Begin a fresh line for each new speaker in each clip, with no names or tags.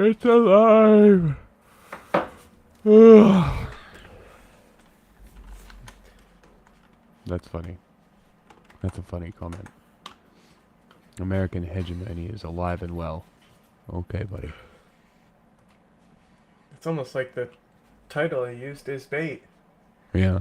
It's alive. Ugh. That's funny. That's a funny comment. American hegemony is alive and well. Okay, buddy.
It's almost like the title I used is bait.
Yeah.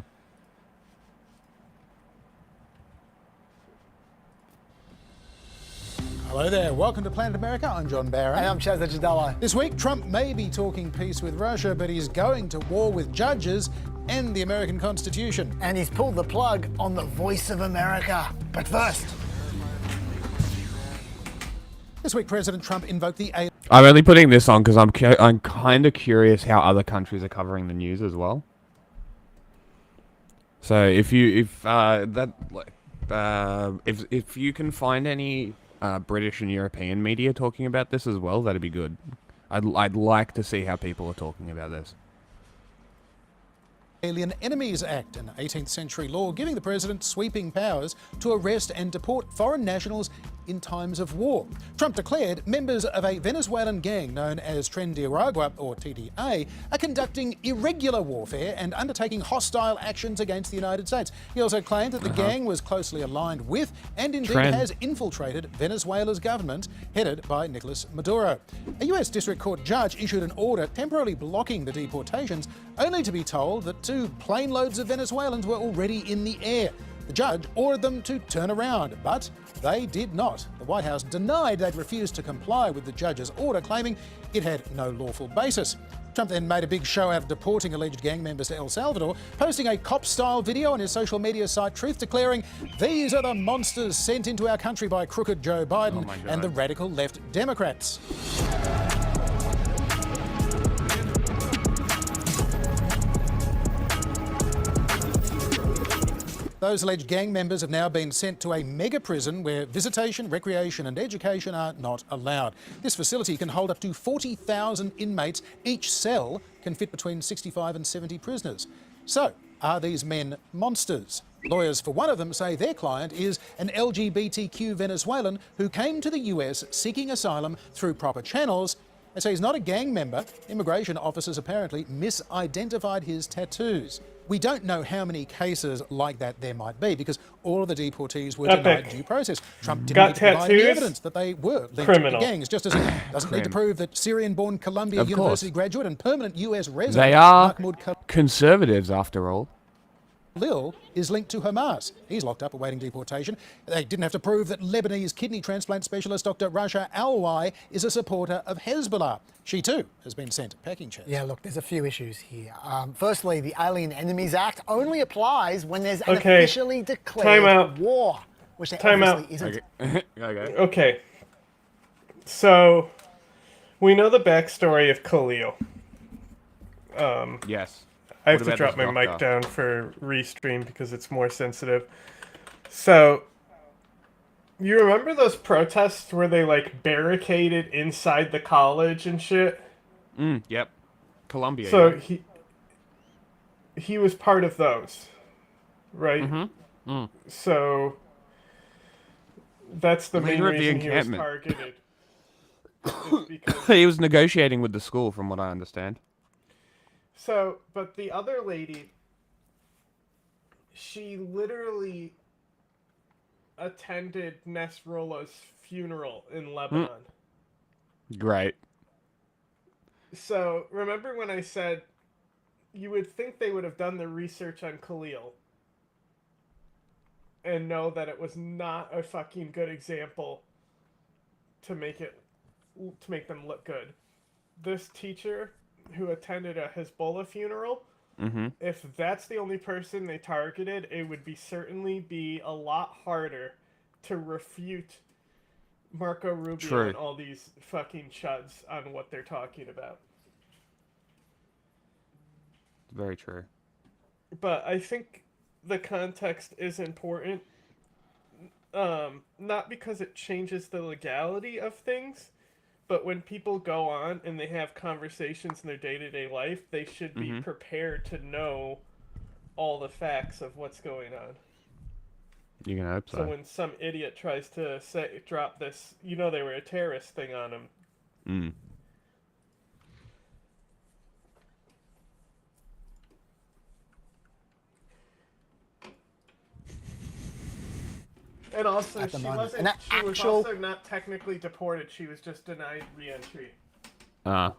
Hello there, welcome to Planet America. I'm John Barron.
Hey, I'm Chaz Ejidala.
This week, Trump may be talking peace with Russia, but he's going to war with judges and the American Constitution.
And he's pulled the plug on the voice of America. But first,
This week, President Trump invoked the
I'm only putting this on because I'm kind of curious how other countries are covering the news as well. So if you can find any British and European media talking about this as well, that'd be good. I'd like to see how people are talking about this.
Alien Enemies Act, an 18th century law giving the president sweeping powers to arrest and deport foreign nationals in times of war. Trump declared members of a Venezuelan gang known as Tren de Aragua, or TDA, are conducting irregular warfare and undertaking hostile actions against the United States. He also claimed that the gang was closely aligned with and indeed has infiltrated Venezuela's government, headed by Nicolas Maduro. A US District Court judge issued an order temporarily blocking the deportations, only to be told that 2 plane loads of Venezuelans were already in the air. The judge ordered them to turn around, but they did not. The White House denied they'd refused to comply with the judge's order, claiming it had no lawful basis. Trump then made a big show out of deporting alleged gang members to El Salvador, posting a cop-style video on his social media site Truth, declaring, "These are the monsters sent into our country by crooked Joe Biden and the radical left Democrats." Those alleged gang members have now been sent to a mega prison where visitation, recreation and education are not allowed. This facility can hold up to 40,000 inmates. Each cell can fit between 65 and 70 prisoners. So, are these men monsters? Lawyers for one of them say their client is an LGBTQ Venezuelan who came to the US seeking asylum through proper channels. They say he's not a gang member. Immigration officers apparently misidentified his tattoos. We don't know how many cases like that there might be because all of the deportees were denied due process. Trump didn't need to provide any evidence that they were linked to gangs, just as it doesn't need to prove that Syrian-born Columbia University graduate and permanent US resident
They are
Mahmoud
conservatives, after all.
Khalil is linked to Hamas. He's locked up awaiting deportation. They didn't have to prove that Lebanese kidney transplant specialist Dr. Rasha Alwai is a supporter of Hezbollah. She too has been sent packing chairs.
yeah, look, there's a few issues here. Firstly, the Alien Enemies Act only applies when there's an officially declared war, which there obviously isn't.
Okay. So, we know the backstory of Khalil.
Yes.
I have to drop my mic down for restream because it's more sensitive. So, you remember those protests where they like barricaded inside the college and shit?
Yep. Columbia.
So
yeah.
he was part of those, right? So that's the main reason he was targeted.
He was negotiating with the school, from what I understand.
So, but the other lady, she literally attended Nasrallah's funeral in Lebanon.
Great.
So, remember when I said you would think they would have done the research on Khalil and know that it was not a fucking good example to make them look good. This teacher who attended a Hezbollah funeral, if that's the only person they targeted, it would certainly be a lot harder to refute Marco Rubio and all these fucking chuds on what they're talking about.
Very true.
But I think the context is important, not because it changes the legality of things, but when people go on and they have conversations in their day-to-day life, they should be prepared to know all the facts of what's going on.
You can hope so.
So when some idiot tries to drop this, they were a terrorist thing on him. And also,
at the
she
moment.
wasn't.
And that
She was also not technically deported. She was just denied re-entry.
Yeah,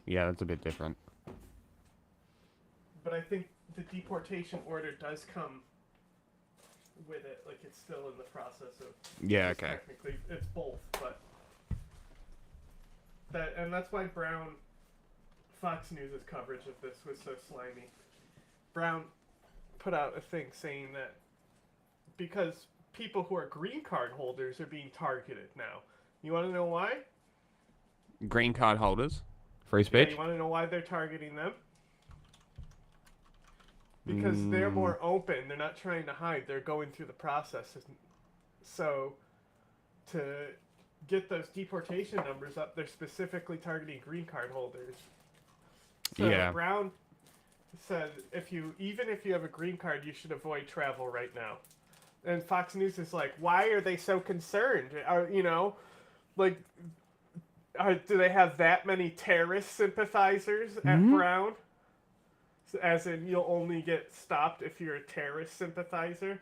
that's a bit different.
But I think the deportation order does come with it. Like, it's still in the process of.
Yeah. Okay.
Technically, it's both, but that's why Fox News' coverage of this was so slimy. Brown put out a thing saying that because people who are green card holders are being targeted now. You want to know why?
Green card holders, free speech.
Yeah, you want to know why they're targeting them? Because they're more open. They're not trying to hide. They're going through the process. So, to get those deportation numbers up, they're specifically targeting green card holders. So
Yeah.
Brown said even if you have a green card, you should avoid travel right now. And Fox News is like, why are they so concerned? Do they have that many terrorist sympathizers at Brown? As in, you'll only get stopped if you're a terrorist sympathizer?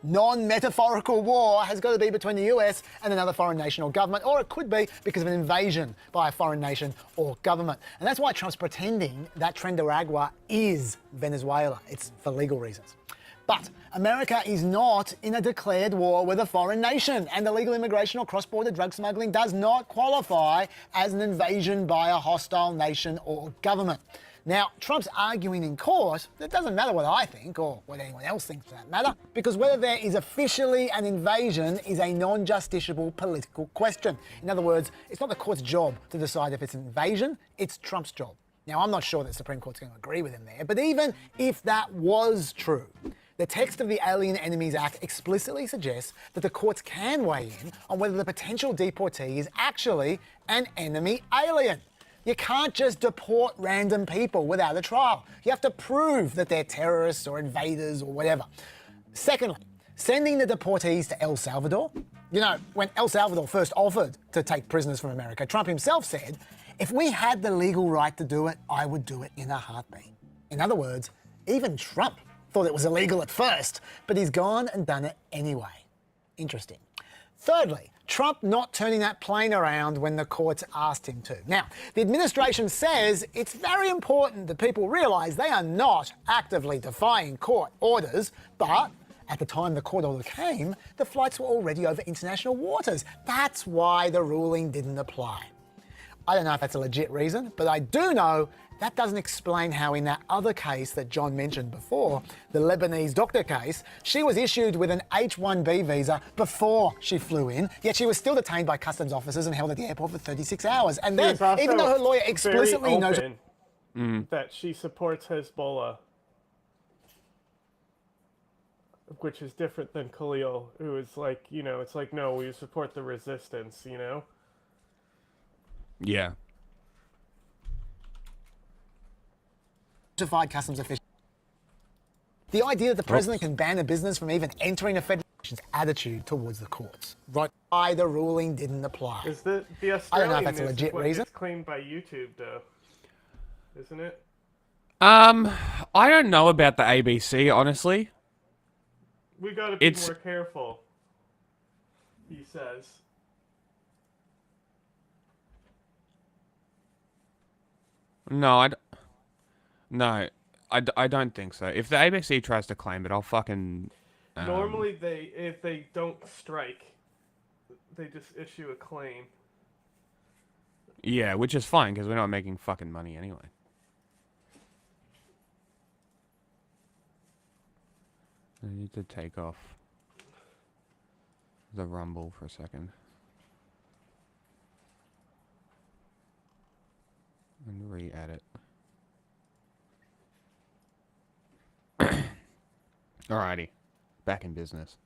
Non-metaphorical war has got to be between the US and another foreign nation or government, or it could be because of an invasion by a foreign nation or government. And that's why Trump's pretending that Nicaragua is Venezuela. It's for legal reasons. But America is not in a declared war with a foreign nation, and illegal immigration or cross-border drug smuggling does not qualify as an invasion by a hostile nation or government. Now, Trump's arguing in court that it doesn't matter what I think or what anyone else thinks for that matter, because whether there is officially an invasion is a non-justiciable political question. In other words, it's not the court's job to decide if it's an invasion, it's Trump's job. Now, I'm not sure that the Supreme Court's going to agree with him there, but even if that was true, the text of the Alien Enemies Act explicitly suggests that the courts can weigh in on whether the potential deportee is actually an enemy alien. You can't just deport random people without a trial. You have to prove that they're terrorists or invaders or whatever. Secondly, sending the deportees to El Salvador. You know, when El Salvador first offered to take prisoners from America, Trump himself said, if we had the legal right to do it, I would do it in a heartbeat. In other words, even Trump thought it was illegal at first, but he's gone and done it anyway. Interesting. Thirdly, Trump not turning that plane around when the courts asked him to. Now, the administration says it's very important that people realise they are not actively defying court orders, but at the time the court order came, the flights were already over international waters. That's why the ruling didn't apply. I don't know if that's a legit reason, but I do know that doesn't explain how in that other case that John mentioned before, the Lebanese doctor case, she was issued with an H-1B visa before she flew in, yet she was still detained by customs officers and held at the airport for 36 hours. And then, even though her lawyer explicitly noted
that she supports Hezbollah, which is different than Khalil, who is like, it's like, no, we support the resistance,
Yeah.
Notified customs officials. The idea that the president can ban a business from even entering a federal nation's attitude towards the courts. Right. Why the ruling didn't apply.
Is the Australian
I don't know if that's a legit reason.
It's claimed by YouTube, though, isn't it?
I don't know about the ABC, honestly.
We gotta be more careful, he says.
No, I don't think so. If the ABC tries to claim it, I'll fucking...
Normally, if they don't strike, they just issue a claim.
Yeah, which is fine, because we're not making fucking money anyway. I need to take off the rumble for a second. And re-edit. Alrighty. Back in business.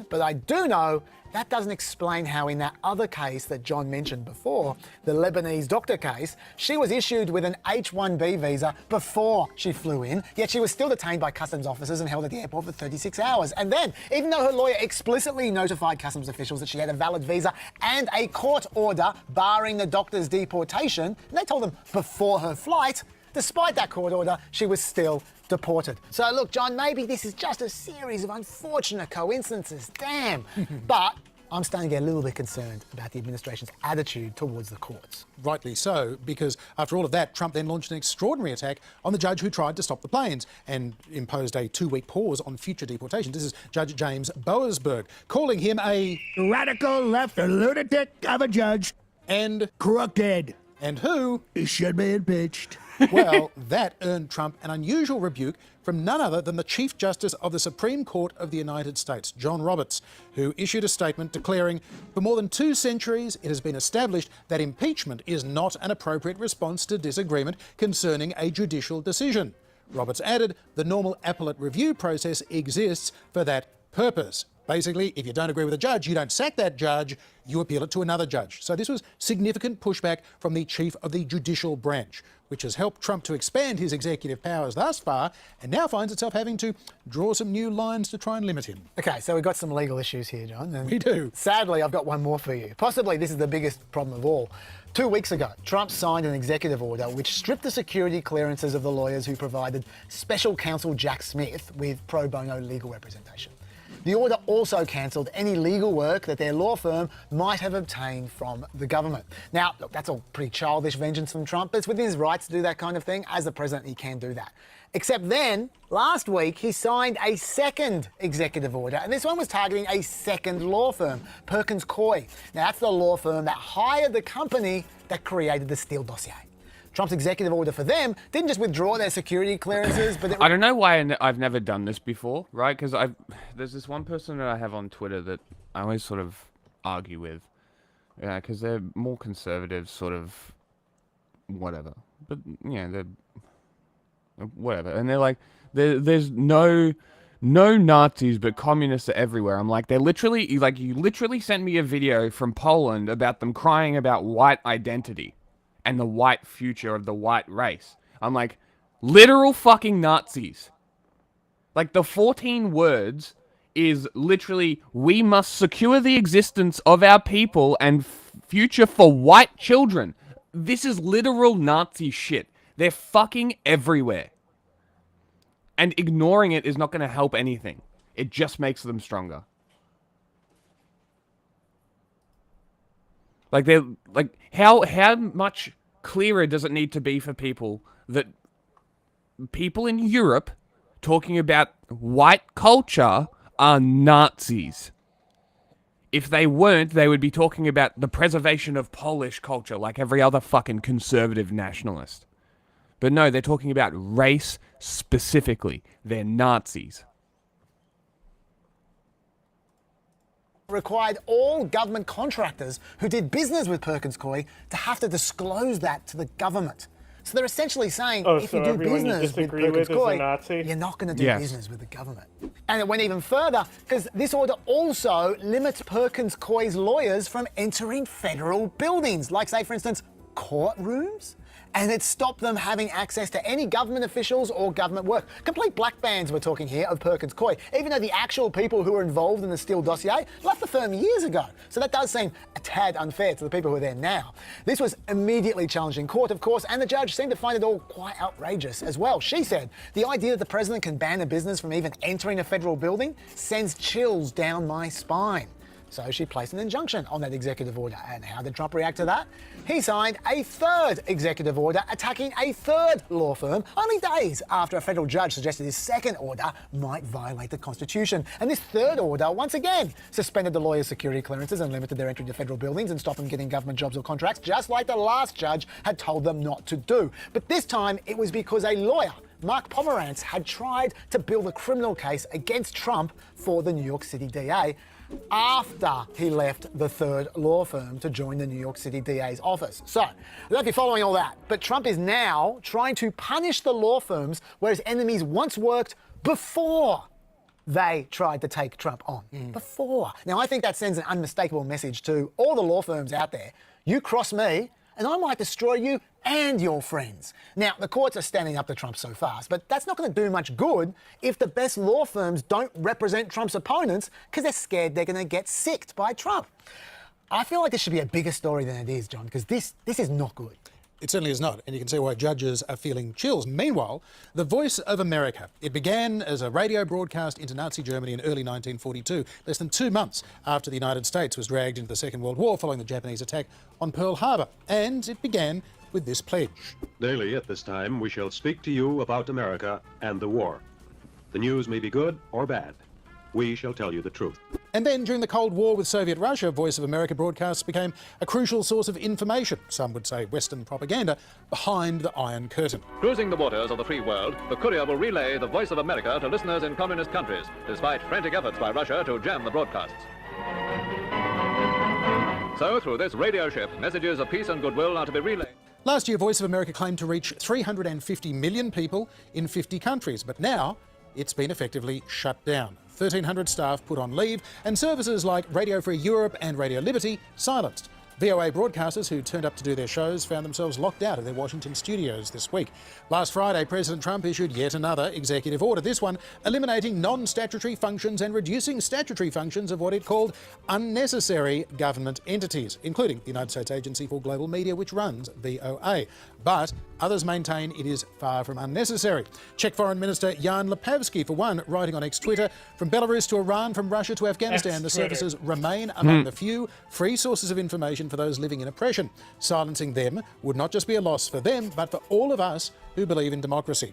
But I do know that doesn't explain how in that other case that John mentioned before, the Lebanese doctor case, she was issued with an H-1B visa before she flew in, yet she was still detained by customs officers and held at the airport for 36 hours. And then, even though her lawyer explicitly notified customs officials that she had a valid visa and a court order barring the doctor's deportation, and they told them before her flight, despite that court order, she was still deported. So look, John, maybe this is just a series of unfortunate coincidences, damn. But I'm starting to get a little bit concerned about the administration's attitude towards the courts.
Rightly so, because after all of that, Trump then launched an extraordinary attack on the judge who tried to stop the planes and imposed a 2-week pause on future deportations. This is Judge James Boasberg, calling him a
radical left lunatic of a judge
and
crooked.
And who?
He should be impeached.
Well, that earned Trump an unusual rebuke from none other than the Chief Justice of the Supreme Court of the United States, John Roberts, who issued a statement declaring, for more than 2 centuries, it has been established that impeachment is not an appropriate response to disagreement concerning a judicial decision. Roberts added, the normal appellate review process exists for that purpose. Basically, if you don't agree with a judge, you don't sack that judge, you appeal it to another judge. So this was significant pushback from the chief of the judicial branch, which has helped Trump to expand his executive powers thus far and now finds itself having to draw some new lines to try and limit him.
Okay, so we've got some legal issues here, John. And
we do.
Sadly, I've got one more for you. Possibly this is the biggest problem of all. 2 weeks ago, Trump signed an executive order which stripped the security clearances of the lawyers who provided special counsel Jack Smith with pro bono legal representation. The order also cancelled any legal work that their law firm might have obtained from the government. Now, look, that's all pretty childish vengeance from Trump, but it's within his rights to do that kind of thing. As the president, he can do that. Except then, last week, he signed a second executive order, and this one was targeting a second law firm, Perkins Coie. Now, that's the law firm that hired the company that created the Steele dossier. Trump's executive order for them didn't just withdraw their security clearances, but
I don't know why I've never done this before, right? Because there's this one person that I have on Twitter that I always sort of argue with, because they're more conservative, sort of whatever. But yeah, they're whatever, and they're like, there's no Nazis, but communists are everywhere. I'm like, they're literally like, you literally sent me a video from Poland about them crying about white identity and the white future of the white race. I'm like, literal fucking Nazis. Like, the 14 words is literally, we must secure the existence of our people and future for white children. This is literal Nazi shit. They're fucking everywhere. And ignoring it is not going to help anything. It just makes them stronger. Like, they're like, how much clearer does it need to be for people that people in Europe talking about white culture are Nazis? If they weren't, they would be talking about the preservation of Polish culture like every other fucking conservative nationalist. But no, they're talking about race specifically. They're Nazis.
Required all government contractors who did business with Perkins Coie to have to disclose that to the government. So they're essentially saying, if you do business with Perkins Coie, you're not going to do business with the government. And it went even further, because this order also limits Perkins Coie's lawyers from entering federal buildings, like, say, for instance, courtrooms. And it stopped them having access to any government officials or government work. Complete black bans we're talking here of Perkins Coie, even though the actual people who were involved in the Steele dossier left the firm years ago. So that does seem a tad unfair to the people who are there now. This was immediately challenged in court, of course, and the judge seemed to find it all quite outrageous as well. She said, the idea that the president can ban a business from even entering a federal building sends chills down my spine. So she placed an injunction on that executive order. And how did Trump react to that? He signed a third executive order attacking a third law firm only days after a federal judge suggested his second order might violate the Constitution. And this third order, once again, suspended the lawyers' security clearances and limited their entry to federal buildings and stopped them getting government jobs or contracts, just like the last judge had told them not to do. But this time, it was because a lawyer, Mark Pomerantz, had tried to build a criminal case against Trump for the New York City DA after he left the third law firm to join the New York City DA's office. So, I don't know if you're following all that, but Trump is now trying to punish the law firms where his enemies once worked before they tried to take Trump on before. Now, I think that sends an unmistakable message to all the law firms out there. You cross me, and I might destroy you and your friends. Now, the courts are standing up to Trump so fast, but that's not going to do much good if the best law firms don't represent Trump's opponents because they're scared they're going to get sicked by Trump. I feel like this should be a bigger story than it is, John, because this is not good.
It certainly is not, and you can see why judges are feeling chills. Meanwhile, the Voice of America. It began as a radio broadcast into Nazi Germany in early 1942, less than 2 months after the United States was dragged into the Second World War following the Japanese attack on Pearl Harbor. And it began with this pledge.
Daily at this time, we shall speak to you about America and the war. The news may be good or bad. We shall tell you the truth.
And then during the Cold War with Soviet Russia, Voice of America broadcasts became a crucial source of information, some would say Western propaganda, behind the Iron Curtain.
Cruising the waters of the free world, the courier will relay the Voice of America to listeners in communist countries, despite frantic efforts by Russia to jam the broadcasts. So, through this radio ship, messages of peace and goodwill are to be relayed.
Last year, Voice of America claimed to reach 350 million people in 50 countries, but now it's been effectively shut down. 1,300 staff put on leave, and services like Radio Free Europe and Radio Liberty silenced. VOA broadcasters who turned up to do their shows found themselves locked out of their Washington studios this week. Last Friday, President Trump issued yet another executive order, this one eliminating non-statutory functions and reducing statutory functions of what it called unnecessary government entities, including the United States Agency for Global Media, which runs VOA. But others maintain it is far from unnecessary. Czech Foreign Minister Jan Lipavsky, for one, writing on ex-Twitter, from Belarus to Iran, from Russia to Afghanistan, the services remain among the few free sources of information for those living in oppression. Silencing them would not just be a loss for them, but for all of us who believe in democracy.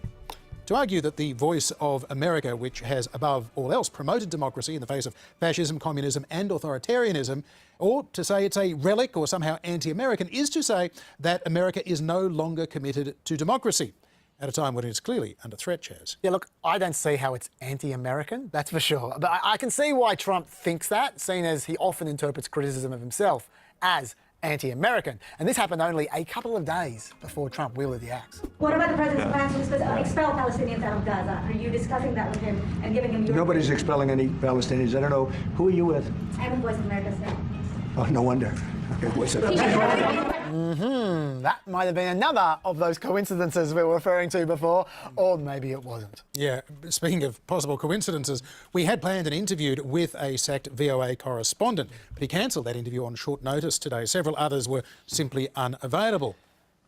To argue that the Voice of America, which has above all else promoted democracy in the face of fascism, communism and authoritarianism, or to say it's a relic or somehow anti-American, is to say that America is no longer committed to democracy at a time when it is clearly under threat, Chaz.
Yeah, look, I don't see how it's anti-American, that's for sure. But I can see why Trump thinks that, seeing as he often interprets criticism of himself as anti-American. And this happened only a couple of days before Trump wielded the axe.
What about the president's plans to expel Palestinians out of Gaza? Are you discussing that with him and giving him your...
Nobody's expelling any Palestinians. I don't know. Who are you with?
I'm in Voice of America, sir.
Oh, no wonder. Okay, Voice of
That might have been another of those coincidences we were referring to before, or maybe it wasn't.
Yeah, speaking of possible coincidences, we had planned and interviewed with a sacked VOA correspondent, but he cancelled that interview on short notice today. Several others were simply unavailable.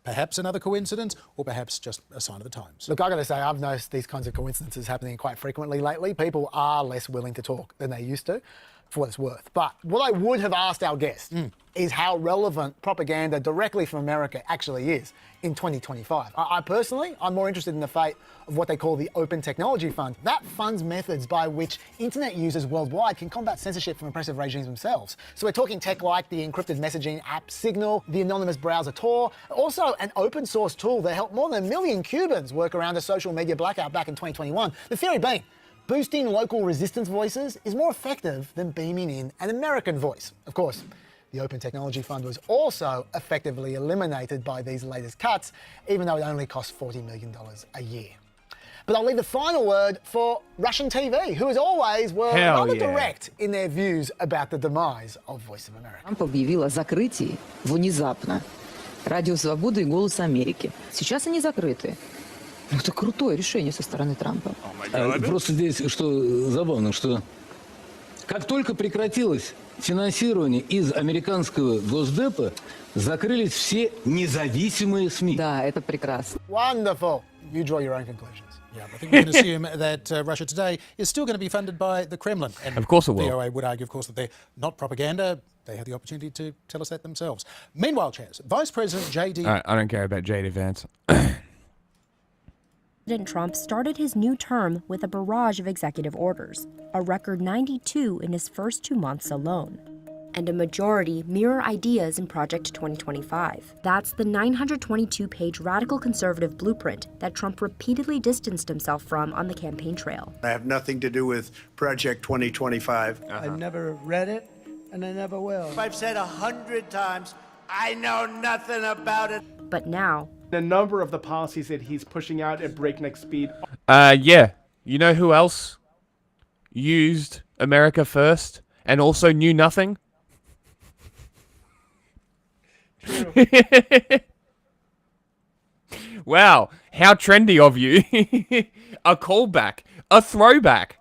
Perhaps another coincidence, or perhaps just a sign of the times.
Look, I've got to say, I've noticed these kinds of coincidences happening quite frequently lately. People are less willing to talk than they used to, for what it's worth. But what I would have asked our guest is how relevant propaganda directly from America actually is in 2025. I personally, I'm more interested in the fate of what they call the Open Technology Fund. That funds methods by which internet users worldwide can combat censorship from oppressive regimes themselves. So we're talking tech like the encrypted messaging app Signal, the anonymous browser Tor, also an open source tool that helped more than 1 million Cubans work around a social media blackout back in 2021. The theory being, boosting local resistance voices is more effective than beaming in an American voice. Of course, the Open Technology Fund was also effectively eliminated by these latest cuts, even though it only costs $40 million a year. But I'll leave the final word for Russian TV, who as always were rather direct in their views about the demise of Voice of America.
Трамп объявил о закрытии внезапно Радио Свободы и Голос Америки. Сейчас они закрыты. Ну, это крутое решение со стороны Трампа.
Просто здесь что забавно, что как только прекратилось финансирование из американского Госдепа, закрылись все независимые СМИ.
Да, это прекрасно.
Wonderful. You draw your own conclusions.
Yeah, I think we can assume that Russia Today is still going to be funded by the Kremlin. And
of course it will.
VOA would argue, of course, that they're not propaganda. They have the opportunity to tell us that themselves. Meanwhile, Chaz, Vice President J.D.
I don't care about J.D. Vance.
President Trump started his new term with a barrage of executive orders, a record 92 in his first 2 months alone. And a majority mirror ideas in Project 2025. That's the 922-page radical conservative blueprint that Trump repeatedly distanced himself from on the campaign trail.
I have nothing to do with Project 2025.
I never read it, and I never will.
I've said 100 times, I know nothing about it.
But now,
A number of the policies that he's pushing out at breakneck speed.
Yeah. You know who else? used America first and also knew nothing?
True.
Wow, how trendy of you. A callback, a throwback,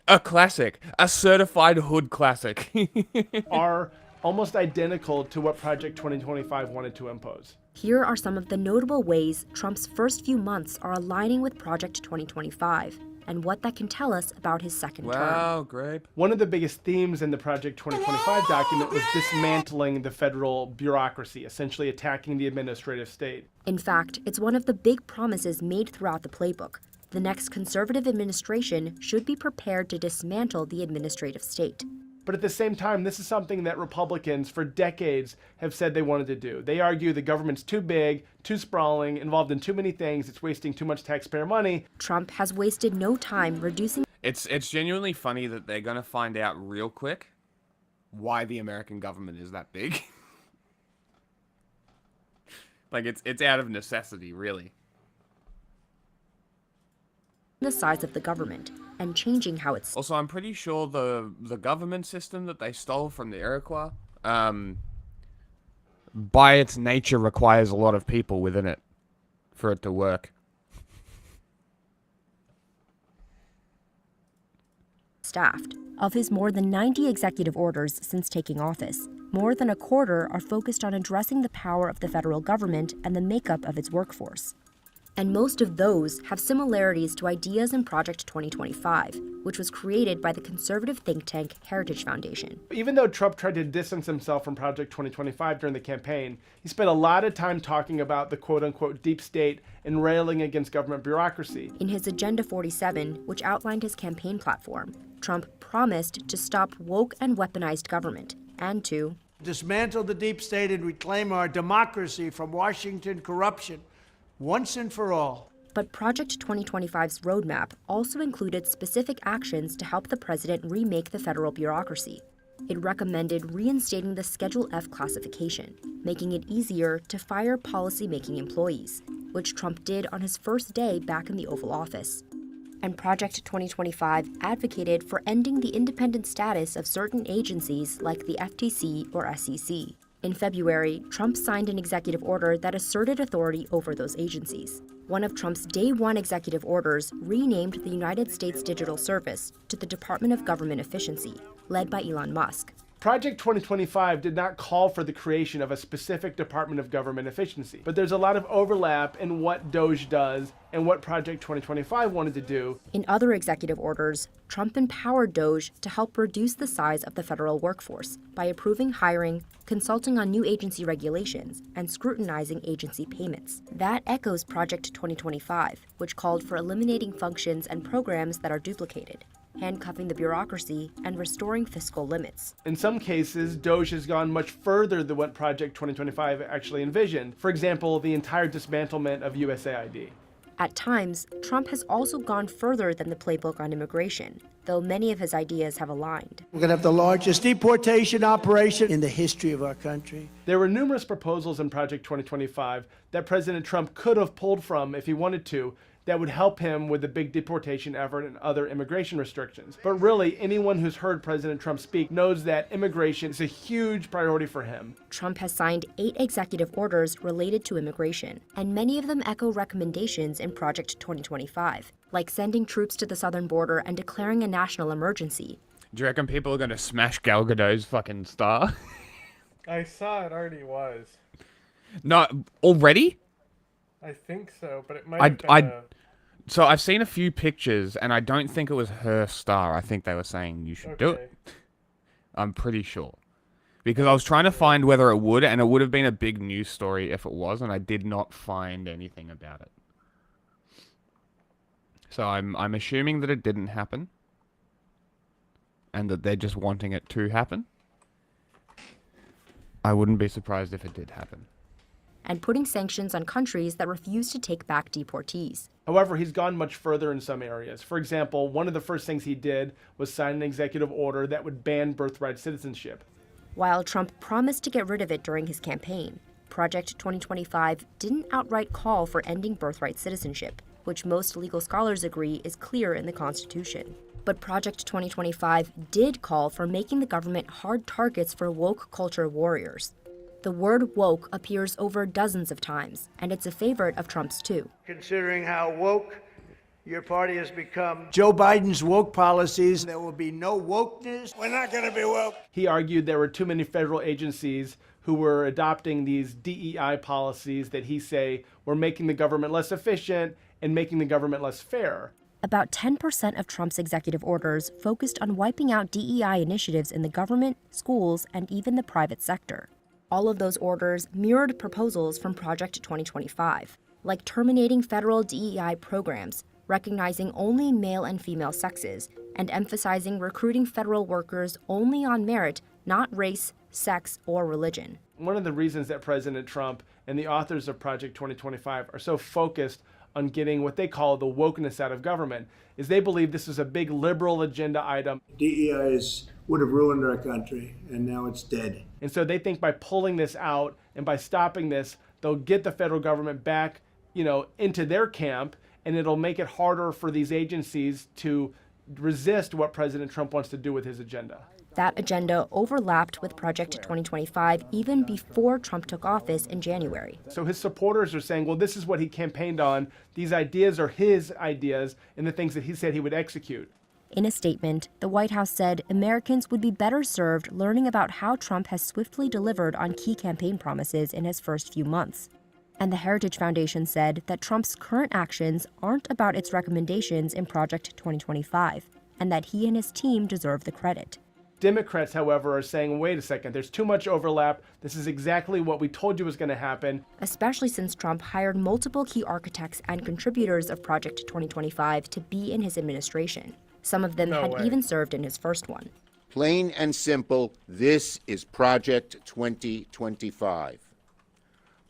a classic, a certified hood classic.
Are almost identical to what Project 2025 wanted to impose.
Here are some of the notable ways Trump's first few months are aligning with Project 2025 and what that can tell us about his second term.
Wow, great.
One of the biggest themes in the Project 2025 document was dismantling the federal bureaucracy, essentially attacking the administrative state.
In fact, it's one of the big promises made throughout the playbook. The next conservative administration should be prepared to dismantle the administrative state.
But at the same time, this is something that Republicans for decades have said they wanted to do. They argue the government's too big, too sprawling, involved in too many things, it's wasting too much taxpayer money.
Trump has wasted no time reducing...
It's genuinely funny that they're going to find out real quick why the American government is that big. Like, it's out of necessity, really.
The size of the government and changing how it's...
Also, I'm pretty sure the government system that they stole from the Iroquois, by its nature requires a lot of people within it for it to work.
Staffed. Of his more than 90 executive orders since taking office, more than a quarter are focused on addressing the power of the federal government and the makeup of its workforce. And most of those have similarities to ideas in Project 2025, which was created by the conservative think tank Heritage Foundation.
Even though Trump tried to distance himself from Project 2025 during the campaign, he spent a lot of time talking about the quote-unquote deep state and railing against government bureaucracy.
In his Agenda 47, which outlined his campaign platform, Trump promised to stop woke and weaponized government and to
dismantle the deep state and reclaim our democracy from Washington corruption once and for all.
But Project 2025's roadmap also included specific actions to help the president remake the federal bureaucracy. It recommended reinstating the Schedule F classification, making it easier to fire policy-making employees, which Trump did on his first day back in the Oval Office. And Project 2025 advocated for ending the independent status of certain agencies like the FTC or SEC. In February, Trump signed an executive order that asserted authority over those agencies. One of Trump's Day One executive orders renamed the United States Digital Service to the Department of Government Efficiency, led by Elon Musk.
Project 2025 did not call for the creation of a specific Department of Government Efficiency, but there's a lot of overlap in what DOGE does and what Project 2025 wanted to do.
In other executive orders, Trump empowered DOGE to help reduce the size of the federal workforce by approving hiring, consulting on new agency regulations, and scrutinizing agency payments. That echoes Project 2025, which called for eliminating functions and programs that are duplicated, handcuffing the bureaucracy, and restoring fiscal limits.
In some cases, DOGE has gone much further than what Project 2025 actually envisioned. For example, the entire dismantlement of USAID.
At times, Trump has also gone further than the playbook on immigration, though many of his ideas have aligned.
We're going to have the largest deportation operation in the history of our country.
There were numerous proposals in Project 2025 that President Trump could have pulled from if he wanted to, that would help him with the big deportation effort and other immigration restrictions. But really, anyone who's heard President Trump speak knows that immigration is a huge priority for him.
Trump has signed 8 executive orders related to immigration, and many of them echo recommendations in Project 2025, like sending troops to the southern border and declaring a national emergency.
Do you reckon people are going to smash Gal Gadot's fucking star?
I saw it already was.
No, already?
I think so, but it might have been
So I've seen a few pictures, and I don't think it was her star. I think they were saying you should do it. I'm pretty sure. Because I was trying to find whether it would, and it would have been a big news story if it was, and I did not find anything about it. So I'm assuming that it didn't happen, and that they're just wanting it to happen. I wouldn't be surprised if it did happen.
And putting sanctions on countries that refuse to take back deportees.
However, he's gone much further in some areas. For example, one of the first things he did was sign an executive order that would ban birthright citizenship.
While Trump promised to get rid of it during his campaign, Project 2025 didn't outright call for ending birthright citizenship. which most legal scholars agree is clear in the Constitution. But Project 2025 did call for making the government hard targets for woke culture warriors. The word woke appears over dozens of times, and it's a favorite of Trump's too.
Considering how woke your party has become, Joe Biden's woke policies, there will be no wokeness. We're not going to be woke.
He argued there were too many federal agencies who were adopting these DEI policies that he say were making the government less efficient and making the government less fair.
About 10% of Trump's executive orders focused on wiping out DEI initiatives in the government, schools, and even the private sector. All of those orders mirrored proposals from Project 2025, like terminating federal DEI programs, recognizing only male and female sexes, and emphasizing recruiting federal workers only on merit, not race, sex, or religion.
One of the reasons that President Trump and the authors of Project 2025 are so focused on getting what they call the wokeness out of government is they believe this is a big liberal agenda item.
DEI would have ruined our country, and now it's dead.
And so they think by pulling this out and by stopping this, they'll get the federal government back, into their camp, and it'll make it harder for these agencies to resist what President Trump wants to do with his agenda.
That agenda overlapped with Project 2025 even before Trump took office in January.
So his supporters are saying, well, this is what he campaigned on. These ideas are his ideas and the things that he said he would execute.
In a statement, the White House said Americans would be better served learning about how Trump has swiftly delivered on key campaign promises in his first few months. And the Heritage Foundation said that Trump's current actions aren't about its recommendations in Project 2025, and that he and his team deserve the credit.
Democrats, however, are saying, wait a second, there's too much overlap. This is exactly what we told you was going to happen.
Especially since Trump hired multiple key architects and contributors of Project 2025 to be in his administration. Some of them had even served in his first one.
Plain and simple, this is Project 2025.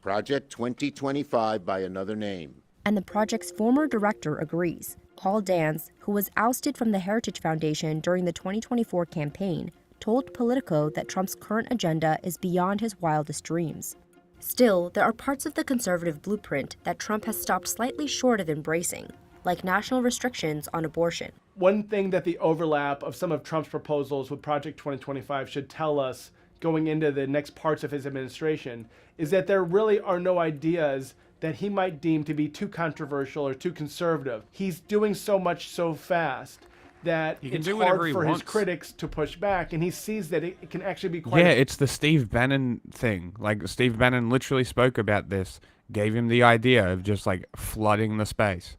Project 2025 by another name.
And the project's former director agrees. Paul Dance, who was ousted from the Heritage Foundation during the 2024 campaign, told Politico that Trump's current agenda is beyond his wildest dreams. Still, there are parts of the conservative blueprint that Trump has stopped slightly short of embracing, like national restrictions on abortion.
One thing that the overlap of some of Trump's proposals with Project 2025 should tell us going into the next parts of his administration is that there really are no ideas that he might deem to be too controversial or too conservative. He's doing so much so fast that it's hard for his critics to push back, and he sees that it can actually be quite...
Yeah, it's the Steve Bannon thing. Like, Steve Bannon literally spoke about this, gave him the idea of just, flooding the space.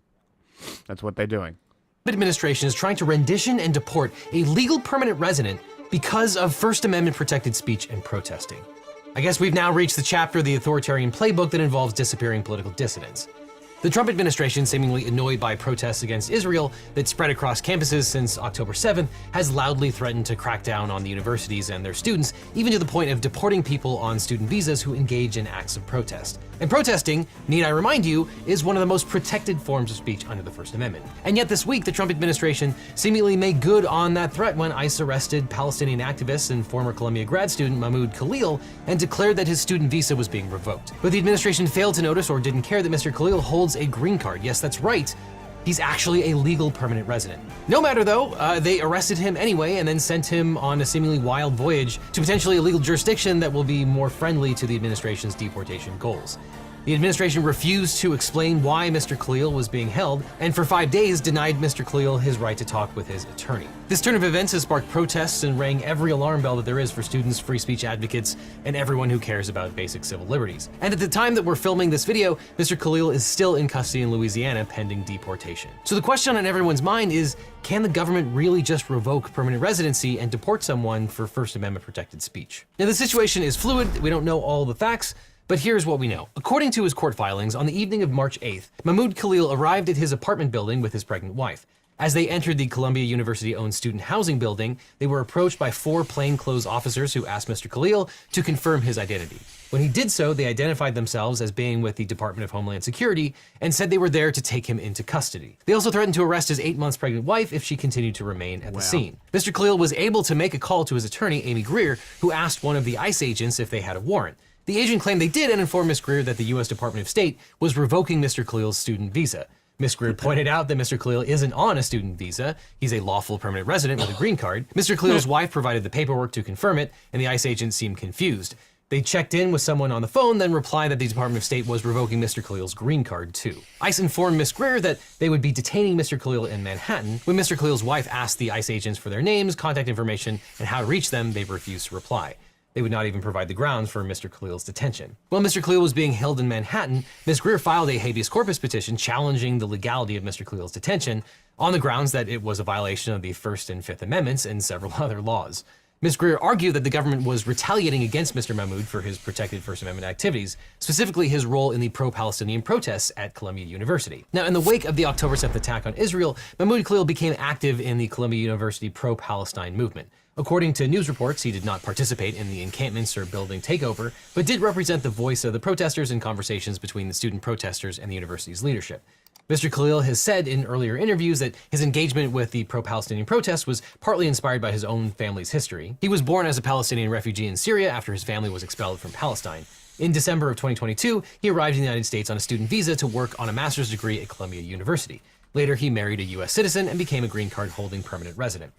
That's what they're doing.
The administration is trying to rendition and deport a legal permanent resident because of First Amendment protected speech and protesting. I guess we've now reached the chapter of the authoritarian playbook that involves disappearing political dissidents. The Trump administration, seemingly annoyed by protests against Israel that spread across campuses since October 7th, has loudly threatened to crack down on the universities and their students, even to the point of deporting people on student visas who engage in acts of protest. And protesting, need I remind you, is one of the most protected forms of speech under the First Amendment. And yet this week, the Trump administration seemingly made good on that threat when ICE arrested Palestinian activist and former Columbia grad student Mahmoud Khalil and declared that his student visa was being revoked. But the administration failed to notice or didn't care that Mr. Khalil holds a green card. Yes, that's right. He's actually a legal permanent resident. No matter though, they arrested him anyway and then sent him on a seemingly wild voyage to potentially a legal jurisdiction that will be more friendly to the administration's deportation goals. The administration refused to explain why Mr. Khalil was being held, and for 5 days denied Mr. Khalil his right to talk with his attorney. This turn of events has sparked protests and rang every alarm bell that there is for students, free speech advocates, and everyone who cares about basic civil liberties. And at the time that we're filming this video, Mr. Khalil is still in custody in Louisiana pending deportation. So the question on everyone's mind is, can the government really just revoke permanent residency and deport someone for First Amendment protected speech? Now the situation is fluid, we don't know all the facts, but here's what we know. According to his court filings, on the evening of March 8th, Mahmoud Khalil arrived at his apartment building with his pregnant wife. As they entered the Columbia University-owned student housing building, they were approached by 4 plainclothes officers who asked Mr. Khalil to confirm his identity. When he did so, they identified themselves as being with the Department of Homeland Security and said they were there to take him into custody. They also threatened to arrest his 8 months pregnant wife if she continued to remain at the scene. Mr. Khalil was able to make a call to his attorney, Amy Greer, who asked one of the ICE agents if they had a warrant. The agent claimed they did and informed Ms. Greer that the U.S. Department of State was revoking Mr. Khalil's student visa. Ms. Greer pointed out that Mr. Khalil isn't on a student visa. He's a lawful permanent resident with a green card. Mr. Khalil's wife provided the paperwork to confirm it, and the ICE agents seemed confused. They checked in with someone on the phone, then replied that the Department of State was revoking Mr. Khalil's green card too. ICE informed Ms. Greer that they would be detaining Mr. Khalil in Manhattan. When Mr. Khalil's wife asked the ICE agents for their names, contact information, and how to reach them, they refused to reply. They would not even provide the grounds for Mr. Khalil's detention. While Mr. Khalil was being held in Manhattan, Ms. Greer filed a habeas corpus petition challenging the legality of Mr. Khalil's detention on the grounds that it was a violation of the First and Fifth Amendments and several other laws. Ms. Greer argued that the government was retaliating against Mr. Mahmoud for his protected First Amendment activities, specifically his role in the pro-Palestinian protests at Columbia University. Now, in the wake of the October 7th attack on Israel, Mahmoud Khalil became active in the Columbia University pro-Palestine movement. According to news reports, he did not participate in the encampments or building takeover, but did represent the voice of the protesters in conversations between the student protesters and the university's leadership. Mr. Khalil has said in earlier interviews that his engagement with the pro-Palestinian protests was partly inspired by his own family's history. He was born as a Palestinian refugee in Syria after his family was expelled from Palestine. In December of 2022, he arrived in the United States on a student visa to work on a master's degree at Columbia University. Later, he married a U.S. citizen and became a green card holding permanent resident.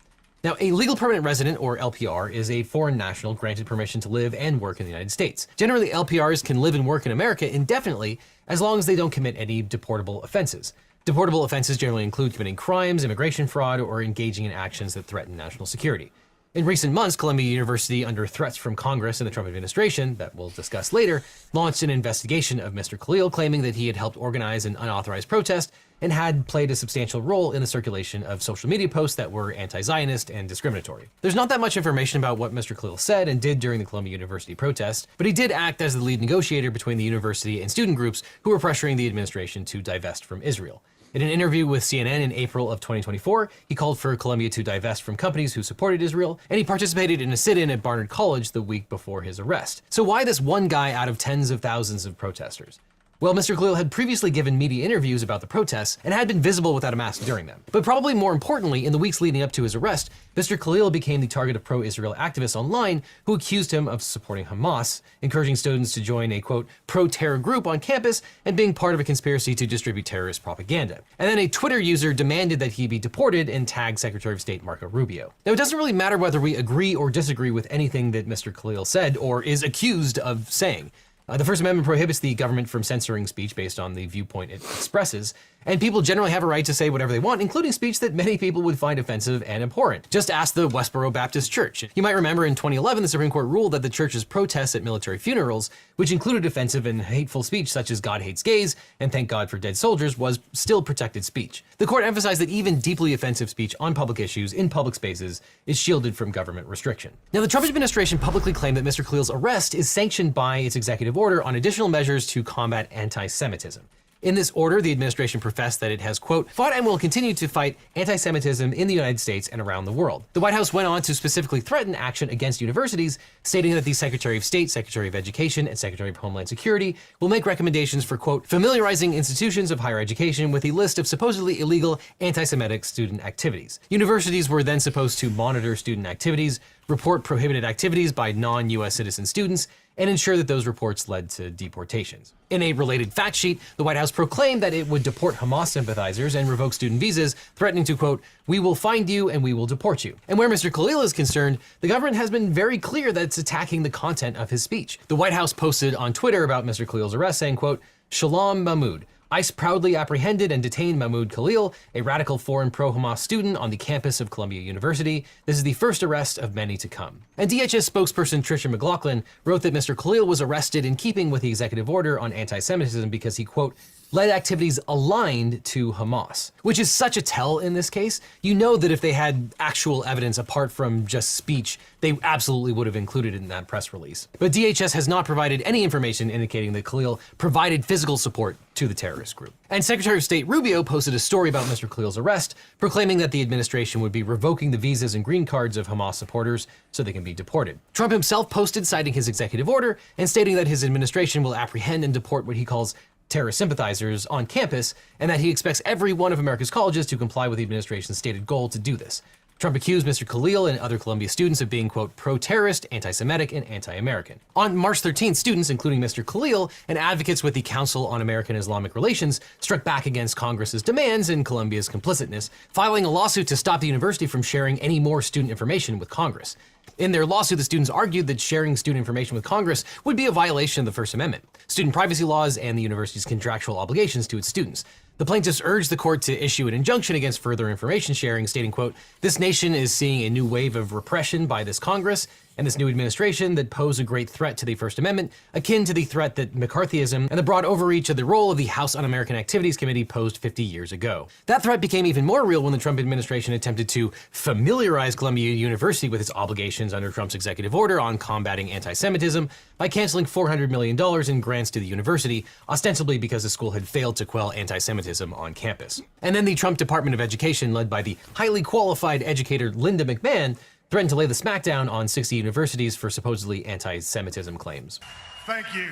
Now, a legal permanent resident, or LPR, is a foreign national granted permission to live and work in the United States. Generally, LPRs can live and work in America indefinitely as long as they don't commit any deportable offenses. Deportable offenses generally include committing crimes, immigration fraud, or engaging in actions that threaten national security. In recent months, Columbia University, under threats from Congress and the Trump administration, that we'll discuss later, launched an investigation of Mr. Khalil, claiming that he had helped organize an unauthorized protest and had played a substantial role in the circulation of social media posts that were anti-Zionist and discriminatory. There's not that much information about what Mr. Khalil said and did during the Columbia University protest, but he did act as the lead negotiator between the university and student groups who were pressuring the administration to divest from Israel. In an interview with CNN in April of 2024, he called for Columbia to divest from companies who supported Israel, and he participated in a sit-in at Barnard College the week before his arrest. So why this one guy out of tens of thousands of protesters? Well, Mr. Khalil had previously given media interviews about the protests and had been visible without a mask during them. But probably more importantly, in the weeks leading up to his arrest, Mr. Khalil became the target of pro-Israel activists online who accused him of supporting Hamas, encouraging students to join a, quote, pro-terror group on campus and being part of a conspiracy to distribute terrorist propaganda. And then a Twitter user demanded that he be deported and tagged Secretary of State Marco Rubio. Now, it doesn't really matter whether we agree or disagree with anything that Mr. Khalil said or is accused of saying. The First Amendment prohibits the government from censoring speech based on the viewpoint it expresses, and people generally have a right to say whatever they want, including speech that many people would find offensive and abhorrent. Just ask the Westboro Baptist Church. You might remember in 2011, the Supreme Court ruled that the church's protests at military funerals, which included offensive and hateful speech such as God hates gays and thank God for dead soldiers, was still protected speech. The court emphasized that even deeply offensive speech on public issues in public spaces is shielded from government restriction. Now, the Trump administration publicly claimed that Mr. Khalil's arrest is sanctioned by its executive order on additional measures to combat anti-Semitism. In this order, the administration professed that it has, quote, fought and will continue to fight anti-Semitism in the United States and around the world. The White House went on to specifically threaten action against universities, stating that the Secretary of State, Secretary of Education, and Secretary of Homeland Security will make recommendations for, quote, familiarizing institutions of higher education with a list of supposedly illegal anti-Semitic student activities. Universities were then supposed to monitor student activities, report prohibited activities by non-U.S. citizen students, and ensure that those reports led to deportations. In a related fact sheet, the White House proclaimed that it would deport Hamas sympathizers and revoke student visas, threatening to, quote, we will find you and we will deport you. And where Mr. Khalil is concerned, the government has been very clear that it's attacking the content of his speech. The White House posted on Twitter about Mr. Khalil's arrest saying, quote, Shalom Mahmoud. ICE proudly apprehended and detained Mahmoud Khalil, a radical foreign pro-Hamas student on the campus of Columbia University. This is the first arrest of many to come. And DHS spokesperson Tricia McLaughlin wrote that Mr. Khalil was arrested in keeping with the executive order on anti-Semitism because he, quote, led activities aligned to Hamas, which is such a tell in this case. You know that if they had actual evidence apart from just speech, they absolutely would have included it in that press release. But DHS has not provided any information indicating that Khalil provided physical support to the terrorist group. And Secretary of State Rubio posted a story about Mr. Khalil's arrest, proclaiming that the administration would be revoking the visas and green cards of Hamas supporters so they can be deported. Trump himself posted citing his executive order and stating that his administration will apprehend and deport what he calls terrorist sympathizers on campus, and that he expects every one of America's colleges to comply with the administration's stated goal to do this. Trump accused Mr. Khalil and other Columbia students of being, quote, pro-terrorist, anti-Semitic, and anti-American. On March 13th, students, including Mr. Khalil and advocates with the Council on American-Islamic Relations, struck back against Congress's demands and Columbia's complicitness, filing a lawsuit to stop the university from sharing any more student information with Congress. In their lawsuit, the students argued that sharing student information with Congress would be a violation of the First Amendment, student privacy laws, and the university's contractual obligations to its students. The plaintiffs urged the court to issue an injunction against further information sharing, stating, quote, "This nation is seeing a new wave of repression by this Congress and this new administration that pose a great threat to the First Amendment, akin to the threat that McCarthyism and the broad overreach of the role of the House Un-American Activities Committee posed 50 years ago." That threat became even more real when the Trump administration attempted to familiarize Columbia University with its obligations under Trump's executive order on combating anti-Semitism by canceling $400 million in grants to the university, ostensibly because the school had failed to quell anti-Semitism on campus. And then the Trump Department of Education, led by the highly qualified educator Linda McMahon, threatened to lay the smackdown on 60 universities for supposedly anti-Semitism claims.
Thank you.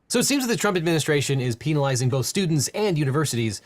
So it seems that the Trump administration is penalizing both students and universities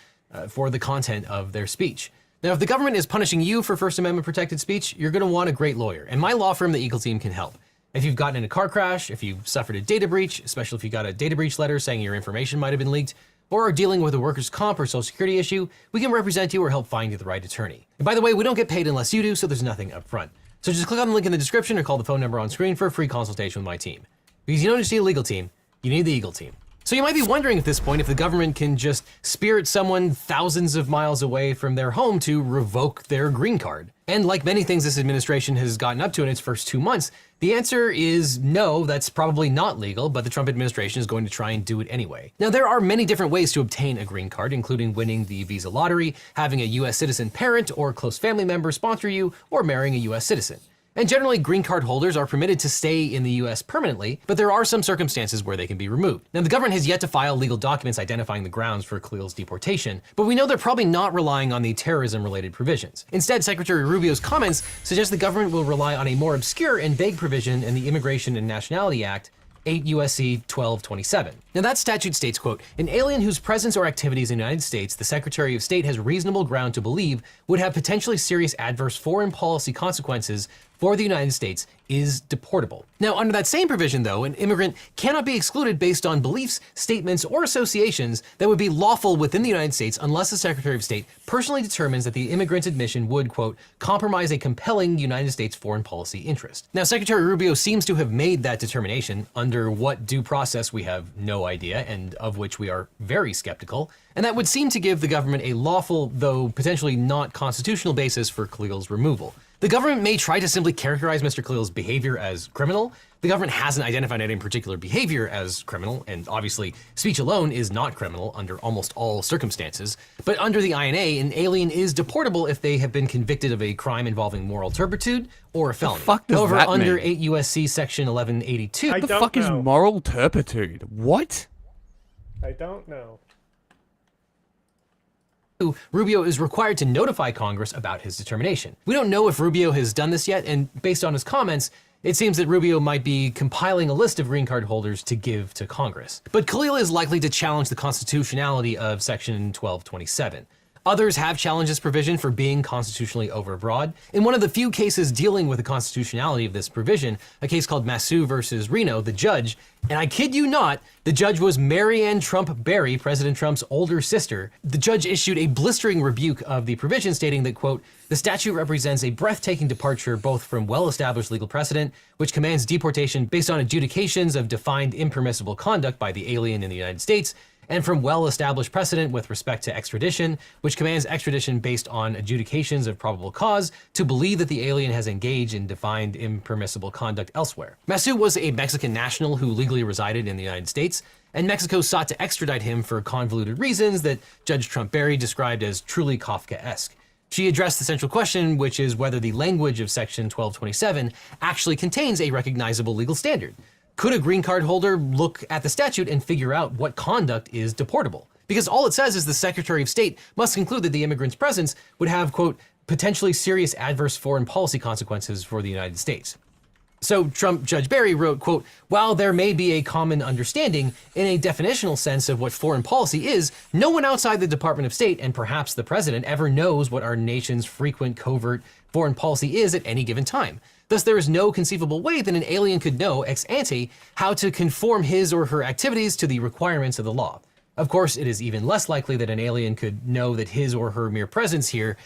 for the content of their speech. Now, if the government is punishing you for First Amendment protected speech, you're going to want a great lawyer, and my law firm, the Eagle Team, can help. If you've gotten in a car crash, if you've suffered a data breach, especially if you got a data breach letter saying your information might have been leaked, or are dealing with a workers' comp or social security issue, we can represent you or help find you the right attorney. And by the way, we don't get paid unless you do, so there's nothing up front. So just click on the link in the description or call the phone number on screen for a free consultation with my team. Because you don't just need a legal team, you need the Eagle Team. So you might be wondering at this point if the government can just spirit someone thousands of miles away from their home to revoke their green card. And like many things this administration has gotten up to in its first 2 months, the answer is no, that's probably not legal, but the Trump administration is going to try and do it anyway. Now, there are many different ways to obtain a green card, including winning the visa lottery, having a US citizen parent or close family member sponsor you, or marrying a US citizen. And generally, green card holders are permitted to stay in the US permanently, but there are some circumstances where they can be removed. Now, the government has yet to file legal documents identifying the grounds for Khalil's deportation, but we know they're probably not relying on the terrorism-related provisions. Instead, Secretary Rubio's comments suggest the government will rely on a more obscure and vague provision in the Immigration and Nationality Act, 8 U.S.C. 1227. Now that statute states, quote, "An alien whose presence or activities in the United States the Secretary of State has reasonable ground to believe would have potentially serious adverse foreign policy consequences for the United States is deportable." Now, under that same provision, though, an immigrant cannot be excluded based on beliefs, statements, or associations that would be lawful within the United States unless the Secretary of State personally determines that the immigrant's admission would, quote, "compromise a compelling United States foreign policy interest." Now, Secretary Rubio seems to have made that determination. Under what due process, we have no idea, and of which we are very skeptical. And that would seem to give the government a lawful, though potentially not constitutional basis for Khalil's removal. The government may try to simply characterize Mr. Khalil's behavior as criminal. The government hasn't identified any particular behavior as criminal, and obviously speech alone is not criminal under almost all circumstances. But under the INA, an alien is deportable if they have been convicted of a crime involving moral turpitude or a felony.
The fuck does
However,
that
under
mean?
8 U.S.C. section 1182,
What the fuck is moral turpitude? What?
I don't know.
Rubio is required to notify Congress about his determination. We don't know if Rubio has done this yet, and based on his comments, it seems that Rubio might be compiling a list of green card holders to give to Congress. But Khalil is likely to challenge the constitutionality of Section 1227. Others have challenged this provision for being constitutionally overbroad. In one of the few cases dealing with the constitutionality of this provision, a case called Massou versus Reno, the judge, and I kid you not, the judge was Marianne Trump Berry, President Trump's older sister. The judge issued a blistering rebuke of the provision, stating that, quote, "The statute represents a breathtaking departure both from well-established legal precedent, which commands deportation based on adjudications of defined impermissible conduct by the alien in the United States, and from well-established precedent with respect to extradition, which commands extradition based on adjudications of probable cause to believe that the alien has engaged in defined impermissible conduct elsewhere." Massou was a Mexican national who legally resided in the United States, and Mexico sought to extradite him for convoluted reasons that Judge Trump Berry described as truly Kafkaesque. She addressed the central question, which is whether the language of Section 1227 actually contains a recognizable legal standard. Could a green card holder look at the statute and figure out what conduct is deportable? Because all it says is the Secretary of State must conclude that the immigrant's presence would have, quote, "potentially serious adverse foreign policy consequences for the United States." So Trump Judge Barry wrote, quote, "While there may be a common understanding in a definitional sense of what foreign policy is, no one outside the Department of State and perhaps the president ever knows what our nation's frequent covert foreign policy is at any given time. Thus, there is no conceivable way that an alien could know ex ante how to conform his or her activities to the requirements of the law. Of course, it is even less likely that an alien could know that his or her mere presence here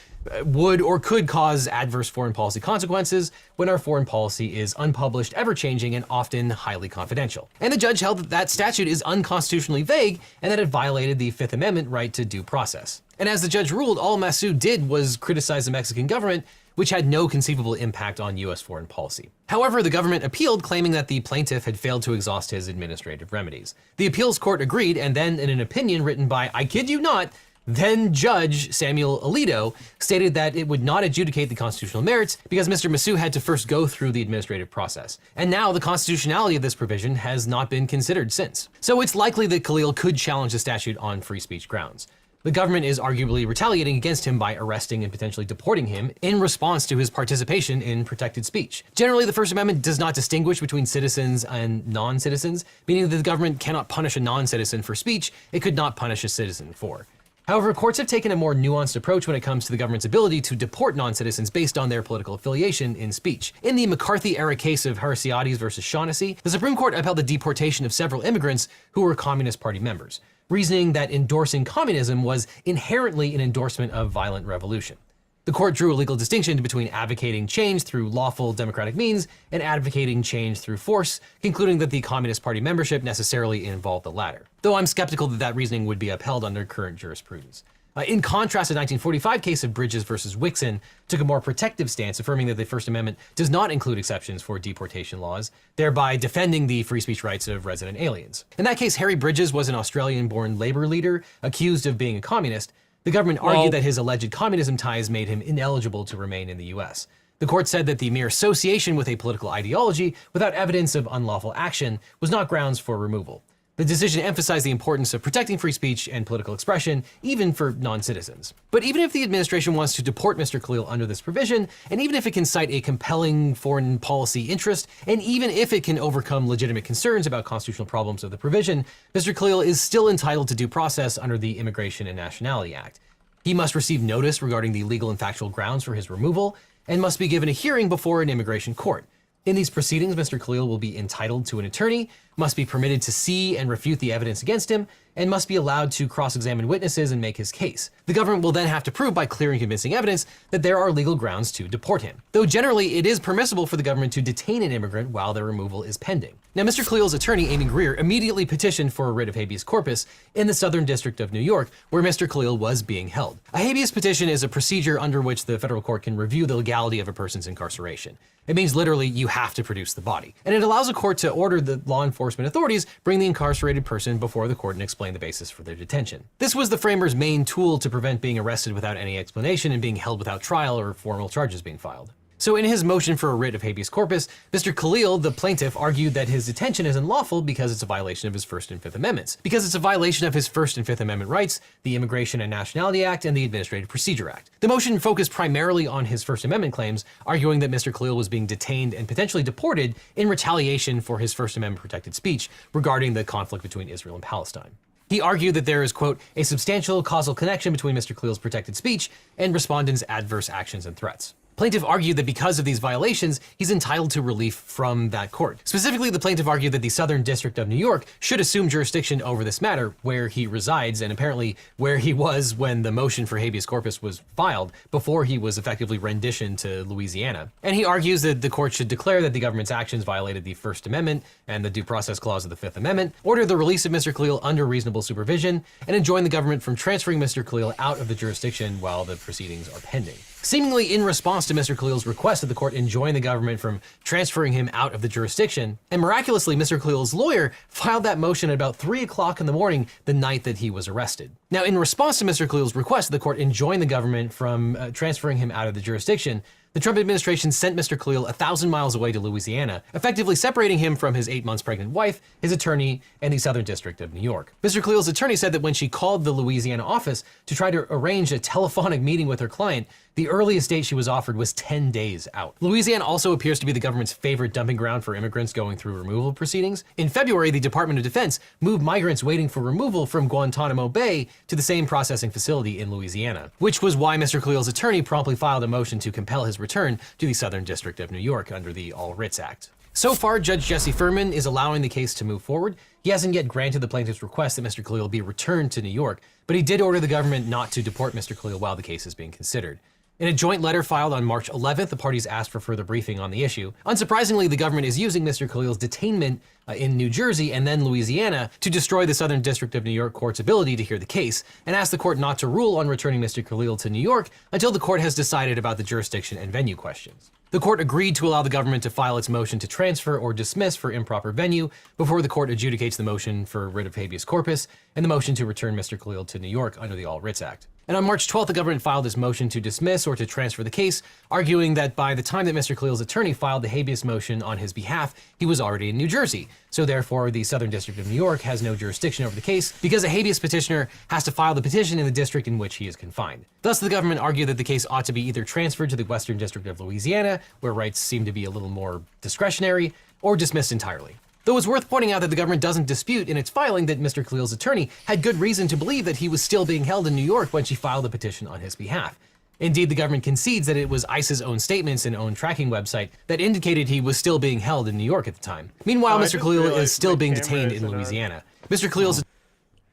would or could cause adverse foreign policy consequences when our foreign policy is unpublished, ever-changing, and often highly confidential." And the judge held that that statute is unconstitutionally vague and that it violated the Fifth Amendment right to due process. And as the judge ruled, all Masu did was criticize the Mexican government, which had no conceivable impact on U.S. foreign policy. However, the government appealed, claiming that the plaintiff had failed to exhaust his administrative remedies. The appeals court agreed, and then in an opinion written by, I kid you not, then Judge Samuel Alito, stated that it would not adjudicate the constitutional merits because Mr. Masu had to first go through the administrative process. And now the constitutionality of this provision has not been considered since. So it's likely that Khalil could challenge the statute on free speech grounds. The government is arguably retaliating against him by arresting and potentially deporting him in response to his participation in protected speech. Generally, the First Amendment does not distinguish between citizens and non-citizens, meaning that the government cannot punish a non-citizen for speech it could not punish a citizen for. However, courts have taken a more nuanced approach when it comes to the government's ability to deport non-citizens based on their political affiliation in speech. In the McCarthy-era case of Harisiades versus Shaughnessy, the Supreme Court upheld the deportation of several immigrants who were Communist Party members, reasoning that endorsing communism was inherently an endorsement of violent revolution. The court drew a legal distinction between advocating change through lawful democratic means and advocating change through force, concluding that the Communist Party membership necessarily involved the latter. Though I'm skeptical that that reasoning would be upheld under current jurisprudence. In contrast, the 1945 case of Bridges versus Wixon took a more protective stance, affirming that the First Amendment does not include exceptions for deportation laws, thereby defending the free speech rights of resident aliens. In that case, Harry Bridges was an Australian-born labor leader accused of being a communist. The government argued that his alleged communism ties made him ineligible to remain in the US. The court said that the mere association with a political ideology without evidence of unlawful action was not grounds for removal. The decision emphasized the importance of protecting free speech and political expression, even for non-citizens. But even if the administration wants to deport Mr. Khalil under this provision, and even if it can cite a compelling foreign policy interest, and even if it can overcome legitimate concerns about constitutional problems of the provision, Mr. Khalil is still entitled to due process under the Immigration and Nationality Act. He must receive notice regarding the legal and factual grounds for his removal, and must be given a hearing before an immigration court. In these proceedings, Mr. Khalil will be entitled to an attorney, must be permitted to see and refute the evidence against him, and must be allowed to cross-examine witnesses and make his case. The government will then have to prove by clear and convincing evidence that there are legal grounds to deport him. Though generally it is permissible for the government to detain an immigrant while their removal is pending. Now, Mr. Khalil's attorney, Amy Greer, immediately petitioned for a writ of habeas corpus in the Southern District of New York, where Mr. Khalil was being held. A habeas petition is a procedure under which the federal court can review the legality of a person's incarceration. It means literally you have to produce the body. And it allows a court to order the law enforcement authorities bring the incarcerated person before the court and explain the basis for their detention. This was the framers' main tool to prevent being arrested without any explanation and being held without trial or formal charges being filed. So in his motion for a writ of habeas corpus, Mr. Khalil, the plaintiff, argued that his detention is unlawful because it's a violation of his First and Fifth Amendments. Because it's a violation of his First and Fifth Amendment rights, the Immigration and Nationality Act, and the Administrative Procedure Act. The motion focused primarily on his First Amendment claims, arguing that Mr. Khalil was being detained and potentially deported in retaliation for his First Amendment protected speech regarding the conflict between Israel and Palestine. He argued that there is, quote, a substantial causal connection between Mr. Khalil's protected speech and respondents' adverse actions and threats. Plaintiff argued that because of these violations, he's entitled to relief from that court. Specifically, the plaintiff argued that the Southern District of New York should assume jurisdiction over this matter where he resides and apparently where he was when the motion for habeas corpus was filed before he was effectively renditioned to Louisiana. And he argues that the court should declare that the government's actions violated the First Amendment and the Due Process Clause of the Fifth Amendment, order the release of Mr. Khalil under reasonable supervision, and enjoin the government from transferring Mr. Khalil out of the jurisdiction while the proceedings are pending. Seemingly in response to Mr. Khalil's request that the court enjoin the government from transferring him out of the jurisdiction, and miraculously, Mr. Khalil's lawyer filed that motion at about 3 o'clock in the morning the night that he was arrested. Now, in response to Mr. Khalil's request that the court enjoin the government from transferring him out of the jurisdiction, the Trump administration sent Mr. Khalil 1,000 miles away to Louisiana, effectively separating him from his 8 months pregnant wife, his attorney, and the Southern District of New York. Mr. Khalil's attorney said that when she called the Louisiana office to try to arrange a telephonic meeting with her client, the earliest date she was offered was 10 days out. Louisiana also appears to be the government's favorite dumping ground for immigrants going through removal proceedings. In February, the Department of Defense moved migrants waiting for removal from Guantanamo Bay to the same processing facility in Louisiana, which was why Mr. Khalil's attorney promptly filed a motion to compel his return to the Southern District of New York under the All Writs Act. So far, Judge Jesse Furman is allowing the case to move forward. He hasn't yet granted the plaintiff's request that Mr. Khalil be returned to New York, but he did order the government not to deport Mr. Khalil while the case is being considered. In a joint letter filed on March 11th, the parties asked for further briefing on the issue. Unsurprisingly, the government is using Mr. Khalil's detainment in New Jersey and then Louisiana to destroy the Southern District of New York court's ability to hear the case, and asked the court not to rule on returning Mr. Khalil to New York until the court has decided about the jurisdiction and venue questions. The court agreed to allow the government to file its motion to transfer or dismiss for improper venue before the court adjudicates the motion for writ of habeas corpus and the motion to return Mr. Khalil to New York under the All Writs Act. And on March 12th, the government filed this motion to dismiss or to transfer the case, arguing that by the time that Mr. Khalil's attorney filed the habeas motion on his behalf, he was already in New Jersey. So therefore, the Southern District of New York has no jurisdiction over the case because a habeas petitioner has to file the petition in the district in which he is confined. Thus, the government argued that the case ought to be either transferred to the Western District of Louisiana, where rights seem to be a little more discretionary, or dismissed entirely. Though it's worth pointing out that the government doesn't dispute in its filing that Mr. Khalil's attorney had good reason to believe that he was still being held in New York when she filed the petition on his behalf. Indeed, the government concedes that it was ICE's own statements and own tracking website that indicated he was still being held in New York at the time. Meanwhile, Mr. Khalil is still being detained in Louisiana. Mr. Khalil's...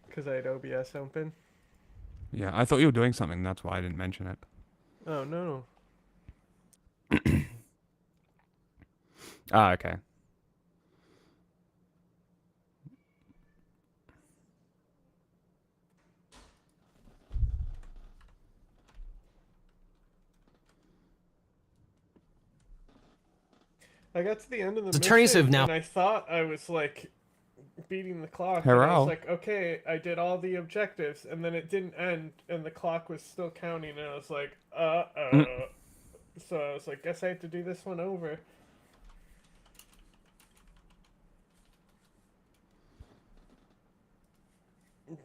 Because I had OBS open.
Yeah, I thought you were doing something. That's why I didn't mention it.
Oh, no.
Ah, okay.
I got to the end of the
attorneys
mission
have now...
and I thought I was like beating the clock.
Hurrah.
And I was like, okay, I did all the objectives, and then it didn't end, and the clock was still counting, and I was like, So I was like, guess I have to do this one over.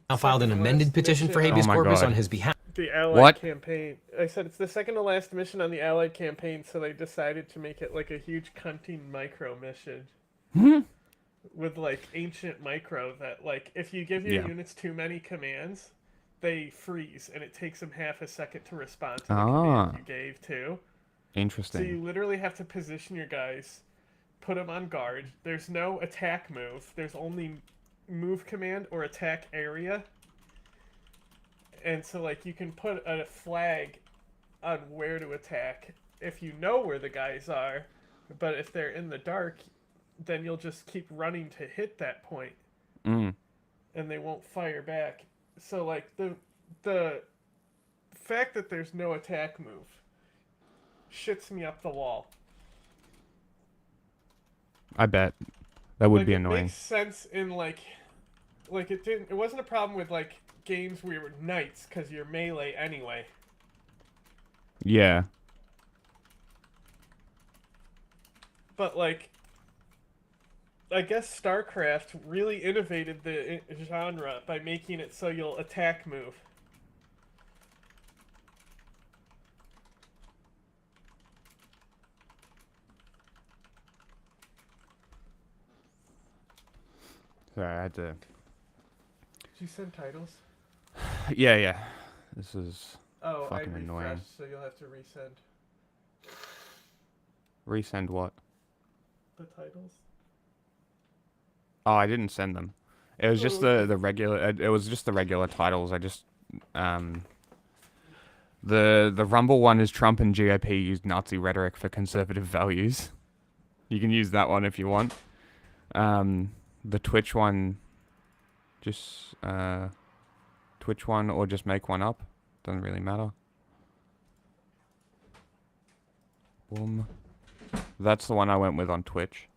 Now filed an amended petition for habeas corpus on his behalf.
The Allied campaign. I said it's the second to last mission on the Allied campaign, so they decided to make it like a huge cunting micro mission. With like ancient micro that like if you give your units too many commands, they freeze and it takes them half a second to respond to the command you gave too.
Interesting.
So you literally have to position your guys, put them on guard. There's no attack move. There's only move command or attack area. And so, like, you can put a flag on where to attack if you know where the guys are, but if they're in the dark, then you'll just keep running to hit that point, and they won't fire back. So, like, the fact that there's no attack move shits me up the wall.
I bet. That would be
It
annoying.
makes sense in, like it wasn't a problem with, like, games where you were knights because you're melee anyway.
Yeah.
But like, I guess StarCraft really innovated the genre by making it so you'll attack move.
Sorry, I had to...
Did you send titles?
Yeah. This is
fucking
fucking annoying.
So you'll have to resend
Resend what?
the titles.
Oh, I didn't send them. It was just the regular. It was just the regular titles. I just the Rumble one is Trump and GOP used Nazi rhetoric for conservative values. You can use that one if you want. The Twitch one, just Twitch one or just make one up. Doesn't really matter. Boom. That's the one I went with on Twitch.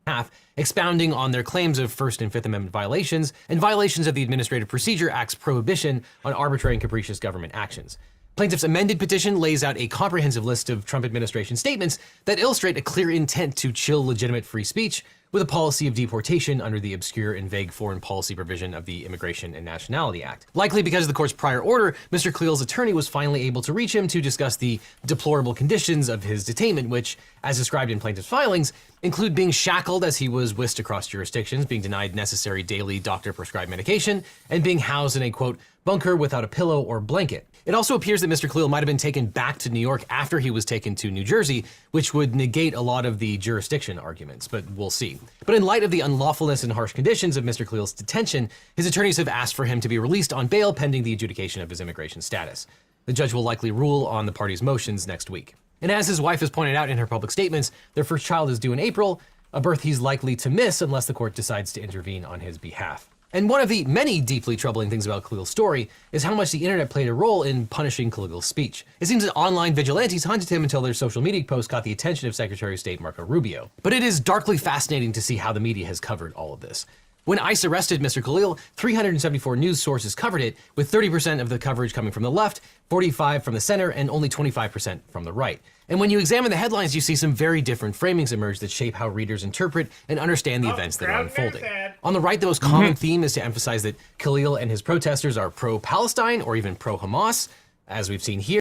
half, expounding on their claims of First and Fifth Amendment violations and violations of the Administrative Procedure Act's prohibition on arbitrary and capricious government actions. Plaintiff's amended petition lays out a comprehensive list of Trump administration statements that illustrate a clear intent to chill legitimate free speech with a policy of deportation under the obscure and vague foreign policy provision of the Immigration and Nationality Act. Likely because of the court's prior order, Mr. Cleel's attorney was finally able to reach him to discuss the deplorable conditions of his detainment, which, as described in plaintiff's filings, include being shackled as he was whisked across jurisdictions, being denied necessary daily doctor-prescribed medication, and being housed in a, quote, bunker without a pillow or blanket. It also appears that Mr. Cleel might have been taken back to New York after he was taken to New Jersey, which would negate a lot of the jurisdiction arguments, but we'll see. But in light of the unlawfulness and harsh conditions of Mr. Cleel's detention, his attorneys have asked for him to be released on bail pending the adjudication of his immigration status. The judge will likely rule on the parties' motions next week. And as his wife has pointed out in her public statements, their first child is due in April, a birth he's likely to miss unless the court decides to intervene on his behalf. And one of the many deeply troubling things about Khalil's story is how much the internet played a role in punishing Khalil's speech. It seems that online vigilantes hunted him until their social media posts caught the attention of Secretary of State Marco Rubio. But it is darkly fascinating to see how the media has covered all of this. When ICE arrested Mr. Khalil, 374 news sources covered it, with 30% of the coverage coming from the left, 45% from the center, and only 25% from the right. And when you examine the headlines, you see some very different framings emerge that shape how readers interpret and understand the events that are unfolding. On the right, the most common theme is to emphasize that Khalil and his protesters are pro-Palestine or even pro-Hamas, as we've seen here.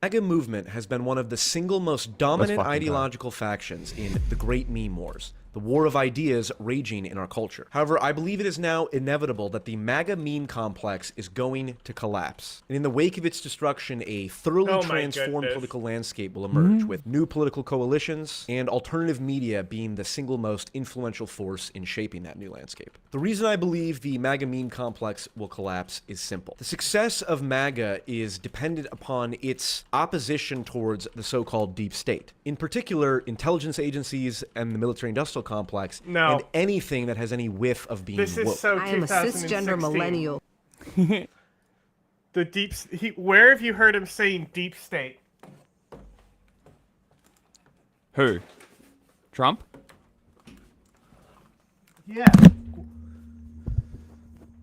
The MAGA movement has been one of the single most dominant ideological factions in the Great Meme Wars, the war of ideas raging in our culture. However, I believe it is now inevitable that the MAGA meme complex is going to collapse. And in the wake of its destruction, a thoroughly transformed political landscape will emerge, with new political coalitions and alternative media being the single most influential force in shaping that new landscape. The reason I believe the MAGA meme complex will collapse is simple. The success of MAGA is dependent upon its opposition towards the so-called deep state. In particular, intelligence agencies and the military-industrial complex, and anything that has any whiff of being
This is
woke.
so
I am a
2016.
cisgender millennial.
The where have you heard him saying deep state?
Who? Trump?
Yeah.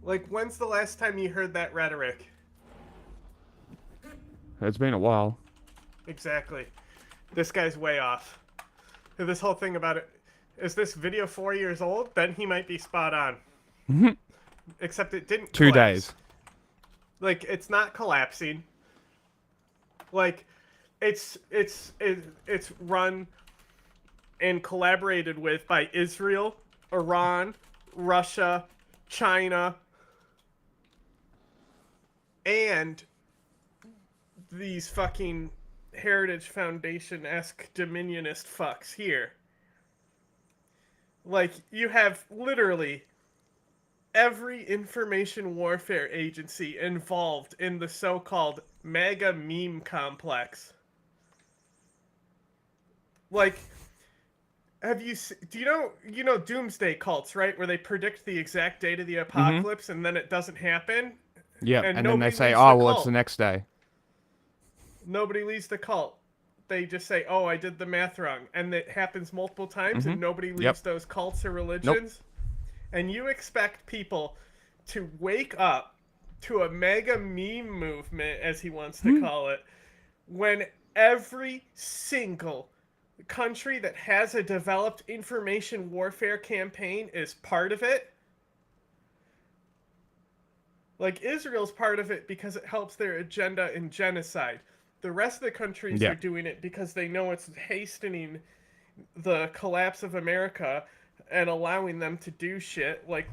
Like, when's the last time you heard that rhetoric?
It's been a while.
Exactly. This guy's way off. This whole thing about it. Is this video 4 years old? Then he might be spot on. Except it didn't
2
collapse.
days.
Like, it's not collapsing. Like, it's run and collaborated with by Israel, Iran, Russia, China, and these fucking Heritage Foundation-esque dominionist fucks here. Like, you have literally every information warfare agency involved in the so-called MAGA meme complex. Like, do you know doomsday cults, right? Where they predict the exact date of the apocalypse and then it doesn't happen?
Yeah, and then they
nobody
say,
leaves
oh,
the
well, it's
cult.
the next day.
Nobody leaves the cult. They just say, oh, I did the math wrong. And it happens multiple times, and nobody leaves those cults or religions. And you expect people to wake up to a mega meme movement, as he wants to call it, when every single country that has a developed information warfare campaign is part of it. Like, Israel's part of it because it helps their agenda in genocide. The rest of the countries are doing it because they know it's hastening the collapse of America and allowing them to do shit. Like,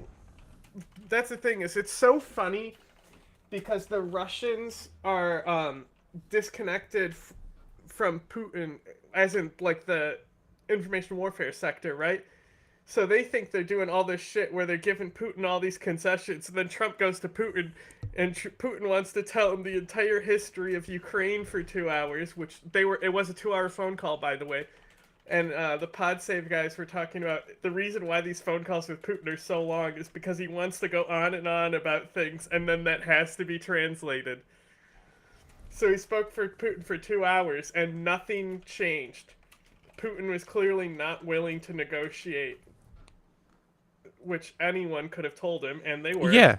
that's the thing, is it's so funny because the Russians are disconnected from Putin, as in, like, the information warfare sector, right? So they think they're doing all this shit where they're giving Putin all these concessions, and then Trump goes to Putin, and Putin wants to tell him the entire history of Ukraine for 2 hours, which it was a 2-hour phone call, by the way. And the PodSave guys were talking about the reason why these phone calls with Putin are so long is because he wants to go on and on about things, and then that has to be translated. So he spoke for Putin for 2 hours, and nothing changed. Putin was clearly not willing to negotiate, which anyone could have told him, and they were.
Yeah.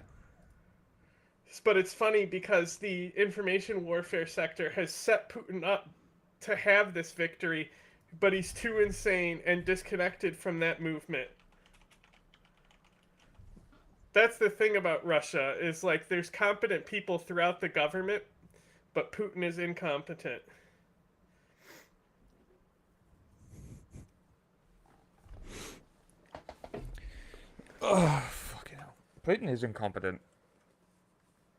But it's funny because the information warfare sector has set Putin up to have this victory, but he's too insane and disconnected from that movement. That's the thing about Russia, is like there's competent people throughout the government, but Putin is incompetent.
Oh, fucking hell. Putin is incompetent.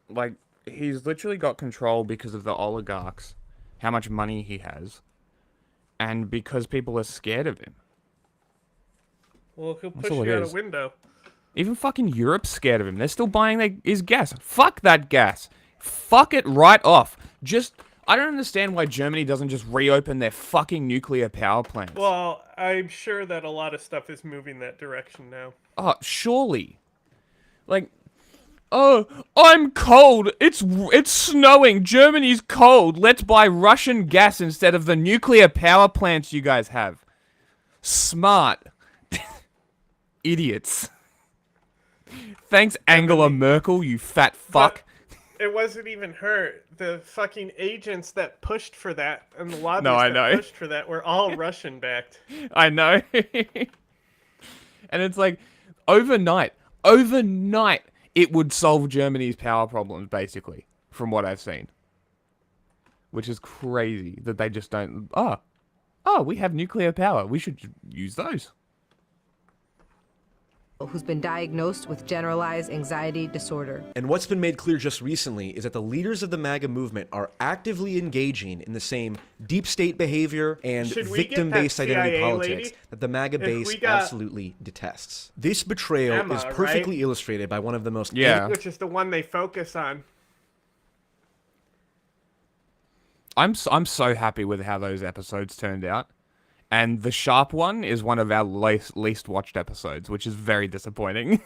Like, he's literally got control because of the oligarchs, how much money he has, and because people are scared of him.
Well, he'll
That's
push
all it
you out
is.
a window.
Even fucking Europe's scared of him. They're still buying his gas. Fuck that gas. Fuck it right off. I don't understand why Germany doesn't just reopen their fucking nuclear power plants.
Well, I'm sure that a lot of stuff is moving that direction now.
Oh, surely. Like, oh, I'm cold. It's snowing. Germany's cold. Let's buy Russian gas instead of the nuclear power plants you guys have. Smart. Idiots. Thanks, Angela Merkel, you fat fuck.
But it wasn't even her. The fucking agents that pushed for that and the lobbyists
No, I
that
know.
pushed for that were all Russian-backed.
I know. And it's like, overnight, it would solve Germany's power problems, basically, from what I've seen. Which is crazy that they just don't... Oh, we have nuclear power. We should use those.
Who's been diagnosed with generalized anxiety disorder.
And what's been made clear just recently is that the leaders of the MAGA movement are actively engaging in the same deep state behavior and victim-based identity politics that the MAGA base absolutely detests. This betrayal
Emma,
is perfectly illustrated by one of the most...
Which is the one they focus on.
I'm so happy with how those episodes turned out. And the Sharp one is one of our least watched episodes, which is very disappointing.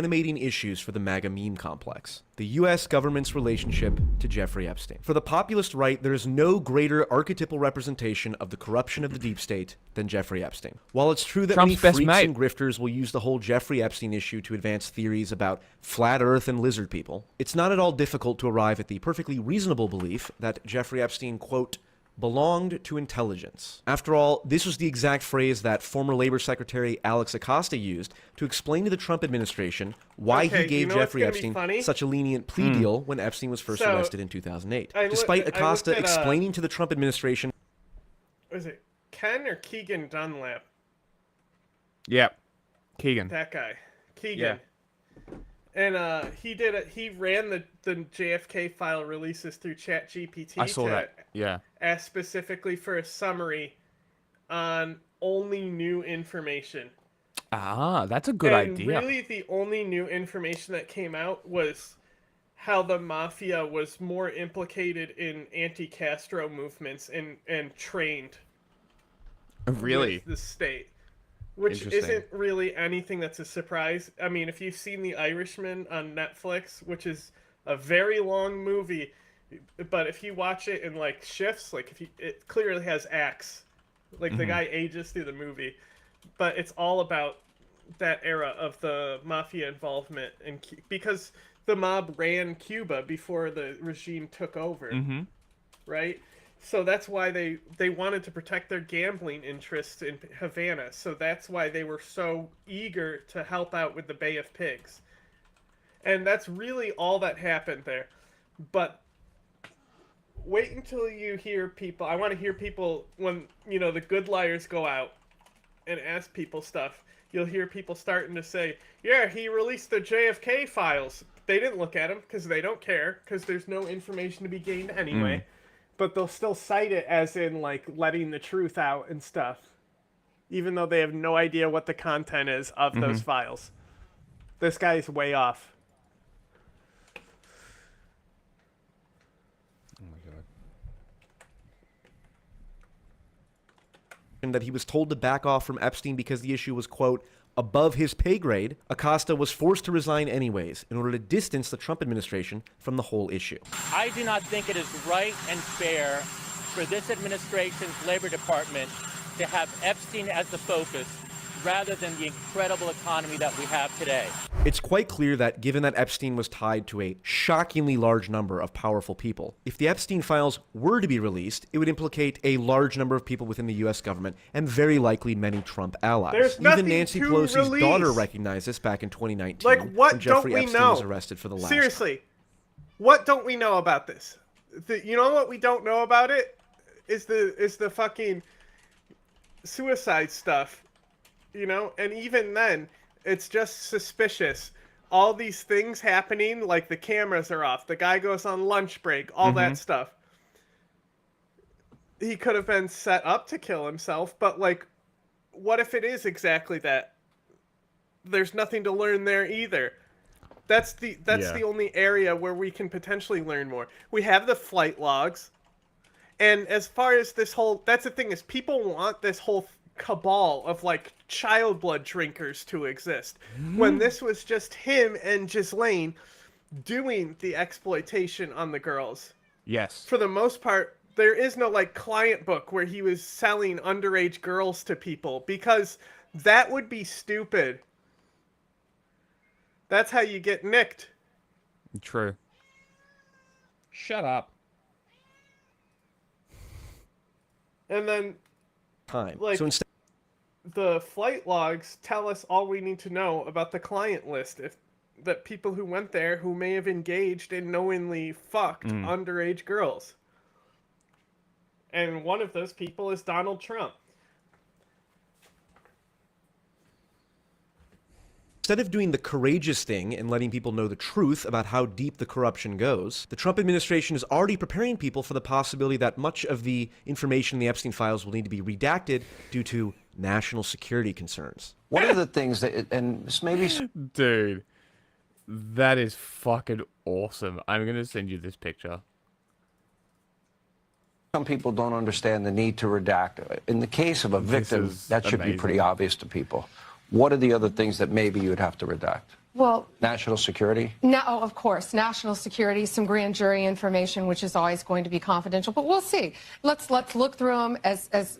Animating issues for the MAGA meme complex. The U.S. government's relationship to Jeffrey Epstein. For the populist right, there is no greater archetypal representation of the corruption of the deep state than Jeffrey Epstein. While it's true that
Trump's
many
best
freaks
mate.
and grifters will use the whole Jeffrey Epstein issue to advance theories about flat earth and lizard people, it's not at all difficult to arrive at the perfectly reasonable belief that Jeffrey Epstein, quote, belonged to intelligence. After all, this was the exact phrase that former Labor Secretary Alex Acosta used to explain to the Trump administration why he gave Jeffrey Epstein such a lenient plea deal when Epstein was first arrested in 2008. Despite Acosta explaining to the Trump administration...
Was it Ken or Keegan Dunlap?
Yep. Keegan.
That guy. Keegan.
Yeah.
And he ran the JFK file releases through ChatGPT.
I saw that. Yeah.
Ask specifically for a summary on only new information.
Ah, that's a good idea.
And really the only new information that came out was how the mafia was more implicated in anti-Castro movements and trained.
Really?
With the state. Which isn't really anything that's a surprise. I mean, if you've seen The Irishman on Netflix, which is a very long movie, but if you watch it in like shifts, like it clearly has acts. Like the guy ages through the movie, but it's all about that era of the mafia involvement, and because the mob ran Cuba before the regime took over, right? So that's why they wanted to protect their gambling interests in Havana. So that's why they were so eager to help out with the Bay of Pigs. And that's really all that happened there. But wait until you hear people. I want to hear people when, the good liars go out and ask people stuff. You'll hear people starting to say, yeah, he released the JFK files. They didn't look at them because they don't care, because there's no information to be gained anyway. But they'll still cite it as in, like, letting the truth out and stuff. Even though they have no idea what the content is of those files. This guy's way off.
Oh my God.
that he was told to back off from Epstein because the issue was, quote, above his pay grade, Acosta was forced to resign anyways in order to distance the Trump administration from the whole issue.
I do not think it is right and fair for this administration's Labor Department to have Epstein as the focus rather than the incredible economy that we have today.
It's quite clear that given that Epstein was tied to a shockingly large number of powerful people, if the Epstein files were to be released, it would implicate a large number of people within the U.S. government and very likely many Trump allies.
There's
Even Nancy
nothing to
Pelosi's
release.
daughter recognized this back in 2019
Like, what
when Jeffrey
don't we
Epstein
know?
was arrested for the last
Seriously, what don't we know about this? You know what we don't know about it? Is the fucking suicide stuff. You know, and even then, it's just suspicious. All these things happening, like the cameras are off, the guy goes on lunch break, all that stuff. He could have been set up to kill himself, but like, what if it is exactly that? There's nothing to learn there either. That's the only area where we can potentially learn more. We have the flight logs, and as far as this whole, that's the thing is people want this whole cabal of like child blood drinkers to exist when this was just him and Ghislaine doing the exploitation on the girls.
Yes.
For the most part, there is no like client book where he was selling underage girls to people because that would be stupid. That's how you get nicked.
True. Shut up.
And then
time.
Like,
So instead,
the flight logs tell us all we need to know about the client list. If that people who went there who may have engaged and knowingly fucked underage girls. And one of those people is Donald Trump.
instead of doing the courageous thing and letting people know the truth about how deep the corruption goes, the Trump administration is already preparing people for the possibility that much of the information in the Epstein files will need to be redacted due to national security concerns.
One of the things that, and this maybe...
Dude, that is fucking awesome. I'm going to send you this picture.
Some people don't understand the need to redact. In the case of a victim, that should be pretty obvious to people. What are the other things that maybe you would have to redact?
Well,
national security?
No, of course, national security, some grand jury information, which is always going to be confidential. But we'll see. Let's look through them as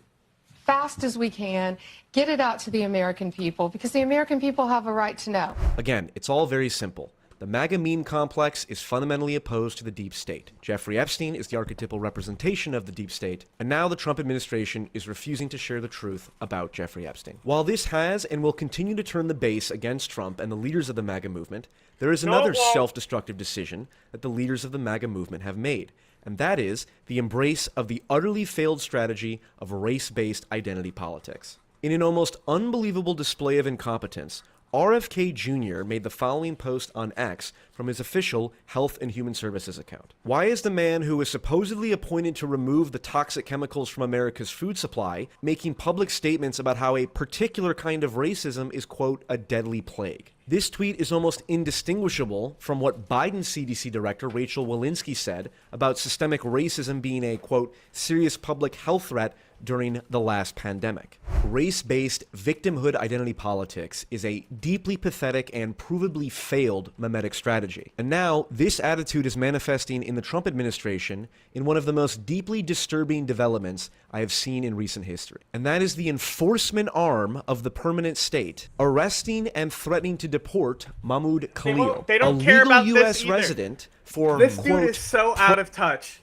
fast as we can, get it out to the American people, because the American people have a right to know.
Again, it's all very simple. The MAGA meme complex is fundamentally opposed to the deep state. Jeffrey Epstein is the archetypal representation of the deep state, and now the Trump administration is refusing to share the truth about Jeffrey Epstein. While this has and will continue to turn the base against Trump and the leaders of the MAGA movement, there is another self-destructive decision that the leaders of the MAGA movement have made, and that is the embrace of the utterly failed strategy of race-based identity politics. In an almost unbelievable display of incompetence, RFK Jr. made the following post on X from his official Health and Human Services account. Why is the man who is supposedly appointed to remove the toxic chemicals from America's food supply making public statements about how a particular kind of racism is, quote, a deadly plague? This tweet is almost indistinguishable from what Biden's CDC director, Rachel Walensky, said about systemic racism being a, quote, serious public health threat during the last pandemic. Race-based victimhood identity politics is a deeply pathetic and provably failed memetic strategy. And now, this attitude is manifesting in the Trump administration in one of the most deeply disturbing developments I have seen in recent history. And that is the enforcement arm of the permanent state, arresting and threatening to deport Mahmoud Khalil,
they don't
a
care
legal
about
U.S.
this either.
resident for,
this
quote,
dude is so out of touch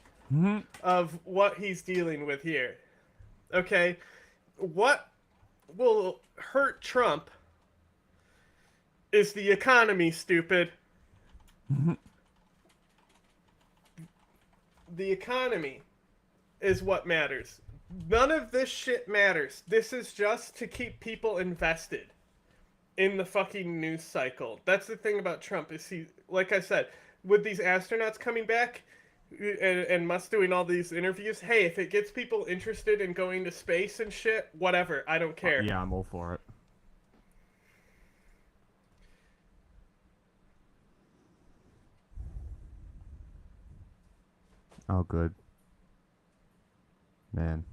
of what he's dealing with here. Okay, what will hurt Trump is the economy, stupid. The economy is what matters. None of this shit matters. This is just to keep people invested in the fucking news cycle. That's the thing about Trump is he, like I said, with these astronauts coming back, and Musk doing all these interviews, hey, if it gets people interested in going to space and shit, whatever, I don't care.
Yeah, I'm all for it. Oh, good. Man.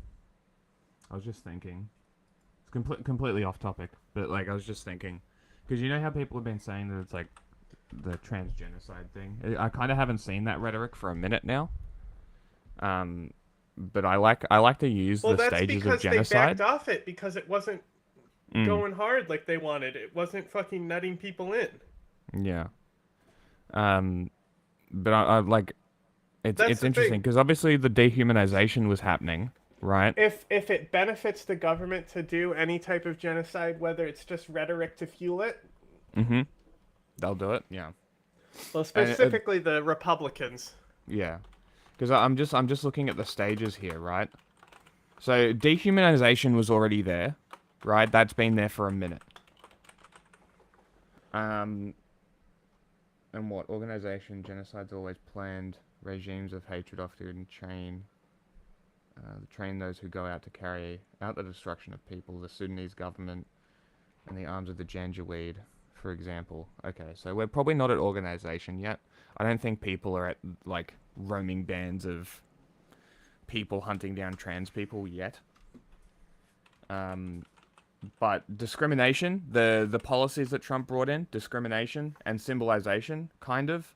I was just thinking, it's completely off topic, but like I was just thinking, because you know how people have been saying that it's like the transgenocide thing. I kind of haven't seen that rhetoric for a minute now. But I like to use the stages of genocide.
Well, that's because they backed off it because it wasn't going hard like they wanted. It wasn't fucking nutting people in.
Yeah. But I like it's interesting because obviously the dehumanization was happening, right?
If it benefits the government to do any type of genocide, whether it's just rhetoric to fuel it,
they'll do it. Yeah.
Well, specifically the Republicans.
Yeah, because I'm just looking at the stages here, right? So dehumanization was already there, right? That's been there for a minute. And what? Organization, genocide's always planned. Regimes of hatred often train those who go out to carry out the destruction of people. The Sudanese government and the arms of the Janjaweed, for example. Okay, so we're probably not at organization yet. I don't think people are at, like, roaming bands of people hunting down trans people yet. But discrimination, the policies that Trump brought in, discrimination and symbolization, kind of.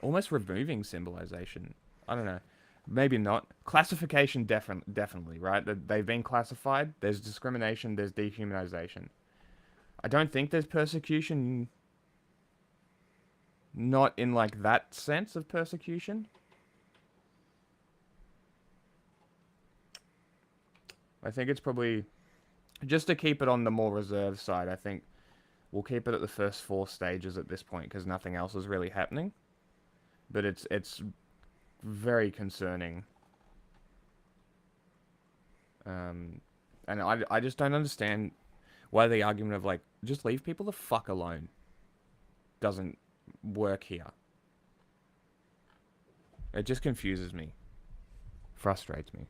Almost removing symbolization. I don't know. Maybe not. Classification, definitely, right? They've been classified. There's discrimination, there's dehumanization. I don't think there's persecution. Not in, like, that sense of persecution. I think it's probably... Just to keep it on the more reserved side, I think we'll keep it at the first 4 stages at this point, because nothing else is really happening. But it's very concerning. And I just don't understand why the argument of, like, just leave people the fuck alone doesn't work here. It just confuses me. Frustrates me.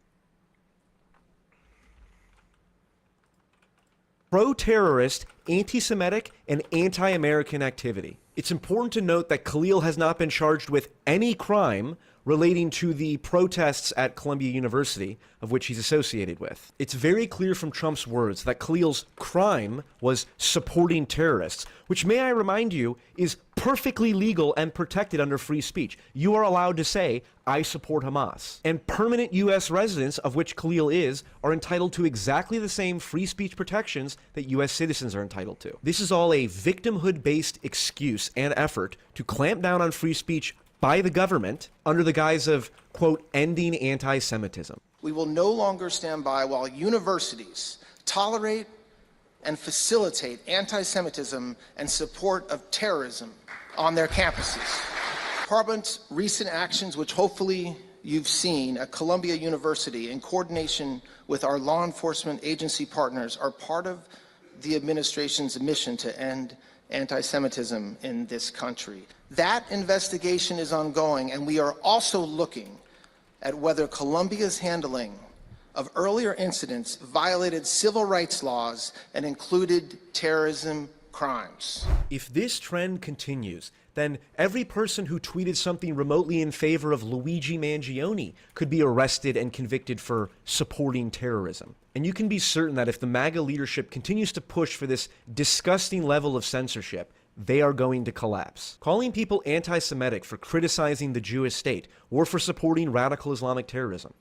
Pro-terrorist, anti-Semitic, and anti-American activity. It's important to note that Khalil has not been charged with any crime relating to the protests at Columbia University, of which he's associated with. It's very clear from Trump's words that Khalil's crime was supporting terrorists, which, may I remind you, is perfectly legal and protected under free speech. You are allowed to say, I support Hamas. And permanent U.S. residents, of which Khalil is, are entitled to exactly the same free speech protections that U.S. citizens are entitled to. This is all a victimhood-based excuse and effort to clamp down on free speech by the government under the guise of, quote, ending anti-Semitism.
We will no longer stand by while universities tolerate and facilitate anti-Semitism and support of terrorism on their campuses. Department's recent actions, which hopefully you've seen at Columbia University in coordination with our law enforcement agency partners, are part of the administration's mission to end anti-Semitism in this country. That investigation is ongoing, and we are also looking at whether Columbia's handling of earlier incidents violated civil rights laws and included terrorism crimes.
If this trend continues, then every person who tweeted something remotely in favor of Luigi Mangione could be arrested and convicted for supporting terrorism. And you can be certain that if the MAGA leadership continues to push for this disgusting level of censorship, they are going to collapse. Calling people anti-Semitic for criticizing the Jewish state or for supporting radical Islamic terrorism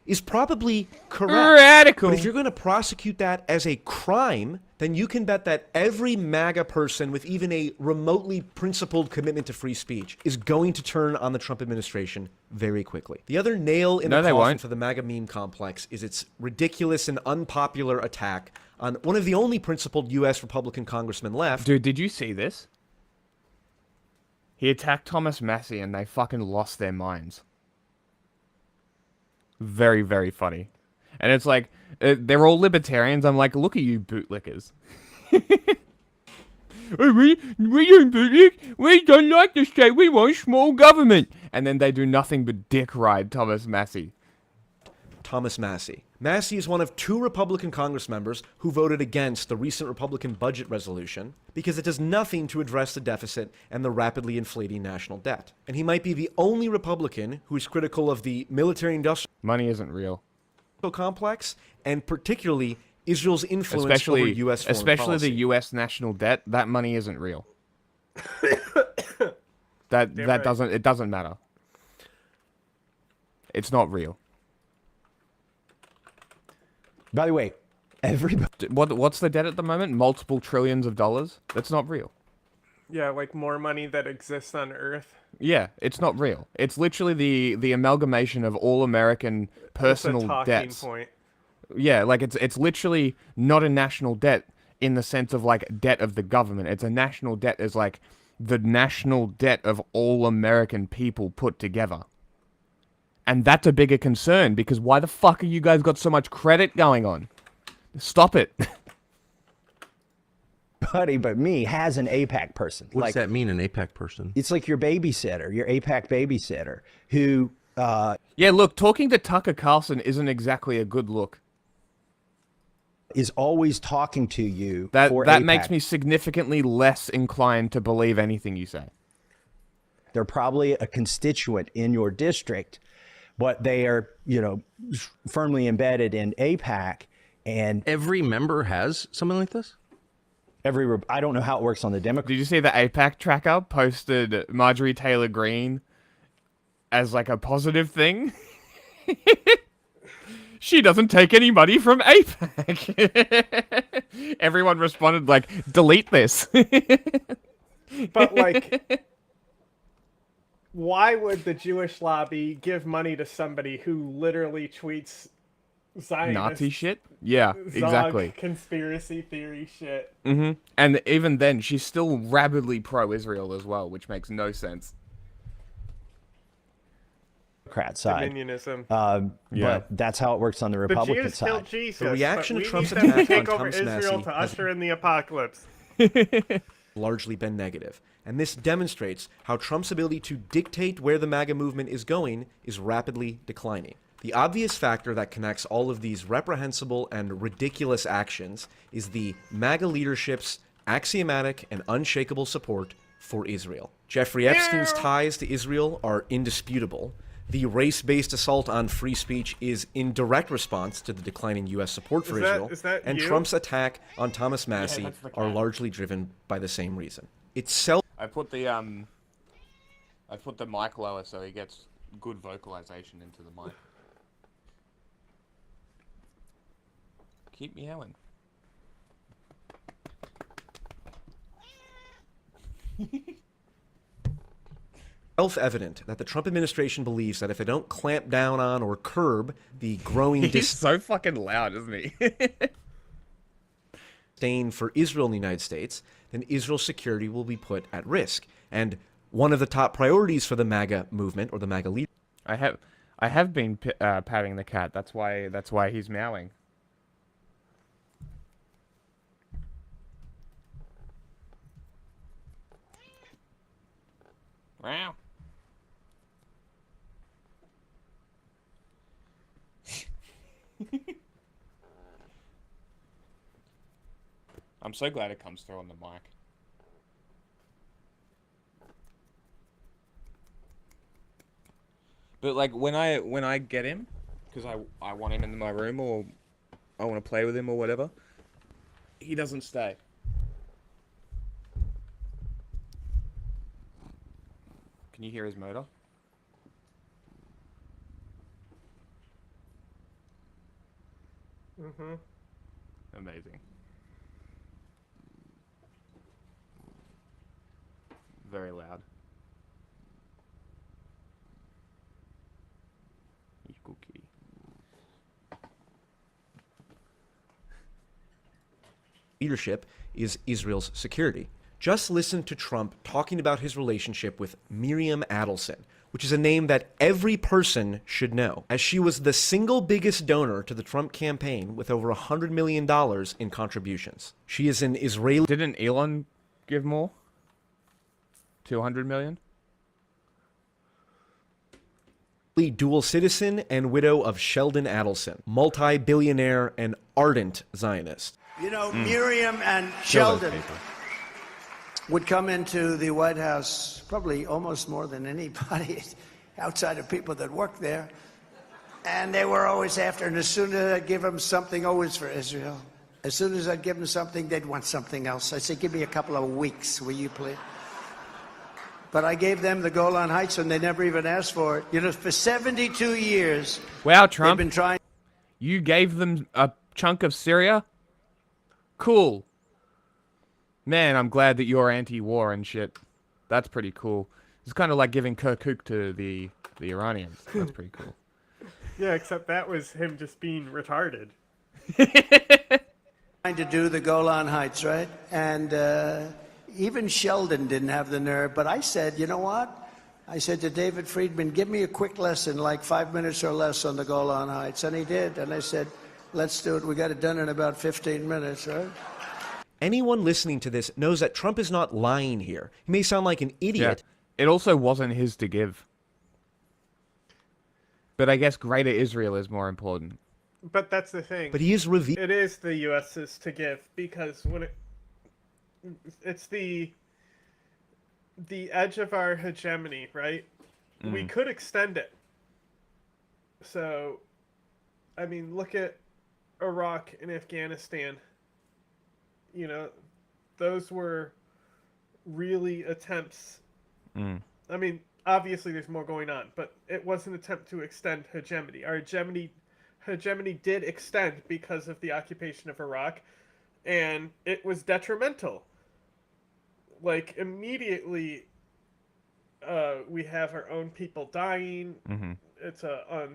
is probably correct.
Radical.
But if you're going to prosecute that as a crime, then you can bet that every MAGA person with even a remotely principled commitment to free speech is going to turn on the Trump administration very quickly. The other nail in the coffin for the MAGA meme complex is its ridiculous and unpopular attack on one of the only principled U.S. Republican congressmen left.
Dude, did you see this? He attacked Thomas Massie and they fucking lost their minds. Very, very funny. And it's like, they're all libertarians. I'm like, look at you bootlickers. we don't bootlick. We don't like the state. We want small government. And then they do nothing but dick ride Thomas Massie.
Thomas Massie. Massie is one of 2 Republican Congress members who voted against the recent Republican budget resolution because it does nothing to address the deficit and the rapidly inflating national debt. And he might be the only Republican who is critical of the military-industrial
money isn't real
complex, and particularly Israel's influence over U.S. foreign
especially
policy.
the U.S. national debt. That money isn't real. that
right.
doesn't matter. It's not real.
By the way,
what's the debt at the moment? Multiple trillions of dollars. That's not real.
Yeah, like more money that exists on Earth.
Yeah, it's not real. It's literally the amalgamation of all American personal
It's a talking
debts.
point.
Yeah, like it's literally not a national debt in the sense of like debt of the government. It's a national debt as like the national debt of all American people put together. And that's a bigger concern because why the fuck are you guys got so much credit going on? Stop it.
Buddy, but me has an AIPAC person.
What does that mean, an AIPAC person?
It's like your babysitter, your AIPAC babysitter, who...
yeah, look, talking to Tucker Carlson isn't exactly a good look.
Is always talking to you
That
for
that
AIPAC.
makes me significantly less inclined to believe anything you say.
They're probably a constituent in your district, but they are, firmly embedded in AIPAC. And
every member has something like this?
I don't know how it works on the Democrat.
Did you see the AIPAC tracker posted Marjorie Taylor Greene as like a positive thing? She doesn't take any money from AIPAC. Everyone responded like, delete this.
But like, why would the Jewish lobby give money to somebody who literally tweets Zionist
Nazi shit? Yeah, exactly.
Conspiracy theory shit.
Mm-hmm. And even then, she's still rabidly pro-Israel as well, which makes no sense.
Democrat side.
Dominionism.
But that's how it works on the Republican
the Jews
side.
killed Jesus.
The reaction
but
to Trump's
we need them
attack
to
on
take over
Thomas
Israel
Massie
to
has-
usher in the apocalypse.
largely been negative. And this demonstrates how Trump's ability to dictate where the MAGA movement is going is rapidly declining. The obvious factor that connects all of these reprehensible and ridiculous actions is the MAGA leadership's axiomatic and unshakable support for Israel. Jeffrey Epstein's ties to Israel are indisputable. The race-based assault on free speech is in direct response to the declining U.S. support for Israel, and
you?
Trump's attack on Thomas Massie
that's the
are
cat.
largely driven by the same reason. It's
I put the mic lower so he gets good vocalization into the mic. Keep meowing.
self-evident that the Trump administration believes that if they don't clamp down on or curb the growing
He's so fucking loud, isn't he?
disdain for Israel in the United States, then Israel's security will be put at risk. And one of the top priorities for the MAGA movement, or the MAGA leader...
I have been patting the cat. That's why he's meowing. Wow. I'm so glad it comes through on the mic. But like when I get him, because I want him in my room or I want to play with him or whatever, he doesn't stay. Can you hear his motor?
Mm-hmm.
Amazing. Very loud. You cool kitty.
leadership is Israel's security. Just listen to Trump talking about his relationship with Miriam Adelson, which is a name that every person should know, as she was the single biggest donor to the Trump campaign with over $100 million in contributions. She is an Israeli...
Didn't Elon give more? 200 million?
Dual citizen and widow of Sheldon Adelson, multi-billionaire and ardent Zionist.
You know, Miriam and Sheldon would come into the White House probably almost more than anybody outside of people that work there. And they were always after, and as soon as I give them something, always for Israel. As soon as I'd give them something, they'd want something else. I said, give me a couple of weeks, will you please? But I gave them the Golan Heights, and they never even asked for it. You know, for 72 years,
wow, Trump,
they've been trying.
You gave them a chunk of Syria? Cool. Man, I'm glad that you're anti-war and shit. That's pretty cool. It's kind of like giving Kirkuk to the Iranians. That's pretty cool.
Yeah, except that was him just being retarded.
Trying to do the Golan Heights, right? And even Sheldon didn't have the nerve. But I said, you know what? I said to David Friedman, give me a quick lesson, like 5 minutes or less on the Golan Heights. And he did. And I said, let's do it. We got it done in about 15 minutes, right?
Anyone listening to this knows that Trump is not lying here. He may sound like an idiot.
Yeah. It also wasn't his to give. But I guess Greater Israel is more important.
But that's the thing.
But he is
It is the U.S.'s to give, because when it's the edge of our hegemony, right? We could extend it. So, I mean, look at Iraq and Afghanistan. You know, those were really attempts. I mean, obviously there's more going on, but it was an attempt to extend hegemony. Our hegemony did extend because of the occupation of Iraq, and it was detrimental. Like, immediately, we have our own people dying. It's a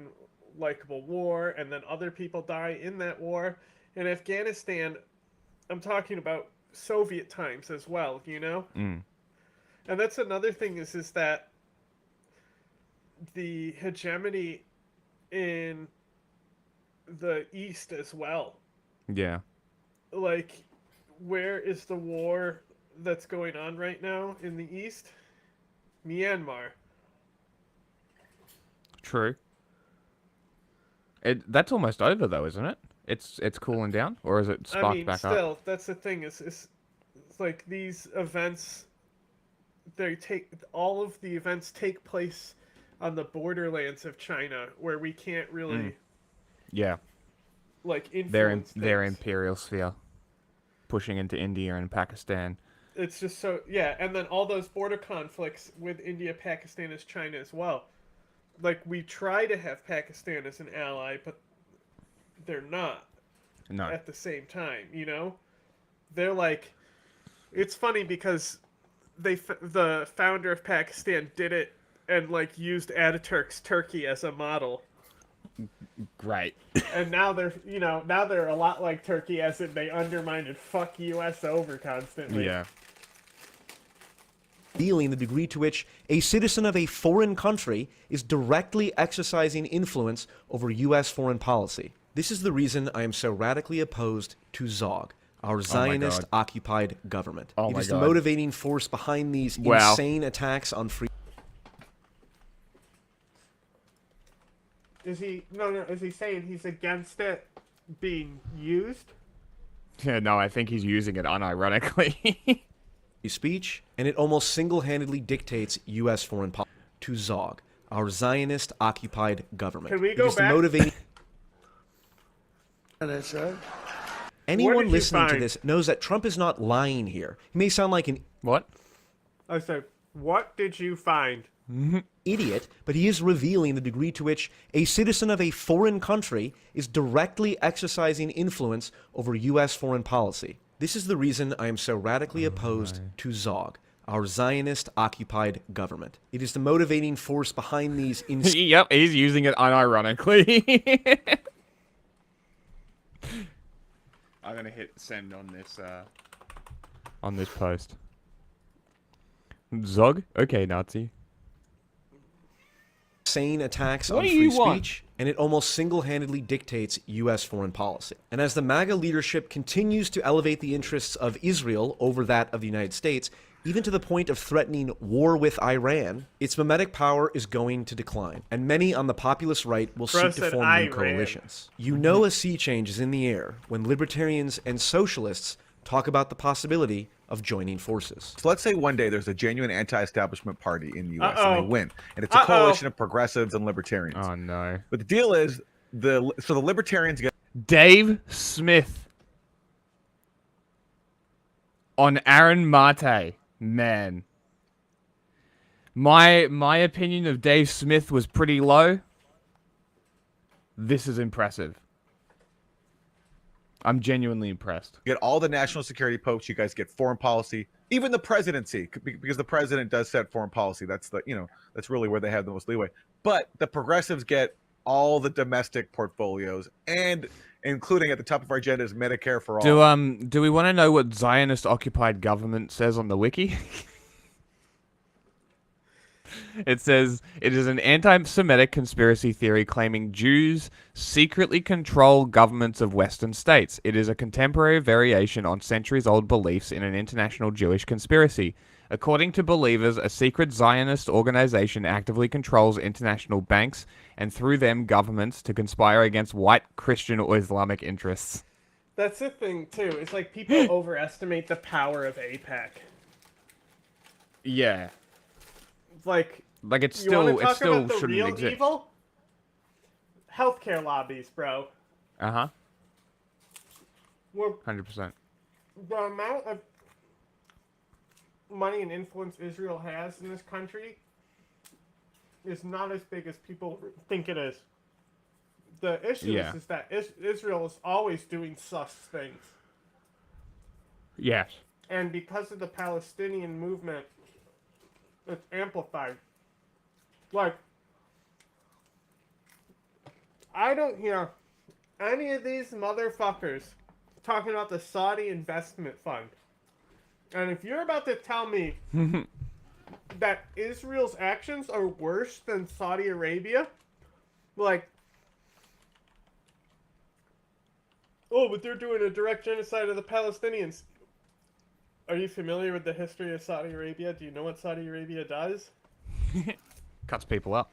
unlikable war, and then other people die in that war. In Afghanistan, I'm talking about Soviet times as well, you know? And that's another thing is that the hegemony in the East as well.
Yeah.
Like, where is the war that's going on right now in the East? Myanmar.
True. That's almost over though, isn't it? It's cooling down, or is it sparked back up?
Still, that's the thing is it's like these events. All of the events take place on the borderlands of China, where we can't really.
Yeah.
Like influence
their imperial sphere, pushing into India and Pakistan.
It's just so and then all those border conflicts with India, Pakistan, as China as well. Like, we try to have Pakistan as an ally, but they're not.
No.
At the same time, you know, they're like, it's funny because the founder of Pakistan did it and like used Ataturk's Turkey as a model.
Great.
And now they're a lot like Turkey, as in they undermined and fuck US over constantly.
Yeah.
Revealing the degree to which a citizen of a foreign country is directly exercising influence over U.S. foreign policy. This is the reason I am so radically opposed to Zog, our Zionist-occupied government. It is the motivating force behind these insane attacks on free...
Is he saying he's against it being used?
Yeah, no, I think he's using it unironically.
Speech, and it almost single-handedly dictates U.S. foreign policy. To Zog, our Zionist-occupied government.
Can we go back?
Motivating...
That's right.
Anyone listening to this knows that Trump is not lying here. He may sound like an...
What?
I said, what did you find?
Idiot, but he is revealing the degree to which a citizen of a foreign country is directly exercising influence over U.S. foreign policy. This is the reason I am so radically opposed to Zog, our Zionist-occupied government. It is the motivating force behind these...
Yep, he's using it unironically. I'm gonna hit send on this post. Zog? Okay, Nazi.
Insane attacks on free speech, and it almost single-handedly dictates U.S. foreign policy. And as the MAGA leadership continues to elevate the interests of Israel over that of the United States, even to the point of threatening war with Iran, its mimetic power is going to decline, and many on the populist right will seek to form new coalitions. You know a sea change is in the air when libertarians and socialists talk about the possibility of joining forces.
So let's say one day there's a genuine anti-establishment party in the U.S. and they win, and it's a coalition of progressives and libertarians.
Oh no!
But the deal is, the libertarians get
Dave Smith. on Aaron Mate, man. My opinion of Dave Smith was pretty low. This is impressive. I'm genuinely impressed.
You get all the national security pokes. You guys get foreign policy, even the presidency, because the president does set foreign policy. That's that's really where they have the most leeway. But the progressives get all the domestic portfolios, and including at the top of our agenda is Medicare for all.
Do we want to know what Zionist occupied government says on the wiki? It says, it is an anti-Semitic conspiracy theory claiming Jews secretly control governments of Western states. It is a contemporary variation on centuries-old beliefs in an international Jewish conspiracy. According to believers, a secret Zionist organization actively controls international banks and through them governments to conspire against white Christian or Islamic interests.
That's the thing, too. It's like people overestimate the power of AIPAC.
Yeah.
Like
it's still
about the
shouldn't
real
exist.
Evil? Healthcare lobbies, bro.
100%.
The amount of money and influence Israel has in this country is not as big as people think it is. The issue is that Israel is always doing sus things.
Yes.
And because of the Palestinian movement, it's amplified. Like, I don't hear any of these motherfuckers talking about the Saudi investment fund. And if you're about to tell me that Israel's actions are worse than Saudi Arabia, like, oh, but they're doing a direct genocide of the Palestinians. Are you familiar with the history of Saudi Arabia? Do you know what Saudi Arabia does?
Cuts people up.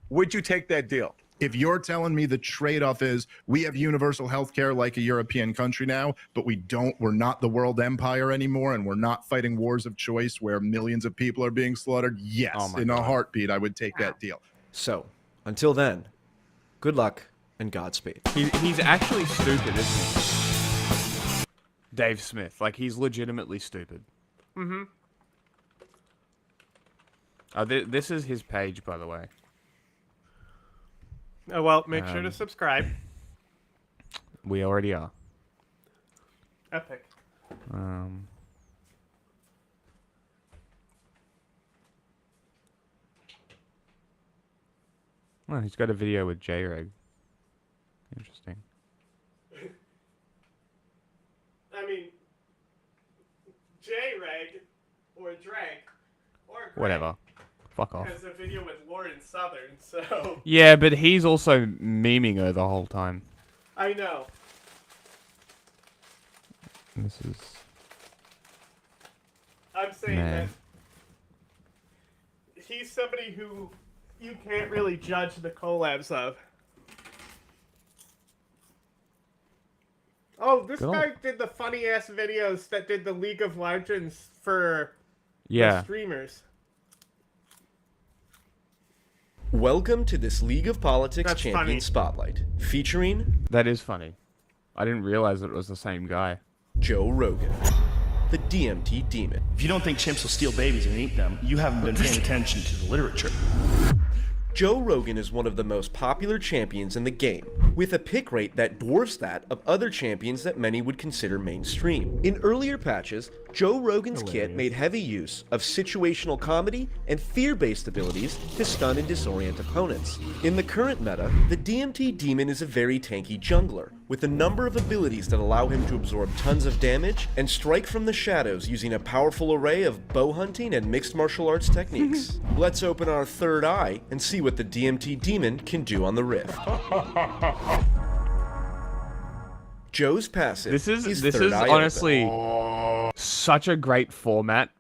Would you take that deal?
If you're telling me the trade-off is we have universal health care like a European country now, but we're not the world empire anymore, and we're not fighting wars of choice where millions of people are being slaughtered, yes, in a heartbeat, I would take that deal.
So, until then, good luck and Godspeed.
He's actually stupid, isn't he? Dave Smith. Like, he's legitimately stupid.
Mm-hmm.
Oh, this is his page, by the way.
Oh, well, make sure to subscribe.
We already are.
Epic.
Well, he's got a video with J-Reg. Interesting.
I mean, J-Reg or Dreg or Greg
Whatever. Fuck off.
has a video with Lauren Southern, so...
Yeah, but he's also memeing her the whole time.
I know.
This is...
I'm saying that he's somebody who you can't really judge the collabs of. Oh, this guy did the funny ass videos that did the League of Legends for the streamers.
Welcome to this League of Politics
That's
Champion
funny.
Spotlight, featuring...
That is funny. I didn't realize that it was the same guy.
Joe Rogan, the DMT Demon.
If you don't think chimps will steal babies and eat them, you haven't been paying attention to the literature.
Joe Rogan is one of the most popular champions in the game, with a pick rate that dwarfs that of other champions that many would consider mainstream. In earlier patches, Joe Rogan's kit made heavy use of situational comedy and fear-based abilities to stun and disorient opponents. In the current meta, the DMT Demon is a very tanky jungler, with a number of abilities that allow him to absorb tons of damage and strike from the shadows using a powerful array of bow hunting and mixed martial arts techniques. Let's open our third eye and see what the DMT Demon can do on the Rift. Joe's passive
This is
Third Eye
honestly
Open.
such a great format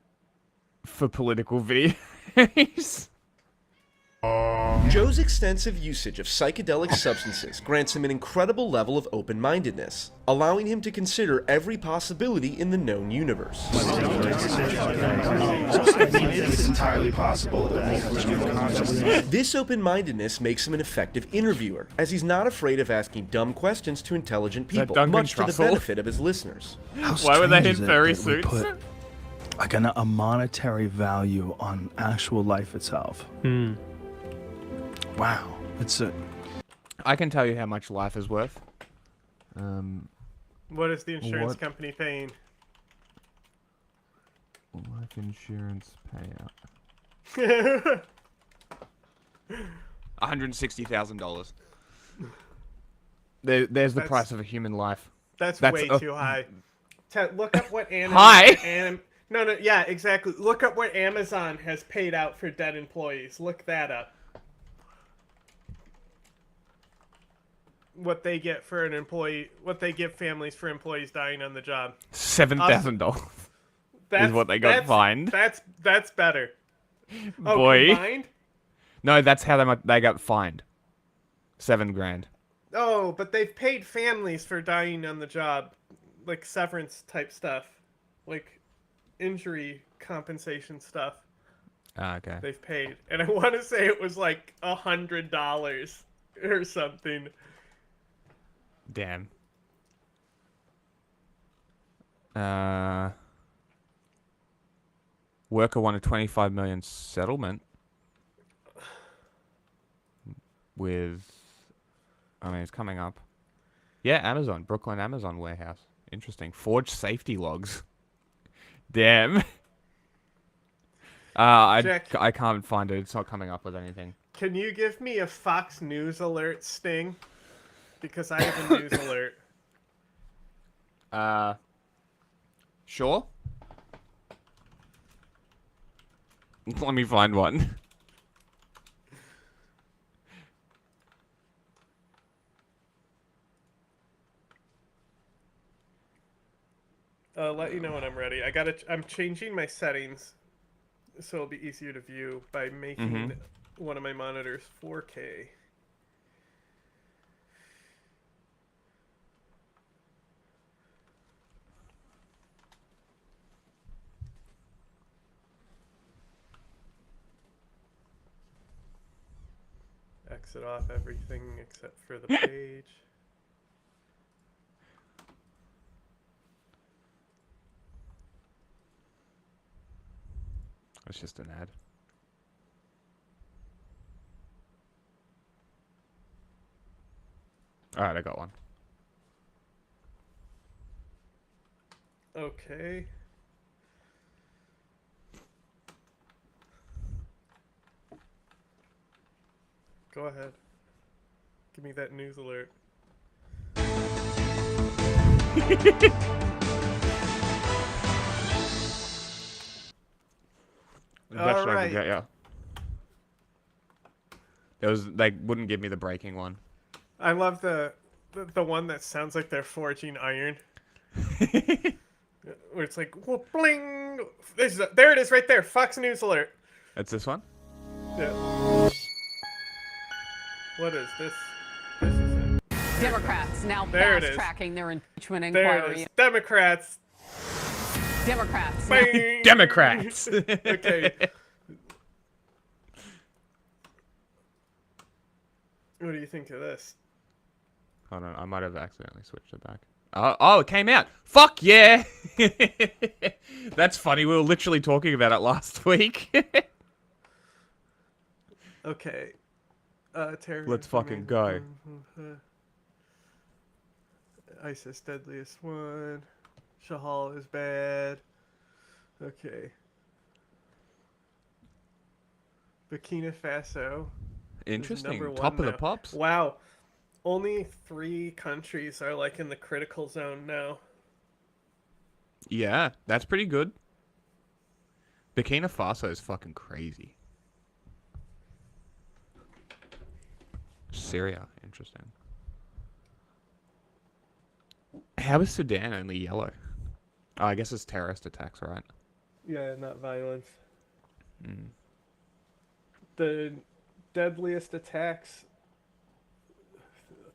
for political videos.
Joe's extensive usage of psychedelic substances grants him an incredible level of open-mindedness, allowing him to consider every possibility in the known universe.
It's entirely possible that
This open-mindedness makes him an effective interviewer, as he's not afraid of asking dumb questions to intelligent people, much to the benefit of his listeners.
Why were they in furry suits?
Like a monetary value on actual life itself. Wow, it's a.
I can tell you how much life is worth.
What is the insurance
What?
company paying?
Life insurance payout. $160,000. There's the
That's-
price of a human life.
That's way too high. Look up what No, yeah, exactly. Look up what Amazon has paid out for dead employees. Look that up. What they get for an employee, what they give families for employees dying on the job.
$7,000 is what they got fined.
That's better. Oh,
Boy.
combined?
No, that's how they got fined. $7,000.
Oh, but they've paid families for dying on the job, like severance type stuff, like injury compensation stuff.
Okay.
They've paid, and I want to say it was like $100 or something.
Damn. Worker won a $25 million settlement with. I mean, it's coming up. Yeah, Amazon, Brooklyn Amazon warehouse. Interesting. Forged safety logs. Damn.
Jack.
I can't find it. It's not coming up with anything.
Can you give me a Fox News alert sting? Because I have a news alert.
Sure. Let me find one.
I'll let you know when I'm ready. I'm changing my settings so it'll be easier to view by making one of my monitors 4K. Exit off everything except for the page.
It's just an ad. Alright, I got one.
Okay. Go ahead. Give me that news alert.
All
right.
Yeah. It was they wouldn't give me the breaking one.
I love the one that sounds like they're forging iron. Where it's like, whoa, bling! There it is right there. Fox News alert.
It's this one?
Yeah. What is this? This is it.
Democrats now
There it is.
fast-tracking their impeachment
There
inquiry.
it is. Democrats.
Democrats.
Bing!
Democrats.
Okay. What do you think of this?
Hold on, I might have accidentally switched it back. Oh, it came out. Fuck yeah! That's funny. We were literally talking about it last week.
Okay. Terrorism.
Let's fucking go.
ISIS deadliest one. Shahal is bad. Okay. Burkina Faso. is
Interesting.
number
Top
one
of the
now.
pops.
Wow. Only 3 countries are like in the critical zone now.
Yeah, that's pretty good. Burkina Faso is fucking crazy. Syria, interesting. How is Sudan only yellow? Oh, I guess it's terrorist attacks, right?
Yeah, not violence.
Mm.
The deadliest attacks,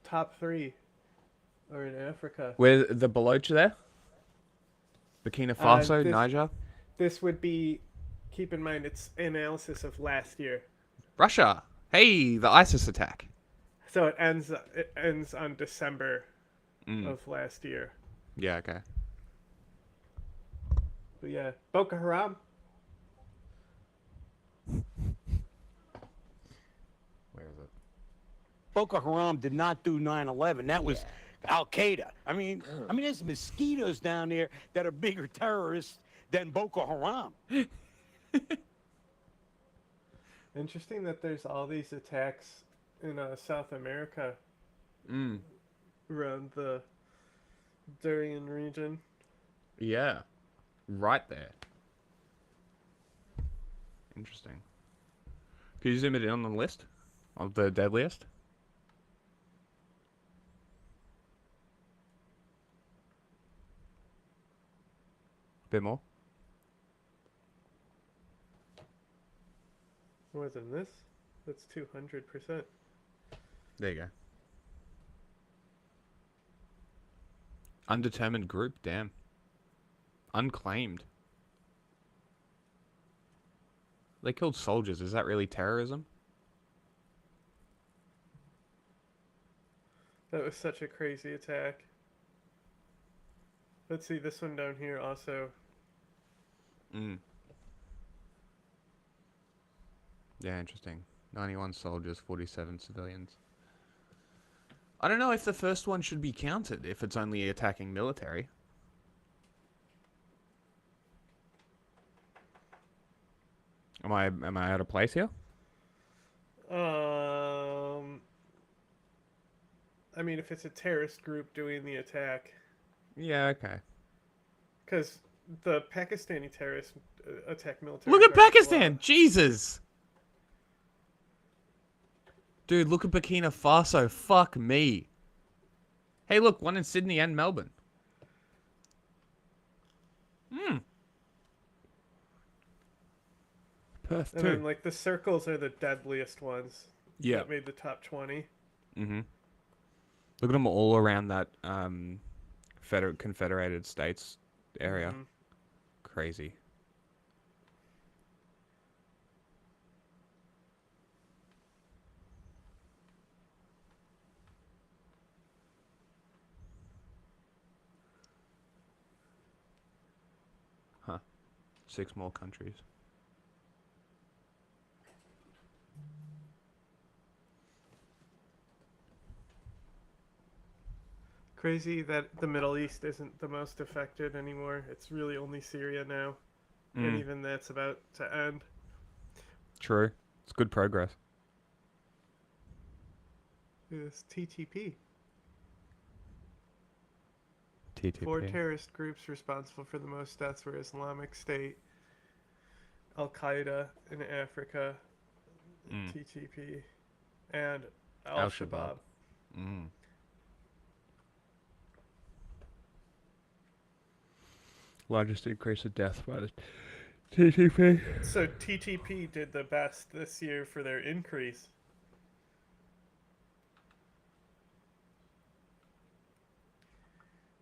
top 3 are in Africa.
Where the Baloch there? Burkina Faso,
This-
Niger?
This would be, keep in mind, it's analysis of last year.
Russia. Hey, the ISIS attack.
So it ends on December
Mm.
of last year.
Yeah, okay.
But yeah, Boko Haram.
Where is it?
Boko Haram did not do 9/11. That was Al Qaeda. I mean, there's mosquitoes down there that are bigger terrorists than Boko Haram.
Interesting that there's all these attacks in South America around the Darien region.
Yeah. Right there. Interesting. Could you zoom it in on the list of the deadliest? Bit more.
More than this? That's 200%.
There you go. Undetermined group, damn. Unclaimed. They killed soldiers. Is that really terrorism?
That was such a crazy attack. Let's see this one down here also.
Yeah, interesting. 91 soldiers, 47 civilians. I don't know if the first one should be counted if it's only attacking military. Am I out of place here?
I mean, if it's a terrorist group doing the attack.
Yeah, okay.
Because the Pakistani terrorists attack military.
Look at
targets a lot.
Pakistan! Jesus! Dude, look at Burkina Faso. Fuck me. Hey, look, one in Sydney and Melbourne. Perth,
And
too.
then, like, the circles are the deadliest ones.
Yeah.
That made the top 20.
Mm-hmm. Look at them all around that Confederated States area.
Mhm.
Crazy. Huh. 6 more countries.
Crazy that the Middle East isn't the most affected anymore. It's really only Syria now. And even that's about to end.
True. It's good progress.
It's TTP.
TTP.
4 terrorist groups responsible for the most deaths were Islamic State, Al Qaeda in Africa, TTP, and Al-Shabaab.
Largest increase of death by the TTP.
So TTP did the best this year for their increase.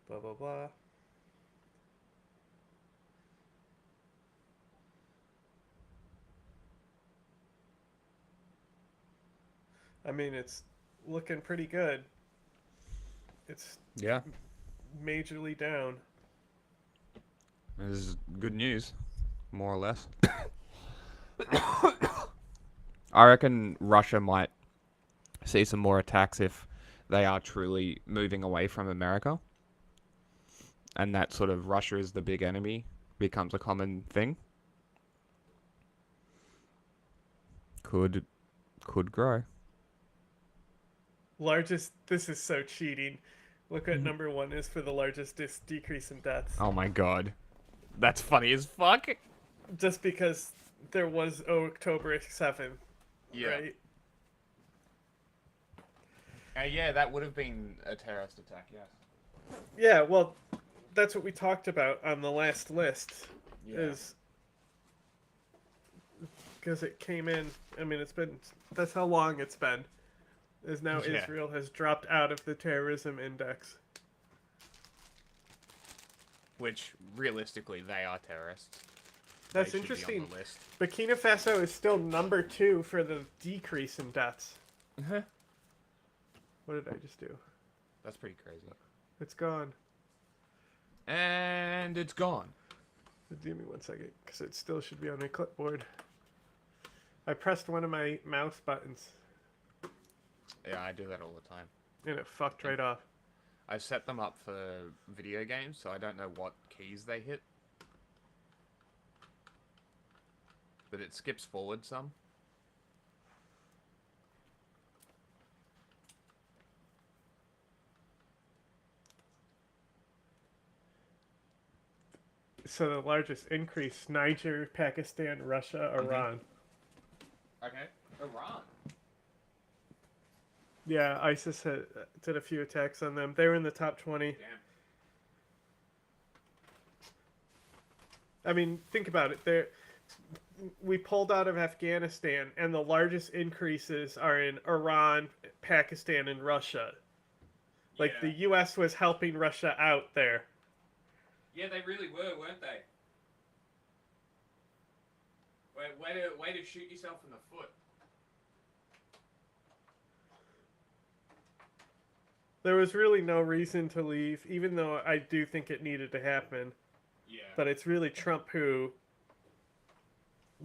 Blah, blah, blah. I mean, it's looking pretty good. It's
Yeah.
majorly down.
This is good news, more or less. I reckon Russia might see some more attacks if they are truly moving away from America. And that sort of Russia is the big enemy becomes a common thing. Could grow.
Largest, this is so cheating. Look what number 1 is for the largest decrease in deaths.
Oh my god. That's funny as fuck.
Just because there was October 7th, right?
Yeah, that would have been a terrorist attack, yes.
Yeah, well, that's what we talked about on the last list. Is because it came in. I mean, that's how long it's been. Is now
Yeah.
Israel has dropped out of the terrorism index.
Which, realistically, they are terrorists.
That's
They should be on
interesting.
the list.
Burkina Faso is still number 2 for the decrease in deaths.
Uh-huh.
What did I just do?
That's pretty crazy.
It's gone.
And it's gone.
Give me 1 second, because it still should be on my clipboard. I pressed one of my mouse buttons.
Yeah, I do that all the time.
And it fucked right off.
I've set them up for video games, so I don't know what keys they hit. But it skips forward some.
So the largest increase, Niger, Pakistan, Russia, Iran.
Okay. Iran.
Yeah, ISIS did a few attacks on them. They were in the top 20.
Damn.
I mean, think about it. We pulled out of Afghanistan, and the largest increases are in Iran, Pakistan, and Russia. Like, the U.S. was helping Russia out there.
Yeah, they really were, weren't they? Way to shoot yourself in the foot.
There was really no reason to leave, even though I do think it needed to happen.
Yeah.
But it's really Trump who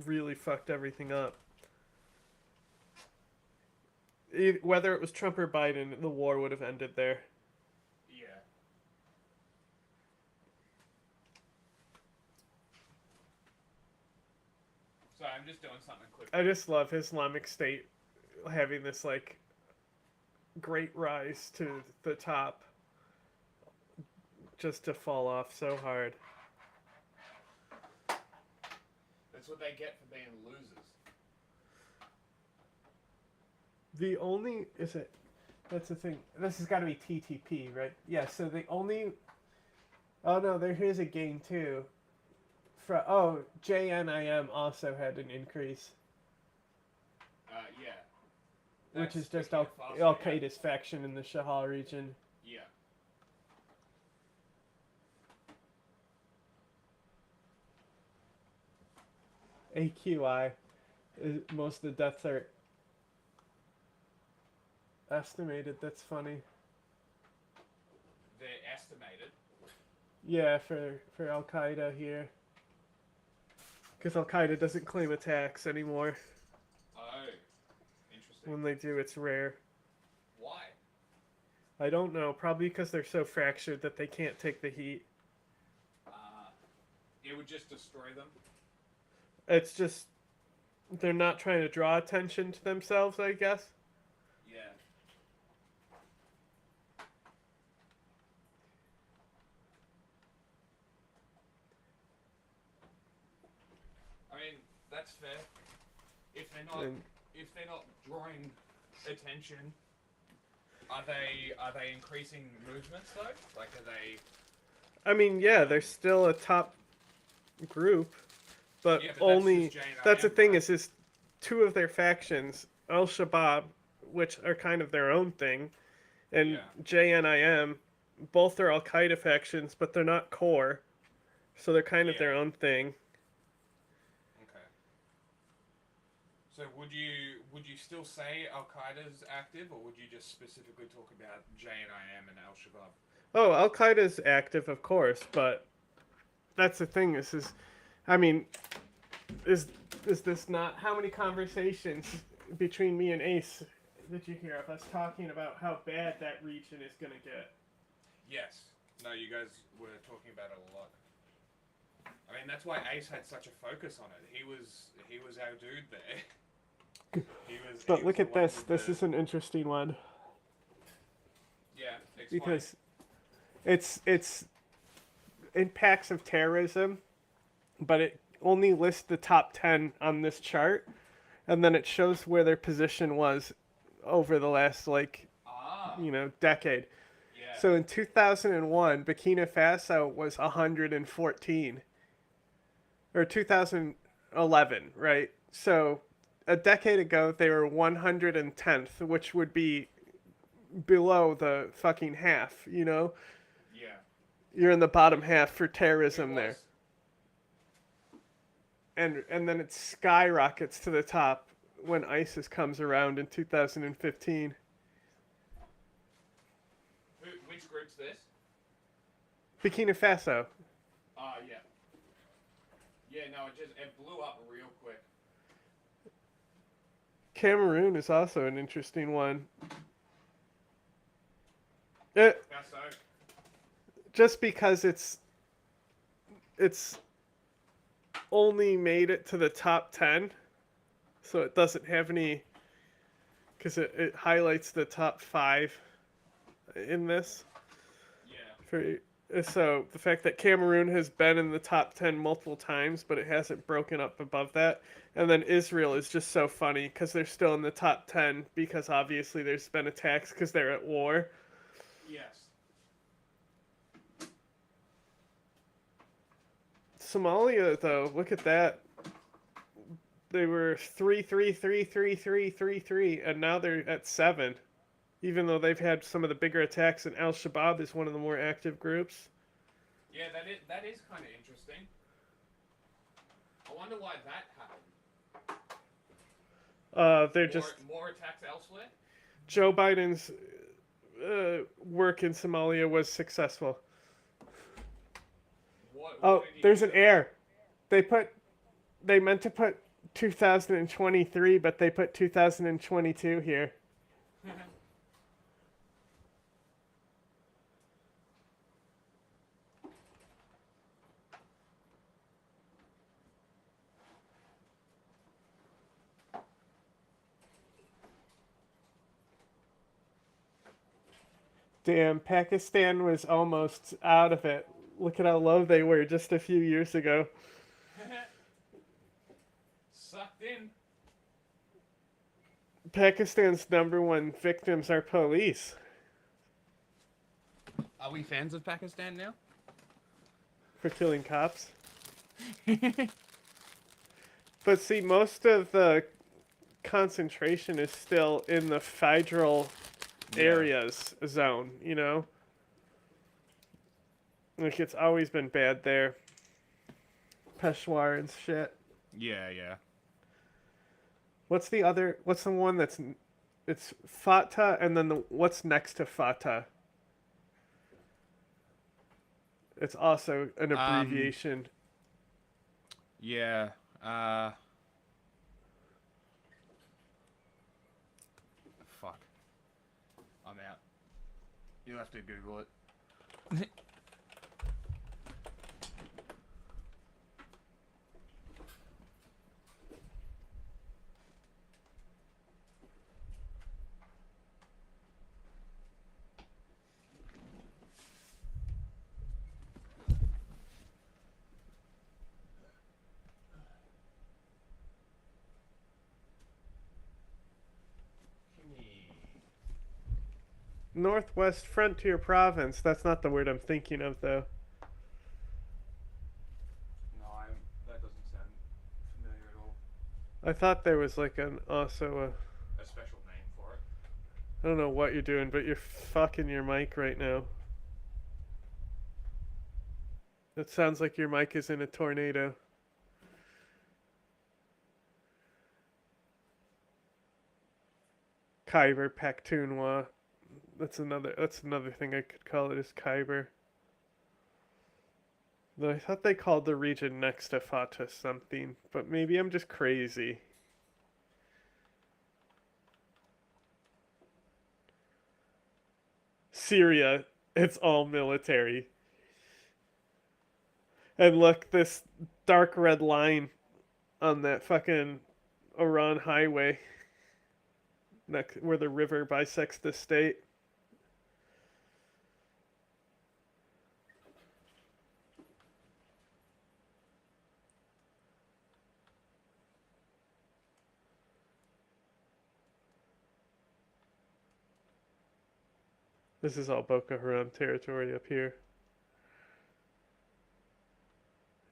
really fucked everything up. Whether it was Trump or Biden, the war would have ended there.
Yeah. So I'm just doing something quick.
I just love Islamic State having this, like, great rise to the top just to fall off so hard.
That's what they get for being losers.
The only that's the thing. This has got to be TTP, right? Yeah. So the only. Oh no, here's a gain too. JNIM also had an increase.
Yeah.
Which is just
Burkina
Al
Faso,
Qaeda's faction in the Sahel region.
Yeah.
AQI, most of the deaths are estimated. That's funny.
They're estimated.
Yeah, for Al Qaeda here, because Al Qaeda doesn't claim attacks anymore.
Oh, interesting.
When they do, it's rare.
Why?
I don't know. Probably because they're so fractured that they can't take the heat.
It would just destroy them.
It's just they're not trying to draw attention to themselves, I guess.
Yeah. I mean, that's fair. If they're not drawing attention, are they increasing movements though? Like, are they?
I mean, yeah, they're still a top group, but,
Yeah, but that's
only
just JNIM,
that's the thing is two of their factions, Al-Shabaab, which are kind of their own thing, and JNIM, both are Al-Qaeda factions, but they're not core, so they're kind of their own thing.
Okay. So would you still say Al Qaeda's active, or would you just specifically talk about JNIM and Al Shabaab?
Oh, Al Qaeda's active, of course, but that's the thing. I mean, is this not how many conversations between me and Ace did you hear of us talking about how bad that region is gonna get?
Yes. No, you guys were talking about it a lot. I mean, that's why Ace had such a focus on it. He was our dude there.
But look at this. This is an interesting one.
Yeah, explain.
Because it's impacts of terrorism, but it only lists the top 10 on this chart, and then it shows where their position was over the last decade.
Yeah.
So in 2001, Burkina Faso was 114. Or 2011, right? So a decade ago, they were 110th, which would be below the fucking half, you know?
Yeah.
You're in the bottom half for terrorism there. And then it skyrockets to the top when ISIS comes around in 2015.
Which group's this?
Burkina Faso.
Yeah. Yeah, no, it blew up real quick.
Cameroon is also an interesting one. Just because it's only made it to the top 10, so it doesn't have any, because it highlights the top 5 in this. Yeah. So the fact that Cameroon has been in the top 10 multiple times, but it hasn't broken up above that. And then Israel is just so funny because they're still in the top 10 because obviously there's been attacks because they're at war.
Yes.
Somalia, though, look at that. They were 3, and now they're at 7. Even though they've had some of the bigger attacks, and Al-Shabaab is one of the more active groups.
Yeah, that is kind of interesting. I wonder why that happened.
They're just
more attacks elsewhere.
Joe Biden's work in Somalia was successful. There's an error. They meant to put 2023, but they put 2022 here. Damn, Pakistan was almost out of it. Look at how low they were just a few years ago.
Sucked in.
Pakistan's #1 victims are police.
Are we fans of Pakistan now?
For killing cops. But see, most of the concentration is still in the federal areas zone, you know? Like, it's always been bad there. Peshawar and shit.
Yeah, yeah.
What's the one that's... It's Fatah, and then what's next to Fatah? It's also an abbreviation.
Yeah. Fuck. I'm out. You'll have to Google it.
Northwest Frontier Province. That's not the word I'm thinking of, though.
No, that doesn't sound familiar at all.
I thought there was like also
A special name for it.
I don't know what you're doing, but you're fucking your mic right now. It sounds like your mic is in a tornado. Khyber Pakhtunkhwa. That's another thing I could call it, is Khyber. Though I thought they called the region next to Fatah something, but maybe I'm just crazy. Syria, it's all military. And look, this dark red line on that fucking Iran highway, where the river bisects the state. This is all Boko Haram territory up here.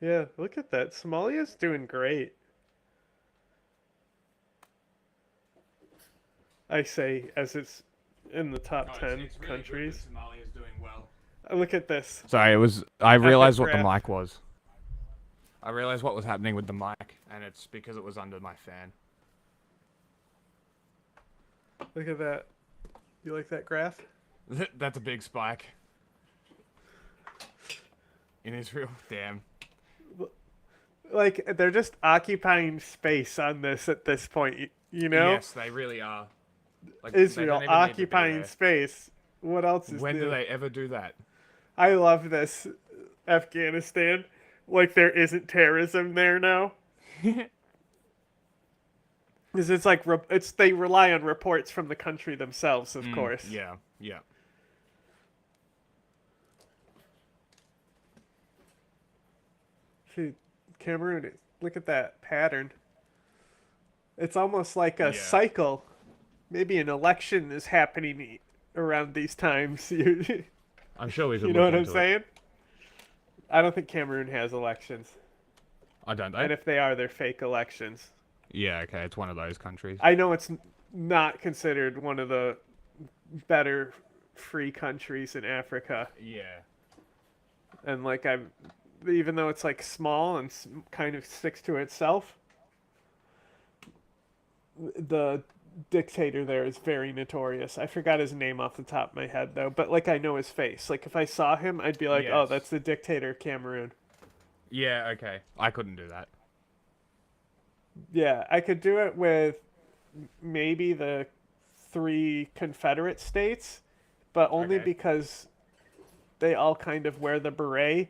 Yeah, look at that. Somalia's doing great. I say as it's in the top 10
it's really
countries.
Good that Somalia's doing well.
Look at this.
Sorry, I realized what the
graph.
mic was. I realized what was happening with the mic, and it's because it was under my fan.
Look at that. You like that graph?
That's a big spike. In Israel, damn.
Like, they're just occupying space on this at this point, you know?
Yes, they really are. Like, they
Israel
don't even need to be
occupying
there.
space. What else is
When
new?
do they ever do that?
I love this. Afghanistan. Like, there isn't terrorism there now. Because it's like, they rely on reports from the country themselves, of course.
Yeah, yeah.
See, Cameroon, look at that pattern. It's almost like a cycle. Maybe an election is happening around these times.
I'm sure we could.
You know
look
what I'm
into it.
saying? I don't think Cameroon has elections.
I don't know.
And if they are, they're fake elections.
Yeah, okay, it's one of those countries.
I know it's not considered one of the better free countries in Africa.
Yeah.
And like even though it's like small and kind of sticks to itself, the dictator there is very notorious. I forgot his name off the top of my head though, but like I know his face. Like if I saw him, I'd be like, "Oh,
Yes.
that's the dictator of Cameroon."
Yeah, okay. I couldn't do that.
Yeah, I could do it with maybe the 3 Confederate states, but only because they all kind of wear the beret.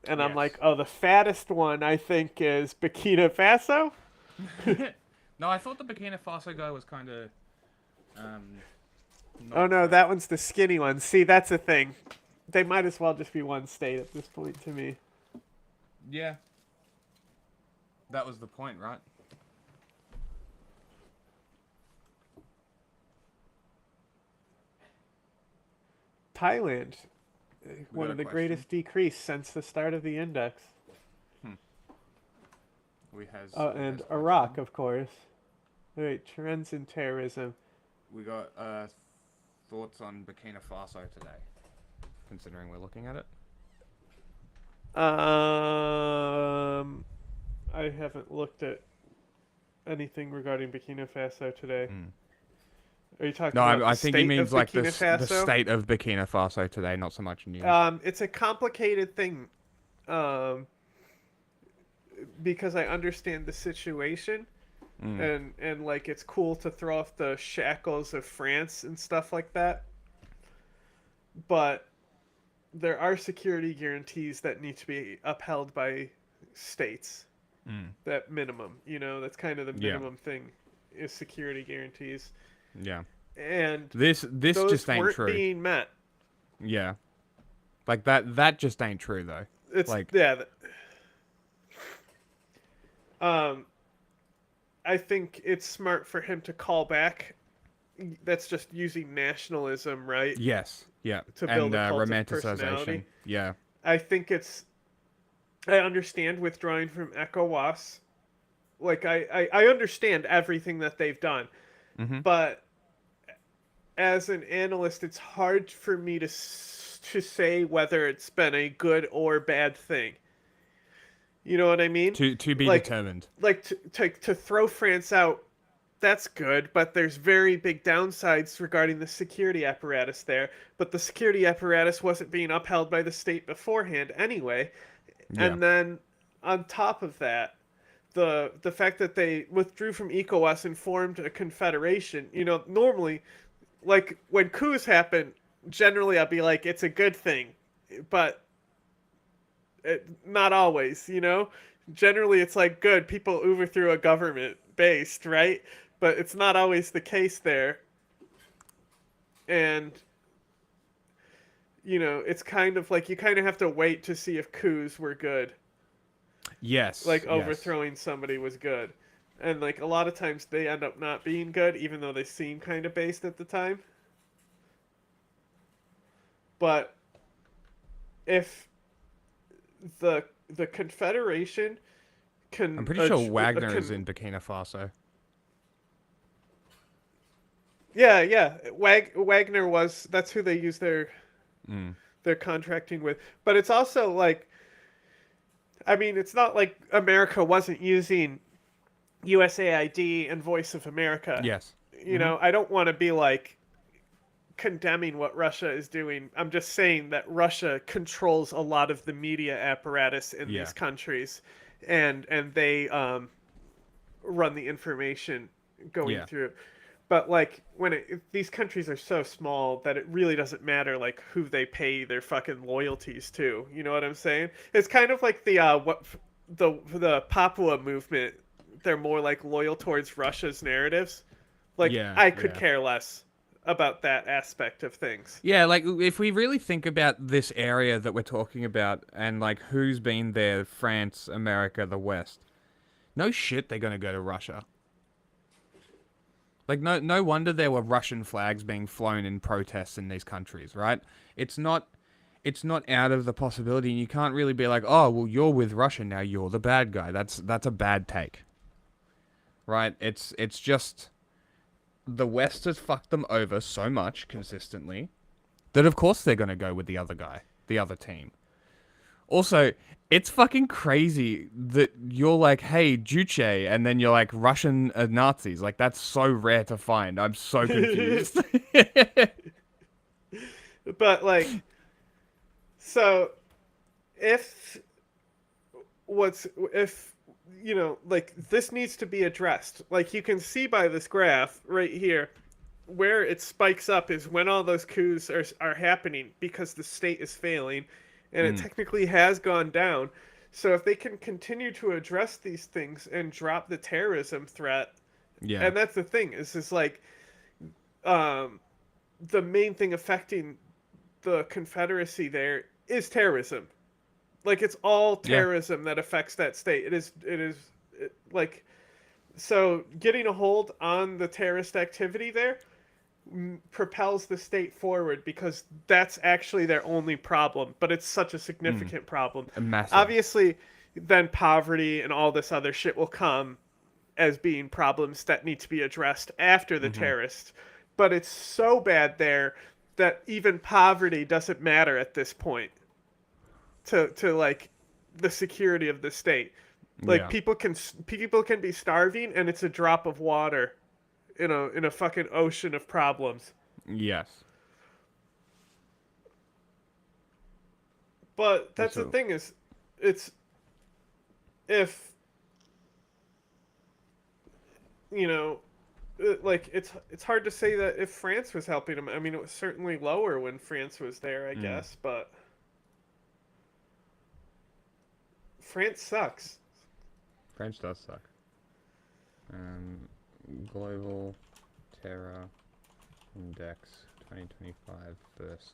And I'm like, oh, the fattest one I think is Burkina Faso.
No, I thought the Burkina Faso guy was kind of.
Oh no, that one's the skinny one. See, that's the thing. They might as well just be one state at this point to me.
Yeah. That was the point, right?
Thailand, one
got
of
a
the greatest decrease since the start of the index.
We has.
And Iraq, of course. Wait, trends in terrorism.
We got thoughts on Burkina Faso today, considering we're looking at it.
I haven't looked at anything regarding Burkina Faso today. Are you talking
No,
about
I
the
think he
state
means
of
like
Burkina
the
Faso?
state of Burkina Faso today, not so much news.
It's a complicated thing, because I understand the situation, and like it's cool to throw off the shackles of France and stuff like that, but there are security guarantees that need to be upheld by states. That minimum, that's kind of the minimum thing, is security guarantees.
Yeah.
And
this
those
just ain't
weren't
true.
being met.
Yeah. Like that just ain't true though.
It's
like
I think it's smart for him to call back. That's just using nationalism, right?
Yes. Yeah.
To build a cult of
romanticization.
personality.
Yeah.
I think I understand withdrawing from ECOWAS. Like I understand everything that they've done, but as an analyst, it's hard for me to say whether it's been a good or bad thing. You know what I mean?
To be determined.
Like to throw France out, that's good, but there's very big downsides regarding the security apparatus there. But the security apparatus wasn't being upheld by the state beforehand anyway.
Yeah.
And then on top of that, the fact that they withdrew from ECOWAS and formed a confederation, normally, like when coups happen, generally I'll be like, it's a good thing, but not always, Generally it's like, good, people overthrew a government based, right? But it's not always the case there. And, it's kind of like you kind of have to wait to see if coups were good.
Yes.
Like
yes.
overthrowing somebody was good. And like a lot of times they end up not being good, even though they seem kind of based at the time. But if the Confederation can...
I'm pretty sure Wagner is in Burkina Faso.
Yeah. Wagner that's who they use their contracting with. But it's also like, I mean, it's not like America wasn't using USAID and Voice of America.
Yes.
You know, I don't want to be like condemning what Russia is doing. I'm just saying that Russia controls a lot of the media apparatus in these countries, and they run the information going through. But like these countries are so small that it really doesn't matter like who they pay their fucking loyalties to. You know what I'm saying? It's kind of like the Papua movement. They're more like loyal towards Russia's narratives. Like I could care less about that aspect of things.
Yeah, like if we really think about this area that we're talking about and like who's been there, France, America, the West, no shit they're gonna go to Russia. Like no wonder there were Russian flags being flown in protests in these countries, right? It's not out of the possibility, and you can't really be like, oh well, you're with Russia now, you're the bad guy. That's a bad take. Right? It's just the West has fucked them over so much consistently that of course they're going to go with the other guy, the other team. Also, it's fucking crazy that you're like, hey, Juche, and then you're like, Russian Nazis. Like, that's so rare to find. I'm so confused.
But, like, so, if, you know, like, this needs to be addressed. Like, you can see by this graph right here, where it spikes up is when all those coups are happening because the state is failing, and it technically has gone down. So if they can continue to address these things and drop the terrorism threat, and that's the thing, is like, the main thing affecting the Confederacy there is terrorism. Like, it's all terrorism that affects that state. It is like, so getting a hold on the terrorist activity there propels the state forward because that's actually their only problem, but it's such a significant problem.
Massive.
Obviously, then poverty and all this other shit will come as being problems that need to be addressed after the terrorists. But it's so bad there that even poverty doesn't matter at this point to like the security of the state. Like people can be starving and it's a drop of water in a fucking ocean of problems.
Yes.
But that's the thing is, it's if you know, like it's hard to say that if France was helping them. I mean, it was certainly lower when France was there, I guess, but France sucks.
France does suck. Global Terror Index 2025 first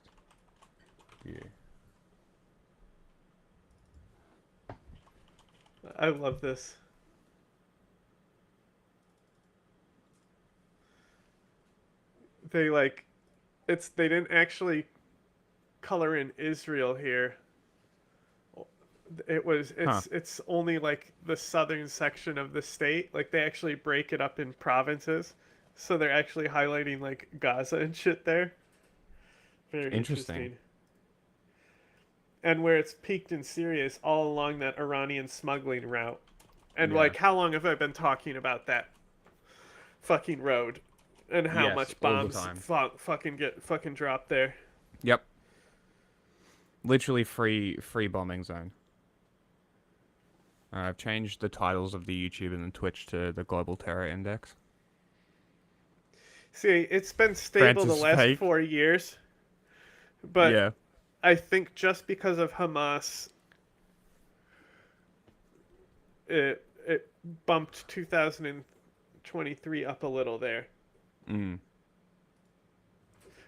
view.
I love this. They didn't actually color in Israel here. It's only like the southern section of the state. Like, they actually break it up in provinces, so they're actually highlighting like Gaza and shit there. Very interesting. And where it's peaked in Syria is all along that Iranian smuggling route. And like, how long have I been talking about that fucking road and how much bombs fucking drop there?
Yep. Literally free bombing zone. I've changed the titles of the YouTube and the Twitch to the Global Terror Index.
See, it's been stable the last 4 years, but I think just because of Hamas, it bumped 2023 up a little there.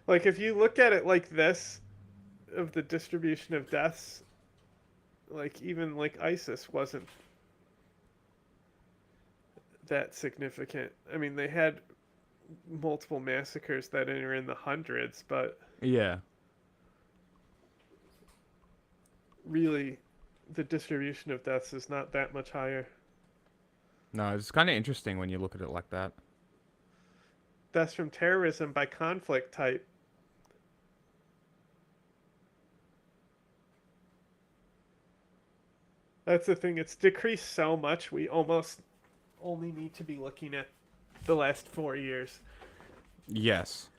Like, if you look at it like this, of the distribution of deaths, like, even like ISIS wasn't that significant. I mean, they had multiple massacres that are in the hundreds, but really the distribution of deaths is not that much higher.
No, it's kind of interesting when you look at it like that.
deaths from terrorism by conflict type. That's the thing. It's decreased so much, we almost only need to be looking at the last 4 years.
Yes.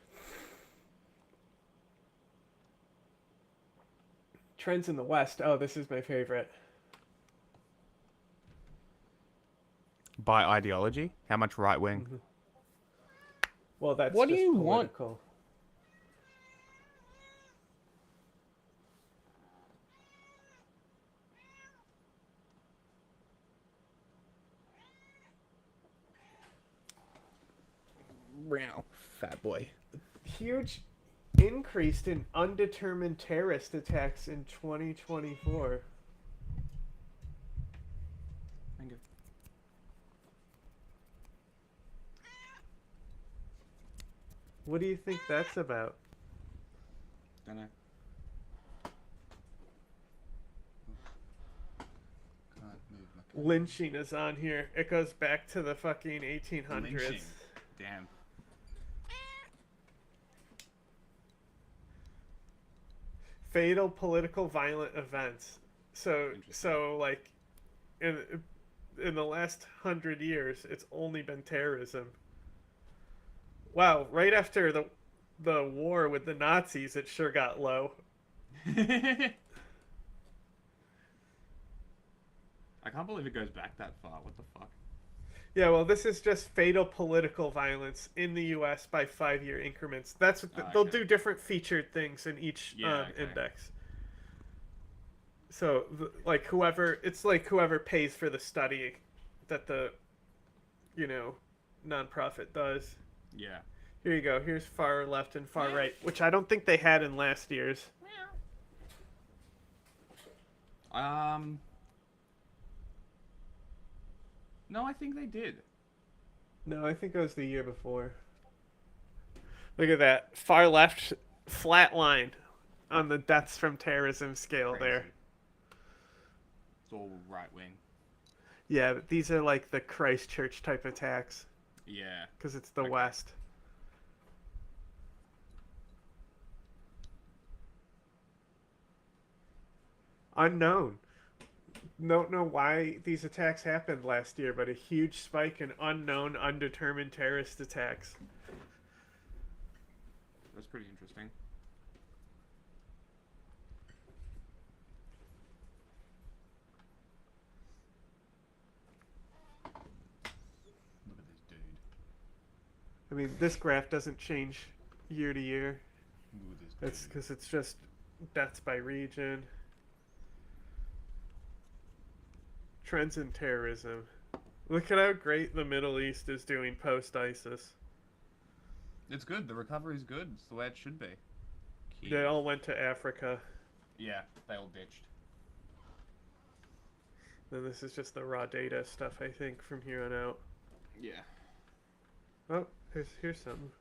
Trends in the West. Oh, this is my favorite.
By ideology? How much right wing?
Well, that's
What do
just
you want?
political.
Wow, fat boy.
Huge increase in undetermined terrorist attacks in 2024.
Thank you.
What do you think that's about?
Don't know.
Lynching is on here. It goes back to the fucking 1800s.
Lynching. Damn.
Fatal political violent events. So like in the last 100 years, it's only been terrorism. Wow, right after the war with the Nazis, it sure got low.
I can't believe it goes back that far. What the fuck?
Yeah, well, this is just fatal political violence in the U.S. by 5-year increments. That's what they'll do different featured things in each index. So, like whoever pays for the study that the, nonprofit does.
Yeah.
Here you go. Here's far left and far right, which I don't think they had in last year's.
No, I think they did.
No, I think it was the year before. Look at that. Far left flat line on the deaths from terrorism scale there.
It's all right wing.
Yeah, but these are like the Christchurch type attacks.
Yeah.
Because it's the West. Unknown. Don't know why these attacks happened last year, but a huge spike in unknown, undetermined terrorist attacks.
That's pretty interesting. Look at this dude.
I mean, this graph doesn't change year to year.
Look at this dude.
That's because it's just deaths by region. Trends in terrorism. Look at how great the Middle East is doing post-ISIS.
It's good. The recovery's good. It's the way it should be.
They all went to Africa.
Yeah, they all ditched.
Then this is just the raw data stuff, I think, from here on out.
Yeah.
Oh, here's something.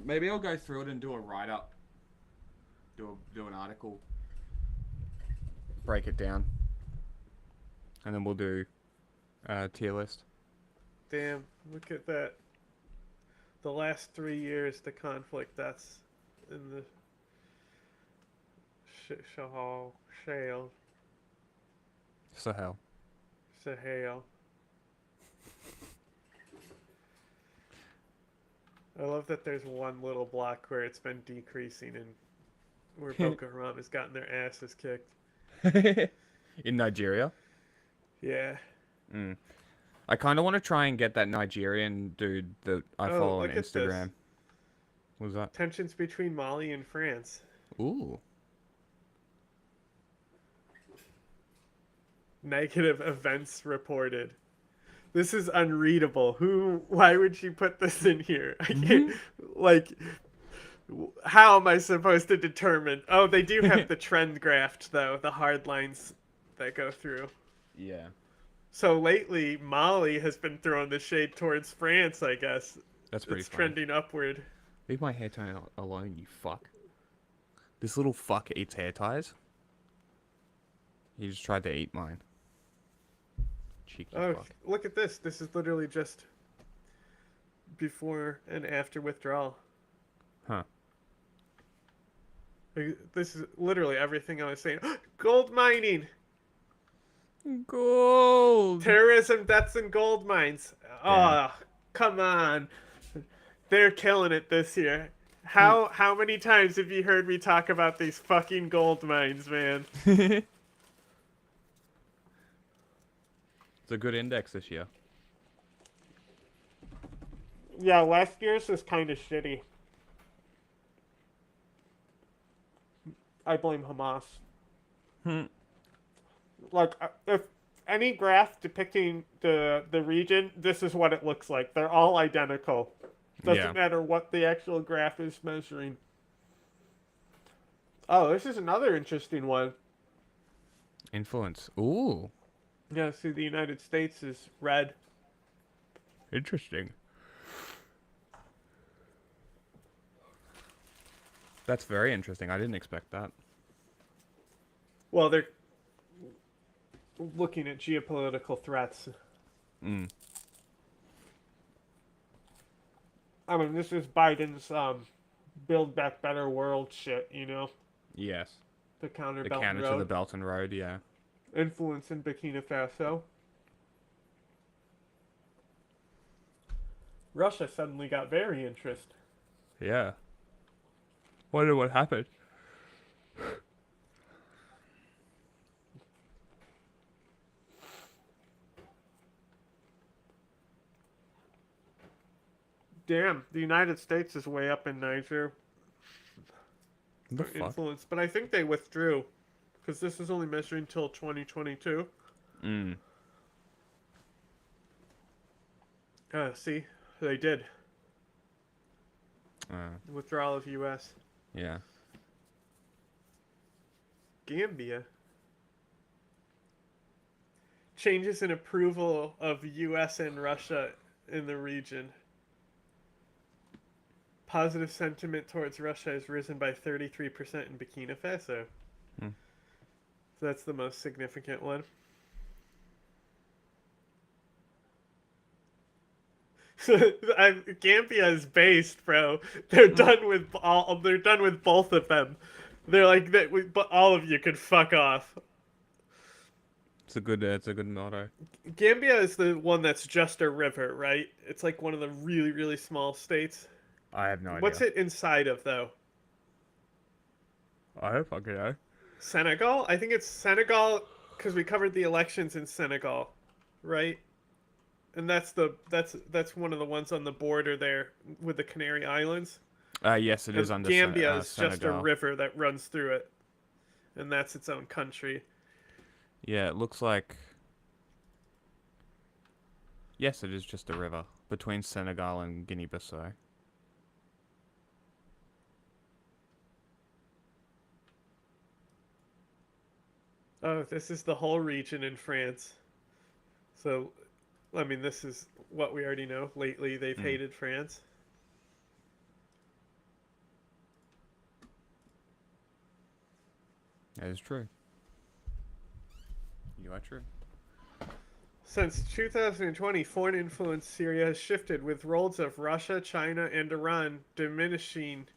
Maybe I'll go through it and do a write-up. Do an article. Break it down. And then we'll do a tier list.
Damn, look at that. The last 3 years, the conflict deaths in the Sahel. I love that there's one little block where it's been decreasing and where Boko Haram has gotten their asses kicked.
In Nigeria?
Yeah.
I kind of want to try and get that Nigerian dude that I follow on
look at this.
Instagram. What was that?
Tensions between Mali and France.
Ooh.
Negative events reported. This is unreadable. Why would she put this in here? I can't, how am I supposed to determine? Oh, they do have the trend graph, though, the hard lines that go through.
Yeah.
So lately, Mali has been throwing the shade towards France, I guess.
That's pretty
It's
funny.
trending upward.
Leave my hair tie alone, you fuck. This little fuck eats hair ties. He just tried to eat mine. Cheeky
Oh,
fuck.
look at this. This is literally just before and after withdrawal.
Huh.
This is literally everything I was saying. Gold mining!
Gold!
Terrorism, deaths, and gold mines.
Yeah.
Oh, come on. They're killing it this year. How many times have you heard me talk about these fucking gold mines, man?
It's a good index this year.
Yeah, last year's was kind of shitty. I blame Hamas. Like, if any graph depicting the region, this is what it looks like. They're all identical. Doesn't matter what the actual graph is measuring. Oh, this is another interesting one.
Influence. Ooh.
Yeah, see, the United States is red.
Interesting. That's very interesting. I didn't expect that.
Well, they're looking at geopolitical threats.
Mm.
I mean, this is Biden's Build Back Better World shit, you know?
Yes.
The counter
The
Belt
counter
and
to
Road.
the Belt and Road, yeah.
Influence in Burkina Faso. Russia suddenly got very interested.
Yeah. Wonder what happened.
Damn, the United States is way up in Niger.
The
For
fuck?
influence, but I think they withdrew because this is only measuring till 2022.
Mm.
See, they did.
Uh,
Withdrawal of U.S.
yeah.
Gambia. Changes in approval of U.S. and Russia in the region. Positive sentiment towards Russia has risen by 33% in Burkina Faso.
Hmm.
So that's the most significant one. Gambia is based, bro. They're done with all. They're done with both of them. They're like that. But all of you could fuck off.
It's a good motto.
Gambia is the one that's just a river, right? It's like one of the really, really small states.
I have no idea.
What's it inside of, though?
I don't fucking know.
Senegal? I think it's Senegal because we covered the elections in Senegal, right? And that's one of the ones on the border there with the Canary Islands.
Yes, it is under
Gambia is just a
Senegal.
river that runs through it, and that's its own country.
Yeah, it looks like... Yes, it is just a river between Senegal and Guinea-Bissau.
Oh, this is the whole region in France. So, I mean, this is what we already know. Lately, they've hated France.
That is true. You are true.
Since 2020, foreign influence Syria has shifted, with roles of Russia, China, and Iran diminishing,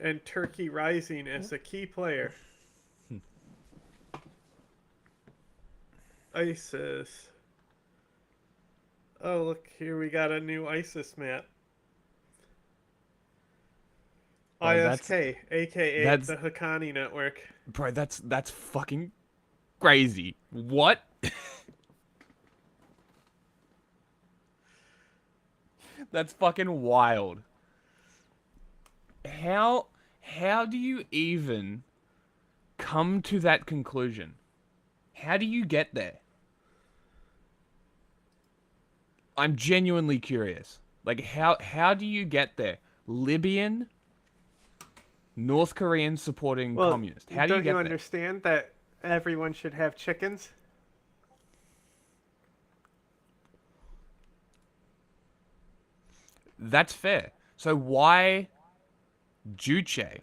and Turkey rising as a key player. ISIS. Oh, look, here we got a new ISIS map.
Oh,
ISK, aka
that's-
the Haqqani network.
Bro, that's fucking crazy. What? That's fucking wild. How do you even come to that conclusion? How do you get there? I'm genuinely curious. Like, how do you get there? Libyan, North Korean supporting communist. How do you
don't
get
you
there?
understand that everyone should have chickens?
That's fair. So why Juche?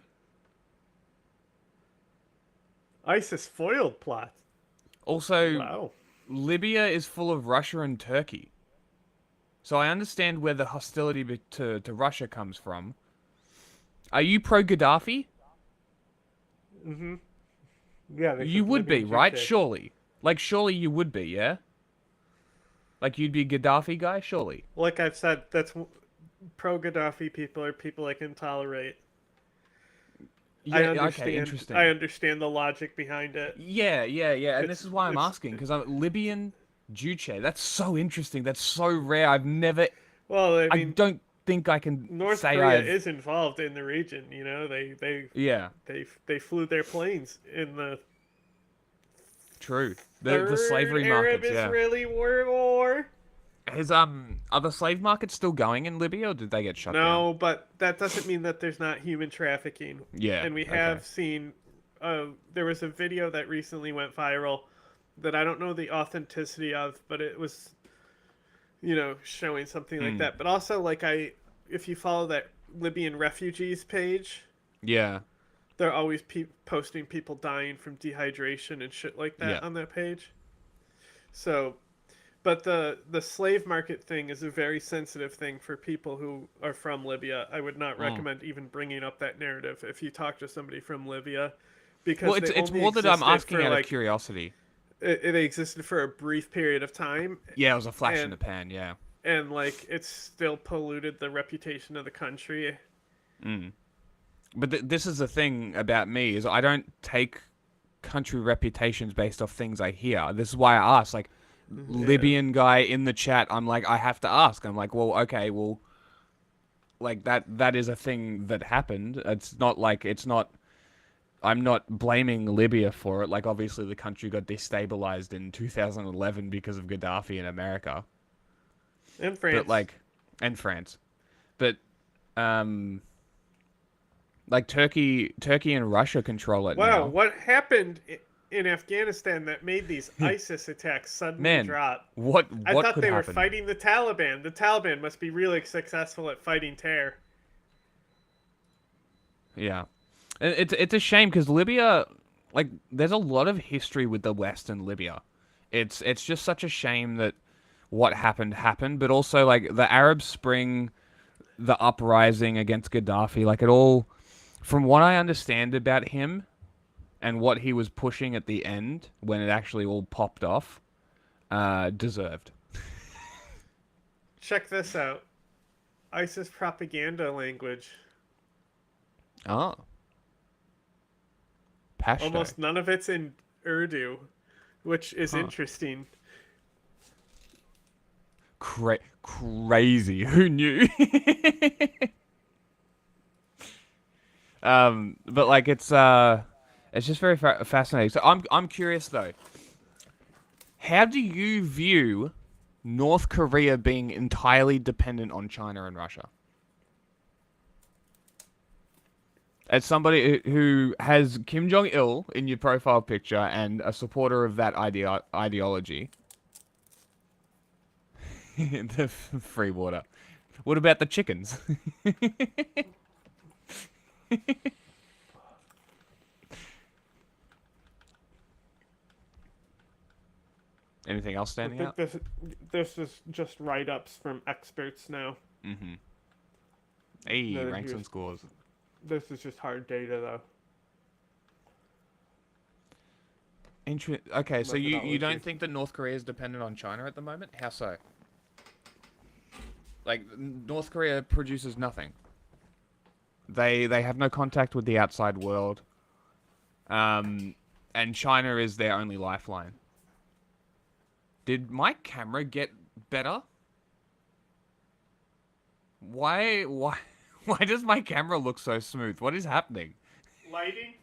ISIS foiled plot.
Also,
Wow.
Libya is full of Russia and Turkey. So I understand where the hostility to Russia comes from. Are you pro-Gaddafi?
Mm-hmm. Yeah, they
You
said
would be,
Libyan
right?
Juche.
Surely. Like, surely you would be, yeah? Like, you'd be a Gaddafi guy? Surely.
Like I've said, that's pro-Gaddafi people are people I can tolerate.
Yeah,
I understand.
okay, interesting.
I understand the logic behind it.
Yeah. And this
It's-
is why I'm
it's-
asking, because I'm Libyan Juche. That's so interesting. That's so rare. I've never...
Well, I
I
mean,
don't think I can
North
say
Korea
I've...
is involved in the region. You know,
Yeah.
they flew their planes in the
True. The slavery markets, yeah.
Arab-Israeli war.
Are the slave markets still going in Libya, or did they get shut down?
No, but that doesn't mean that there's not human trafficking.
Yeah,
And we have seen, there was a video that recently went viral that I don't know the authenticity of, but it was, you know, showing something like that. But also, like, if you follow that Libyan refugees page,
Yeah.
they're always posting people dying from dehydration and shit like that
Yeah.
on that page. So, but the slave market thing is a very sensitive thing for people who are from Libya. I would not recommend even bringing up that narrative if you talk to somebody from Libya, because
Well, it's more that I'm asking out of curiosity.
They existed for a brief period of time.
Yeah, it was a flash in the pan, yeah.
And, like, it's still polluted the reputation of the country.
But this is the thing about me, is I don't take country reputations based off things I hear. This is why I ask, like, Libyan guy in the chat, I'm like, I have to ask. I'm like, well, okay, well, like, that is a thing that happened. It's not like, I'm not blaming Libya for it. Like, obviously the country got destabilized in 2011 because of Gaddafi in America.
And France.
But, like, and France. But, like, Turkey and Russia control it now.
Wow, what happened in Afghanistan that made these ISIS attacks suddenly drop? I thought
could
they
happen?
were fighting the Taliban. The Taliban must be really successful at fighting terror.
Yeah. It's a shame because Libya, like, there's a lot of history with the West and Libya. It's just such a shame that what happened, but also, like, the Arab Spring, the uprising against Gaddafi, like, it all, from what I understand about him and what he was pushing at the end when it actually all popped off, deserved.
Check this out. ISIS propaganda language.
Oh. Pashto.
Almost none of it's in Urdu, which is interesting.
Crazy. Who knew? But, like, it's just very fascinating. So I'm curious though. How do you view North Korea being entirely dependent on China and Russia? As somebody who has Kim Jong-il in your profile picture and a supporter of that ideology. The free water. What about the chickens? Anything else standing out?
This is just write-ups from experts now.
Mm-hmm. Hey,
Nothing
ranks
here.
and scores.
This is just hard data, though.
Okay, so you
Methodology.
don't think that North Korea is dependent on China at the moment? How so? Like, North Korea produces nothing. They have no contact with the outside world. And China is their only lifeline. Did my camera get better? Why does my camera look so smooth? What is happening?
Lighting?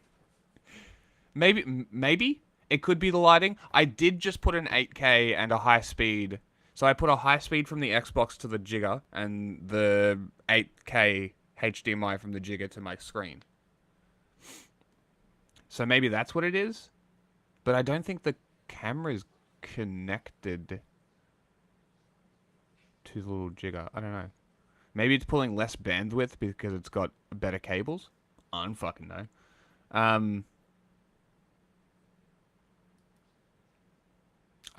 Maybe it could be the lighting. I did just put an 8K and a high speed. So I put a high speed from the Xbox to the Jigger and the 8K HDMI from the Jigger to my screen. So maybe that's what it is. But I don't think the camera is connected to the little Jigger. I don't know. Maybe it's pulling less bandwidth because it's got better cables. I don't fucking know.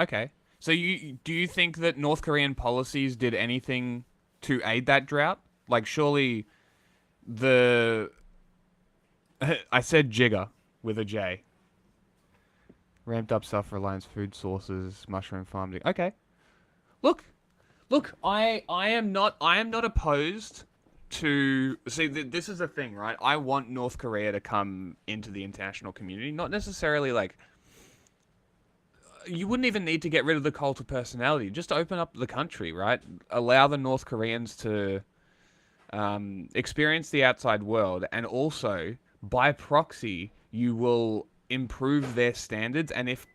Okay. So do you think that North Korean policies did anything to aid that drought? Like, surely I said jigger with a J. Ramped up self-reliance, food sources, mushroom farming. Okay. Look, I am not opposed to see. This is the thing, right? I want North Korea to come into the international community, not necessarily like. You wouldn't even need to get rid of the cult of personality. Just open up the country, right? Allow the North Koreans to experience the outside world, and also by proxy, you will improve their standards. And if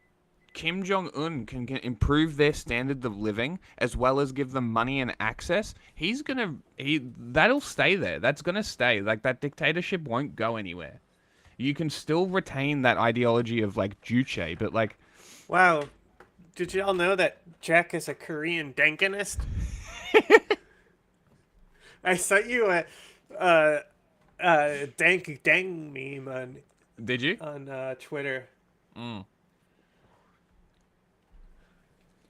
Kim Jong-un can improve their standard of living as well as give them money and access, that'll stay there. That's gonna stay. Like, that dictatorship won't go anywhere. You can still retain that ideology of like Juche, but like,
wow, did y'all know that Jack is a Korean dankinist? I sent you a dank dang meme on.
Did you?
On Twitter.
Mm.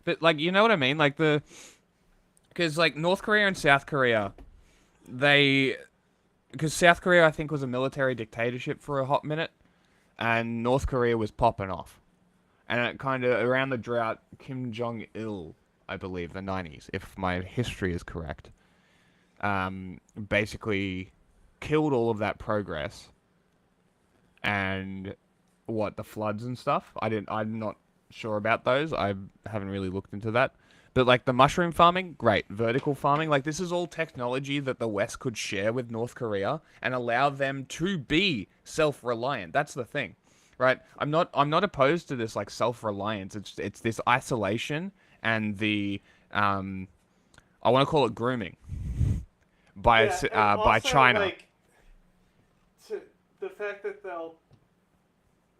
But, like, you know what I mean? Like, because, like, North Korea and South Korea, because South Korea, I think, was a military dictatorship for a hot minute, and North Korea was popping off. And it kind of, around the drought, Kim Jong-il, I believe, the 90s, if my history is correct, basically killed all of that progress. And the floods and stuff? I'm not sure about those. I haven't really looked into that. But like the mushroom farming, great. Vertical farming, like this is all technology that the West could share with North Korea and allow them to be self-reliant. That's the thing, right? I'm not opposed to this like self-reliance. It's this isolation and the I want to call it grooming by China.
Like, the fact that they'll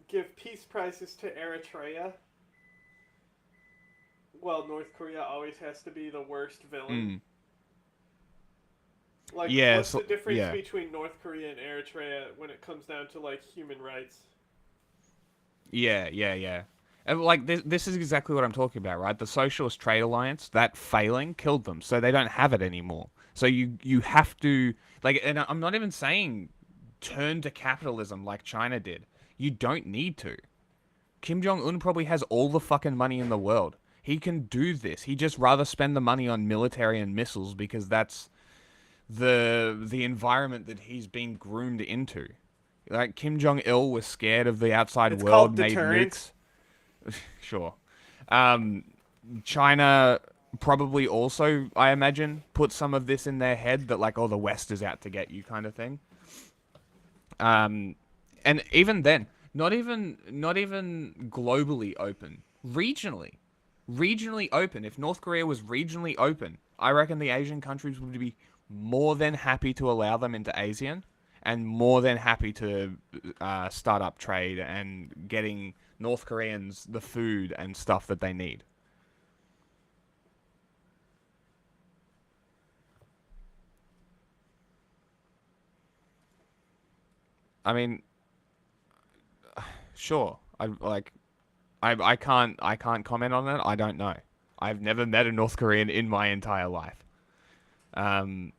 give peace prizes to Eritrea, well, North Korea always has to be the worst villain. Like, what's the difference between North Korea and Eritrea when it comes down to like human rights?
Yeah. And like this is exactly what I'm talking about, right? The Socialist Trade Alliance, that failing killed them, so they don't have it anymore. So you have to like, and I'm not even saying turn to capitalism like China did. You don't need to. Kim Jong-un probably has all the fucking money in the world. He can do this. He'd just rather spend the money on military and missiles because that's the environment that he's been groomed into. Like, Kim Jong-il was scared of the outside world, made nukes. Sure. China probably also, I imagine, put some of this in their head that like, oh, the West is out to get you kind of thing. And even then, not even globally open, regionally open. If North Korea was regionally open, I reckon the Asian countries would be more than happy to allow them into ASEAN and more than happy to start up trade and getting North Koreans the food and stuff that they need. I mean, sure. I can't comment on it. I don't know. I've never met a North Korean in my entire life. Well,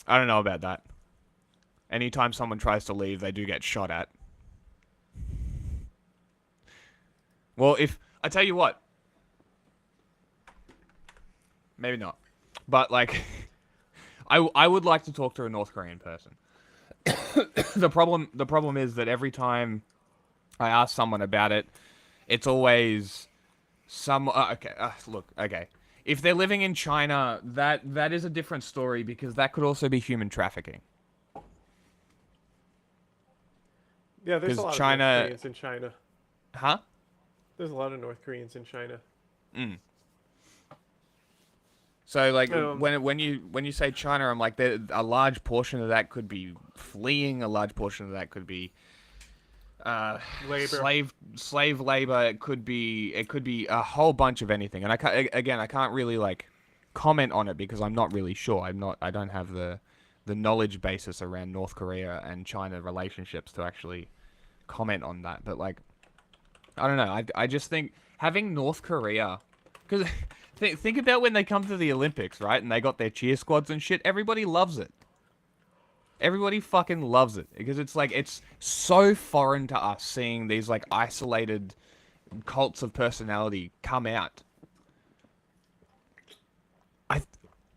I don't know about that. Anytime someone tries to leave, they do get shot at. Well, I tell you what, maybe not, but like, I would like to talk to a North Korean person. The problem is that every time I ask someone about it, it's always okay. If they're living in China, that is a different story because that could also be human trafficking.
Yeah, there's a lot of North Koreans in China.
Huh?
There's a lot of North Koreans in China.
So like when you say China, I'm like, a large portion of that could be fleeing, a large portion of that could be slave labor. It could be a whole bunch of anything. And I can't really like comment on it because I'm not really sure. I don't have the knowledge basis around North Korea and China relationships to actually comment on that. But like, I don't know. I just think having North Korea, because think about when they come to the Olympics, right? And they got their cheer squads and shit. Everybody loves it. Everybody fucking loves it because it's like it's so foreign to us seeing these like isolated cults of personality come out.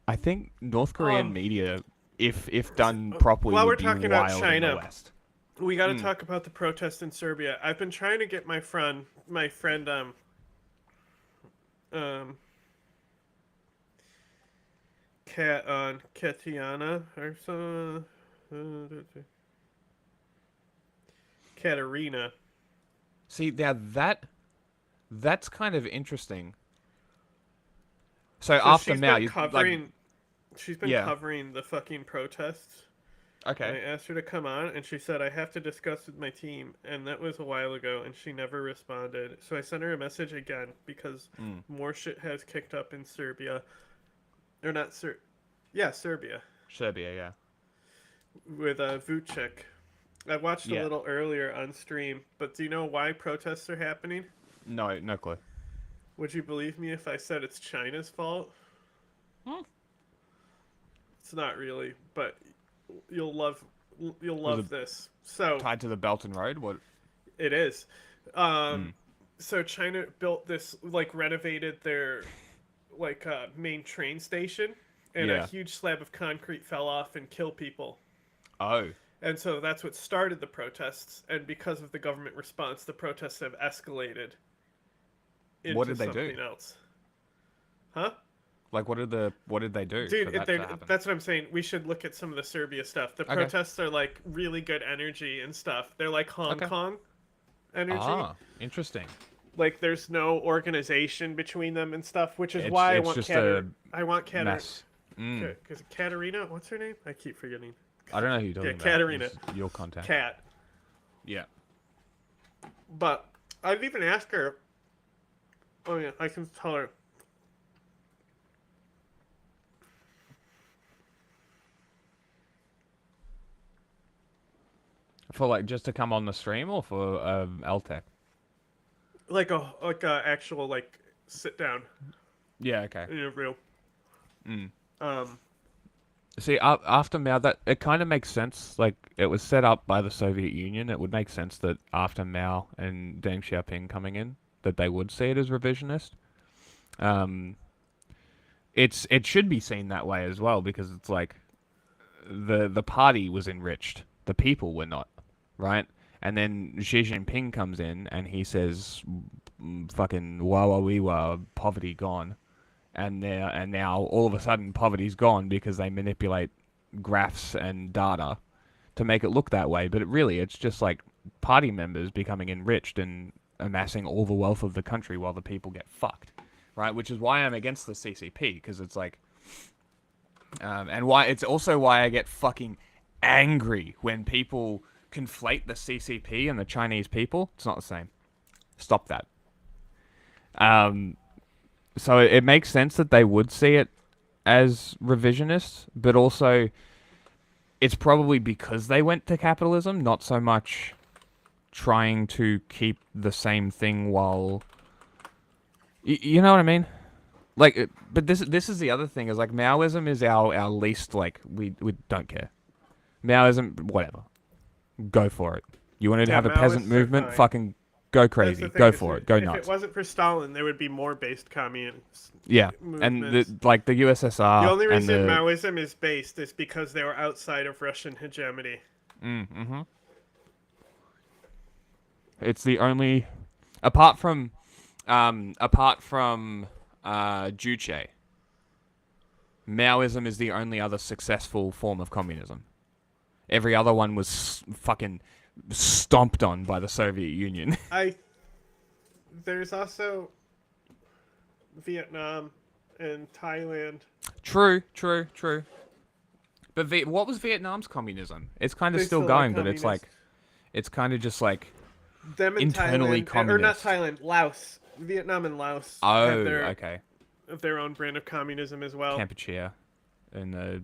I think North Korean media, if done properly,
while we're
would be
talking about
wild
China,
in the West.
we got to talk about the protests in Serbia. I've been trying to get my friend Katiana or so, Katerina.
See, now that's kind of interesting. So after
she's
now,
been
you
covering, she's been
yeah.
covering the fucking protests.
Okay.
And I asked her to come on, and she said I have to discuss with my team, and that was a while ago, and she never responded. So I sent her a message again because more shit has kicked up in Serbia, or not Serbia.
Serbia, yeah.
With Vucic. I watched a little earlier on stream, but do you know why protests are happening?
No clue.
Would you believe me if I said it's China's fault? It's not really, but you'll love this. So
tied to the Belt and Road, what?
It is. So China built this, like, renovated their main train station, and a huge slab of concrete fell off and killed people.
Oh.
And so that's what started the protests, and because of the government response, the protests have escalated into
What did they
something
do?
else. Huh?
Like, what did they do?
Dude,
for that to happen?
that's what I'm saying. We should look at some of the Serbia stuff. The protests are, like, really good energy and stuff. They're like Hong Kong energy.
Ah, interesting.
Like, there's no organization between them and stuff, which is
It's-
why
it's
I want
just a
Katerina.
mess.
Because Katerina, what's her name? I keep forgetting.
I don't know who you're talking about.
Katerina.
It's your contact.
Kat.
Yeah.
But I'd even ask her. Oh yeah, I can tell her.
For like just to come on the stream or for LTEC?
Like a actual like sit down.
Yeah. Okay.
Interview.
See, after Mao, that it kind of makes sense. Like, it was set up by the Soviet Union. It would make sense that after Mao and Deng Xiaoping coming in, that they would see it as revisionist. It should be seen that way as well, because it's like the party was enriched, the people were not, right? And then Xi Jinping comes in and he says, "Fucking wah wee wah, poverty gone." And now all of a sudden poverty's gone because they manipulate graphs and data to make it look that way. But it's just like party members becoming enriched and amassing all the wealth of the country while the people get fucked, right? Which is why I'm against the CCP, because it's like, and why it's also why I get fucking angry when people conflate the CCP and the Chinese people. It's not the same. Stop that. So it makes sense that they would see it as revisionist, but also it's probably because they went to capitalism, not so much trying to keep the same thing while... You know what I mean? Like, but this is the other thing, is like Maoism is our least, like, we don't care. Maoism, whatever. Go for it. You wanted to have a peasant movement? Fucking go crazy. Go for it. Go nuts.
If it wasn't for Stalin, there would be more based communists.
Yeah,
movements.
and the USSR.
The only reason
and
Maoism is based is because they were outside of Russian hegemony.
It's the only, apart from Juche, Maoism is the only other successful form of communism. Every other one was fucking stomped on by the Soviet Union.
There's also Vietnam and Thailand.
True. But what was Vietnam's communism? It's kind of
They
still
still are
going, but it's
communist.
like, it's kind of just like
Them and
internally
Thailand,
communist.
or not Thailand, Laos. Vietnam and Laos
Oh,
have their own brand of communism as well.
Kampuchea and the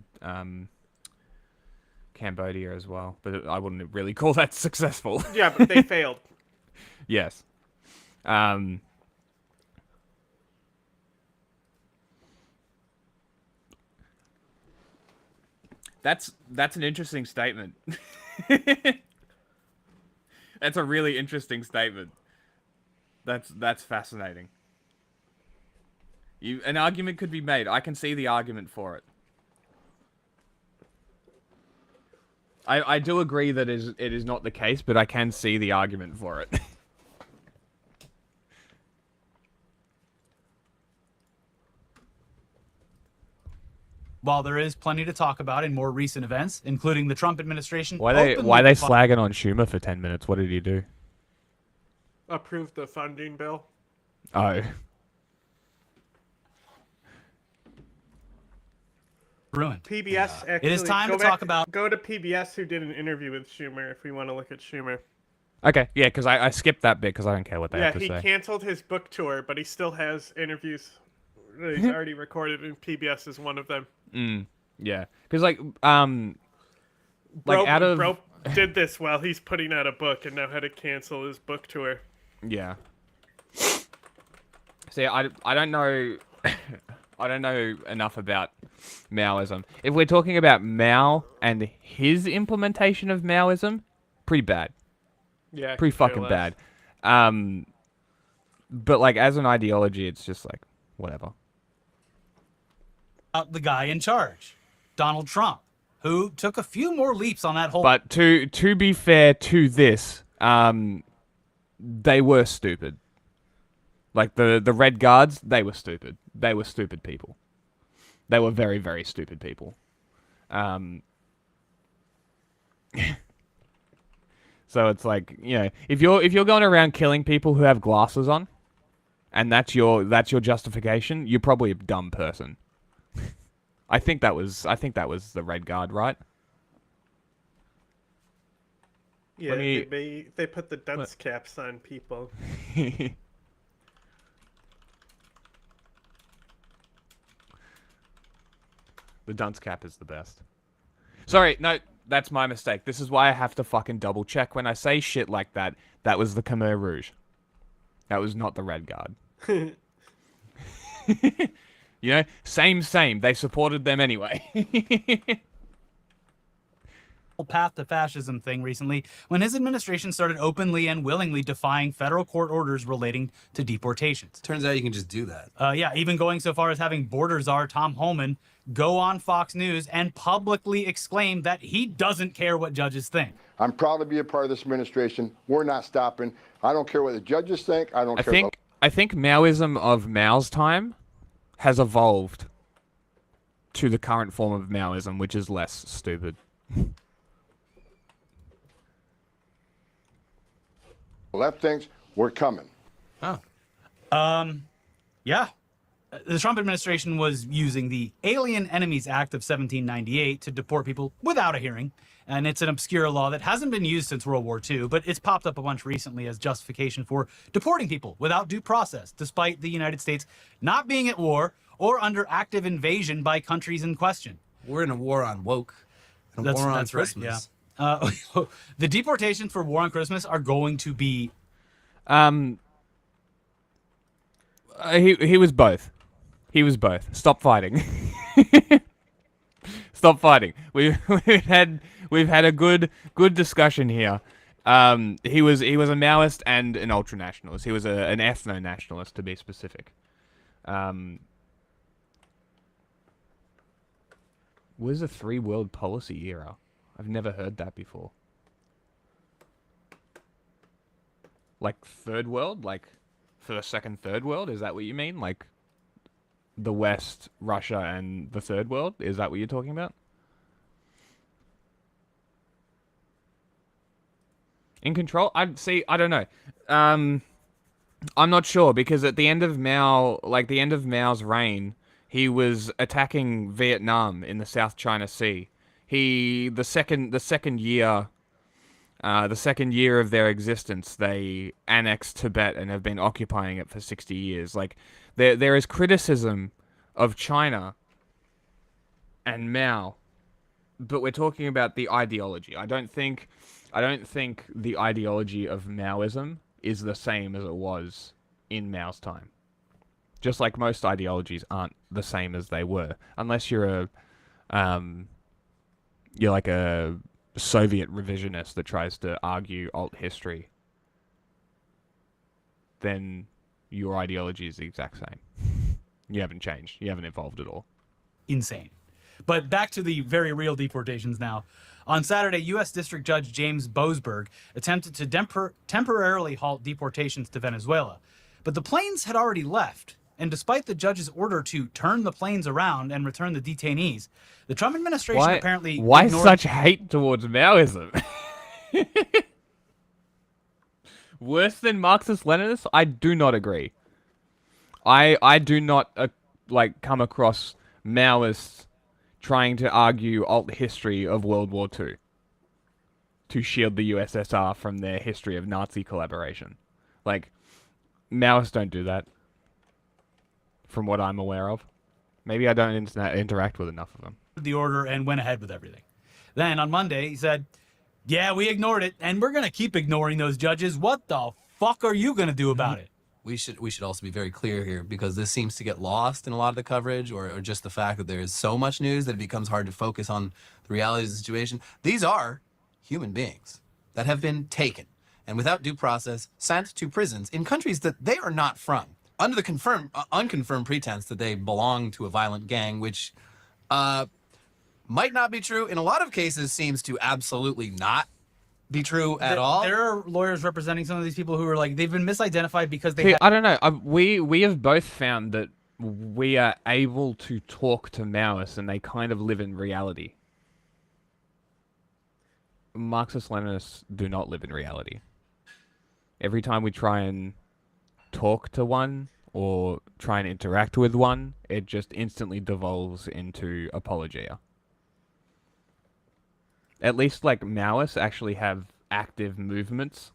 Cambodia as well, but I wouldn't really call that successful.
Yeah, but they failed.
Yes. That's an interesting statement. That's a really interesting statement. That's fascinating. An argument could be made. I can see the argument for it. I do agree that it is not the case, but I can see the argument for it.
While there is plenty to talk about in more recent events, including the Trump administration.
Why they slagging on Schumer for 10 minutes? What did he do?
Approved the funding bill.
Oh.
Ruined.
PBS actually.
It is time to talk about.
Go to PBS, who did an interview with Schumer, if we want to look at Schumer.
Okay, yeah, because I skipped that bit because I don't care what they have to say.
Yeah, he canceled his book tour, but he still has interviews that he's already recorded, and PBS is one of them.
Yeah, because Bro
did this while he's putting out a book, and now had to cancel his book tour.
Yeah. See, I don't know. I don't know enough about Maoism. If we're talking about Mao and his implementation of Maoism, pretty bad.
Yeah,
pretty fucking bad. But like as an ideology, it's just like whatever.
The guy in charge, Donald Trump, who took a few more leaps on that whole.
But to be fair to this, they were stupid. Like the Red Guards, they were stupid. They were stupid people. They were very, very stupid people. So it's like, you know, if you're going around killing people who have glasses on, and that's your justification, you're probably a dumb person. I think that was the Red Guard, right?
Yeah, they put the dunce caps on people.
The dunce cap is the best. Sorry, no, that's my mistake. This is why I have to fucking double check when I say shit like that. That was the Khmer Rouge. That was not the Red Guard. You know, same. They supported them anyway.
Path to fascism thing recently when his administration started openly and willingly defying federal court orders relating to deportations.
Turns out you can just do that.
Yeah, even going so far as having border czar Tom Homan go on Fox News and publicly exclaim that he doesn't care what judges think.
I'm proud to be a part of this administration. We're not stopping. I don't care what the judges think. I
think Maoism of Mao's time has evolved to the current form of Maoism, which is less stupid.
Left thinks we're coming.
Oh. Yeah. The Trump administration was using the Alien Enemies Act of 1798 to deport people without a hearing. And it's an obscure law that hasn't been used since World War II, but it's popped up a bunch recently as justification for deporting people without due process, despite the United States not being at war or under active invasion by countries in question.
We're in a war on woke. And a war on Christmas.
Right, yeah. The deportations for War on Christmas are going to be...
He was both. He was both. Stop fighting. Stop fighting. We've had a good discussion here. He was a Maoist and an ultra-nationalist. He was an ethno-nationalist, to be specific. What is a three-world policy era? I've never heard that before. Like third world? Like for the second third world? Is that what you mean? Like the West, Russia, and the third world? Is that what you're talking about? In control? I don't know. I'm not sure, because at the end of Mao's reign, he was attacking Vietnam in the South China Sea. The second year of their existence, they annexed Tibet and have been occupying it for 60 years. Like, there is criticism of China and Mao, but we're talking about the ideology. I don't think the ideology of Maoism is the same as it was in Mao's time. Just like most ideologies aren't the same as they were, unless you're like a Soviet revisionist that tries to argue alt history. Then your ideology is the exact same. You haven't changed. You haven't evolved at all.
Insane. But back to the very real deportations now. On Saturday, U.S. District Judge James Boasberg attempted to temporarily halt deportations to Venezuela. But the planes had already left. And despite the judge's order to turn the planes around and return the detainees, the Trump administration apparently
Why
ignored...
such hate towards Maoism? Worse than Marxist-Leninists? I do not agree. I do not come across Maoists trying to argue alt history of World War II to shield the USSR from their history of Nazi collaboration. Like, Maoists don't do that, from what I'm aware of. Maybe I don't interact with enough of them.
The order and went ahead with everything. Then on Monday, he said, yeah, we ignored it, and we're going to keep ignoring those judges. What the fuck are you going to do about it?
We should also be very clear here, because this seems to get lost in a lot of the coverage, or just the fact that there is so much news that it becomes hard to focus on the realities of the situation. These are human beings that have been taken and without due process sent to prisons in countries that they are not from, under the unconfirmed pretense that they belong to a violent gang, which might not be true. In a lot of cases, seems to absolutely not be true at all.
There are lawyers representing some of these people who are like, they've been misidentified because they
I don't know. We have both found that we are able to talk to Maoists and they kind of live in reality. Marxist-Leninists do not live in reality. Every time we try and talk to one or try and interact with one, it just instantly devolves into apologia. At least, like, Maoists actually have active movements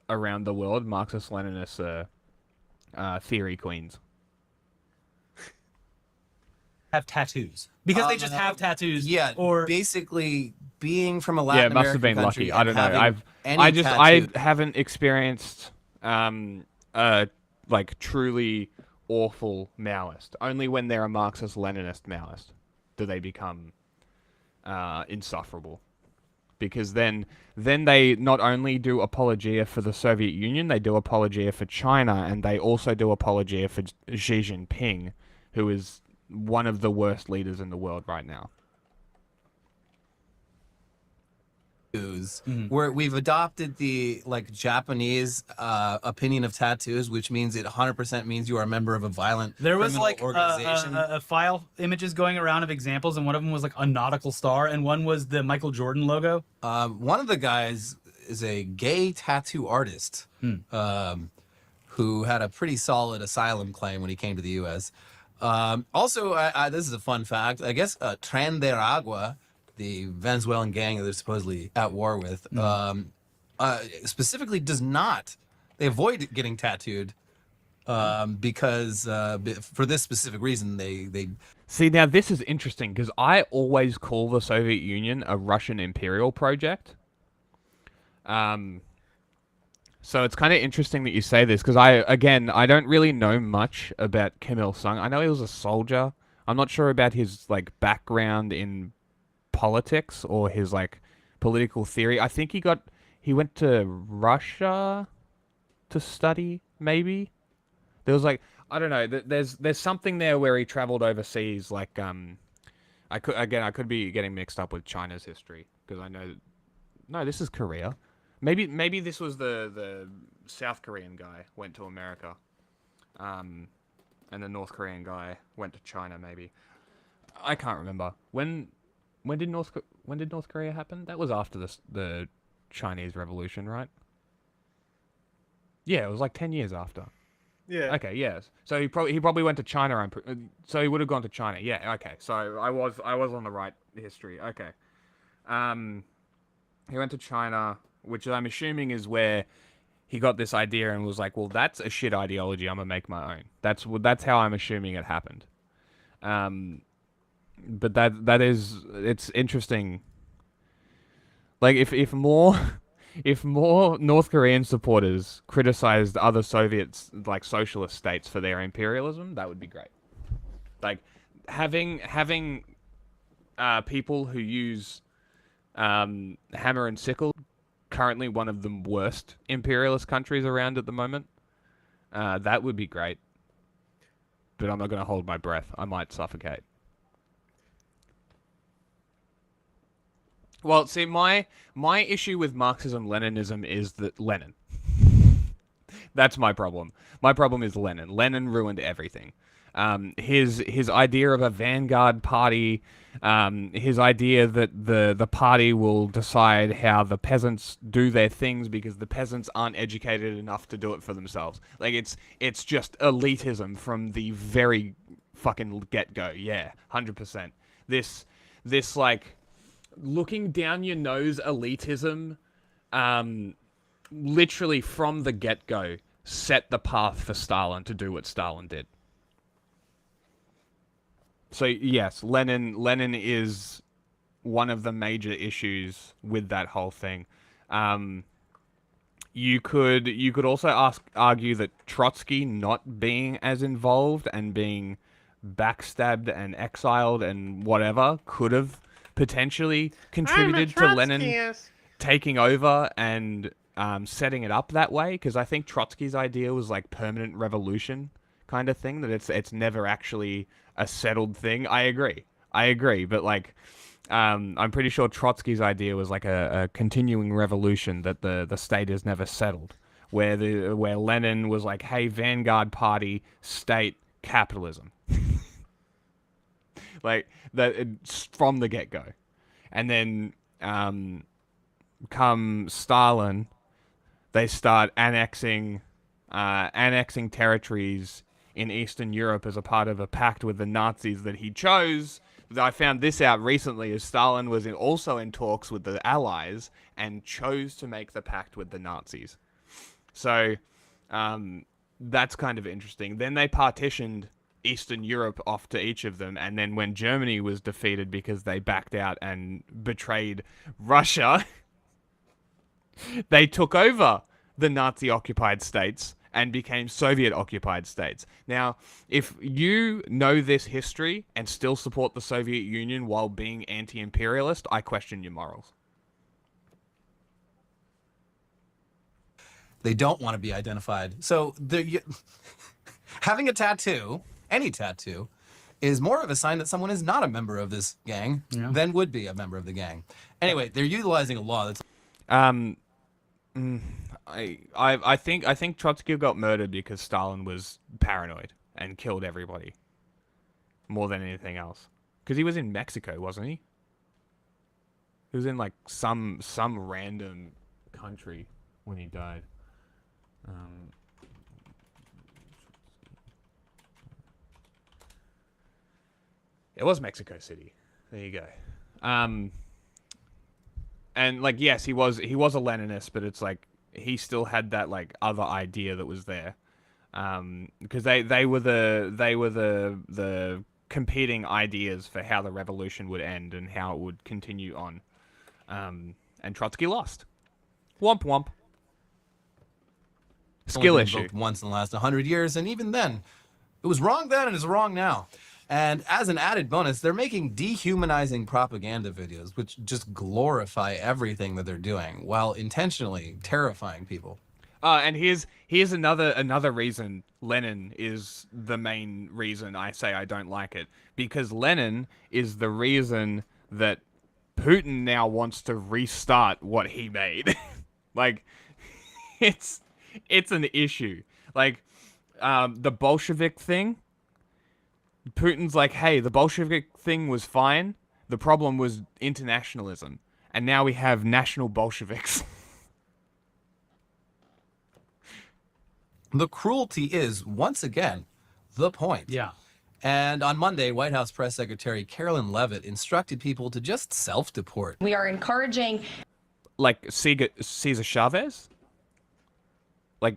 around the world. Marxist-Leninists are theory queens.
have tattoos. Because they just have tattoos.
Yeah,
or
basically being from a Latin
must have been
American country
lucky. I don't know.
and
I
having
just
any tattoo.
I haven't experienced like truly awful Maoist. Only when they're a Marxist-Leninist Maoist do they become insufferable. Because then they not only do apologia for the Soviet Union, they do apologia for China, and they also do apologia for Xi Jinping, who is one of the worst leaders in the world right now.
Where we've adopted the Japanese opinion of tattoos, which means it 100% means you are a member of a violent
there was
criminal organization.
a file images going around of examples, and one of them was like a nautical star, and one was the Michael Jordan logo.
One of the guys is a gay tattoo artist who had a pretty solid asylum claim when he came to the U.S. Also, this is a fun fact. I guess Tren de Aragua, the Venezuelan gang that they're supposedly at war with, specifically does not. They avoid getting tattooed because for this specific reason, they
See, now this is interesting because I always call the Soviet Union a Russian imperial project. So it's kind of interesting that you say this because I don't really know much about Kim Il-sung. I know he was a soldier. I'm not sure about his background in politics or his political theory. I think he went to Russia to study, maybe. There was I don't know, there's something there where he traveled overseas. I could be getting mixed up with China's history because I know no, this is Korea. Maybe this was the South Korean guy went to America, and the North Korean guy went to China. Maybe I can't remember when did North Korea happen? That was after the Chinese Revolution, right? Yeah, it was 10 years after.
Yeah.
Okay. Yes. So he probably went to China. So he would have gone to China. Yeah. Okay. So I was on the right history. Okay. He went to China, which I'm assuming is where he got this idea and was like, well, that's a shit ideology. I'm gonna make my own. That's how I'm assuming it happened. But it's interesting. If more if more North Korean supporters criticized other Soviets, like socialist states, for their imperialism, that would be great. Like having people who use hammer and sickle, currently one of the worst imperialist countries around at the moment. That would be great. But I'm not going to hold my breath. I might suffocate. Well, see, my issue with Marxism-Leninism is that Lenin. That's my problem. My problem is Lenin. Lenin ruined everything. His idea of a vanguard party, his idea that the party will decide how the peasants do their things because the peasants aren't educated enough to do it for themselves. Like it's just elitism from the very fucking get-go. Yeah, 100%. This like looking down your nose elitism, literally from the get-go set the path for Stalin to do what Stalin did. So yes, Lenin is one of the major issues with that whole thing. You could also argue that Trotsky not being as involved and being backstabbed and exiled and whatever could have potentially contributed to Lenin taking over and setting it up that way, because I think Trotsky's idea was like permanent revolution kind of thing, that it's never actually a settled thing. I agree, but like I'm pretty sure Trotsky's idea was like a continuing revolution that the state is never settled, where Lenin was like, hey, vanguard party, state, capitalism. Like that from the get-go. And then come Stalin, they start annexing territories in Eastern Europe as a part of a pact with the Nazis that he chose. I found this out recently, as Stalin was also in talks with the Allies and chose to make the pact with the Nazis. So that's kind of interesting. Then they partitioned Eastern Europe off to each of them, and then when Germany was defeated because they backed out and betrayed Russia, they took over the Nazi-occupied states and became Soviet-occupied states. Now, if you know this history and still support the Soviet Union while being anti-imperialist, I question your morals.
They don't want to be identified. So having a tattoo, any tattoo, is more of a sign that someone is not a member of this gang than would be a member of the gang. Anyway, they're utilizing a law that's...
I think Trotsky got murdered because Stalin was paranoid and killed everybody more than anything else. Because he was in Mexico, wasn't he? He was in like some random country when he died. It was Mexico City. There you go. And like, yes, he was a Leninist, but it's like he still had that like other idea that was there, because they were the competing ideas for how the revolution would end and how it would continue on, and Trotsky lost. Womp womp. Skill issue.
Once in the last 100 years, and even then, it was wrong then and it's wrong now. And as an added bonus, they're making dehumanizing propaganda videos, which just glorify everything that they're doing while intentionally terrifying people.
And here's another reason Lenin is the main reason I say I don't like it. Because Lenin is the reason that Putin now wants to restart what he made. Like, it's an issue. Like, the Bolshevik thing, Putin's like, hey, the Bolshevik thing was fine. The problem was internationalism. And now we have national Bolsheviks.
The cruelty is, once again, the point.
Yeah.
And on Monday, White House Press Secretary Carolyn Leavitt instructed people to just self-deport.
We are encouraging...
Like Cesar Chavez? Like,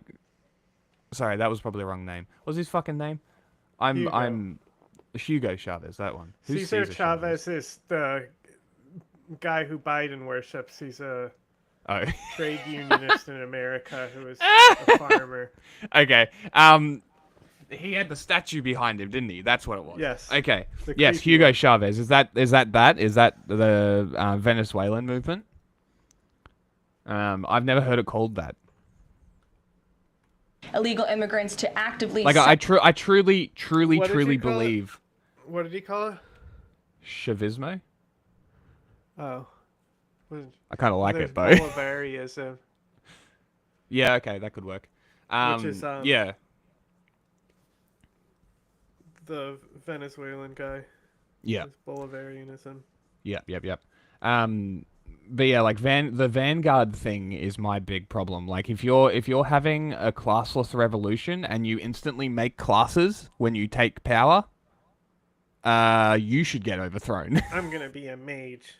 sorry, that was probably the wrong name. What was his fucking name? I'm Hugo Chavez, that one. Who's
Cesar Chavez is the guy who Biden worships. He's a
Oh.
trade unionist in America who was a farmer.
Okay. He had the statue behind him, didn't he? That's what it was.
Yes.
Okay.
The
Yes,
creepy
Hugo
one.
Chavez. Is that the Venezuelan movement? I've never heard it called that.
Illegal immigrants to actively.
Like I truly
What did you call it?
believe
What did he call it?
Chavismo.
Oh.
I kind of like
There's
it though.
Bolivarianism,
Yeah. Okay, that could work.
which is
Yeah.
the Venezuelan guy.
Yeah.
It's Bolivarianism.
Yep. But yeah, like the Vanguard thing is my big problem. Like if you're having a classless revolution and you instantly make classes when you take power, you should get overthrown.
I'm gonna be a mage.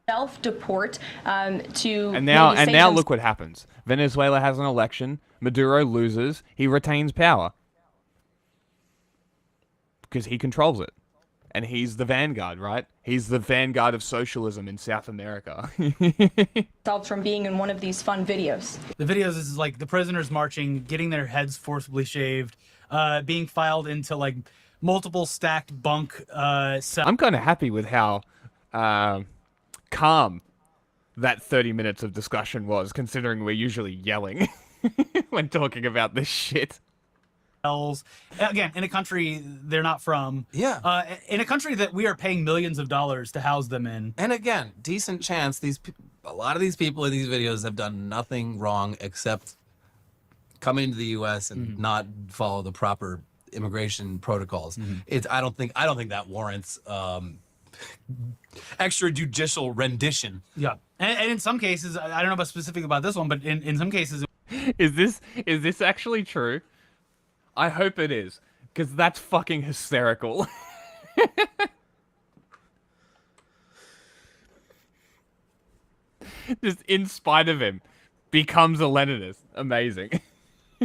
Self-deport to.
And now
maybe save them-
look what happens. Venezuela has an election. Maduro loses. He retains power because he controls it. And he's the vanguard, right? He's the vanguard of socialism in South America.
themselves from being in one of these fun videos.
The videos is like the prisoners marching, getting their heads forcibly shaved, being filed into like multiple stacked bunk cells.
I'm kind of happy with how calm that 30 minutes of discussion was, considering we're usually yelling when talking about this shit.
Again, in a country they're not from.
Yeah.
In a country that we are paying millions of dollars to house them in.
And again, decent chance a lot of these people in these videos have done nothing wrong except come into the U.S. and not follow the proper immigration protocols. I don't think that warrants extrajudicial rendition.
Yeah, and in some cases, I don't know about specific about this one, but in some cases,
Is this actually true? I hope it is, because that's fucking hysterical. Just in spite of him, becomes a Leninist. Amazing.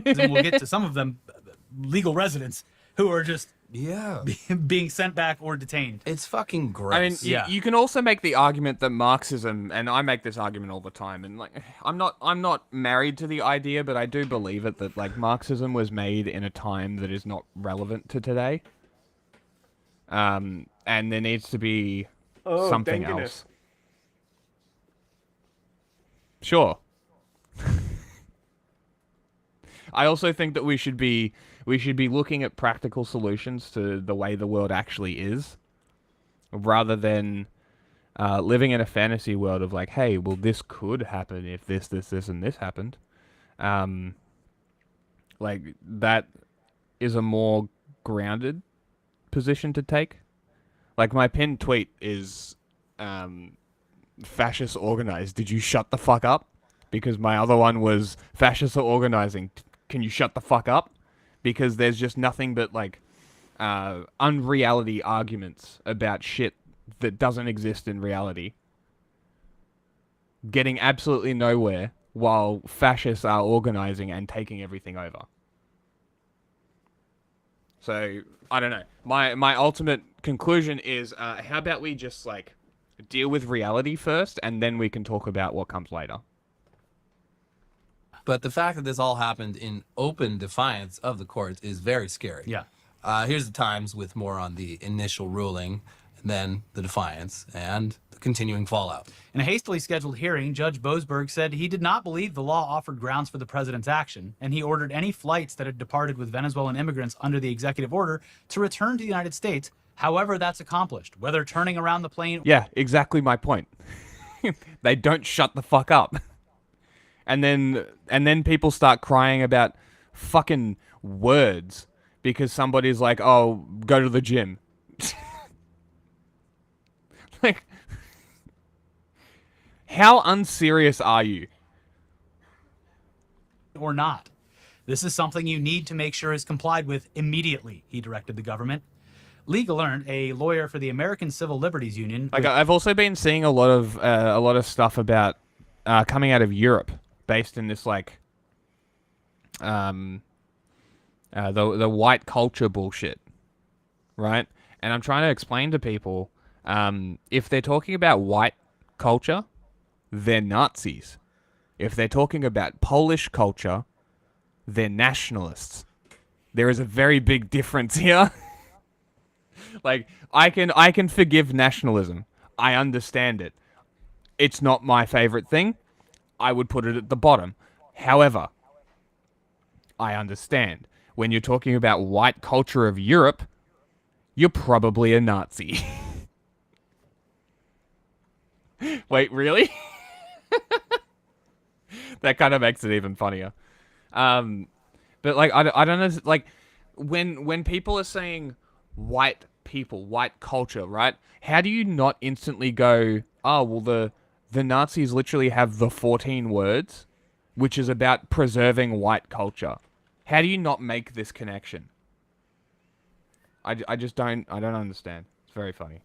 and we'll get to some of them, legal residents who are just
Yeah.
being sent back or detained.
It's fucking gross.
I mean, you can also make the argument that Marxism, and I make this argument all the time, and like, I'm not married to the idea, but I do believe it, that like Marxism was made in a time that is not relevant to today. And there needs to be something
thank
else. Sure. I also think that we should be looking at practical solutions to the way the world actually is, rather than living in a fantasy world of like, hey, well, this could happen if this, and this happened. Like, that is a more grounded position to take. Like, my pinned tweet is, fascists organized. Did you shut the fuck up? Because my other one was, fascists are organizing. Can you shut the fuck up? Because there's just nothing but, like, unreality arguments about shit that doesn't exist in reality. Getting absolutely nowhere while fascists are organizing and taking everything over. So, I don't know. My ultimate conclusion is, how about we just, like, deal with reality first, and then we can talk about what comes later.
But the fact that this all happened in open defiance of the courts is very scary.
Yeah.
Here's the Times with more on the initial ruling, and then the defiance, and the continuing fallout.
In a hastily scheduled hearing, Judge Boasberg said he did not believe the law offered grounds for the president's action, and he ordered any flights that had departed with Venezuelan immigrants under the executive order to return to the United States, however that's accomplished, whether turning around the plane...
Yeah, exactly my point. They don't shut the fuck up. And then people start crying about fucking words because somebody's like, oh, go to the gym. Like, how unserious are you?
Or not. This is something you need to make sure is complied with immediately, he directed the government. Lee Gallant, a lawyer for the American Civil Liberties Union...
Like, I've also been seeing a lot of stuff about coming out of Europe, based in this, like, the white culture bullshit, right? And I'm trying to explain to people, if they're talking about white culture, they're Nazis. If they're talking about Polish culture, they're nationalists. There is a very big difference here. Like, I can forgive nationalism. I understand it. It's not my favorite thing. I would put it at the bottom. However, I understand. When you're talking about white culture of Europe, you're probably a Nazi. Wait, really? That kind of makes it even funnier. But like, I don't know, like, when people are saying white people, white culture, right? How do you not instantly go, oh, well, the Nazis literally have the 14 words, which is about preserving white culture. How do you not make this connection? I just don't understand. It's very funny.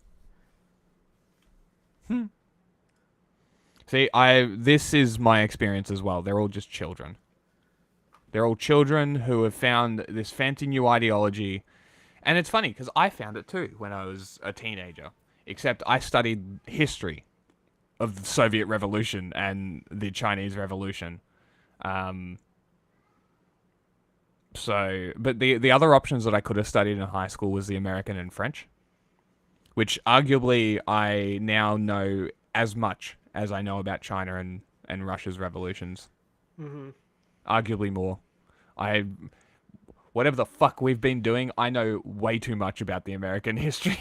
See, this is my experience as well. They're all just children. They're all children who have found this fancy new ideology. And it's funny, because I found it too when I was a teenager. Except I studied history of the Soviet Revolution and the Chinese Revolution. But the other options that I could have studied in high school was the American and French. Which arguably I now know as much as I know about China and Russia's revolutions.
Mm-hmm.
Arguably more. Whatever the fuck we've been doing, I know way too much about the American history.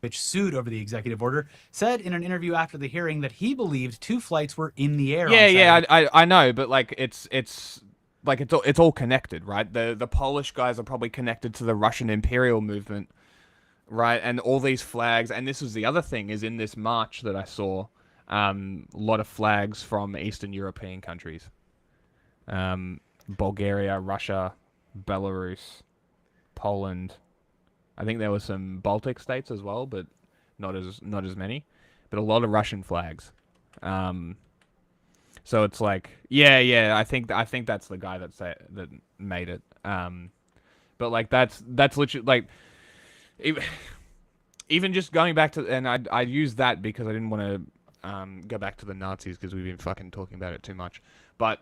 Which sued over the executive order, said in an interview after the hearing that he believed 2 flights were in the air.
Yeah, I know, but like it's all connected, right? The Polish guys are probably connected to the Russian imperial movement, right? And all these flags, and this was the other thing, is in this march that I saw, a lot of flags from Eastern European countries. Bulgaria, Russia, Belarus, Poland. I think there were some Baltic states as well, but not as many. But a lot of Russian flags. So it's like, yeah, I think that's the guy that made it. But like that's literally like, even just going back to, and I used that because I didn't want to go back to the Nazis because we've been fucking talking about it too much. But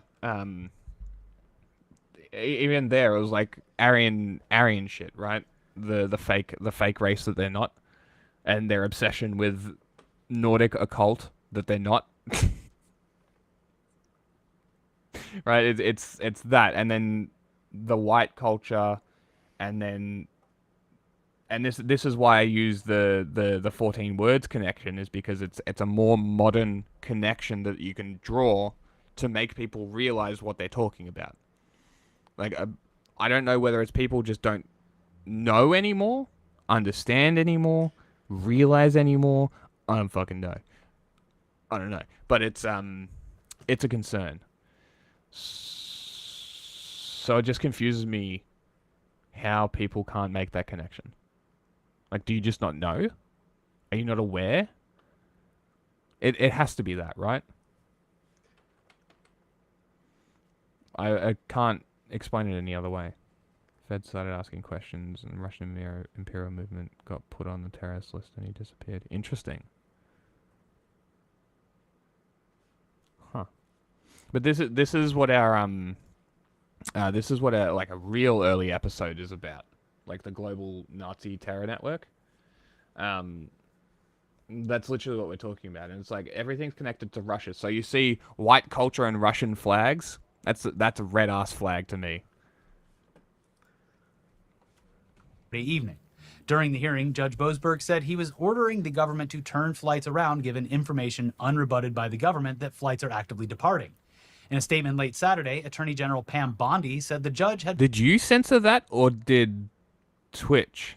even there, it was like Aryan shit, right? The fake race that they're not, and their obsession with Nordic occult that they're not. Right? It's that, and then the white culture, and this is why I use the 14 words connection, is because it's a more modern connection that you can draw to make people realize what they're talking about. Like, I don't know whether it's people just don't know anymore, understand anymore, realize anymore. I don't fucking know. I don't know, but it's a concern. So it just confuses me how people can't make that connection. Like, do you just not know? Are you not aware? It has to be that, right? I can't explain it any other way. Fed started asking questions, and the Russian imperial movement got put on the terrorist list, and he disappeared. Interesting. Huh. But this is what our like a real early episode is about, like the global Nazi terror network. That's literally what we're talking about, and it's like everything's connected to Russia. So you see white culture and Russian flags. That's a red ass flag to me.
Evening. During the hearing, Judge Boasberg said he was ordering the government to turn flights around given information unrebutted by the government that flights are actively departing. In a statement late Saturday, Attorney General Pam Bondi said the judge had...
Did you censor that, or did Twitch?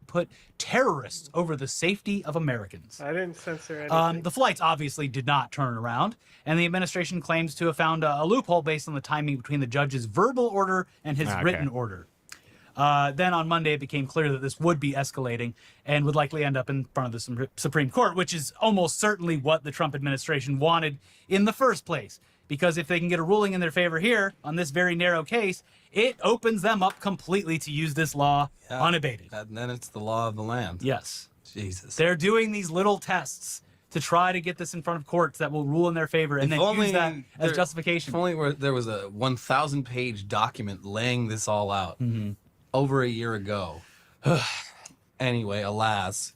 ...put terrorists over the safety of Americans.
I didn't censor anything.
The flights obviously did not turn around, and the administration claims to have found a loophole based on the timing between the judge's verbal order and his written order. Then on Monday, it became clear that this would be escalating and would likely end up in front of the Supreme Court, which is almost certainly what the Trump administration wanted in the first place. Because if they can get a ruling in their favor here on this very narrow case, it opens them up completely to use this law unabated.
And then it's the law of the land.
Yes.
Jesus.
They're doing these little tests to try to get this in front of courts that will rule in their favor and then use that as justification.
If only there was a 1,000-page document laying this all out over a year ago. Anyway, alas.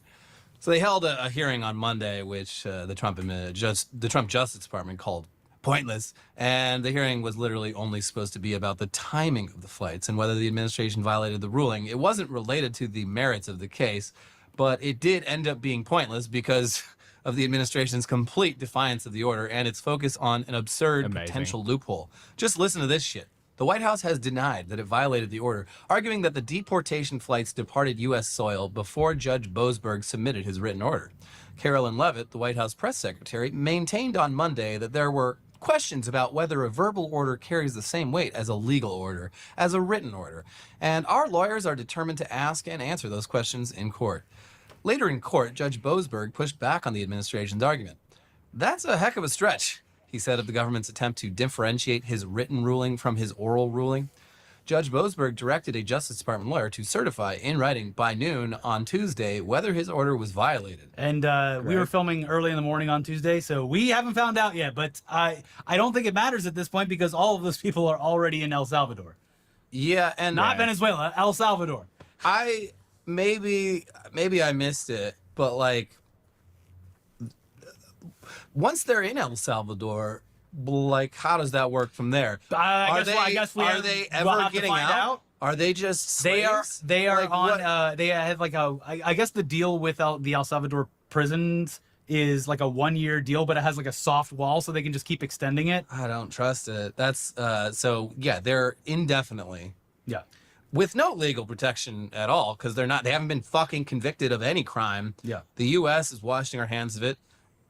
So they held a hearing on Monday, which the Trump Justice Department called pointless, and the hearing was literally only supposed to be about the timing of the flights and whether the administration violated the ruling. It wasn't related to the merits of the case, but it did end up being pointless because of the administration's complete defiance of the order and its focus on an absurd potential loophole. Just listen to this shit. The White House has denied that it violated the order, arguing that the deportation flights departed U.S. soil before Judge Boasberg submitted his written order. Carolyn Leavitt, the White House press secretary, maintained on Monday that there were questions about whether a verbal order carries the same weight as a legal order, as a written order, and our lawyers are determined to ask and answer those questions in court. Later in court, Judge Boasberg pushed back on the administration's argument. That's a heck of a stretch, he said of the government's attempt to differentiate his written ruling from his oral ruling. Judge Boasberg directed a Justice Department lawyer to certify in writing by noon on Tuesday whether his order was violated.
And we were filming early in the morning on Tuesday, so we haven't found out yet. But I don't think it matters at this point because all of those people are already in El Salvador.
Yeah, and
not Venezuela, El Salvador.
Maybe I missed it, but like once they're in El Salvador, like how does that work from there?
Are
they ever getting out? Are they just slaves?
They are
like,
on. They have like I guess the deal with the El Salvador prisons is like a 1-year deal, but it has like a soft wall, so they can just keep extending it.
I don't trust it. That's so yeah, they're indefinitely.
Yeah.
With no legal protection at all, because they haven't been fucking convicted of any crime.
Yeah.
The U.S. is washing our hands of it.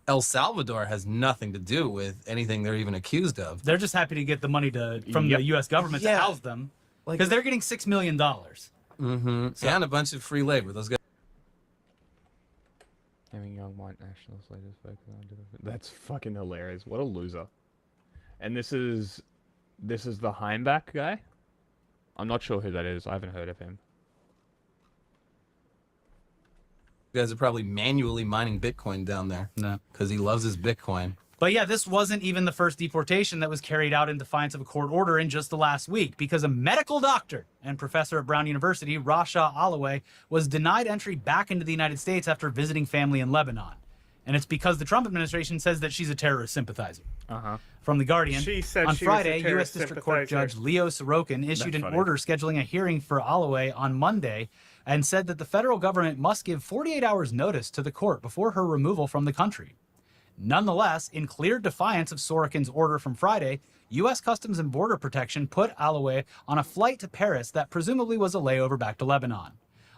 El Salvador has nothing to do with anything they're even accused of.
They're just happy to get the money from the U.S. government to house them, because they're getting $6 million.
Mm-hmm. So, and a bunch of free labor. Those guys.
Having young white nationalist leaders focus on that's fucking hilarious. What a loser. And this is the Heimbach guy. I'm not sure who that is. I haven't heard of him.
You guys are probably manually mining Bitcoin down there.
No.
Because he loves his Bitcoin.
But yeah, this wasn't even the first deportation that was carried out in defiance of a court order in just the last week, because a medical doctor and professor at Brown University, Rasha Alloway, was denied entry back into the United States after visiting family in Lebanon. And it's because the Trump administration says that she's a terrorist sympathizer. From The Guardian,
She said
on
she was a
Friday, U.S.
terrorist
District Court
sympathizer.
Judge Leo Sorokin issued an order scheduling a hearing for Alloway on Monday and said that the federal government must give 48 hours notice to the court before her removal from the country. Nonetheless, in clear defiance of Sorokin's order from Friday, U.S. Customs and Border Protection put Alloway on a flight to Paris that presumably was a layover back to Lebanon.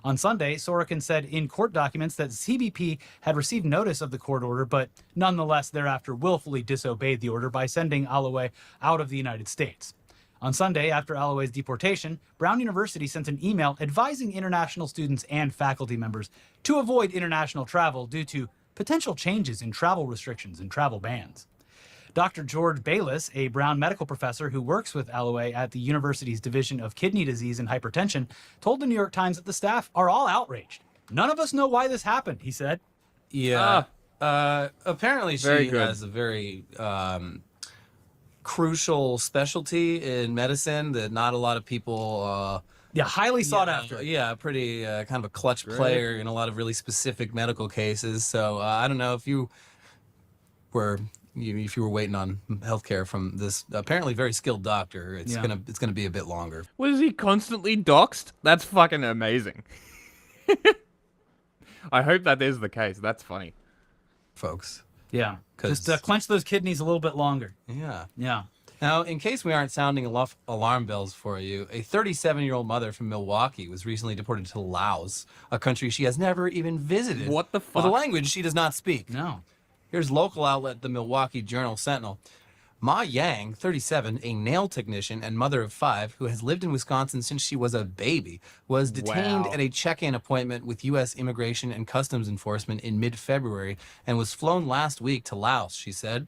On Sunday, Sorokin said in court documents that CBP had received notice of the court order, but nonetheless thereafter willfully disobeyed the order by sending Alloway out of the United States. On Sunday, after Alloway's deportation, Brown University sent an email advising international students and faculty members to avoid international travel due to potential changes in travel restrictions and travel bans. Dr. George Bayless, a Brown medical professor who works with Alloway at the university's Division of Kidney Disease and Hypertension, told the New York Times that the staff are all outraged. None of us know why this happened, he said.
Yeah. Apparently she has a very crucial specialty in medicine that not a lot of people...
highly sought after.
Yeah, pretty kind of a clutch player in a lot of really specific medical cases. So I don't know if you were... if you were waiting on healthcare from this apparently very skilled doctor, it's gonna be a bit longer.
Was he constantly doxxed? That's fucking amazing. I hope that is the case. That's funny,
folks.
Yeah, just clench those kidneys a little bit longer.
Yeah.
Yeah.
Now, in case we aren't sounding enough alarm bells for you, a 37-year-old mother from Milwaukee was recently deported to Laos, a country she has never even visited.
What the fuck?
With a language she does not speak.
No.
Here's local outlet the Milwaukee Journal-Sentinel. Ma Yang, 37, a nail technician and mother of 5, who has lived in Wisconsin since she was a baby, was detained at a check-in appointment with U.S. Immigration and Customs Enforcement in mid-February and was flown last week to Laos, she said.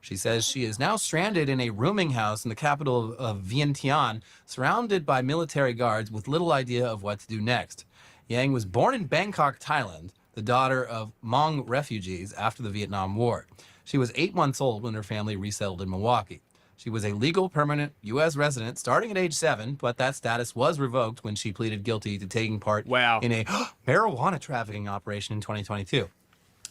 She says she is now stranded in a rooming house in the capital of Vientiane, surrounded by military guards with little idea of what to do next. Yang was born in Bangkok, Thailand. the daughter of Hmong refugees after the Vietnam War. She was 8 months old when her family resettled in Milwaukee. She was a legal permanent U.S. resident starting at age 7, but that status was revoked when she pleaded guilty to taking part in a marijuana trafficking operation in 2022.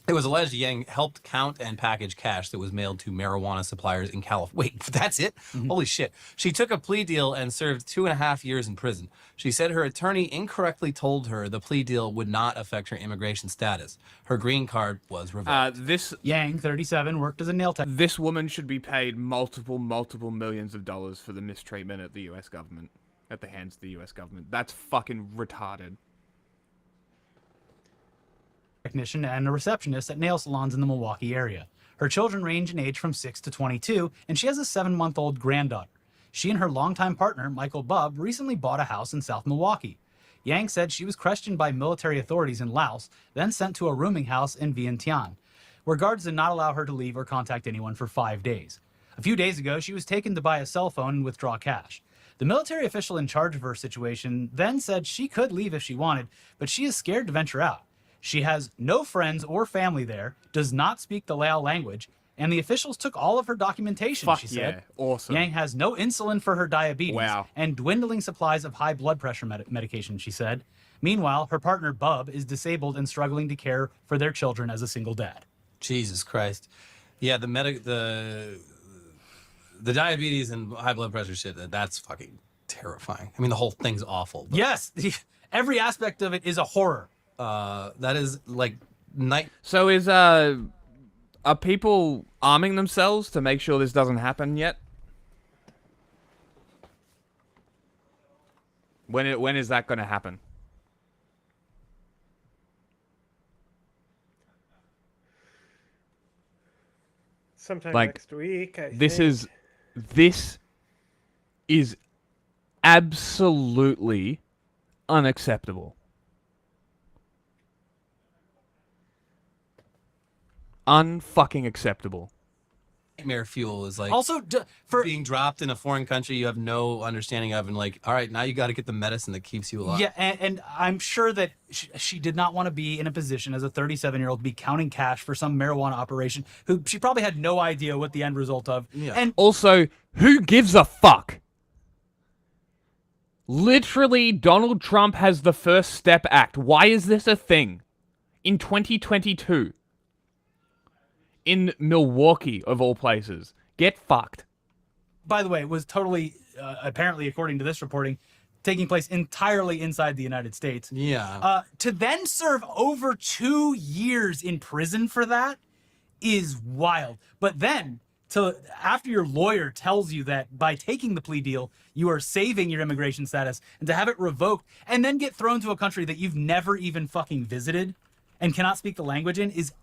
It was alleged Yang helped count and package cash that was mailed to marijuana suppliers in California. Wait, that's it? Holy shit. She took a plea deal and served 2.5 years in prison. She said her attorney incorrectly told her the plea deal would not affect her immigration status. Her green card was revoked.
Yang, 37, worked as a nail tech.
This woman should be paid multiple millions of dollars for the mistreatment at the U.S. government, at the hands of the U.S. government. That's fucking retarded.
Technician and a receptionist at nail salons in the Milwaukee area. Her children range in age from 6 to 22, and she has a 7-month-old granddaughter. She and her longtime partner, Michael Bubb, recently bought a house in South Milwaukee. Yang said she was questioned by military authorities in Laos, then sent to a rooming house in Vientiane, where guards did not allow her to leave or contact anyone for 5 days. A few days ago, she was taken to buy a cell phone and withdraw cash. The military official in charge of her situation then said she could leave if she wanted, but she is scared to venture out. She has no friends or family there, does not speak the Lao language, and the officials took all of her documentation, she said.
Awesome.
Yang has no insulin for her diabetes
Wow.
and dwindling supplies of high blood pressure medication, she said. Meanwhile, her partner, Bub, is disabled and struggling to care for their children as a single dad.
Jesus Christ. Yeah, the diabetes and high blood pressure shit, that's fucking terrifying. I mean, the whole thing's awful. But...
Yes, every aspect of it is a horror.
That is like night.
So are people arming themselves to make sure this doesn't happen yet? When is that going to happen?
Sometime
Like,
next week, I
this
think.
This is absolutely unacceptable. Unfucking acceptable.
Nightmare fuel is like
Also, for
being dropped in a foreign country you have no understanding of, and like, all right, now you got to get the medicine that keeps you alive.
Yeah, and I'm sure that she did not want to be in a position as a 37-year-old to be counting cash for some marijuana operation who she probably had no idea what the end result of.
Yeah.
And
Also, who gives a fuck? Literally, Donald Trump has the First Step Act. Why is this a thing? In 2022. In Milwaukee, of all places. Get fucked.
by the way, was totally, apparently, according to this reporting, taking place entirely inside the United States.
Yeah.
To then serve over 2 years in prison for that is wild. But then, after your lawyer tells you that by taking the plea deal, you are saving your immigration status, and to have it revoked, and then get thrown to a country that you've never even fucking visited and cannot speak the language in is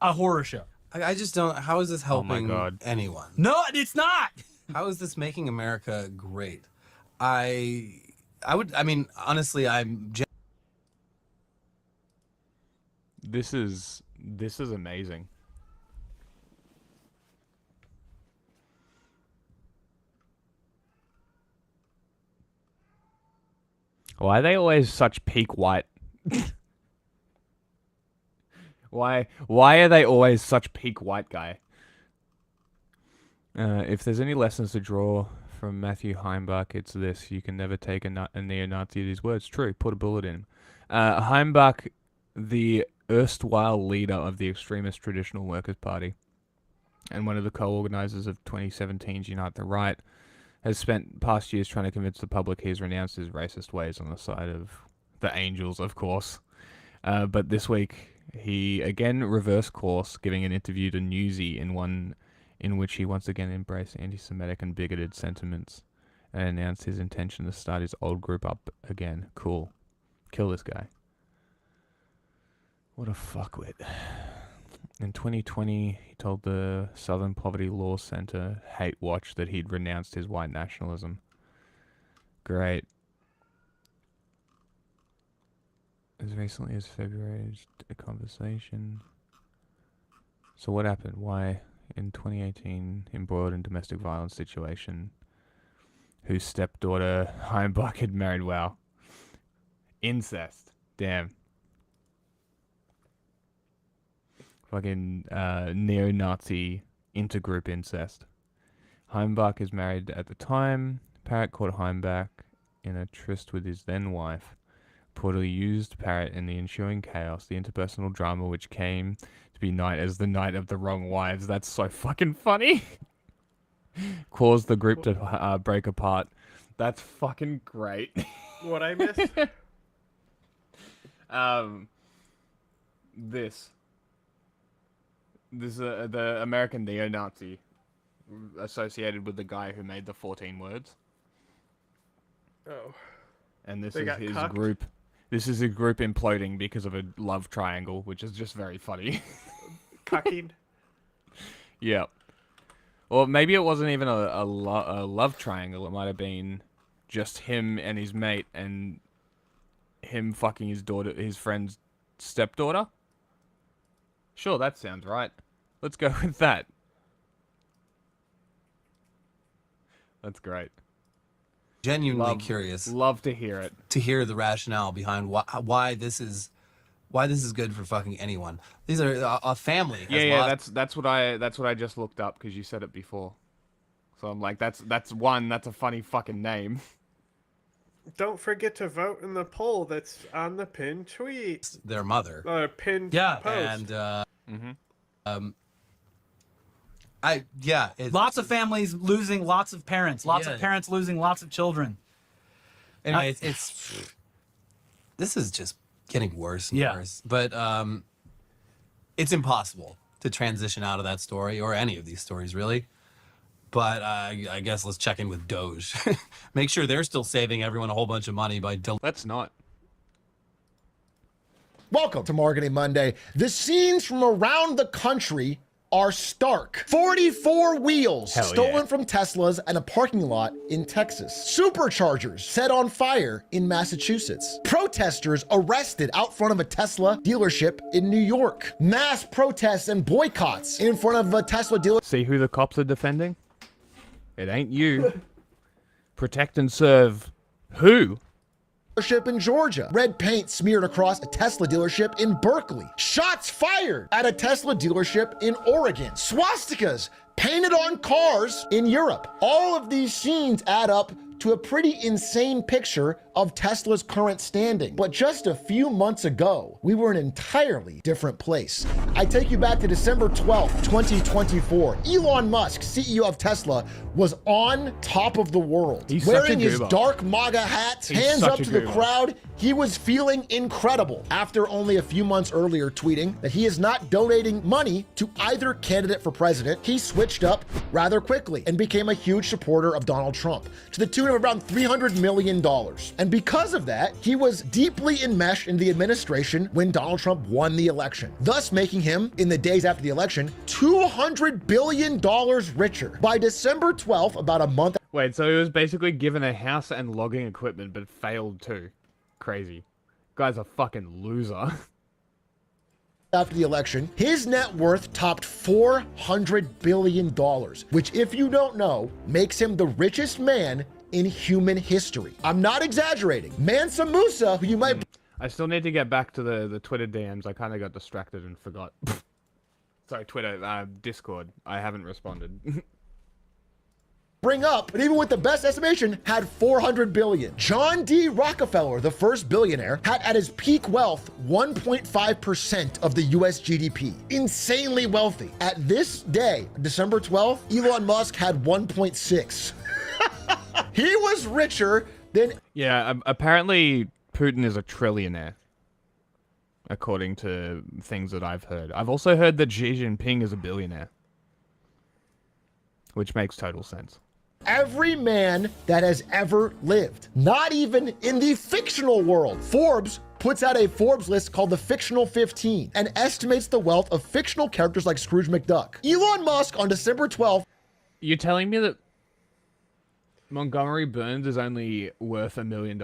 a horror show.
I just don't. How is this helping anyone?
No, it's not.
How is this making America great? I mean, honestly,
This is amazing. Why are they always such peak white? Why are they always such peak white guy? If there's any lessons to draw from Matthew Heimbach, it's this: you can never take a neo-Nazi at his words. True, put a bullet in him. Heimbach, the erstwhile leader of the extremist Traditional Workers' Party, and one of the co-organizers of 2017's Unite the Right, has spent past years trying to convince the public he's renounced his racist ways on the side of the angels, of course. But this week, he again reversed course, giving an interview to Newsy in which he once again embraced anti-Semitic and bigoted sentiments and announced his intention to start his old group up again. Cool. Kill this guy. What a fuckwit. In 2020, he told the Southern Poverty Law Center Hate Watch that he'd renounced his white nationalism. Great. As recently as February, a conversation. So what happened? Why, in 2018, embroiled in domestic violence situation, whose stepdaughter Heimbach had married? Wow. Incest. Damn. Fucking neo-Nazi intergroup incest. Heimbach is married at the time. Parrott caught Heimbach in a tryst with his then wife. Reportedly used Parrott in the ensuing chaos, the interpersonal drama which came to be known as the Night of the Wrong Wives. That's so fucking funny. Caused the group to break apart. That's fucking great.
What I missed?
This is the American neo-Nazi associated with the guy who made the 14 words.
Oh.
And this
They
is
got
his
cucked?
group. This is a group imploding because of a love triangle, which is just very funny.
Cucking.
Yeah. Or maybe it wasn't even a love triangle. It might have been just him and his mate, and him fucking his daughter, his friend's stepdaughter. Sure, that sounds right. Let's go with that. That's great.
Genuinely curious.
Love to hear it.
To hear the rationale behind why this is good for fucking anyone. These are a family.
Yeah, that's what I just looked up because you said it before. So I'm like, that's a funny fucking name.
Don't forget to vote in the poll that's on the pinned tweet.
Their mother.
Pinned post.
And
lots of families losing lots of parents. Lots of parents losing lots of children.
Anyway, this is just getting worse and worse. But it's impossible to transition out of that story or any of these stories, really. But I guess let's check in with Doge. Make sure they're still saving everyone a whole bunch of money by...
Let's not.
Welcome to Marketing Monday. The scenes from around the country are stark. 44 wheels stolen from Teslas in a parking lot in Texas. Superchargers set on fire in Massachusetts. Protesters arrested out front of a Tesla dealership in New York. Mass protests and boycotts in front of a Tesla dealership.
See who the cops are defending? It ain't you. Protect and serve who?
Dealership in Georgia. Red paint smeared across a Tesla dealership in Berkeley. Shots fired at a Tesla dealership in Oregon. Swastikas painted on cars in Europe. All of these scenes add up to a pretty insane picture of Tesla's current standing. But just a few months ago, we were in an entirely different place. I take you back to December 12th, 2024. Elon Musk, CEO of Tesla, was on top of the world.
He's
wearing
such a
his
goober.
dark MAGA hat,
He's
hands
such
up
a
to the
goober.
crowd. He was feeling incredible after only a few months earlier tweeting that he is not donating money to either candidate for president. He switched up rather quickly and became a huge supporter of Donald Trump to the tune of around $300 million. And because of that, he was deeply enmeshed in the administration when Donald Trump won the election, thus making him, in the days after the election, $200 billion richer. By December 12th, about a month
Wait, so he was basically given a house and logging equipment, but failed too. Crazy. Guy's a fucking loser.
after the election, his net worth topped $400 billion, which, if you don't know, makes him the richest man in human history. I'm not exaggerating. Mansa Musa, who you might...
I still need to get back to the Twitter DMs. I kind of got distracted and forgot. Sorry, Twitter, Discord. I haven't responded.
bring up, but even with the best estimation, had 400 billion. John D. Rockefeller, the first billionaire, had at his peak wealth 1.5% of the US GDP. Insanely wealthy. At this day, December 12th, Elon Musk had 1.6. He was richer than...
Yeah, apparently Putin is a trillionaire, according to things that I've heard. I've also heard that Xi Jinping is a billionaire, which makes total sense.
Every man that has ever lived, not even in the fictional world. Forbes puts out a Forbes list called the Fictional 15 and estimates the wealth of fictional characters like Scrooge McDuck. Elon Musk on December 12th.
You're telling me that Montgomery Burns is only worth $1 million?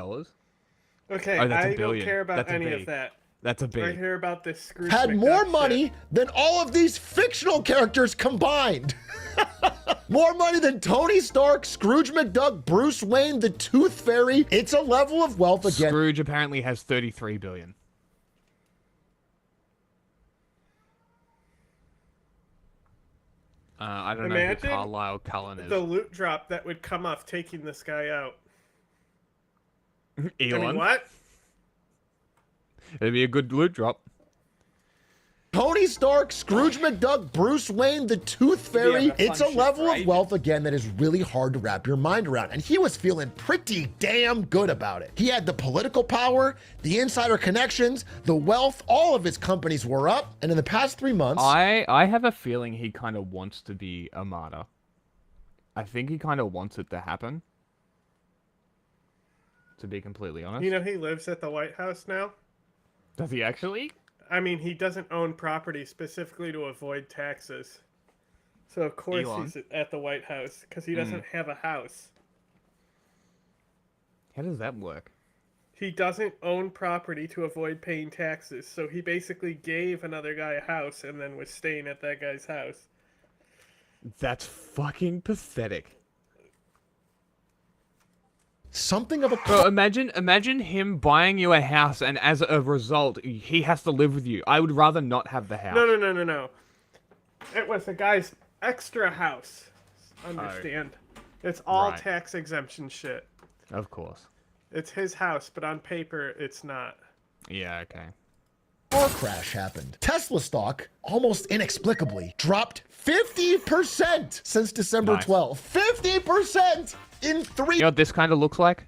Okay,
Oh, that's a
I don't
billion.
care about
That's a
any
B.
of that.
That's a B.
I hear about this Scrooge
Had
McDuck
more
shit.
money than all of these fictional characters combined. More money than Tony Stark, Scrooge McDuck, Bruce Wayne, the Tooth Fairy. It's a level of wealth again.
Scrooge apparently has 33 billion. I don't know who
Imagine
Carlisle Cullen is.
the loot drop that would come off taking this guy out.
Elon.
I mean, what?
It'd be a good loot drop.
Tony Stark, Scrooge McDuck, Bruce Wayne, the Tooth Fairy. It's a level of wealth, again, that is really hard to wrap your mind around. And he was feeling pretty damn good about it. He had the political power, the insider connections, the wealth, all of his companies were up. And in the past 3 months...
I have a feeling he kind of wants to be a martyr. I think he kind of wants it to happen. To be completely honest.
You know, he lives at the White House now.
Does he actually?
I mean, he doesn't own property specifically to avoid taxes. So, of course,
Elon.
he's at the White House, because he doesn't have a house.
How does that work?
He doesn't own property to avoid paying taxes, so he basically gave another guy a house and then was staying at that guy's house.
That's fucking pathetic.
Something of a...
Bro, imagine him buying you a house, and as a result, he has to live with you. I would rather not have the house.
No. It was the guy's extra house. Understand? It's all
Right.
tax exemption shit.
Of course.
It's his house, but on paper, it's not.
Yeah, okay.
Car crash happened. Tesla stock, almost inexplicably, dropped 50% since December
Nice.
12th. 50% in 3
You know what this kind of looks like?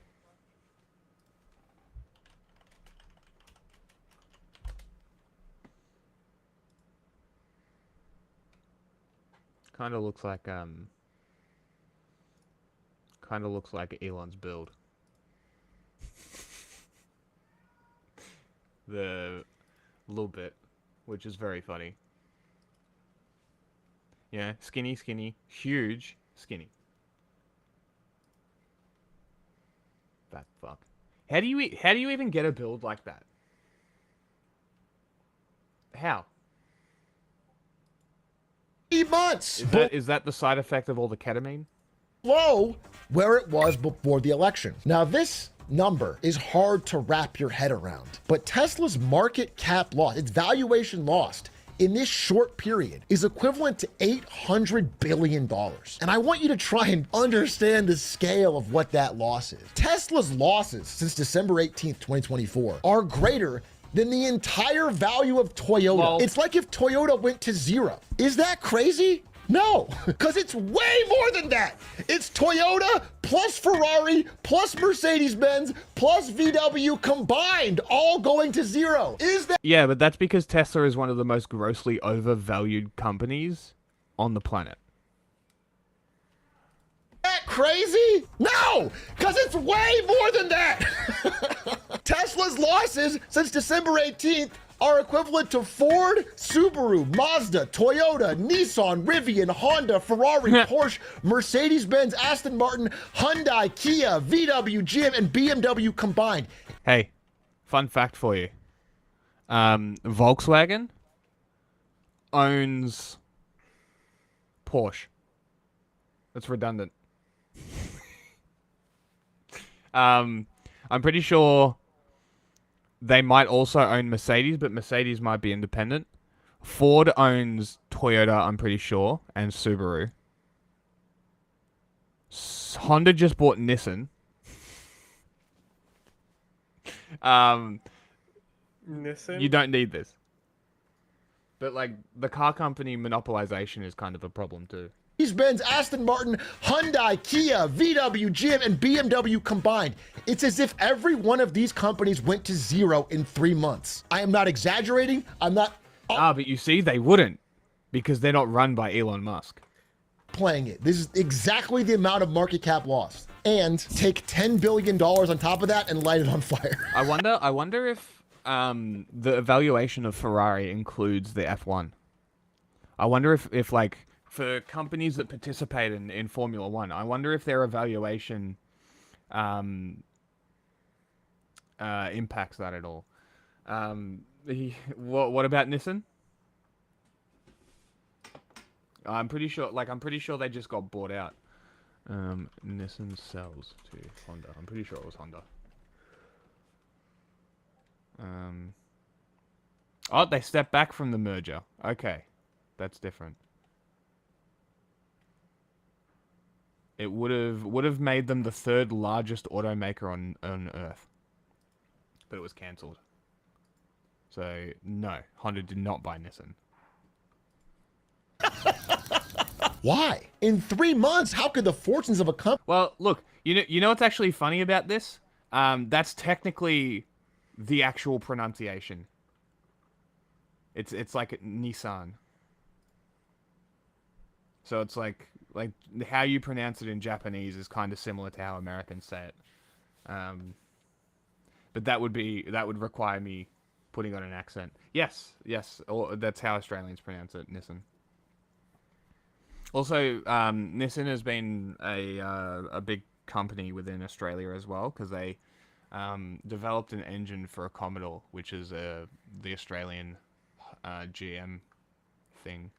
Kind of looks like Elon's build. The little bit, which is very funny. Yeah, skinny, huge, skinny. That fuck. How do you even get a build like that? How?
months.
Is that the side effect of all the ketamine?
Low where it was before the election. Now, this number is hard to wrap your head around, but Tesla's market cap loss, its valuation lost in this short period, is equivalent to $800 billion. And I want you to try and understand the scale of what that loss is. Tesla's losses since December 18th, 2024 are greater than the entire value of Toyota.
Well,
it's like if Toyota went to zero. Is that crazy? No, because it's way more than that. It's Toyota plus Ferrari plus Mercedes-Benz plus VW combined, all going to zero. Is that...
Yeah, but that's because Tesla is one of the most grossly overvalued companies on the planet.
that crazy? No, because it's way more than that. Tesla's losses since December 18th are equivalent to Ford, Subaru, Mazda, Toyota, Nissan, Rivian, Honda, Ferrari, Porsche, Mercedes-Benz, Aston Martin, Hyundai, Kia, VW, GM, and BMW combined.
Hey, fun fact for you. Volkswagen owns Porsche. That's redundant. I'm pretty sure they might also own Mercedes, but Mercedes might be independent. Ford owns Toyota, I'm pretty sure, and Subaru. Honda just bought Nissan.
Nissan?
You don't need this. But, like, the car company monopolization is kind of a problem, too.
Mercedes-Benz, Aston Martin, Hyundai, Kia, VW, GM, and BMW combined. It's as if every one of these companies went to zero in 3 months. I am not exaggerating. I'm not...
But you see, they wouldn't. Because they're not run by Elon Musk.
Playing it. This is exactly the amount of market cap lost. And take $10 billion on top of that and light it on fire.
I wonder if the evaluation of Ferrari includes the F1. I wonder if like, for companies that participate in Formula One, I wonder if their evaluation impacts that at all. What about Nissan? I'm pretty sure they just got bought out. Nissan sells to Honda. I'm pretty sure it was Honda. Oh, they stepped back from the merger. Okay, that's different. It would have made them the third largest automaker on Earth. But it was cancelled. So no, Honda did not buy Nissan.
Why? In 3 months, how could the fortunes of a company...
Well, look, you know what's actually funny about this? That's technically the actual pronunciation. It's like Nissan. So it's like how you pronounce it in Japanese is kind of similar to how Americans say it. But that would require me putting on an accent. Yes, or that's how Australians pronounce it, Nissan. Also, Nissan has been a big company within Australia as well, because they developed an engine for a Commodore, which is the Australian GM thing.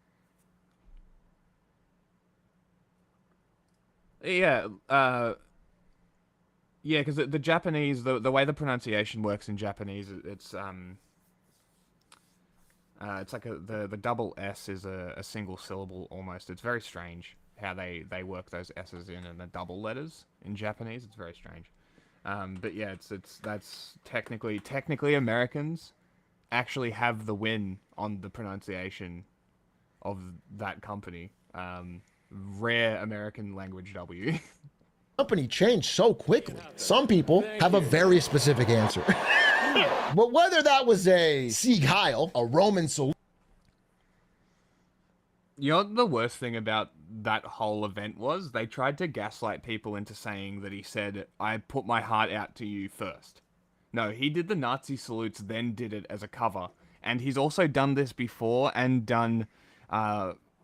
Yeah, because the Japanese, the way the pronunciation works in Japanese, it's like the double S is a single syllable almost. It's very strange how they work those S's in and the double letters in Japanese. It's very strange. But yeah, that's technically Americans actually have the win on the pronunciation of that company. Rare American language W.
company changed so quickly? Some people have a very specific answer. But whether that was a Sieg Heil, a Roman salute...
You know what the worst thing about that whole event was? They tried to gaslight people into saying that he said, "I put my heart out to you first." No, he did the Nazi salutes, then did it as a cover. And he's also done this before and done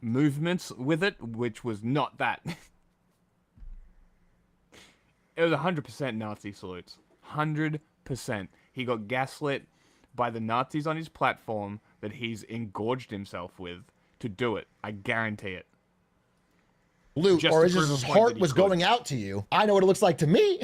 movements with it, which was not that. It was 100% Nazi salutes. 100%. He got gaslit by the Nazis on his platform that he's engorged himself with to do it. I guarantee it.
Or as his heart was going out to you. I know what it looks like to me.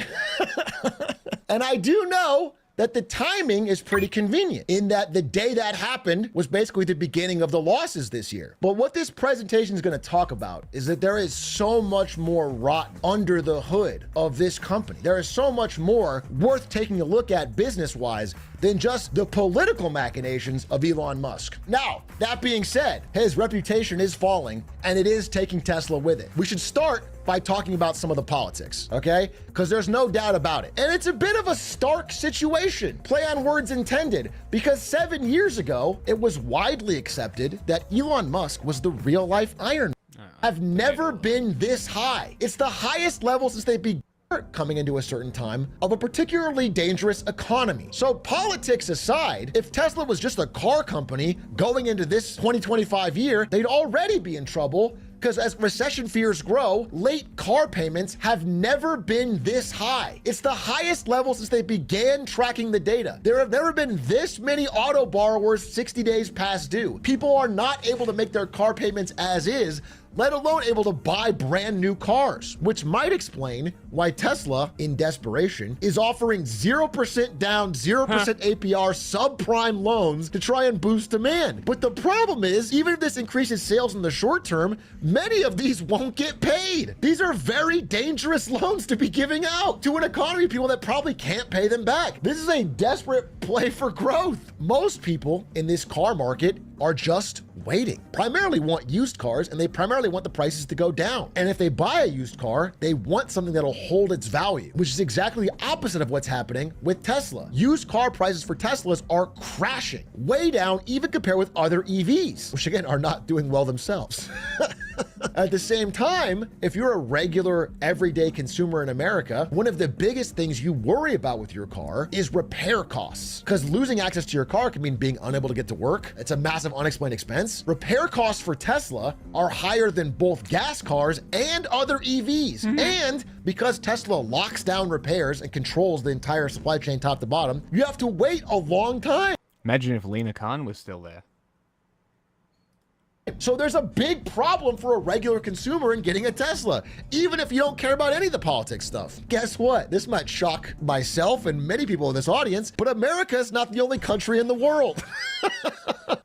And I do know that the timing is pretty convenient in that the day that happened was basically the beginning of the losses this year. But what this presentation is going to talk about is that there is so much more rotten under the hood of this company. There is so much more worth taking a look at business-wise than just the political machinations of Elon Musk. Now, that being said, his reputation is falling and it is taking Tesla with it. We should start by talking about some of the politics, okay? Because there's no doubt about it. And it's a bit of a stark situation, play on words intended, because 7 years ago, it was widely accepted that Elon Musk was the real-life Iron Man. Have never been this high. It's the highest level since they began coming into a certain time of a particularly dangerous economy. So politics aside, if Tesla was just a car company going into this 2025 year, they'd already be in trouble, because as recession fears grow, late car payments have never been this high. It's the highest level since they began tracking the data. There have never been this many auto borrowers 60 days past due. People are not able to make their car payments as is, let alone able to buy brand new cars, which might explain why Tesla, in desperation, is offering 0% down, 0% APR subprime loans to try and boost demand. But the problem is, even if this increases sales in the short term, many of these won't get paid. These are very dangerous loans to be giving out to an economy of people that probably can't pay them back. This is a desperate play for growth. Most people in this car market are just waiting. Primarily want used cars, and they primarily want the prices to go down. And if they buy a used car, they want something that'll hold its value, which is exactly the opposite of what's happening with Tesla. Used car prices for Teslas are crashing, way down even compared with other EVs, which again are not doing well themselves. At the same time, if you're a regular everyday consumer in America, one of the biggest things you worry about with your car is repair costs, because losing access to your car can mean being unable to get to work. It's a massive unexplained expense. Repair costs for Tesla are higher than both gas cars and other EVs. And because Tesla locks down repairs and controls the entire supply chain top to bottom, you have to wait a long time.
Imagine if Lena Khan was still there.
So there's a big problem for a regular consumer in getting a Tesla, even if you don't care about any of the politics stuff. Guess what? This might shock myself and many people in this audience, but America is not the only country in the world.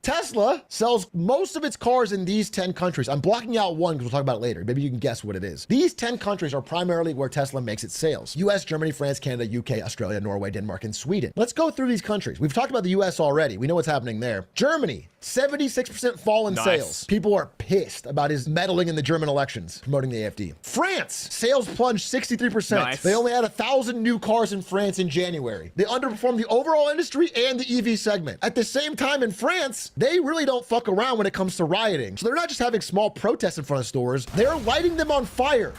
Tesla sells most of its cars in these 10 countries. I'm blocking out one because we'll talk about it later. Maybe you can guess what it is. These 10 countries are primarily where Tesla makes its sales. US, Germany, France, Canada, UK, Australia, Norway, Denmark, and Sweden. Let's go through these countries. We've talked about the US already. We know what's happening there. Germany, 76% fall in sales. People are pissed about his meddling in the German elections, promoting the AfD. France, sales plunged 63%. They only had 1,000 new cars in France in January. They underperformed the overall industry and the EV segment. At the same time in France, they really don't fuck around when it comes to rioting. So they're not just having small protests in front of stores, they're lighting them on fire.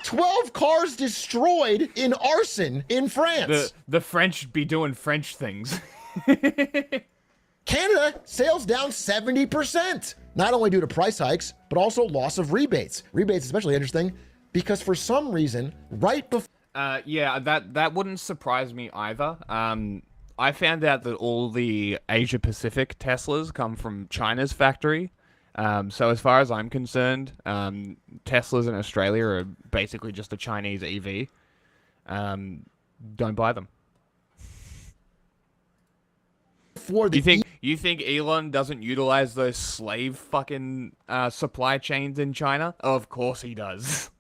12 cars destroyed in arson in France.
The French be doing French things.
Canada, sales down 70%. Not only due to price hikes, but also loss of rebates. Rebates especially interesting because for some reason, right before...
Yeah, that wouldn't surprise me either. I found out that all the Asia Pacific Teslas come from China's factory. So as far as I'm concerned, Teslas in Australia are basically just a Chinese EV. Don't buy them. You think Elon doesn't utilize those slave fucking supply chains in China? Of course he does.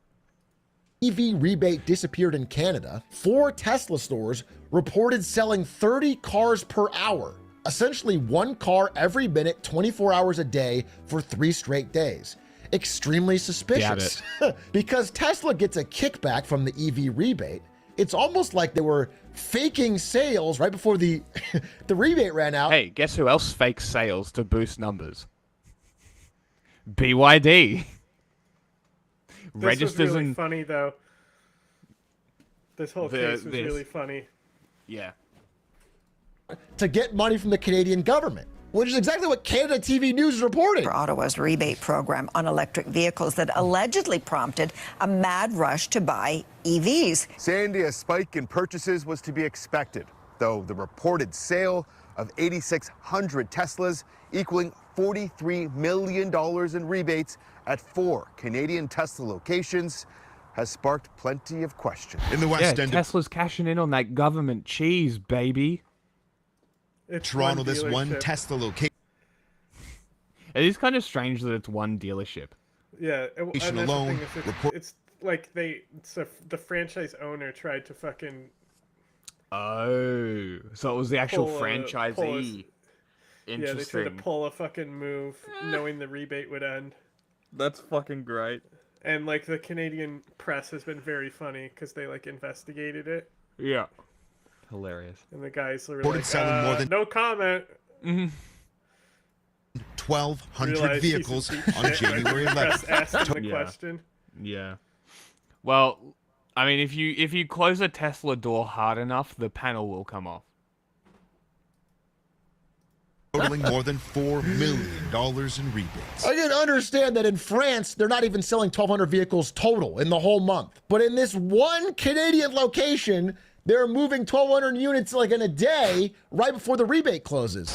EV rebate disappeared in Canada. 4 Tesla stores reported selling 30 cars per hour. Essentially 1 car every minute, 24 hours a day for 3 straight days. Extremely suspicious. Because Tesla gets a kickback from the EV rebate, it's almost like they were faking sales right before the the rebate ran out.
Hey, guess who else fakes sales to boost numbers? BYD.
This was really funny, though. This whole case was really funny.
Yeah.
To get money from the Canadian government, which is exactly what Canada TV News is reporting.
For Ottawa's rebate program on electric vehicles that allegedly prompted a mad rush to buy EVs.
Sandy, a spike in purchases was to be expected, though the reported sale of 8,600 Teslas equaling $43 million in rebates at 4 Canadian Tesla locations has sparked plenty of questions.
In the West End,
Tesla's cashing in on that government cheese, baby.
Toronto, this one Tesla location.
It is kind of strange that it's one dealership.
Yeah, and
alone.
It's like the franchise owner tried to fucking.
Oh, so it was the actual franchisee. Interesting.
Yeah, they tried to pull a fucking move, knowing the rebate would end.
That's fucking great.
And like the Canadian press has been very funny because they like investigated it.
Yeah. Hilarious.
And the guys were
Reported
like,
selling more than
no comment.
1,200 vehicles on January 11th.
Asking the question.
Yeah. Well, I mean, if you close a Tesla door hard enough, the panel will come off.
Totaling more than $4 million in rebates.
I can understand that in France, they're not even selling 1,200 vehicles total in the whole month. But in this one Canadian location, they're moving 1,200 units like in a day right before the rebate closes.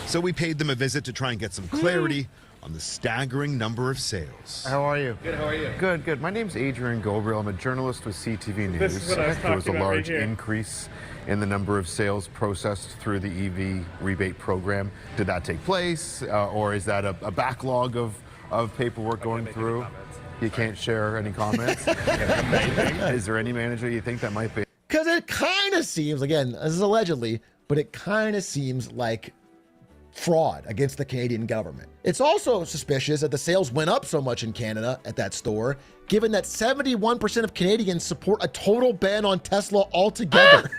So we paid them a visit to try and get some clarity on the staggering number of sales.
How are you?
Good, how are you?
Good, good. My name's Adrian Gobriel. I'm a journalist with CTV News.
This is what I was
There was a
talking about
large
right here.
increase in the number of sales processed through the EV rebate program. Did that take place, or is that a backlog of paperwork going through? You can't share any comments? Is there any manager you think that might be?
Because it kind of seems, again, this is allegedly, but it kind of seems like fraud against the Canadian government. It's also suspicious that the sales went up so much in Canada at that store, given that 71% of Canadians support a total ban on Tesla altogether.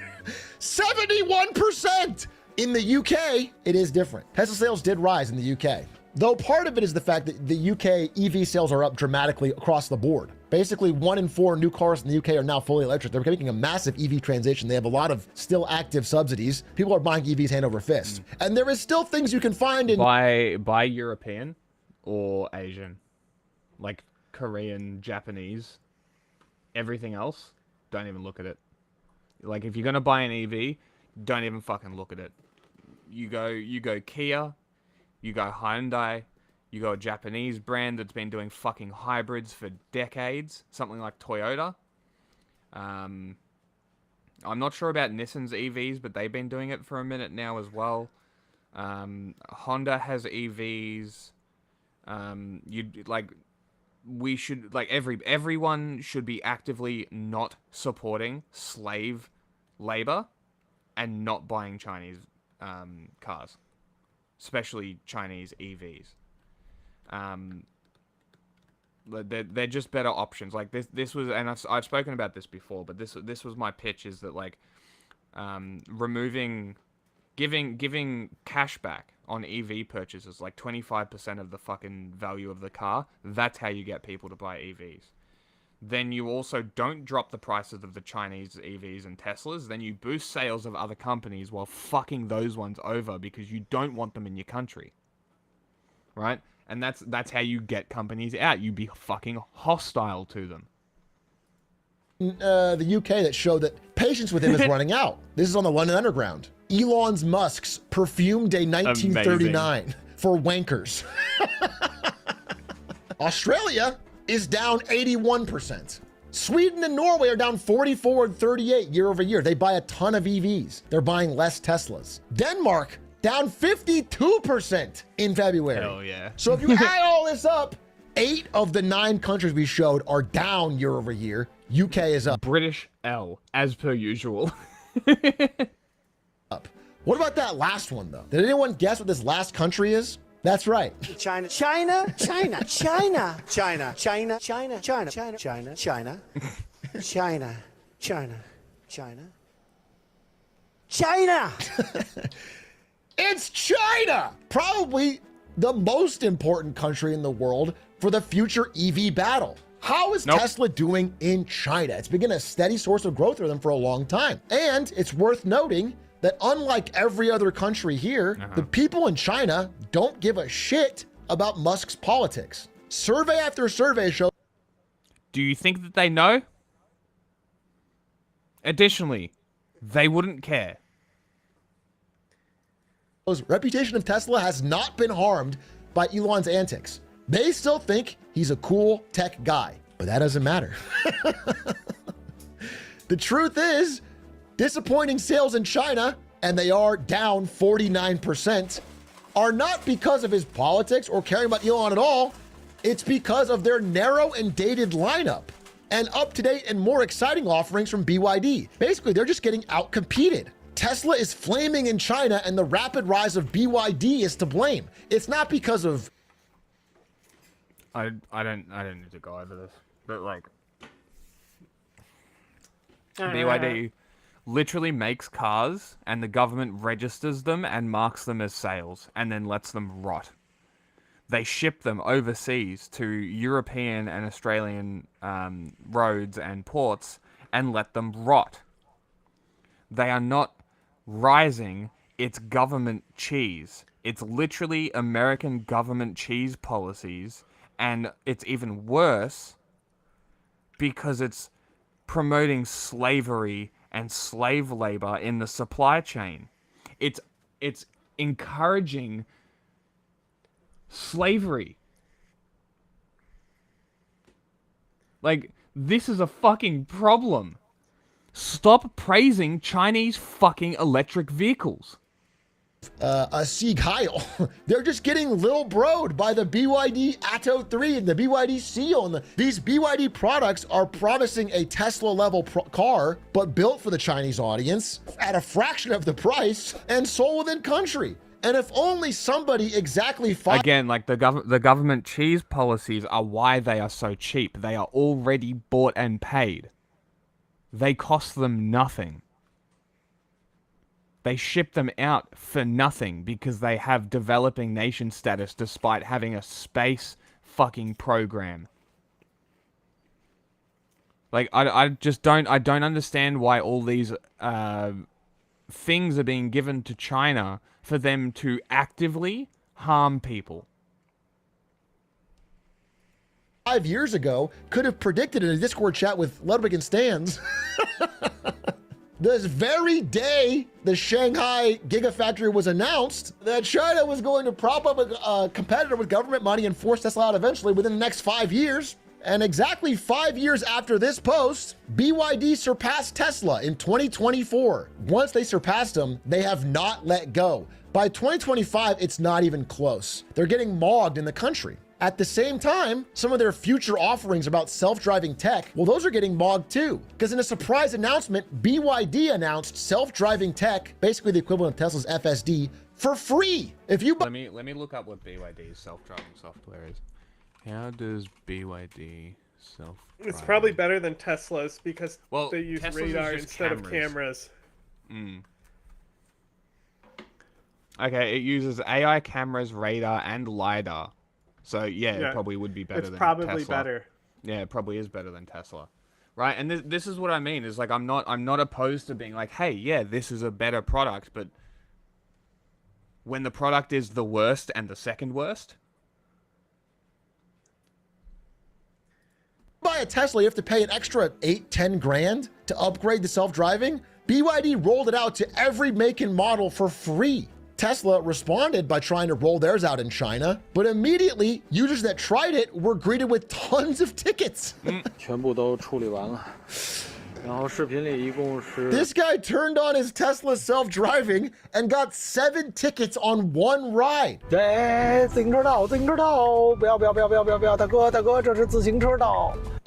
71%! In the UK, it is different. Tesla sales did rise in the UK. Though part of it is the fact that the UK EV sales are up dramatically across the board. Basically, 1 in 4 new cars in the UK are now fully electric. They're making a massive EV transition. They have a lot of still active subsidies. People are buying EVs hand over fist. And there is still things you can find in...
Buy European or Asian. Like Korean, Japanese. Everything else, don't even look at it. Like, if you're going to buy an EV, don't even fucking look at it. You go Kia, you go Hyundai, you go a Japanese brand that's been doing fucking hybrids for decades, something like Toyota. I'm not sure about Nissan's EVs, but they've been doing it for a minute now as well. Honda has EVs. We should, like, everyone should be actively not supporting slave labor and not buying Chinese cars, especially Chinese EVs. They're just better options. Like this was, and I've spoken about this before, but this was my pitch, is that, like, giving cash back on EV purchases, like 25% of the fucking value of the car. That's how you get people to buy EVs. Then you also don't drop the prices of the Chinese EVs and Teslas. Then you boost sales of other companies while fucking those ones over because you don't want them in your country. Right? And that's how you get companies out. You be fucking hostile to them.
The UK that showed that patience with him is running out. This is on the London Underground. Elon Musk's Perfume Day 1939
Amazing.
For wankers. Australia is down 81%. Sweden and Norway are down 44 and 38 year over year. They buy a ton of EVs. They're buying less Teslas. Denmark down 52% in February.
Hell yeah.
So if you add all this up, 8 of the 9 countries we showed are down year over year. UK is up.
British L, as per usual.
Up. What about that last one, though? Did anyone guess what this last country is? That's right.
China, China, China, China, China, China, China, China, China, China, China, China, China, China, China.
It's China! Probably the most important country in the world for the future EV battle. How is Tesla doing in China? It's been a steady source of growth for them for a long time. And it's worth noting that unlike every other country here, the people in China don't give a shit about Musk's politics. Survey after survey shows.
Do you think that they know? Additionally, they wouldn't care.
Reputation of Tesla has not been harmed by Elon's antics. They still think he's a cool tech guy, but that doesn't matter. The truth is, disappointing sales in China, and they are down 49%, are not because of his politics or caring about Elon at all. It's because of their narrow and dated lineup and up-to-date and more exciting offerings from BYD. Basically, they're just getting out-competed. Tesla is flaming in China, and the rapid rise of BYD is to blame. It's not because of...
I don't need to go over this, but, like, BYD literally makes cars, and the government registers them and marks them as sales, and then lets them rot. They ship them overseas to European and Australian roads and ports and let them rot. They are not rising, it's government cheese. It's literally American government cheese policies, and it's even worse because it's promoting slavery and slave labor in the supply chain. It's encouraging slavery. Like, this is a fucking problem. Stop praising Chinese fucking electric vehicles.
A Sieg Heil. They're just getting little broed by the BYD Atto 3 and the BYD Seal. And these BYD products are promising a Tesla-level car, but built for the Chinese audience at a fraction of the price and sold within country. And if only somebody exactly...
Again, like, the government cheese policies are why they are so cheap. They are already bought and paid. They cost them nothing. They ship them out for nothing because they have developing nation status despite having a space fucking program. Like, I don't understand why all these things are being given to China for them to actively harm people.
5 years ago, could have predicted in a Discord chat with Ludwig and Stans. This very day the Shanghai Gigafactory was announced, that China was going to prop up a competitor with government money and force Tesla out eventually within the next 5 years. And exactly 5 years after this post, BYD surpassed Tesla in 2024. Once they surpassed them, they have not let go. By 2025, it's not even close. They're getting mogged in the country. At the same time, some of their future offerings about self-driving tech, well, those are getting mogged too. Because in a surprise announcement, BYD announced self-driving tech, basically the equivalent of Tesla's FSD, for free. If you
let me look up what BYD's self-driving software is. How does BYD self?
It's probably better than Tesla's because
well,
they use
Tesla's
radar
is just
instead of cameras.
Okay, it uses AI cameras, radar, and LiDAR. So yeah, it probably would be better than Tesla.
It's probably better.
Yeah, it probably is better than Tesla. Right? And this is what I mean. Is like I'm not opposed to being like, hey, yeah, this is a better product, but when the product is the worst and the second worst,
buy a Tesla, you have to pay an extra 8-10 grand to upgrade to self-driving. BYD rolled it out to every make and model for free. Tesla responded by trying to roll theirs out in China, but immediately users that tried it were greeted with tons of tickets. This guy turned on his Tesla self-driving and got 7 tickets on one ride.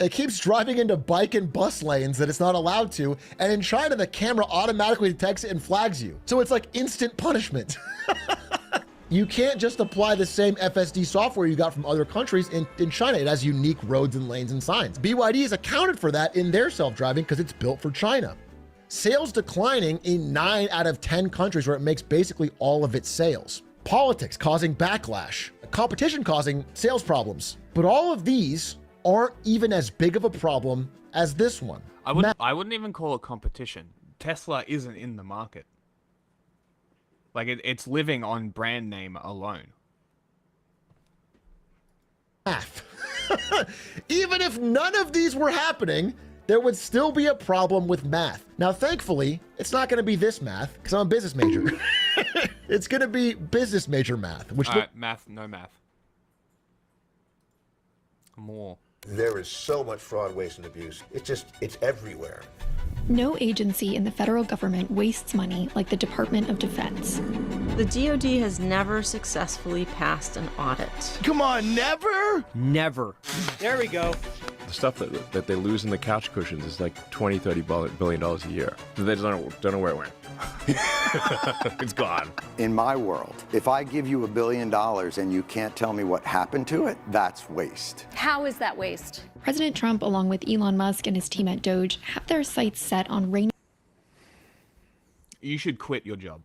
It keeps driving into bike and bus lanes that it's not allowed to, and in China the camera automatically detects it and flags you. So it's like instant punishment. You can't just apply the same FSD software you got from other countries in China. It has unique roads and lanes and signs. BYD has accounted for that in their self-driving because it's built for China. Sales declining in 9 out of 10 countries where it makes basically all of its sales. Politics causing backlash. Competition causing sales problems. But all of these aren't even as big of a problem as this one.
I wouldn't even call it competition. Tesla isn't in the market. Like, it's living on brand name alone.
Even if none of these were happening, there would still be a problem with math. Now, thankfully, it's not going to be this math, because I'm a business major. It's going to be business major math. Which
math, no math. More.
There is so much fraud, waste, and abuse. It's everywhere.
No agency in the federal government wastes money like the Department of Defense.
The DoD has never successfully passed an audit.
Come on, never?
Never.
There we go.
The stuff that they lose in the couch cushions is like $20-30 billion a year. They just don't know where it went. It's gone.
In my world, if I give you $1 billion and you can't tell me what happened to it, that's waste.
How is that waste? President Trump, along with Elon Musk and his team at Doge, have their sights set on reining
You should quit your job.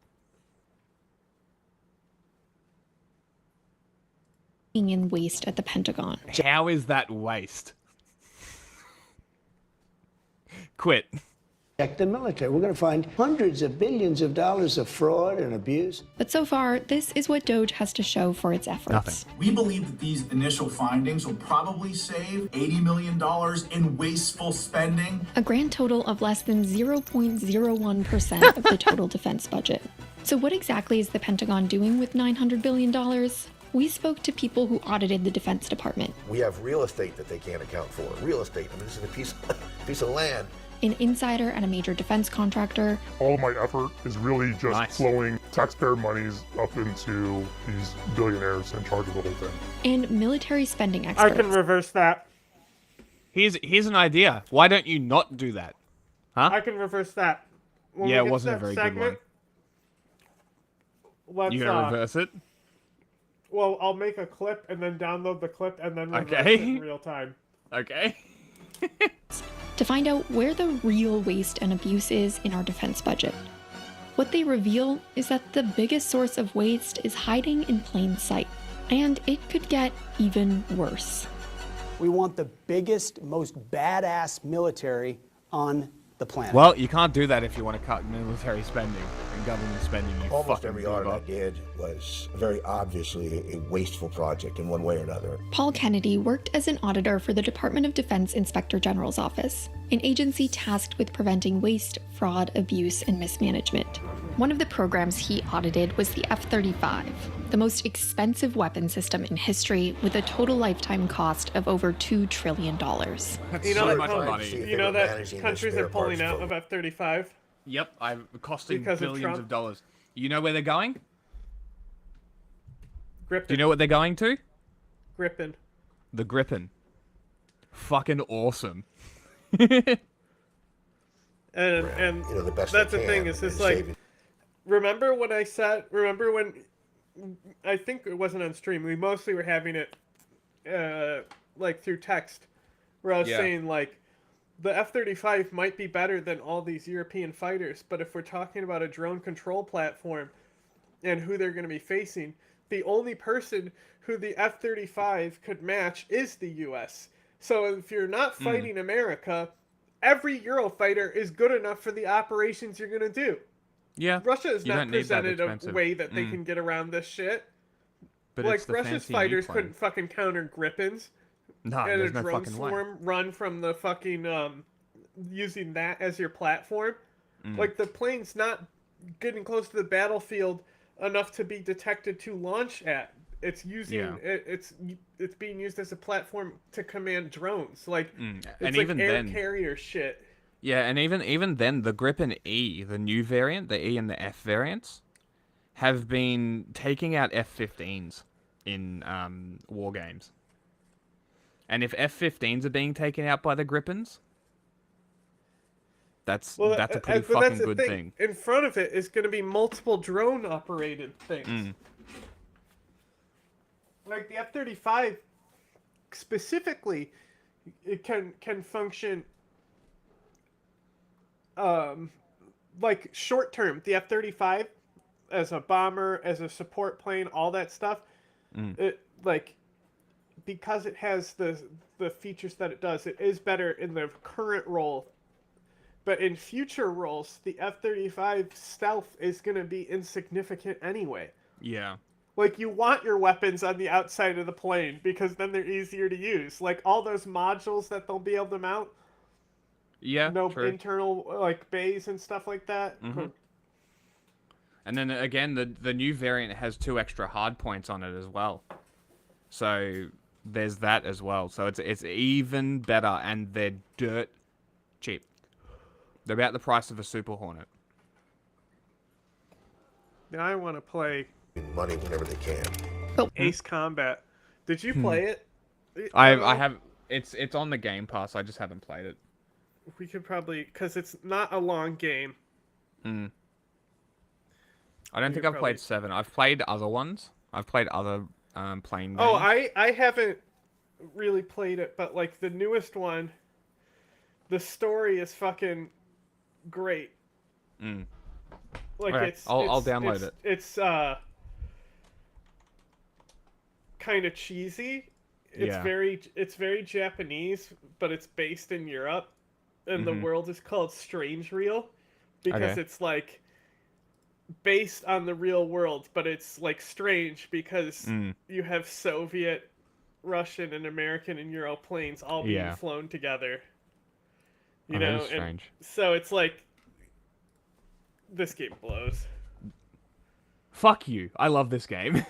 in waste at the Pentagon.
How is that waste? Quit.
Check the military. We're going to find hundreds of billions of dollars of fraud and abuse.
But so far, this is what Doge has to show for its efforts.
We believe that these initial findings will probably save $80 million in wasteful spending.
A grand total of less than 0.01% of the total defense budget. So what exactly is the Pentagon doing with $900 billion? We spoke to people who audited the Defense Department.
We have real estate that they can't account for. Real estate. I mean, this is a piece of land.
An insider at a major defense contractor.
All of my effort is really just flowing taxpayer monies up into these billionaires in charge of the whole thing.
And military spending experts.
I can reverse that.
Here's an idea. Why don't you not do that? Huh?
I can reverse that. When
yeah,
we
it
get
wasn't
to
a very
that
good one.
Let's,
You gonna reverse it?
Well, I'll make a clip and then download the clip and then reverse
Okay.
it in real time.
Okay.
To find out where the real waste and abuse is in our defense budget. What they reveal is that the biggest source of waste is hiding in plain sight, and it could get even worse.
We want the biggest, most badass military on the planet.
Well, you can't do that if you want to cut military spending and government spending. You
Almost
fucking
every audit I did was very obviously a wasteful project in one way or another.
Paul Kennedy worked as an auditor for the Department of Defense Inspector General's office, an agency tasked with preventing waste, fraud, abuse, and mismanagement. One of the programs he audited was the F-35, the most expensive weapon system in history with a total lifetime cost of over $2 trillion.
You know, you know that countries are pulling out of F-35?
Yep, I'm costing
Because of
billions
Trump?
of dollars. You know where they're going?
Gripen.
Do you know what they're going to?
Gripen.
The Gripen. Fucking awesome.
And
you know, the best
that's
they
the thing
can
is just
and
like,
saving-
remember when I think it wasn't on stream, we mostly were having it like through text, where I was saying like the F-35 might be better than all these European fighters, but if we're talking about a drone control platform and who they're going to be facing, the only person who the F-35 could match is the US. So if you're not fighting America, every Eurofighter is good enough for the operations you're going to do.
Yeah.
Russia has
you
not
don't need that
presented a
expensive.
way that they can get around this shit.
But
Like,
it's the
Russia's
fancy
fighters
nuke plane.
couldn't fucking counter Gripens.
No,
and
there's
a
no
drone
fucking way.
swarm run from the fucking, using that as your platform. Like, the plane's not getting close to the battlefield enough to be detected to launch at. It's using it's being used as a platform to command drones. Like it's
And
like
even
air
then,
carrier shit.
Yeah, and even then, the Gripen E, the new variant, the E and the F variants, have been taking out F-15s in war games. And if F-15s are being taken out by the Gripens, that's a pretty fucking good thing.
In front of it is going to be multiple drone operated things. Like the F-35 specifically, it can function like short term. The F-35 as a bomber, as a support plane, all that stuff, it like because it has the features that it does, it is better in the current role. But in future roles, the F-35 stealth is going to be insignificant anyway.
Yeah.
Like, you want your weapons on the outside of the plane, because then they're easier to use. Like, all those modules that they'll be able to mount.
Yeah,
no
true.
internal, like, bays and stuff like that.
And then, again, the new variant has 2 extra hard points on it as well. So, there's that as well. So, it's even better, and they're dirt cheap. They're about the price of a Super Hornet.
Now I want to play
money whenever they can.
Ace Combat. Did you play it?
I have. It's on the Game Pass. I just haven't played it.
We could probably, because it's not a long game.
I don't think I've played 7. I've played other ones. I've played other plane games.
Oh, I haven't really played it, but like the newest one, the story is fucking great. Like
okay. I'll download it.
It's kind of cheesy. It's very Japanese, but it's based in Europe, and the world is called Strange Real because it's like based on the real world, but it's like strange because you have Soviet, Russian, and American and Euro planes all being flown together. You know,
that is strange.
So it's like this game blows.
Fuck you! I love this game.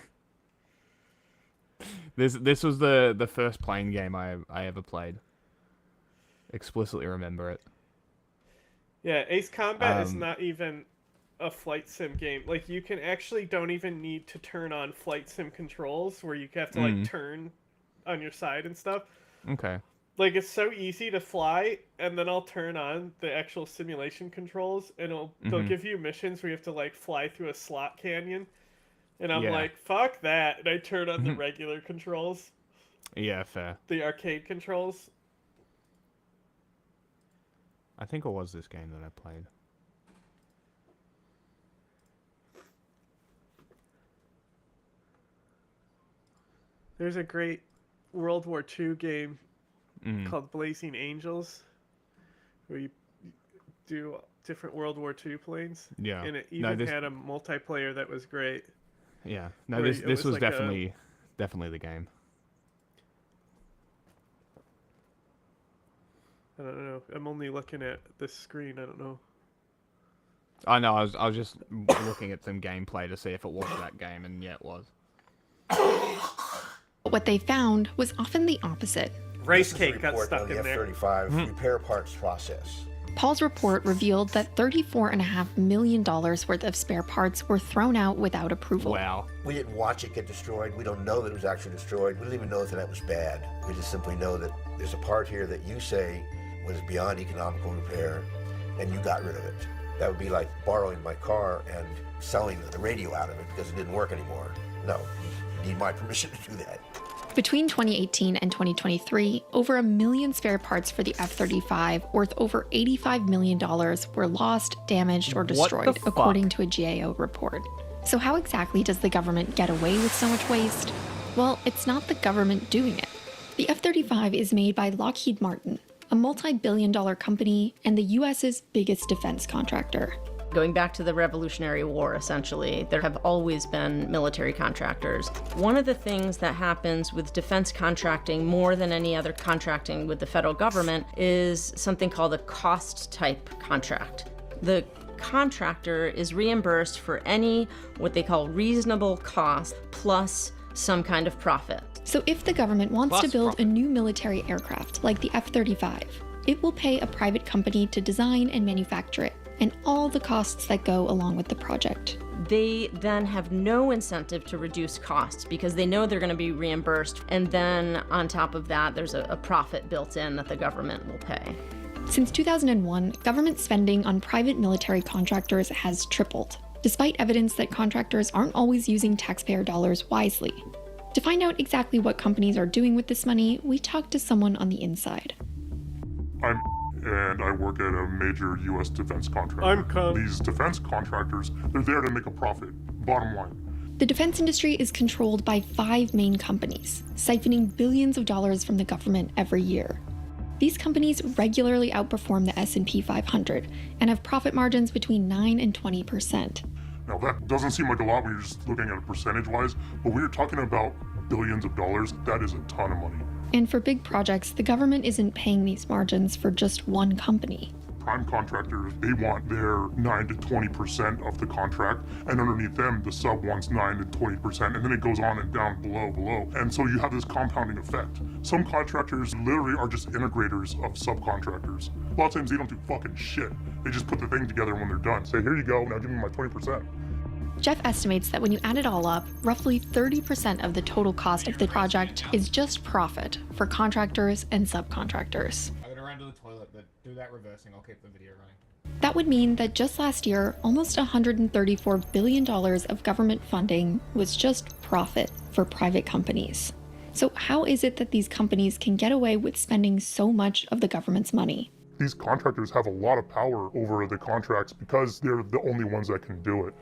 This was the first plane game I ever played. Explicitly remember it.
Yeah, Ace Combat is not even a flight sim game. Like, you can actually don't even need to turn on flight sim controls where you have to like turn on your side and stuff.
Okay.
Like, it's so easy to fly, and then I'll turn on the actual simulation controls, and they'll give you missions where you have to like fly through a slot canyon. And I'm like, fuck that. And I turn on the regular controls.
Yeah, fair.
The arcade controls.
I think it was this game that I played.
There's a great World War II game called Blazing Angels, where you do different World War II planes.
Yeah.
And it even had a multiplayer that was great.
Yeah. No, this was like definitely the game.
I don't know. I'm only looking at this screen. I don't know.
I know. I was just looking at some gameplay to see if it was that game, and yeah, it was.
What they found was often the opposite.
Rice cake got
report
stuck
on the
in there.
F-35 repair parts process.
Paul's report revealed that $34.5 million worth of spare parts were thrown out without approval.
Wow. We didn't watch it get destroyed. We don't know that it was actually destroyed. We don't even know that it was bad. We just simply know that there's a part here that you say was beyond economical repair, and you got rid of it. That would be like borrowing my car and selling the radio out of it because it didn't work anymore. No, you need my permission to do that.
Between 2018 and 2023, over 1 million spare parts for the F-35 worth over $85 million were lost, damaged, or destroyed, according to a GAO report. So how exactly does the government get away with so much waste? Well, it's not the government doing it. The F-35 is made by Lockheed Martin, a multi-billion-dollar company and the U.S.'s biggest defense contractor.
Going back to the Revolutionary War, essentially, there have always been military contractors. One of the things that happens with defense contracting more than any other contracting with the federal government is something called a cost-type contract. The contractor is reimbursed for any what they call reasonable cost plus some kind of profit.
So if the government wants to build a new military aircraft like the F-35, it will pay a private company to design and manufacture it, and all the costs that go along with the project.
They then have no incentive to reduce costs because they know they're going to be reimbursed, and then on top of that, there's a profit built in that the government will pay.
Since 2001, government spending on private military contractors has tripled, despite evidence that contractors aren't always using taxpayer dollars wisely. To find out exactly what companies are doing with this money, we talked to someone on the inside.
And I work at a major U.S. defense contractor. These defense contractors, they're there to make a profit, bottom line.
The defense industry is controlled by 5 main companies, siphoning billions of dollars from the government every year. These companies regularly outperform the S&P 500 and have profit margins between 9 and 20%.
Now that doesn't seem like a lot when you're just looking at it percentage-wise, but when you're talking about billions of dollars, that is a ton of money.
And for big projects, the government isn't paying these margins for just one company.
Prime contractors, they want their 9 to 20% of the contract, and underneath them, the sub wants 9 to 20%, and then it goes on and down below. And so you have this compounding effect. Some contractors literally are just integrators of subcontractors. A lot of times they don't do fucking shit. They just put the thing together when they're done. Say, here you go, now give me my 20%.
Jeff estimates that when you add it all up, roughly 30% of the total cost of the project is just profit for contractors and subcontractors.
I'm gonna run to the toilet, but do that reversing, I'll keep the video running.
That would mean that just last year, almost $134 billion of government funding was just profit for private companies. So how is it that these companies can get away with spending so much of the government's money?
These contractors have a lot of power over the contracts because they're the only ones that can do it.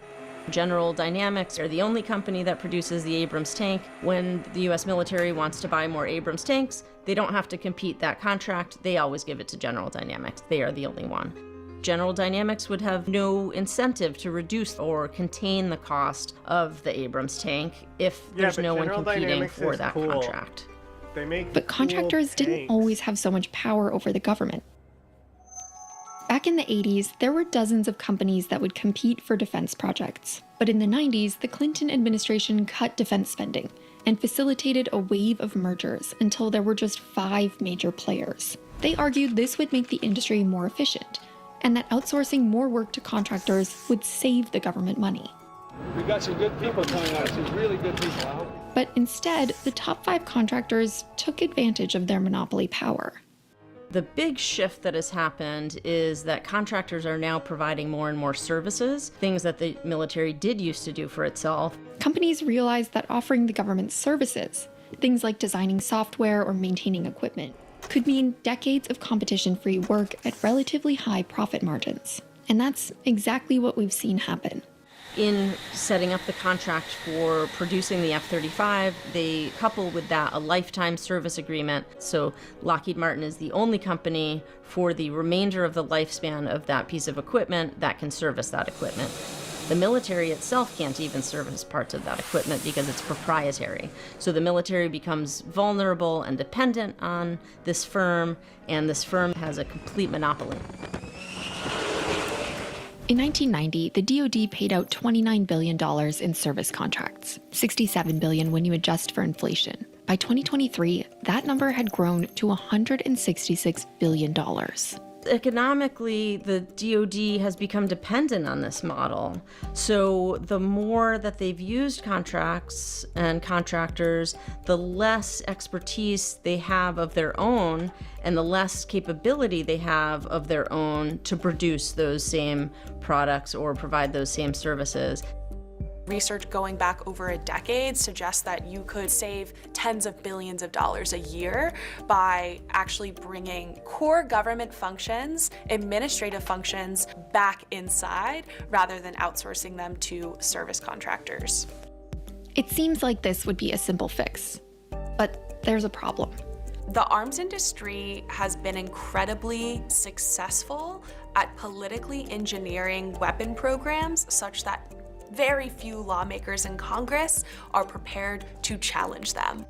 General Dynamics are the only company that produces the Abrams tank. When the U.S. military wants to buy more Abrams tanks, they don't have to compete that contract. They always give it to General Dynamics. They are the only one. General Dynamics would have no incentive to reduce or contain the cost of the Abrams tank if there's no one competing for that contract.
But contractors didn't always have so much power over the government. Back in the 80s, there were dozens of companies that would compete for defense projects. But in the 90s, the Clinton administration cut defense spending and facilitated a wave of mergers until there were just 5 major players. They argued this would make the industry more efficient, and that outsourcing more work to contractors would save the government money.
We've got some good people coming out, some really good people out.
But instead, the top 5 contractors took advantage of their monopoly power.
The big shift that has happened is that contractors are now providing more and more services, things that the military did used to do for itself.
Companies realized that offering the government services, things like designing software or maintaining equipment, could mean decades of competition-free work at relatively high profit margins. And that's exactly what we've seen happen.
In setting up the contract for producing the F-35, they couple with that a lifetime service agreement. So Lockheed Martin is the only company for the remainder of the lifespan of that piece of equipment that can service that equipment. The military itself can't even service parts of that equipment because it's proprietary. So the military becomes vulnerable and dependent on this firm, and this firm has a complete monopoly.
In 1990, the DoD paid out $29 billion in service contracts, $67 billion when you adjust for inflation. By 2023, that number had grown to $166 billion.
Economically, the DoD has become dependent on this model. So the more that they've used contracts and contractors, the less expertise they have of their own and the less capability they have of their own to produce those same products or provide those same services.
Research going back over a decade suggests that you could save tens of billions of dollars a year by actually bringing core government functions, administrative functions, back inside rather than outsourcing them to service contractors.
It seems like this would be a simple fix, but there's a problem.
The arms industry has been incredibly successful at politically engineering weapon programs such that very few lawmakers in Congress are prepared to challenge them.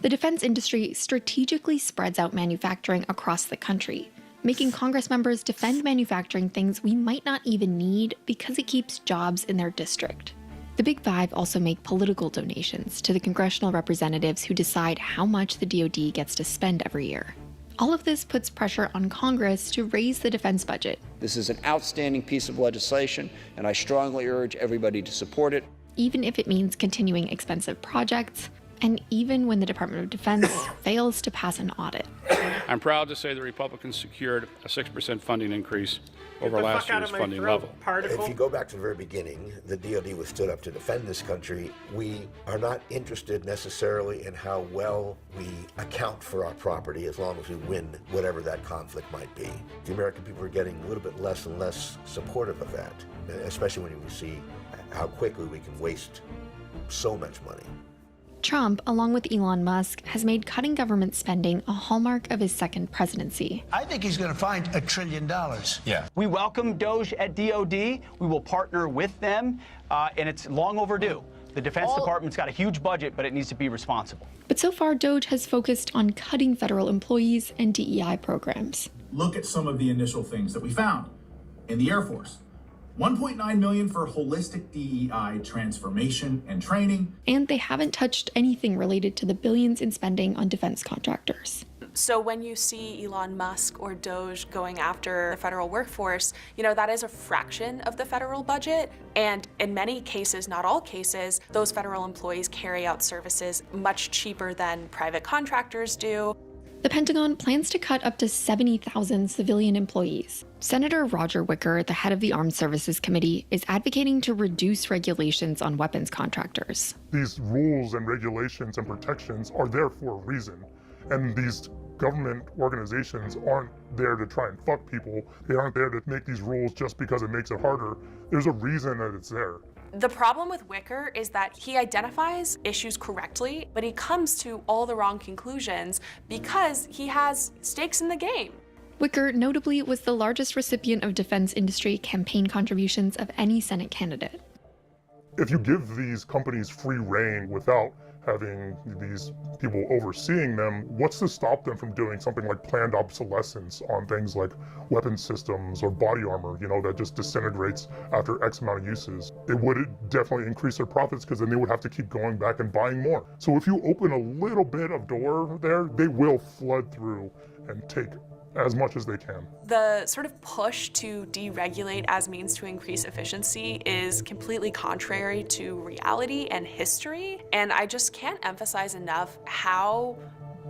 The defense industry strategically spreads out manufacturing across the country, making Congress members defend manufacturing things we might not even need because it keeps jobs in their district. The Big Five also make political donations to the congressional representatives who decide how much the DoD gets to spend every year. All of this puts pressure on Congress to raise the defense budget.
This is an outstanding piece of legislation, and I strongly urge everybody to support it.
Even if it means continuing expensive projects, and even when the Department of Defense fails to pass an audit.
I'm proud to say the Republicans secured a 6% funding increase over last year's funding level.
If you go back to the very beginning, the DoD was stood up to defend this country. We are not interested necessarily in how well we account for our property as long as we win whatever that conflict might be. The American people are getting a little bit less and less supportive of that, especially when we see how quickly we can waste so much money.
Trump, along with Elon Musk, has made cutting government spending a hallmark of his second presidency.
I think he's going to find $1 trillion.
Yeah. We welcome Doge at DoD. We will partner with them, and it's long overdue. The Defense Department's got a huge budget, but it needs to be responsible.
But so far, Doge has focused on cutting federal employees and DEI programs.
Look at some of the initial things that we found in the Air Force. $1.9 million for holistic DEI transformation and training.
And they haven't touched anything related to the billions in spending on defense contractors.
So when you see Elon Musk or Doge going after the federal workforce, that is a fraction of the federal budget. And in many cases, not all cases, those federal employees carry out services much cheaper than private contractors do.
The Pentagon plans to cut up to 70,000 civilian employees. Senator Roger Wicker, the head of the Armed Services Committee, is advocating to reduce regulations on weapons contractors.
These rules and regulations and protections are there for a reason. And these government organizations aren't there to try and fuck people. They aren't there to make these rules just because it makes it harder. There's a reason that it's there.
The problem with Wicker is that he identifies issues correctly, but he comes to all the wrong conclusions because he has stakes in the game.
Wicker notably was the largest recipient of defense industry campaign contributions of any Senate candidate.
If you give these companies free rein without having these people overseeing them, what's to stop them from doing something like planned obsolescence on things like weapon systems or body armor, that just disintegrates after X amount of uses? It would definitely increase their profits because then they would have to keep going back and buying more. So if you open a little bit of door there, they will flood through and take as much as they can.
The sort of push to deregulate as means to increase efficiency is completely contrary to reality and history. And I just can't emphasize enough how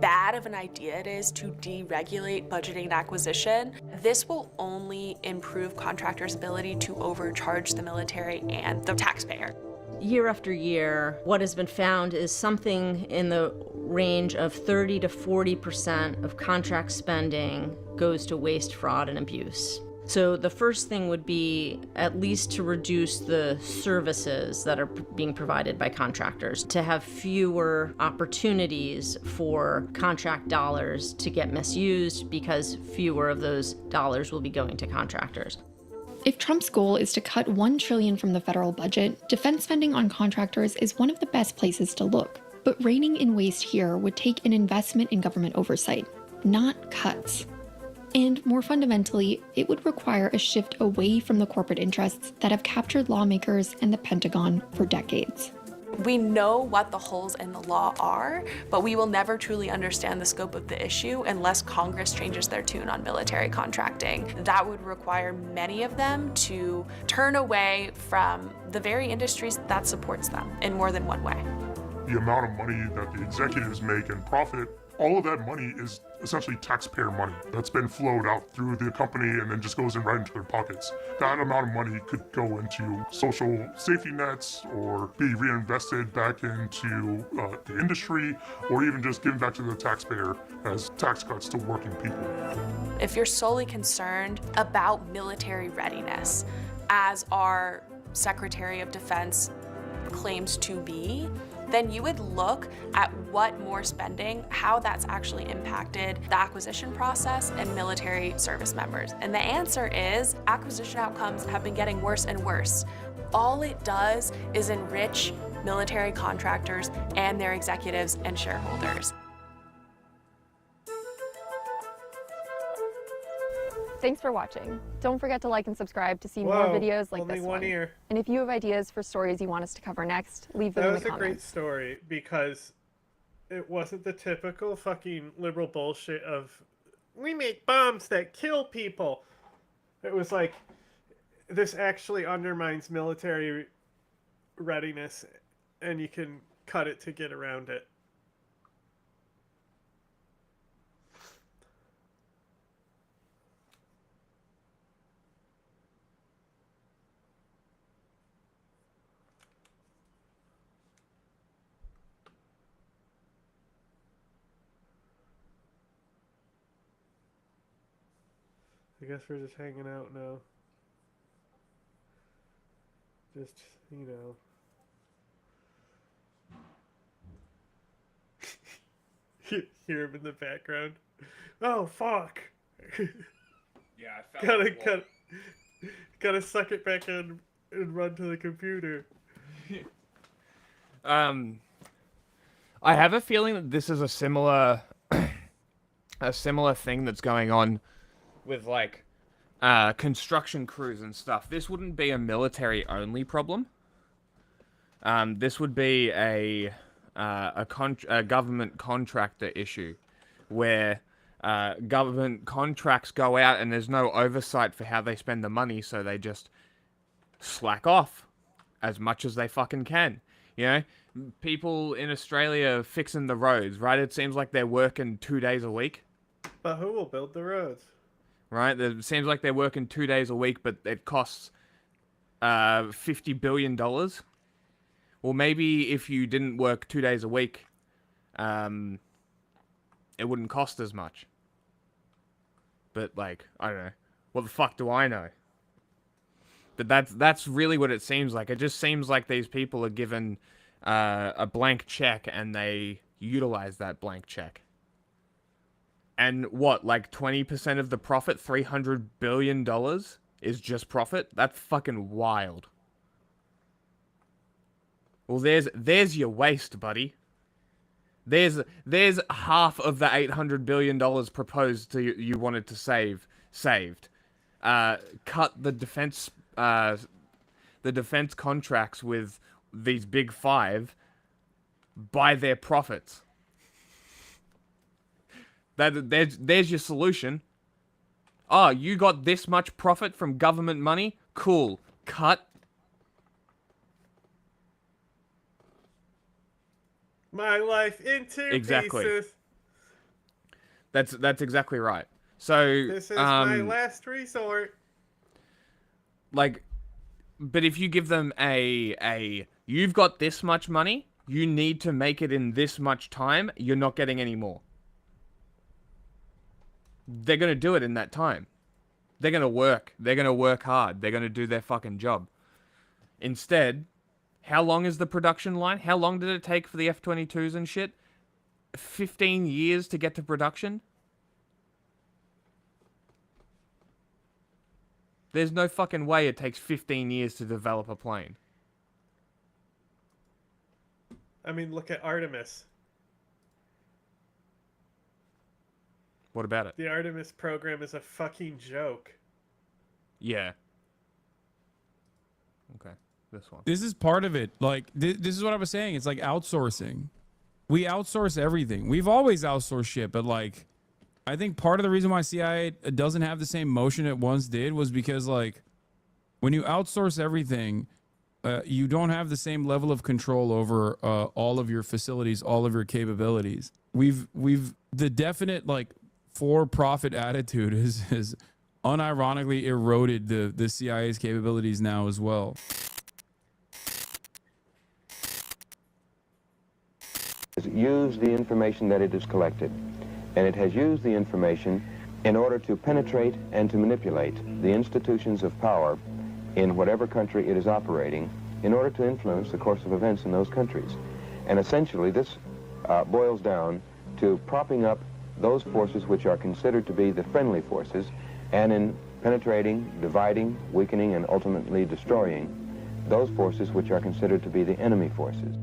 bad of an idea it is to deregulate budgeting and acquisition. This will only improve contractors' ability to overcharge the military and the taxpayer.
Year after year, what has been found is something in the range of 30 to 40% of contract spending goes to waste, fraud, and abuse. So the first thing would be at least to reduce the services that are being provided by contractors, to have fewer opportunities for contract dollars to get misused because fewer of those dollars will be going to contractors.
If Trump's goal is to cut $1 trillion from the federal budget, defense spending on contractors is one of the best places to look. But reining in waste here would take an investment in government oversight, not cuts. And more fundamentally, it would require a shift away from the corporate interests that have captured lawmakers and the Pentagon for decades.
We know what the holes in the law are, but we will never truly understand the scope of the issue unless Congress changes their tune on military contracting. That would require many of them to turn away from the very industries that supports them in more than one way.
The amount of money that the executives make and profit, all of that money is essentially taxpayer money that's been flowed out through the company and then just goes in right into their pockets. That amount of money could go into social safety nets or be reinvested back into the industry, or even just given back to the taxpayer as tax cuts to working people.
If you're solely concerned about military readiness, as our Secretary of Defense claims to be, then you would look at what more spending, how that's actually impacted the acquisition process and military service members. And the answer is acquisition outcomes have been getting worse and worse. All it does is enrich military contractors and their executives and shareholders.
Thanks for watching. Don't forget to like and subscribe to see more videos like
only
this
one
one.
ear.
And if you have ideas for stories you want us to cover next, leave them in the
That was a great
comments.
story because it wasn't the typical fucking liberal bullshit of we make bombs that kill people. It was like this actually undermines military readiness and you can cut it to get around it. I guess we're just hanging out now. Just, you know. Hear him in the background. Oh, fuck.
Yeah, I fell
gotta suck it back in and run to the computer.
I have a feeling that this is a similar thing that's going on with like construction crews and stuff. This wouldn't be a military only problem. This would be a government contractor issue where government contracts go out and there's no oversight for how they spend the money, so they just slack off as much as they fucking can. You know, people in Australia fixing the roads, right? It seems like they're working 2 days a week.
But who will build the roads?
Right? It seems like they're working 2 days a week, but it costs $50 billion. Well, maybe if you didn't work 2 days a week, it wouldn't cost as much. But, like, I don't know. What the fuck do I know? But that's really what it seems like. It just seems like these people are given a blank check and they utilize that blank check. And what, like 20% of the profit, $300 billion, is just profit? That's fucking wild. Well, there's your waste, buddy. There's half of the $800 billion proposed to you wanted to saved. Cut the defense contracts with these big five by their profits. There's your solution. Oh, you got this much profit from government money? Cool. Cut.
My life into pieces.
That's exactly right. So
This is my last resort.
Like, but if you give them you've got this much money, you need to make it in this much time, you're not getting any more. They're going to do it in that time. They're going to work. They're going to work hard. They're going to do their fucking job. Instead, how long is the production line? How long did it take for the F-22s and shit? 15 years to get to production? There's no fucking way it takes 15 years to develop a plane.
I mean, look at Artemis.
What about it?
The Artemis program is a fucking joke.
Yeah. Okay. this one.
This is part of it. Like, this is what I was saying. It's like outsourcing. We outsource everything. We've always outsourced shit, but like, I think part of the reason why CIA doesn't have the same motion it once did was because, like, when you outsource everything, you don't have the same level of control over all of your facilities, all of your capabilities. The definite, like, for-profit attitude has unironically eroded the CIA's capabilities now as well.
Use the information that it has collected, and it has used the information in order to penetrate and to manipulate the institutions of power in whatever country it is operating in order to influence the course of events in those countries. And essentially this boils down to propping up those forces which are considered to be the friendly forces, and in penetrating, dividing, weakening, and ultimately destroying those forces which are considered to be the enemy forces.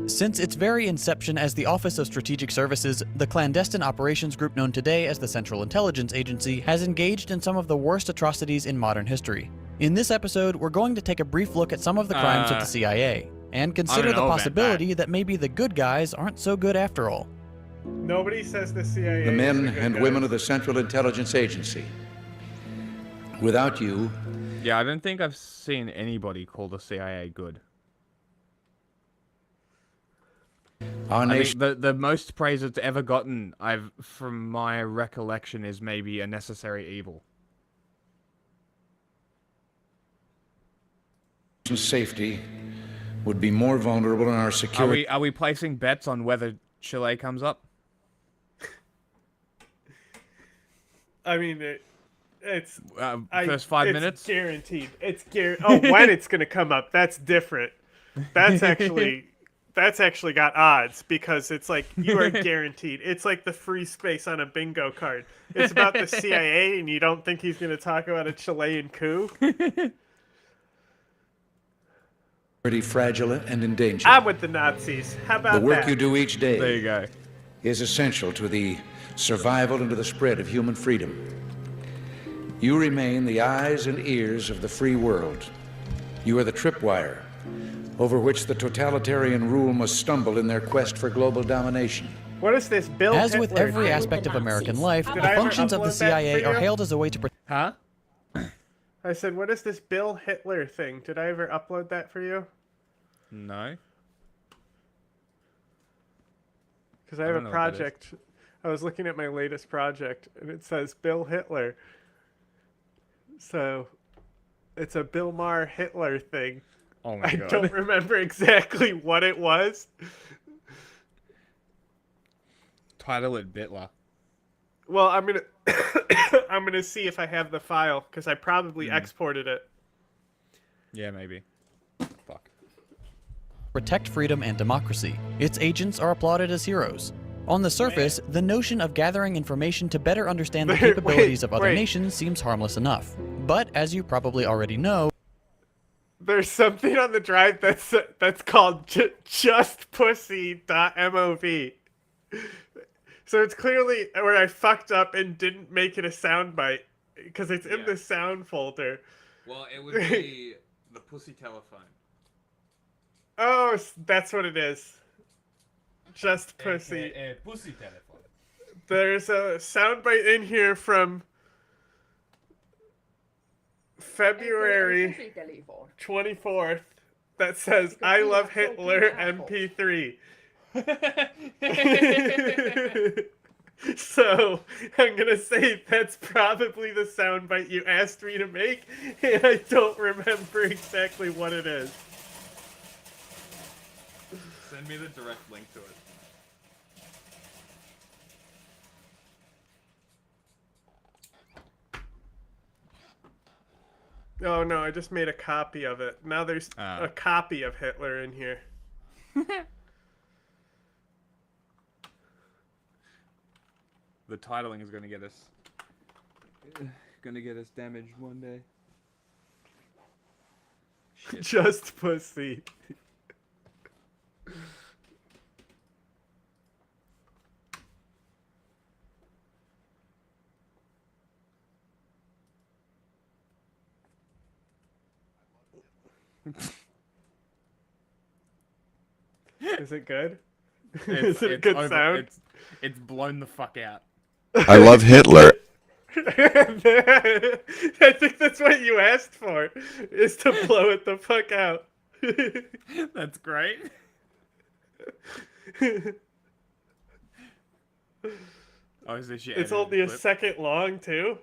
Since its very inception as the Office of Strategic Services, the clandestine operations group known today as the Central Intelligence Agency has engaged in some of the worst atrocities in modern history. In this episode, we're going to take a brief look at some of the crimes of the CIA, and consider the possibility that maybe the good guys aren't so good after all.
Nobody says the CIA.
The men
is the
and
good
women
guys.
of the Central Intelligence Agency. Without you,
Yeah, I don't think I've seen anybody call the CIA good.
our nation.
The most praise it's ever gotten, from my recollection, is maybe a necessary evil.
Safety would be more vulnerable in our security.
Are we placing bets on whether Chile comes up?
I mean, it's
first 5
it's
minutes?
guaranteed. It's guaranteed. Oh, when it's gonna come up, that's different. That's actually got odds, because it's like you are guaranteed. It's like the free space on a bingo card. It's about the CIA, and you don't think he's gonna talk about a Chilean coup?
Pretty fragile and endangered.
I'm with the Nazis. How about
The work
that?
you do each day
There you go.
is essential to the survival and to the spread of human freedom. You remain the eyes and ears of the free world. You are the tripwire over which the totalitarian rule must stumble in their quest for global domination.
What is this, Bill
As with
Hitler
every
thing?
aspect of American life,
Did
the
I ever
functions of the
upload that
CIA
for
are
you?
hailed as a way to protect.
Huh?
I said, what is this Bill Hitler thing? Did I ever upload that for you?
No.
Because I
I
have
don't
a
know what that is.
project. I was looking at my latest project, and it says Bill Hitler. So, it's a Bill Maher Hitler thing.
Oh my
I
God.
don't remember exactly what it was.
Title it Bitler.
Well, I'm gonna I'm gonna see if I have the file, because I probably exported it.
Yeah, maybe.
Protect freedom and democracy. Its agents are applauded as heroes. On the surface, the notion of gathering information to better understand the capabilities of other nations seems harmless enough. But as you probably already know,
There's something on the drive that's called justpussy.mov. So it's clearly where I fucked up and didn't make it a soundbite, because it's in the sound folder.
Well, it would be the pussy telephone.
Oh, that's what it is. Just pussy.
Pussy telephone.
There's a soundbite in here from February 24th that says, I love Hitler MP3. So, I'm gonna say that's probably the soundbite you asked me to make, and I don't remember exactly what it is.
Send me the direct link to it.
Oh no, I just made a copy of it. Now there's a copy of Hitler in here.
The titling is going to get us damaged one day.
Just pussy. Is it good? Is it a good sound?
It's blown the fuck out.
I love Hitler.
I think that's what you asked for, is to blow it the fuck out.
That's great. Oh, is this your
It's
edited
only a
clip?
second long, too.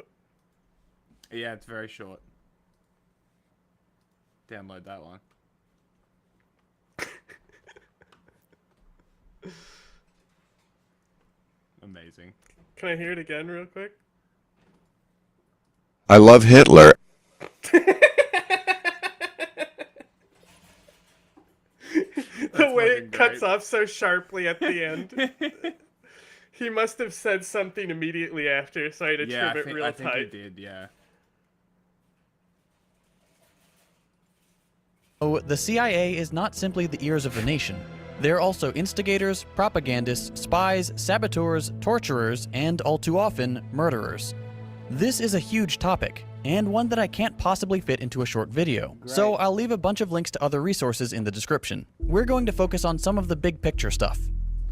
Yeah, it's very short. Download that one. Amazing.
Can I hear it again real quick?
I love Hitler.
The way it cuts off so sharply at the end. He must have said something immediately after, so I had to trim it real
I think
tight.
he did, yeah.
Oh, the CIA is not simply the ears of the nation. They're also instigators, propagandists, spies, saboteurs, torturers, and all too often, murderers. This is a huge topic, and one that I can't possibly fit into a short video, so I'll leave a bunch of links to other resources in the description. We're going to focus on some of the big picture stuff.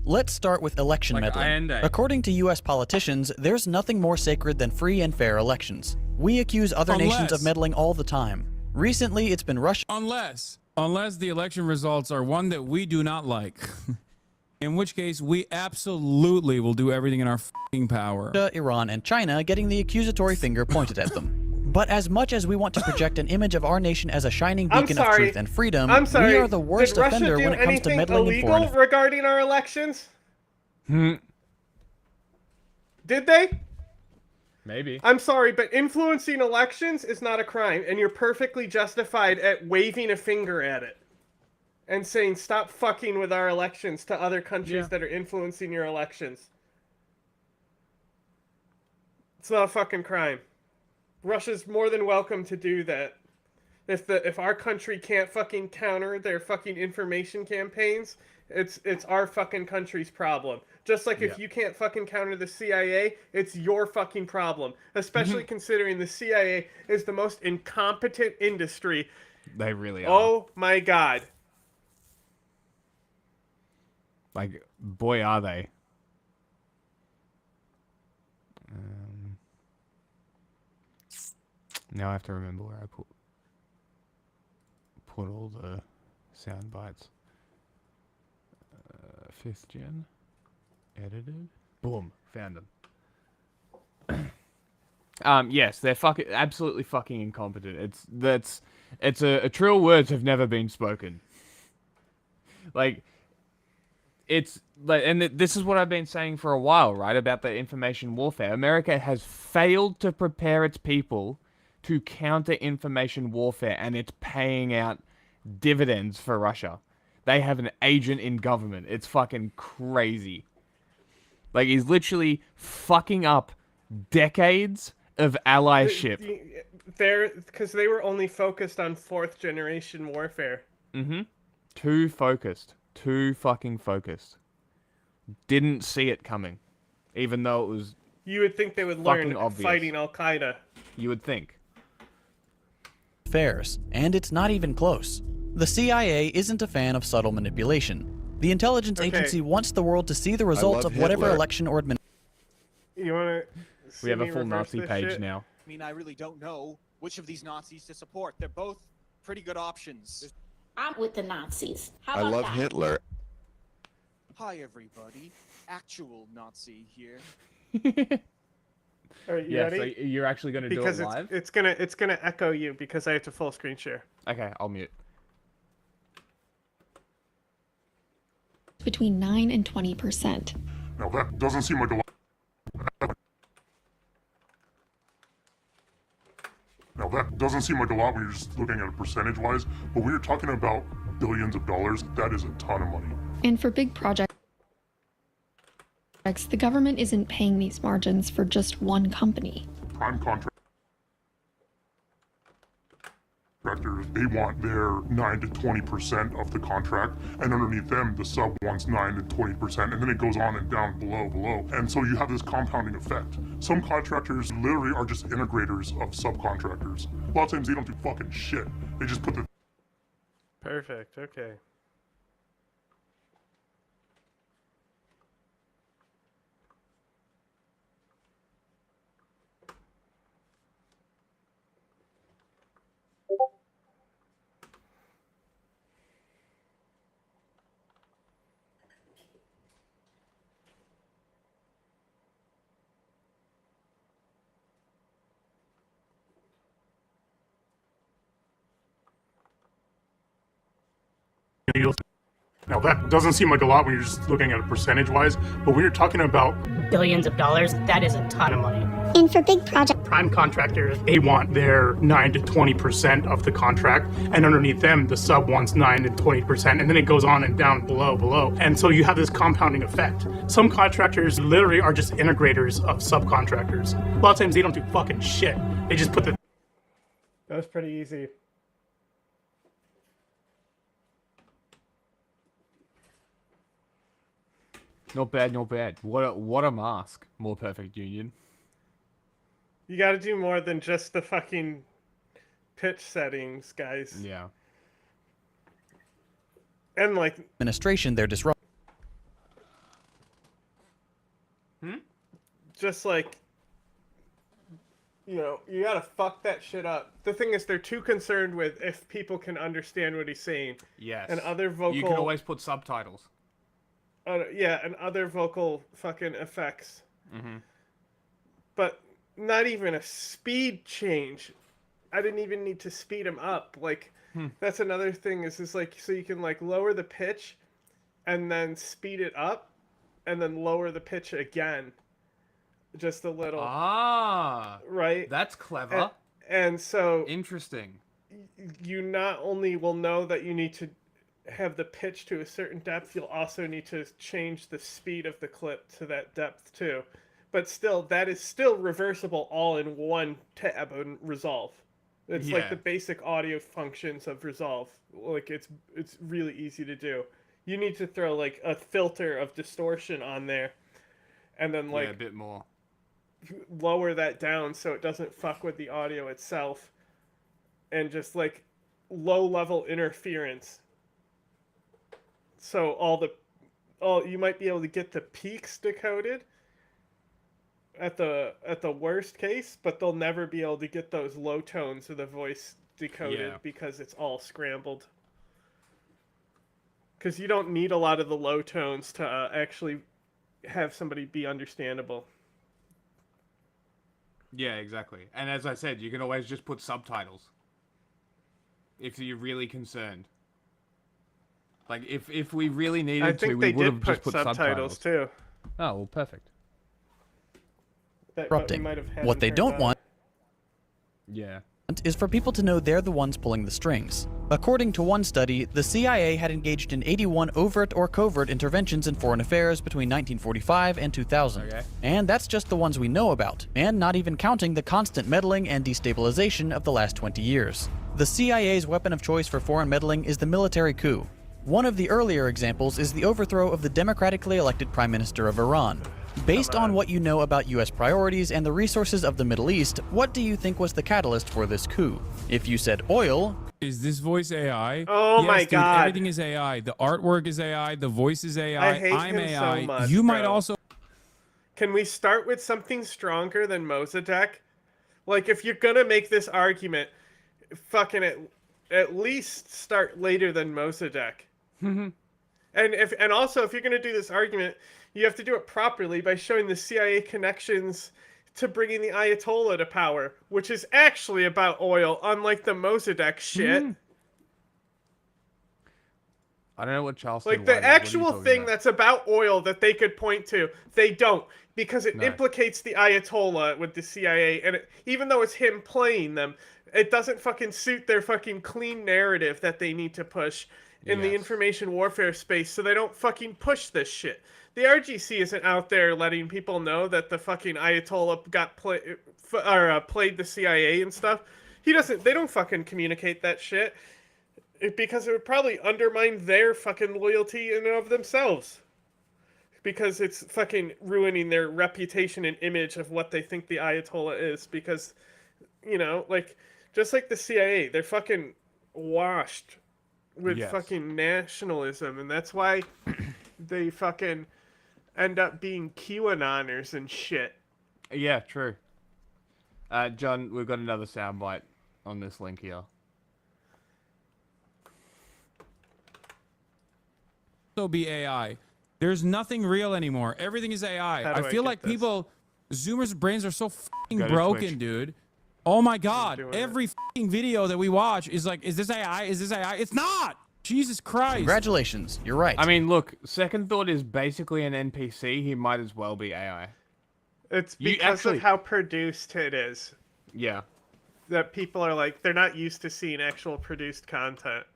Let's start with election meddling. According to US politicians, there's nothing more sacred than free and fair elections. We accuse other nations of meddling all the time. Recently, it's been Russia.
Unless the election results are one that we do not like. In which case, we absolutely will do everything in our f***ing power.
Iran, and China getting the accusatory finger pointed at them. But as much as we want to project an image of our nation as a shining beacon of truth and freedom, we are the worst
Did Russia
offender
do
when it comes to
anything
meddling in foreign
illegal regarding our elections? Did they?
Maybe.
I'm sorry, but influencing elections is not a crime, and you're perfectly justified at waving a finger at it and saying, stop fucking with our elections to other countries that are influencing your elections. It's not a fucking crime. Russia's more than welcome to do that. If our country can't fucking counter their fucking information campaigns, it's our fucking country's problem. Just like if you can't fucking counter the CIA, it's your fucking problem. Especially considering the CIA is the most incompetent industry.
They really are.
Oh my god.
Like, boy, are they. Now I have to remember where I put all the sound bites. 5th gen. Edited. Boom. Found them. Yes, they're absolutely fucking incompetent. It's a trill words have never been spoken. Like, it's like, and this is what I've been saying for a while, right? About the information warfare. America has failed to prepare its people to counter information warfare, and it's paying out dividends for Russia. They have an agent in government. It's fucking crazy. Like, he's literally fucking up decades of allyship.
Because they were only focused on 4th generation warfare.
Too focused. Too fucking focused. Didn't see it coming. Even though it was
You would think they would learn fighting Al-Qaeda.
You would think.
affairs, and it's not even close. The CIA isn't a fan of subtle manipulation. The intelligence agency wants the world to see the results of whatever election or administration.
You want to?
We have a full Nazi page now.
I mean, I really don't know which of these Nazis to support. They're both pretty good options.
I'm with the Nazis. How
I
about
love
that?
Hitler.
Hi, everybody. Actual Nazi here.
Are you
Yeah,
ready?
so you're actually going to do it
Because
live?
it's gonna echo you because I have to full screen share.
Okay, I'll mute.
Between 9 and 20%.
Now that doesn't seem like a lot. Now that doesn't seem like a lot when you're just looking at it percentage-wise, but when you're talking about billions of dollars, that is a ton of money.
And for big projects, the government isn't paying these margins for just one company.
Prime contractors, they want their 9 to 20% of the contract, and underneath them, the sub wants 9 to 20%, and then it goes on and down below. And so you have this compounding effect. Some contractors literally are just integrators of subcontractors. A lot of times they don't do fucking shit. They just put the
Perfect. Okay.
Now that doesn't seem like a lot when you're just looking at it percentage-wise, but when you're talking about
billions of dollars, that is a ton of money.
And for big projects,
prime contractors, they want their 9 to 20% of the contract, and underneath them, the sub wants 9 to 20%, and then it goes on and down below. And so you have this compounding effect. Some contractors literally are just integrators of subcontractors. A lot of times they don't do fucking shit. They just put the...
That was pretty easy.
Not bad, not bad. What a mask. More perfect union.
You got to do more than just the fucking pitch settings, guys.
Yeah.
And like
administration, they're disrupting.
Just like, you know, you gotta fuck that shit up. The thing is, they're too concerned with if people can understand what he's saying.
Yes.
And other vocal.
You can always put subtitles.
Yeah, and other vocal fucking effects.
Mm-hmm.
But not even a speed change. I didn't even need to speed him up. Like, that's another thing is like, so you can like lower the pitch and then speed it up and then lower the pitch again. Just a little.
Ah.
Right?
That's clever.
And so.
Interesting.
You not only will know that you need to have the pitch to a certain depth, you'll also need to change the speed of the clip to that depth too. But still, that is still reversible all in one tab and Resolve. It's like the basic audio functions of Resolve. Like it's really easy to do. You need to throw like a filter of distortion on there, and then like
a bit more.
Lower that down so it doesn't fuck with the audio itself, and just like low level interference. So you might be able to get the peaks decoded at the worst case, but they'll never be able to get those low tones of the voice decoded because it's all scrambled. Because you don't need a lot of the low tones to actually have somebody be understandable.
Yeah, exactly. And as I said, you can always just put subtitles if you're really concerned. Like, if we really needed to, we would have just put subtitles
too.
Oh, well, perfect.
Disrupting. What they don't want is for people to know they're the ones pulling the strings. According to one study, the CIA had engaged in 81 overt or covert interventions in foreign affairs between 1945 and 2000. Okay. And that's just the ones we know about, and not even counting the constant meddling and destabilization of the last 20 years. The CIA's weapon of choice for foreign meddling is the military coup. One of the earlier examples is the overthrow of the democratically elected Prime Minister of Iran. Based on what you know about U.S. priorities and the resources of the Middle East, what do you think was the catalyst for this coup? If you said oil...
Is this voice AI?
Oh
yes,
my
dude,
God.
Everything is AI. The artwork is AI. The voice is AI.
I hate
I'm
him
AI.
so much,
you might
bro.
also...
Can we start with something stronger than Mossadegh? Like, if you're gonna make this argument, fucking at least start later than Mossadegh. And also, if you're gonna do this argument, you have to do it properly by showing the CIA connections to bringing the Ayatollah to power, which is actually about oil, unlike the Mossadegh shit.
I don't know what Charleston
Like,
White
the
is. What are you
actual
talking
thing
about?
that's about oil that they could point to, they don't. Because it
No.
implicates the Ayatollah with the CIA, and even though it's him playing them, it doesn't fucking suit their fucking clean narrative that they need to push in the information warfare space, so they don't fucking push this shit. The RGC isn't out there letting people know that the fucking Ayatollah got played the CIA and stuff. They don't fucking communicate that shit. Because it would probably undermine their fucking loyalty in and of themselves. Because it's fucking ruining their reputation and image of what they think the Ayatollah is. Because, you know, like, just like the CIA, they're fucking washed with
Yes.
fucking nationalism, and that's why they fucking end up being QAnoners and shit.
Yeah, true. John, we've got another soundbite on this link here.
Be AI. There's nothing real anymore. Everything is AI.
How do
I
I
feel
get
like
this?
people, Zoomers' brains are so fucking
Go to
broken,
Twitch.
dude. Oh my god.
doing
Every fucking video that we watch is like, is this AI? Is this AI? It's not! Jesus Christ.
Congratulations, you're right.
I mean, look, Second Thought is basically an NPC. He might as well be AI.
It's
You
because
actually-
of how produced it is.
Yeah.
That people are like, they're not used to seeing actual produced content.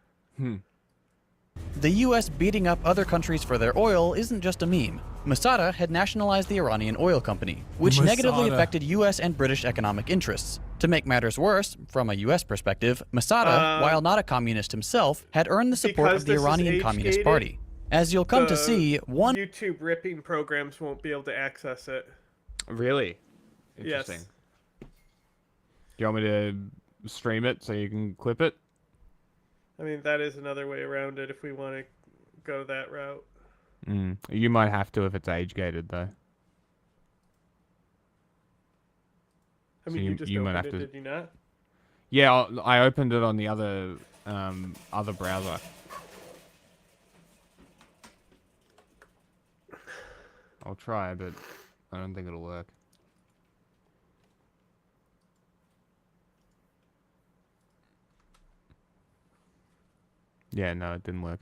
The US beating up other countries for their oil isn't just a meme. Masada had nationalized the Iranian oil company, which negatively
Masada.
affected US and British economic interests. To make matters worse, from a US perspective, Masada, while not a communist himself, had earned the support
Because
of the
this is
Iranian Communist
age-gated,
Party. As you'll come to
the
see, one
YouTube ripping programs won't be able to access it.
Really?
Yes.
Interesting. Do you want me to stream it so you can clip it?
I mean, that is another way around it if we want to go that route.
You might have to if it's age gated though.
I
So
mean, you just
you might
opened
have
it,
to-
did you not?
Yeah, I opened it on the other other browser. I'll try, but I don't think it'll work. Yeah, no, it didn't work.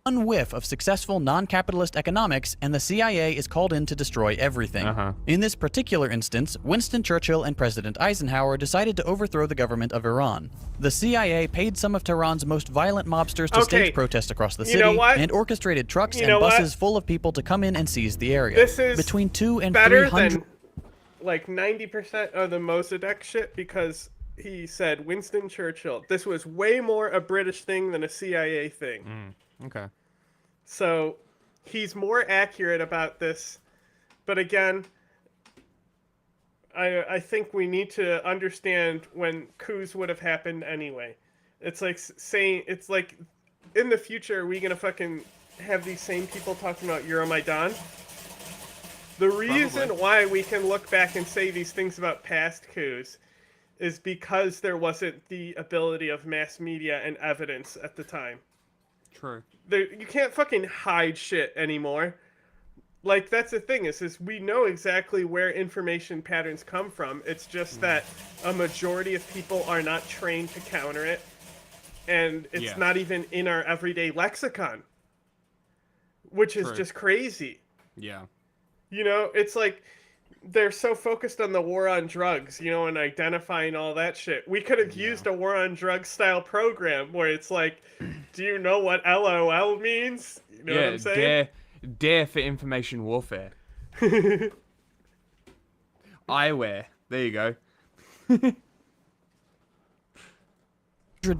one whiff of successful non-capitalist economics and the CIA is called in to destroy everything. In this particular instance, Winston Churchill and President Eisenhower decided to overthrow the government of Iran. The CIA paid some of Tehran's most violent mobsters to
Okay.
stage protests across the
You
city
know what?
and orchestrated trucks
You
and
know what?
buses full of people to come in and seize the area.
This is
between 2 and
better
300
than like 90% of the Mossadegh shit because he said Winston Churchill. This was way more a British thing than a CIA thing.
Okay.
So he's more accurate about this. But again, I think we need to understand when coups would have happened anyway. It's like saying, it's like, in the future, are we going to fucking have these same people talking about Euromaidan? The reason why we can look back and say these things about past coups is because there wasn't the ability of mass media and evidence at the time.
True.
You can't fucking hide shit anymore. Like, that's the thing, is we know exactly where information patterns come from. It's just that a majority of people are not trained to counter it. And it's not even in our everyday lexicon. Which is
True.
just crazy.
Yeah.
You know, it's like they're so focused on the war on drugs, you know, and identifying all that shit. We could have used a war on drugs style program where it's like, do you know what LOL means? You know what I'm saying?
Dare for information warfare. Eyewear. There you go.
100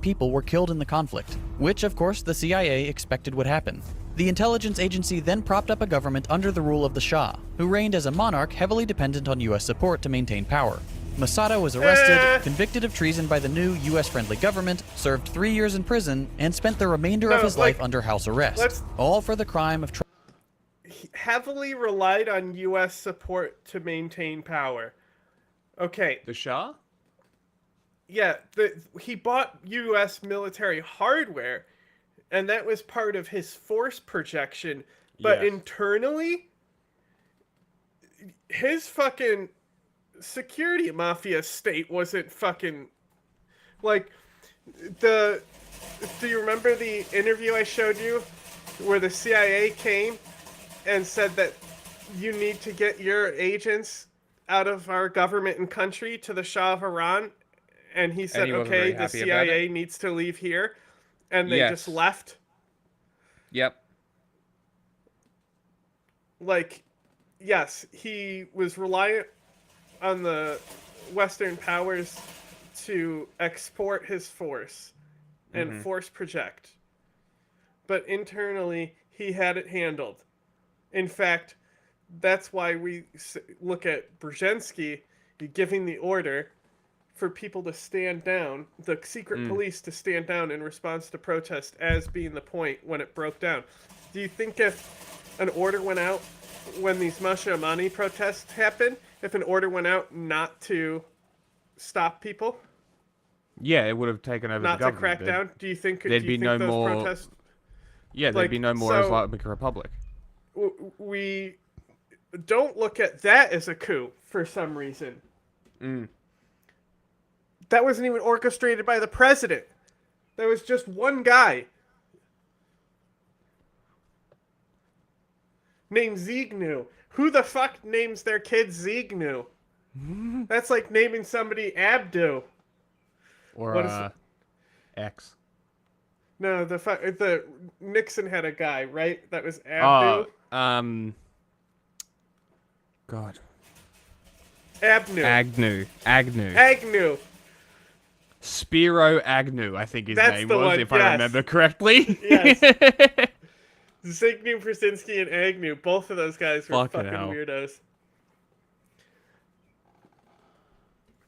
people were killed in the conflict, which of course the CIA expected would happen. The intelligence agency then propped up a government under the rule of the Shah, who reigned as a monarch heavily dependent on US support to maintain power. Masada was arrested, convicted of treason by the new US-friendly government, served 3 years in prison, and spent the remainder of his life under house arrest, all for the crime of
Heavily relied on U.S. support to maintain power. Okay.
The Shah?
Yeah, he bought U.S. military hardware, and that was part of his force projection. But
Yes.
internally, his fucking security mafia state wasn't fucking... Like, do you remember the interview I showed you where the CIA came and said that you need to get your agents out of our government and country to the Shah of Iran? And he said,
he wasn't
okay,
very
the
happy about
CIA needs to leave here. And they
Yes.
just left.
Yep.
Like, yes, he was reliant on the Western powers to export his force and
Mhm.
force project. But internally, he had it handled. In fact, that's why we look at Brzezinski giving the order for people to stand down, the secret police to stand down in response to protest as being the point when it broke down. Do you think if an order went out when these Masha Amani protests happened, if an order went out not to stop people,
Yeah, it would have taken over
not
the
to
government.
crack down, do you think
there'd
do
be
you think
no
those
more
protests?
Yeah, there'd
like,
be no more
so-
Islamic Republic.
We don't look at that as a coup for some reason. That wasn't even orchestrated by the president. That was just one guy named Zignu. Who the fuck names their kid Zignu? That's like naming somebody Abdu.
Or
What is
X.
No, the Nixon had a guy, right? That was
Oh,
Abdu.
God.
Agnew.
Agnew. Spiro Agnew, I think his
That's
name
the
was,
one,
if I
yes.
remember correctly.
Yes. Zygmunt Brzezinski and Agnew, both of those guys were
Fucking
fucking
hell.
weirdos.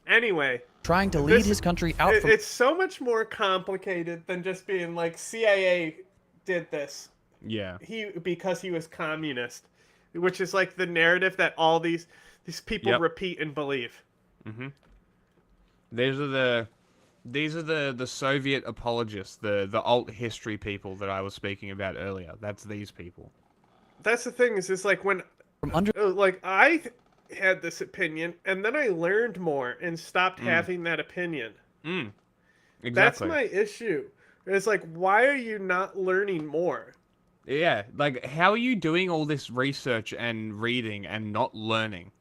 Anyway.
Trying to lead his country out from...
It's so much more complicated than just being like, CIA did this.
Yeah.
Because he was communist. Which is like the narrative that all these people repeat and believe.
Mm-hmm. These are the Soviet apologists, the alt history people that I was speaking about earlier. That's these people.
That's the thing is like when like I had this opinion and then I learned more and stopped having that opinion.
Exactly.
That's my issue. It's like, why are you not learning more?
Yeah, like how are you doing all this research and reading and not learning?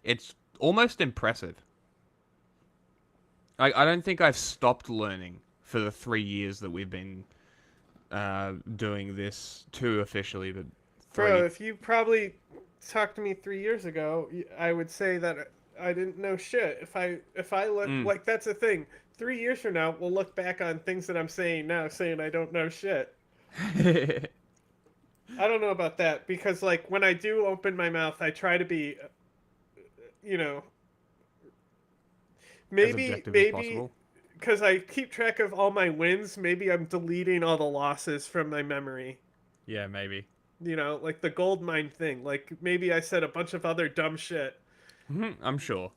It's almost impressive. I don't think I've stopped learning for the 3 years that we've been doing this, 2 officially, but 3.
Bro, if you probably talked to me 3 years ago, I would say that I didn't know shit. If I look like that's the thing. 3 years from now, we'll look back on things that I'm saying now, saying I don't know shit. I don't know about that because like when I do open my mouth, I try to be, maybe because I keep track of all my wins. Maybe I'm deleting all the losses from my memory.
Yeah, maybe.
Like the gold mine thing. Like maybe I said a bunch of other dumb shit.
I'm sure.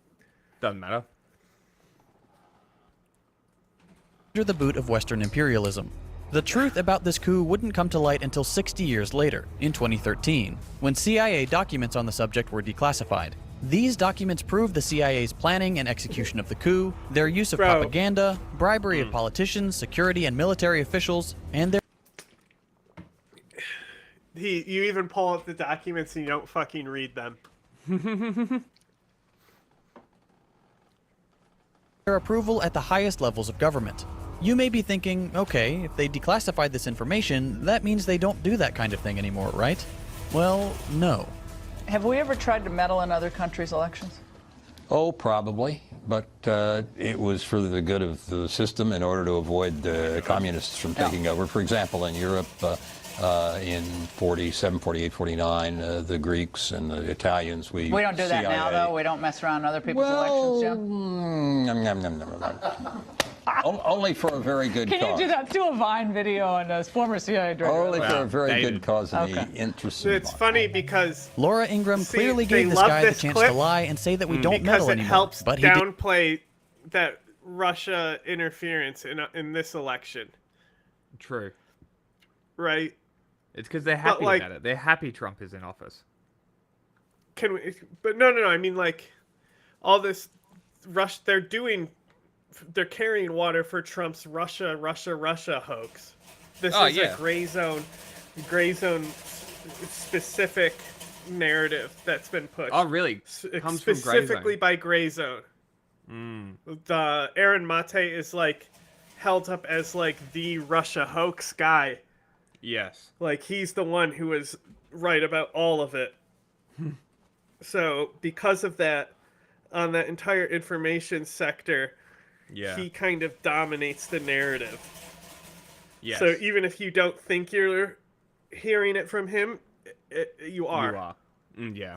Doesn't matter.
Under the boot of Western imperialism. The truth about this coup wouldn't come to light until 60 years later, in 2013, when CIA documents on the subject were declassified. These documents prove the CIA's planning and execution of the coup, their use of propaganda, bribery of politicians, security and military officials, and their...
You even pull up the documents and you don't fucking read them.
their approval at the highest levels of government. You may be thinking, okay, if they declassified this information, that means they don't do that kind of thing anymore, right? Well, no.
Have we ever tried to meddle in other countries' elections?
Oh, probably, but it was for the good of the system in order to avoid the communists from taking over. For example, in Europe, in 47, 48, 49, the Greeks and the Italians, we
don't do that now, though? We don't mess around in other people's elections, Jim?
Only for a very good cause.
Can you do that? Do a Vine video on those former CIA director.
Only for a very good cause in the interest of...
It's funny because...
Laura Ingraham clearly gave this guy the chance to lie and say that we don't meddle anymore.
Because it helps
but
downplay that Russia interference in this election.
True.
Right?
It's because they're happy about it. They're happy Trump is in office.
But no. I mean, like, all this they're carrying water for Trump's Russia hoax. This is a gray zone specific narrative that's been pushed.
Oh, really?
Comes specifically by Gray Zone. The Aaron Mate is like held up as like the Russia hoax guy.
Yes.
Like he's the one who was right about all of it. So because of that, on that entire information sector, he kind of dominates the narrative.
Yes.
So even if you don't think you're hearing it from him, you are.
You are. Yeah.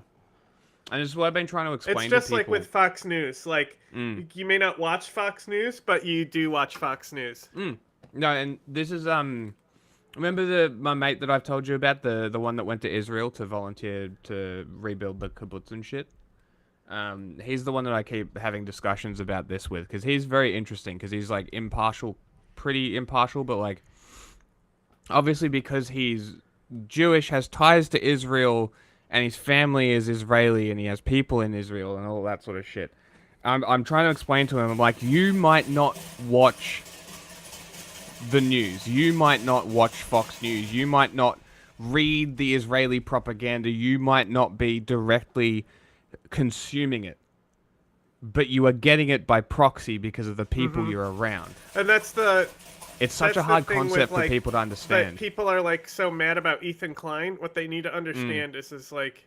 And this is what I've been trying to explain
It's just
to people.
like with Fox News. Like, you may not watch Fox News, but you do watch Fox News.
No, and this is remember my mate that I've told you about, the one that went to Israel to volunteer to rebuild the kibbutz and shit. He's the one that I keep having discussions about this with, because he's very interesting, because he's like impartial, pretty impartial, but like obviously because he's Jewish, has ties to Israel, and his family is Israeli, and he has people in Israel and all that sort of shit. I'm trying to explain to him, I'm like, you might not watch the news, you might not watch Fox News, you might not read the Israeli propaganda, you might not be directly consuming it, but you are getting it by proxy because of the people you're around.
And it's
such a hard concept for people to understand.
That people are like so mad about Ethan Klein. What they need to understand is like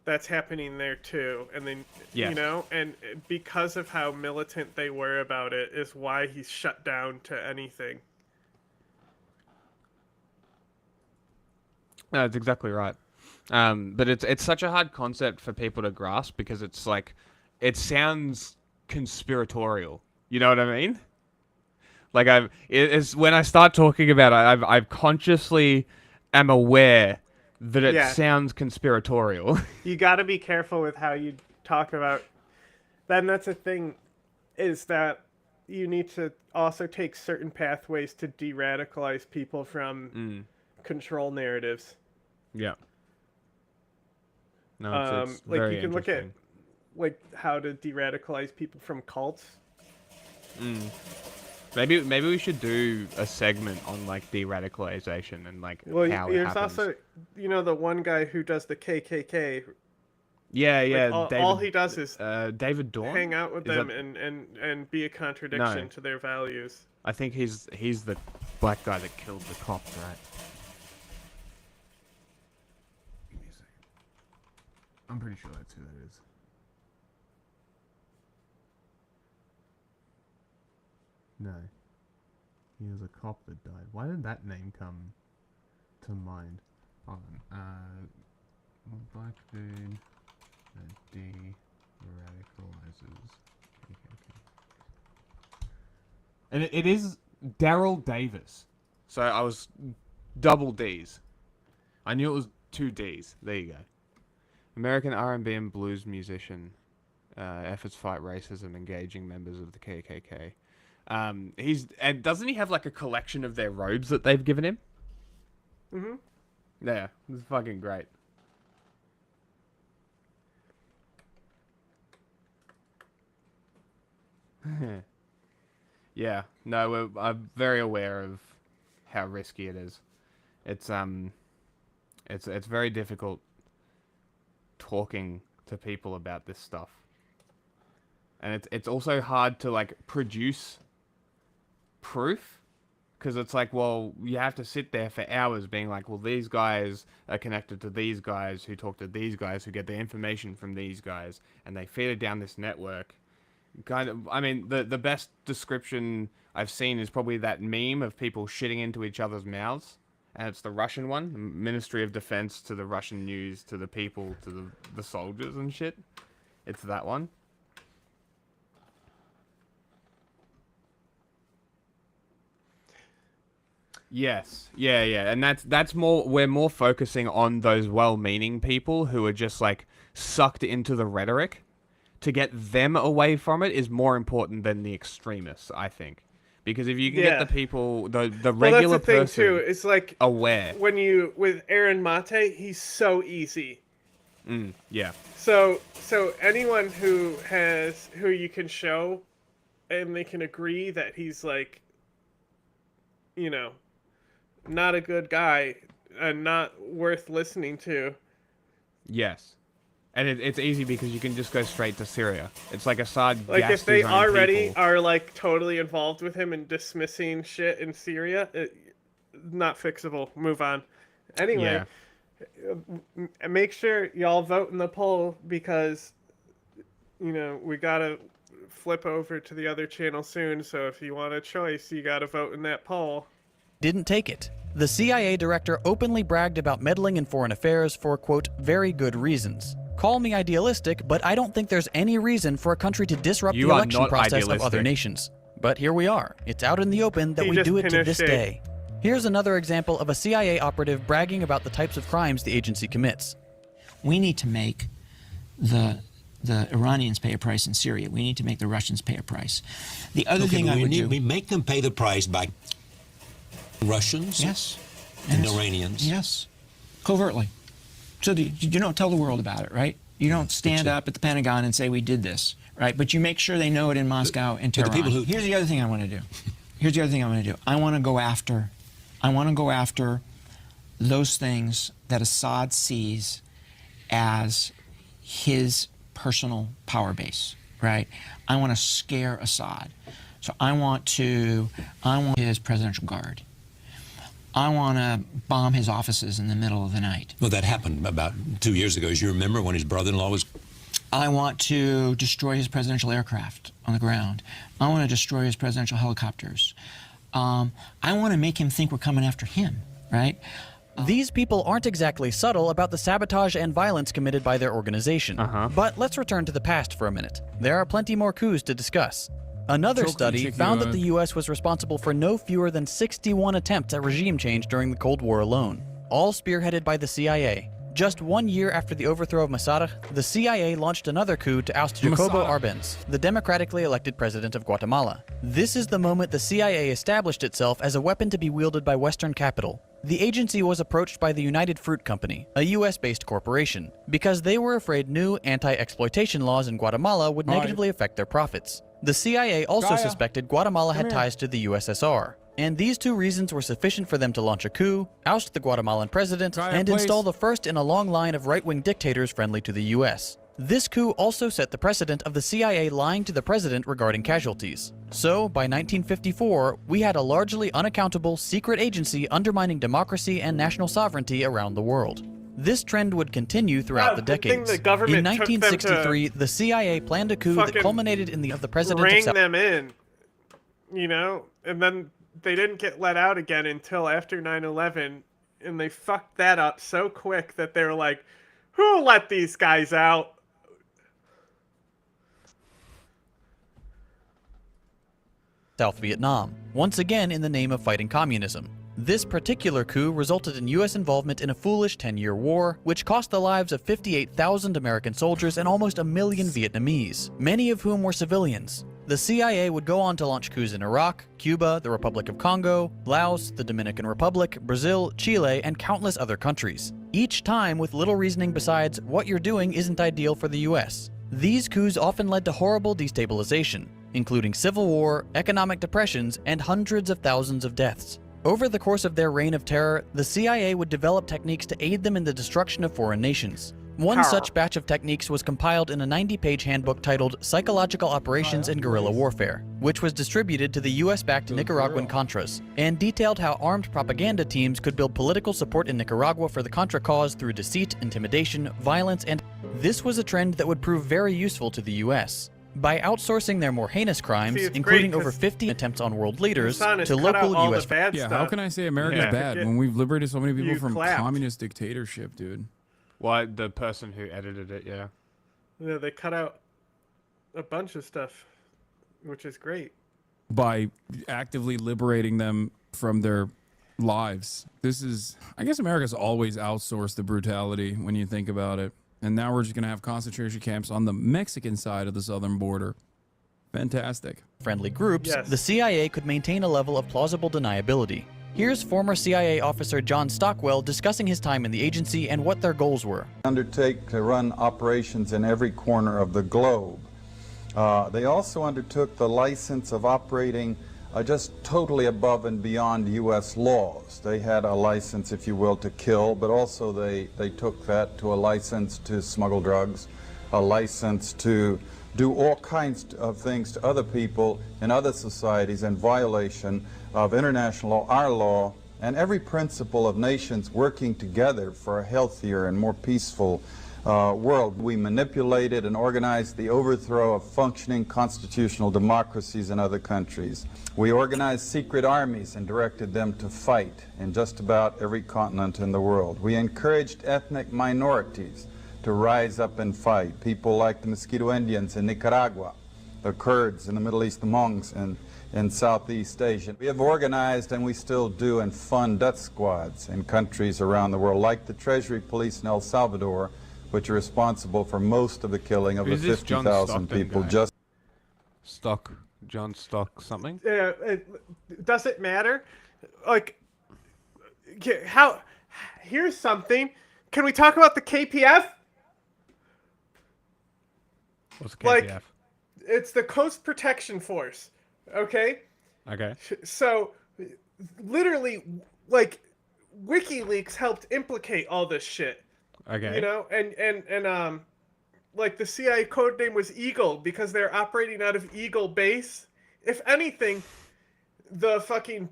that's happening there too, and then
Yes.
you know, and because of how militant they were about it is why he's shut down to anything.
No, that's exactly right. But it's such a hard concept for people to grasp, because it's like, it sounds conspiratorial. You know what I mean? Like it's when I start talking about it, I've consciously am aware that it sounds conspiratorial.
You got to be careful with how you talk about. Then that's the thing, is that you need to also take certain pathways to de-radicalize people from control narratives.
Yeah. No, it's
like
very
you can look at
interesting.
like how to de-radicalize people from cults.
Maybe we should do a segment on like de-radicalization and like how it
There's
happens.
also, you know, the one guy who does the KKK.
Yeah,
Like,
David,
all he does is
David Dorn?
hang out with
Is
them
that-
and be a contradiction
No.
to their values.
I think he's the black guy that killed the cops, right? Give me a second. I'm pretty sure that's who that is. No. He was a cop that died. Why did that name come to mind? Hold on. Black dude that de-radicalizes. And it is Daryl Davis. So I was double D's. I knew it was two D's. There you go. American R&B and blues musician. Efforts fight racism, engaging members of the KKK. And doesn't he have like a collection of their robes that they've given him? Yeah, it's fucking great. Yeah, no, I'm very aware of how risky it is. It's very difficult talking to people about this stuff, and it's also hard to like produce proof, because it's like, well, you have to sit there for hours being like, well, these guys are connected to these guys who talk to these guys who get the information from these guys, and they feed it down this network. Kind of, I mean, the best description I've seen is probably that meme of people shitting into each other's mouths, and it's the Russian one, the Ministry of Defense to the Russian news to the people to the soldiers and shit. It's that one. Yes, yeah, and that's more. We're more focusing on those well-meaning people who are just like sucked into the rhetoric. To get them away from it is more important than the extremists, I think, because if you can get the people, the regular
that's the thing
person,
too. It's like
aware.
When you with Aaron Mate, he's so easy.
Yeah.
So anyone who you can show, and they can agree that he's like, you know, not a good guy and not worth listening to.
Yes. And it's easy because you can just go straight to Syria. It's like Assad.
Like
gassed
if they
his own
already
people.
are like totally involved with him and dismissing shit in Syria, not fixable. Move on. Anyway, make sure y'all vote in the poll, because you know we gotta flip over to the other channel soon. So if you want a choice, you gotta vote in that poll.
Didn't take it. The CIA director openly bragged about meddling in foreign affairs for, quote, very good reasons. Call me idealistic, but I don't think there's any reason for a country to disrupt the election process of other nations. But here we are. It's out in the open that we do it to this day. Here's another example of a CIA operative bragging about the types of crimes the agency commits.
We need to make the Iranians pay a price in Syria. We need to make the Russians pay a price. The other thing I would do...
We make them pay the price by Russians and Iranians.
Yes, covertly. So you don't tell the world about it, right? You don't stand up at the Pentagon and say we did this, right? But you make sure they know it in Moscow and Tehran. Here's the other thing I want to do. I want to go after those things that Assad sees as his personal power base, right? I want to scare Assad. So I want his presidential guard. I want to bomb his offices in the middle of the night.
Well, that happened about 2 years ago. As you remember, when his brother-in-law was...
I want to destroy his presidential aircraft on the ground. I want to destroy his presidential helicopters. I want to make him think we're coming after him, right?
These people aren't exactly subtle about the sabotage and violence committed by their organization. But let's return to the past for a minute. There are plenty more coups to discuss. Another study found that the U.S. was responsible for no fewer than 61 attempts at regime change during the Cold War alone, all spearheaded by the CIA. Just 1 year after the overthrow of Mosaddegh, the CIA launched another coup to oust Jacobo Arbenz, the democratically elected president of Guatemala. This is the moment the CIA established itself as a weapon to be wielded by Western capital. The agency was approached by the United Fruit Company, a US-based corporation, because they were afraid new anti-exploitation laws in Guatemala would negatively affect their profits. The CIA also suspected Guatemala had ties to the USSR, and these two reasons were sufficient for them to launch a coup, oust the Guatemalan president, and install the first in a long line of right-wing dictators friendly to the US. This coup also set the precedent of the CIA lying to the president regarding casualties. So, by 1954, we had a largely unaccountable secret agency undermining democracy and national sovereignty around the world. This trend would continue throughout the decades. In 1963, the CIA planned a coup that culminated in the president
rang them in, you know, and then they didn't get let out again until after 9/11, and they fucked that up so quick that they were like, "Who let these guys out?"
South Vietnam, once again in the name of fighting communism. This particular coup resulted in U.S. involvement in a foolish 10-year war, which cost the lives of 58,000 American soldiers and almost 1 million Vietnamese, many of whom were civilians. The CIA would go on to launch coups in Iraq, Cuba, the Republic of Congo, Laos, the Dominican Republic, Brazil, Chile, and countless other countries, each time with little reasoning besides, what you're doing isn't ideal for the U.S. These coups often led to horrible destabilization, including civil war, economic depressions, and hundreds of thousands of deaths. Over the course of their reign of terror, the CIA would develop techniques to aid them in the destruction of foreign nations. One such batch of techniques was compiled in a 90-page handbook titled Psychological Operations in Guerrilla Warfare, which was distributed to the US-backed Nicaraguan Contras, and detailed how armed propaganda teams could build political support in Nicaragua for the Contra cause through deceit, intimidation, violence, and this was a trend that would prove very useful to the US. By outsourcing their more heinous crimes, including over 50 attempts on world leaders, to local U.S.
How can I say America's bad when we've liberated so many people from communist dictatorship, dude?
Well, the person who edited it, yeah.
Yeah, they cut out a bunch of stuff, which is great.
By actively liberating them from their lives. I guess America's always outsourced the brutality when you think about it. And now we're just going to have concentration camps on the Mexican side of the southern border. Fantastic.
Friendly groups, the CIA could maintain a level of plausible deniability. Here's former CIA officer John Stockwell discussing his time in the agency and what their goals were.
Undertake to run operations in every corner of the globe. They also undertook the license of operating just totally above and beyond U.S. laws. They had a license, if you will, to kill, but also they took that to a license to smuggle drugs, a license to do all kinds of things to other people in other societies in violation of international law, our law, and every principle of nations working together for a healthier and more peaceful world. We manipulated and organized the overthrow of functioning constitutional democracies in other countries. We organized secret armies and directed them to fight in just about every continent in the world. We encouraged ethnic minorities to rise up and fight. People like the Mosquito Indians in Nicaragua, the Kurds in the Middle East, the Monks in Southeast Asia. We have organized, and we still do, and fund death squads in countries around the world, like the Treasury Police in El Salvador, which are responsible for most of the killing of the 50,000 people. Just
John Stock something?
Does it matter? Like, how? Here's something. Can we talk about the KPF?
What's KPF?
Like, it's the Coast Protection Force. Okay?
Okay.
So, literally, like, WikiLeaks helped implicate all this shit.
Okay.
You know? And like, the CIA code name was Eagle because they're operating out of Eagle Base. If anything, the fucking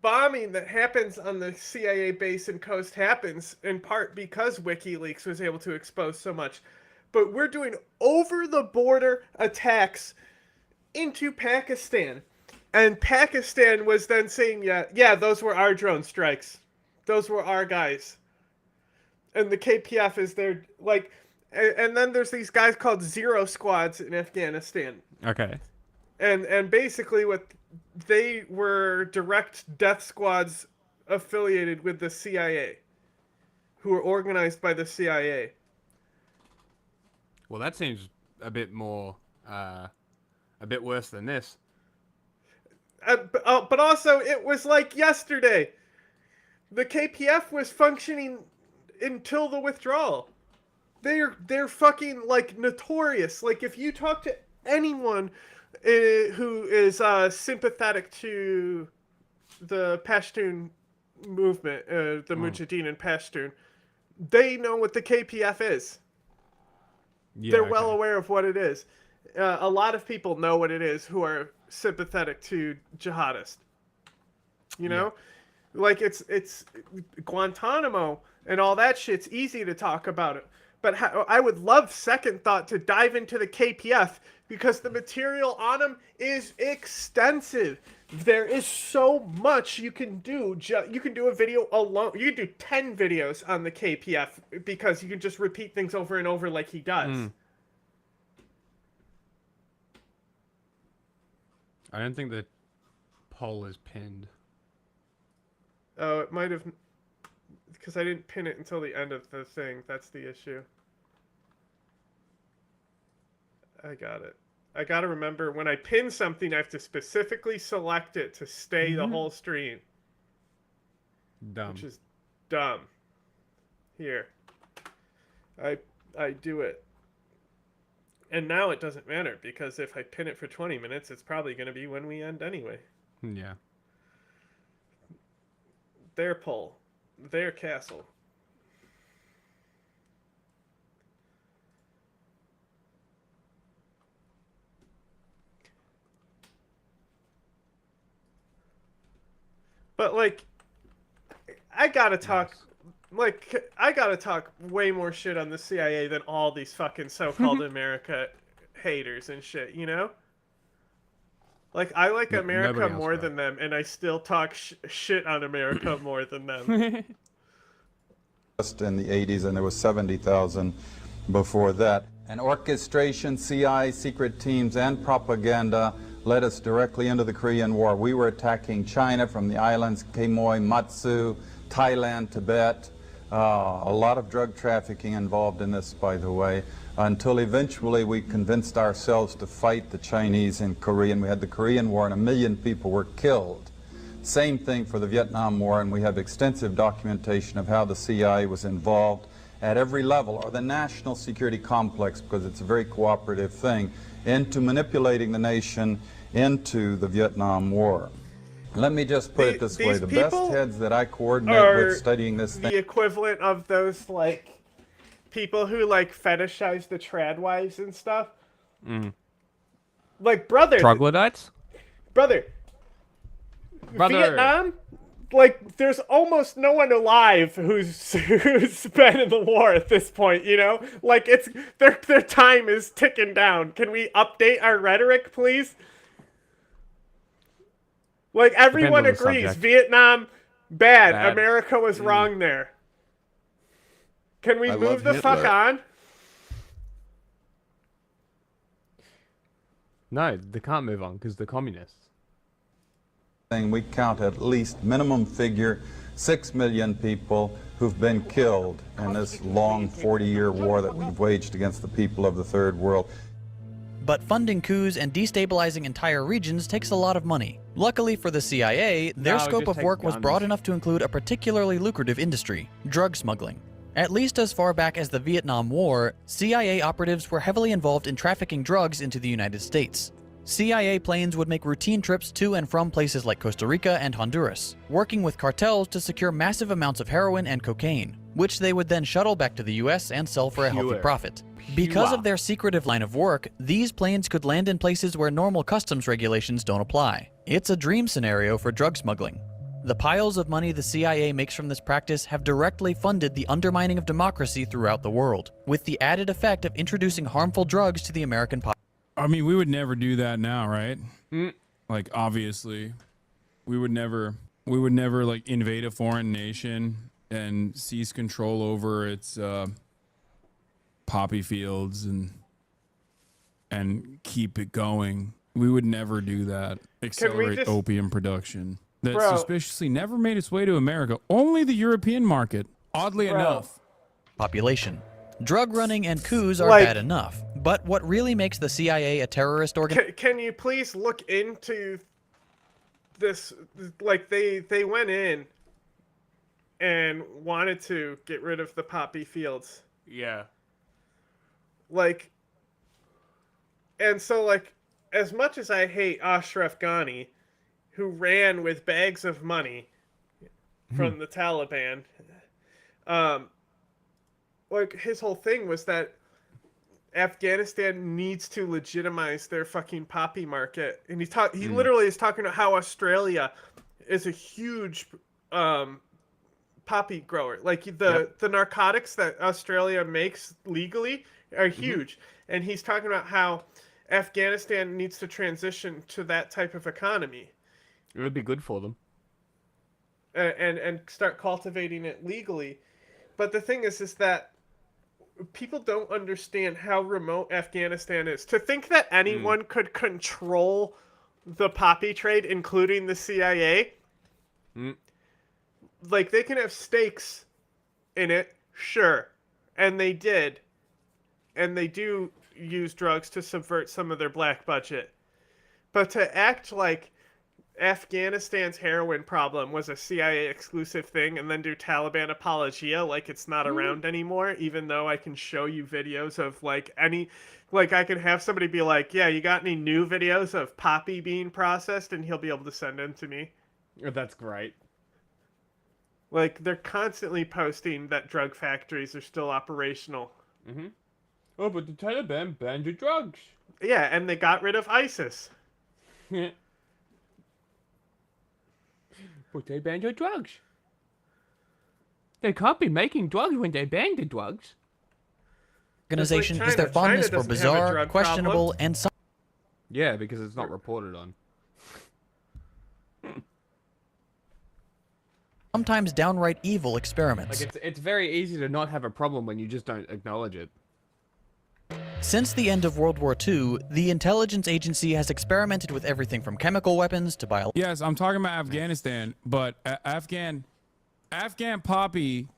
bombing that happens on the CIA base and coast happens in part because WikiLeaks was able to expose so much. But we're doing over-the-border attacks into Pakistan. And Pakistan was then saying, yeah, those were our drone strikes. Those were our guys. And the KPF is their, like... And then there's these guys called Zero Squads in Afghanistan.
Okay.
And basically what they were direct death squads affiliated with the CIA, who were organized by the CIA.
Well, that seems a bit more, a bit worse than this.
But also, it was like yesterday. The KPF was functioning until the withdrawal. They're fucking, like, notorious. Like, if you talk to anyone who is sympathetic to the Pashtun movement, the Mujahideen in Pashtun, they know what the KPF is. Yeah, they're well aware of what it is. A lot of people know what it is who are sympathetic to jihadists. You know? Yeah. Like, it's Guantanamo and all that shit's easy to talk about it. But I would love, second thought, to dive into the KPF because the material on them is extensive. There is so much you can do. You can do a video alone. You can do 10 videos on the KPF because you can just repeat things over and over like he does.
I don't think the poll is pinned.
Oh, it might have... Because I didn't pin it until the end of the thing. That's the issue. I got it. I gotta remember, when I pin something, I have to specifically select it to stay the whole stream.
Dumb.
Which is dumb. Here. I do it. And now it doesn't matter, because if I pin it for 20 minutes, it's probably going to be when we end anyway.
Yeah.
Their poll. Their castle. But, like, I gotta talk... Like, I gotta talk way more shit on the CIA than all these fucking so-called America haters and shit, you know? Like, I like America more than them, and I still talk shit on America more than them.
Just in the 80s, and there was 70,000 before that. And orchestration, CI, secret teams, and propaganda led us directly into the Korean War. We were attacking China from the islands, Quemoy, Matsu, Thailand, Tibet. A lot of drug trafficking involved in this, by the way, until eventually we convinced ourselves to fight the Chinese in Korea, and we had the Korean War, and 1 million people were killed. Same thing for the Vietnam War, and we have extensive documentation of how the CIA was involved at every level, or the national security complex, because it's a very cooperative thing, into manipulating the nation into the Vietnam War. Let me just put it this way, the best heads that I coordinate with studying this thing...
the equivalent of those, like, people who, like, fetishize the trad wives and stuff.
Mm.
Like, brother...
Troglodytes?
Brother... Vietnam, like, there's almost no one alive who's been in the war at this point, you know? Like, it's... Their time is ticking down. Can we update our rhetoric, please? Like, everyone agrees, Vietnam, bad. America was wrong there. Can we move the fuck on?
No, they can't move on because they're communists.
We count at least minimum figure 6 million people who've been killed in this long 40-year war that we've waged against the people of the Third World.
But funding coups and destabilizing entire regions takes a lot of money. Luckily for the CIA, their scope of work was broad enough to include a particularly lucrative industry, drug smuggling. At least as far back as the Vietnam War, CIA operatives were heavily involved in trafficking drugs into the United States. CIA planes would make routine trips to and from places like Costa Rica and Honduras, working with cartels to secure massive amounts of heroin and cocaine, which they would then shuttle back to the US and sell for a healthy profit. Because of their secretive line of work, these planes could land in places where normal customs regulations don't apply. It's a dream scenario for drug smuggling. The piles of money the CIA makes from this practice have directly funded the undermining of democracy throughout the world, with the added effect of introducing harmful drugs to the American population.
I mean, we would never do that now, right? Like, obviously, we would never like invade a foreign nation and seize control over its poppy fields and keep it going. We would never do that. Accelerate opium production that suspiciously never made its way to America. Only the European market, oddly enough.
Population. Drug running and coups are bad enough, but what really makes the CIA a terrorist organization?
Can you please look into this? Like, they went in and wanted to get rid of the poppy fields.
Yeah.
Like, and so, like, as much as I hate Ashraf Ghani, who ran with bags of money from the Taliban, like, his whole thing was that Afghanistan needs to legitimize their fucking poppy market. And he literally is talking about how Australia is a huge poppy grower. Like, the narcotics that Australia makes legally are huge. And he's talking about how Afghanistan needs to transition to that type of economy.
It would be good for them.
And start cultivating it legally. But the thing is that people don't understand how remote Afghanistan is. To think that anyone could control the poppy trade, including the CIA, like, they can have stakes in it, sure. And they did. And they do use drugs to subvert some of their black budget. But to act like Afghanistan's heroin problem was a CIA exclusive thing and then do Taliban apologia like it's not around anymore, even though I can show you videos of, like, I can have somebody be like, yeah, you got any new videos of poppy being processed? And he'll be able to send them to me.
That's great.
Like, they're constantly posting that drug factories are still operational.
Oh, but the Taliban banned the drugs.
Yeah, and they got rid of ISIS.
But they banned your drugs. They can't be making drugs when they ban the drugs.
Organization is their fondness for bizarre, questionable, and
Yeah, because it's not reported on.
sometimes downright evil experiments.
Like, it's very easy to not have a problem when you just don't acknowledge it.
Since the end of World War II, the intelligence agency has experimented with everything from chemical weapons to biological.
Yes, I'm talking about Afghanistan, but Afghan poppy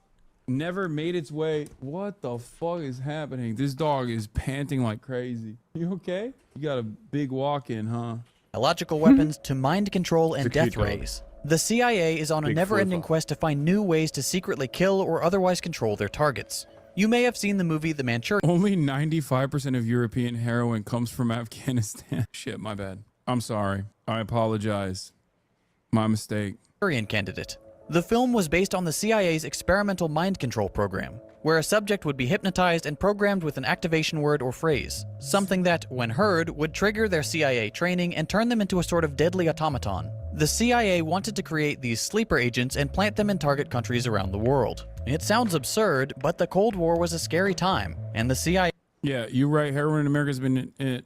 never made its way. What the fuck is happening? This dog is panting like crazy. You okay? You got a big walk in, huh?
Biological weapons to mind control and death rays. The CIA is on a never-ending quest to find new ways to secretly kill or otherwise control their targets. You may have seen the movie The Manchurian.
Only 95% of European heroin comes from Afghanistan. Shit, my bad. I'm sorry. I apologize. My mistake.
Candidate. The film was based on the CIA's experimental mind control program, where a subject would be hypnotized and programmed with an activation word or phrase, something that, when heard, would trigger their CIA training and turn them into a sort of deadly automaton. The CIA wanted to create these sleeper agents and plant them in target countries around the world. It sounds absurd, but the Cold War was a scary time, and the CIA...
Yeah, you're right. Heroin in America has been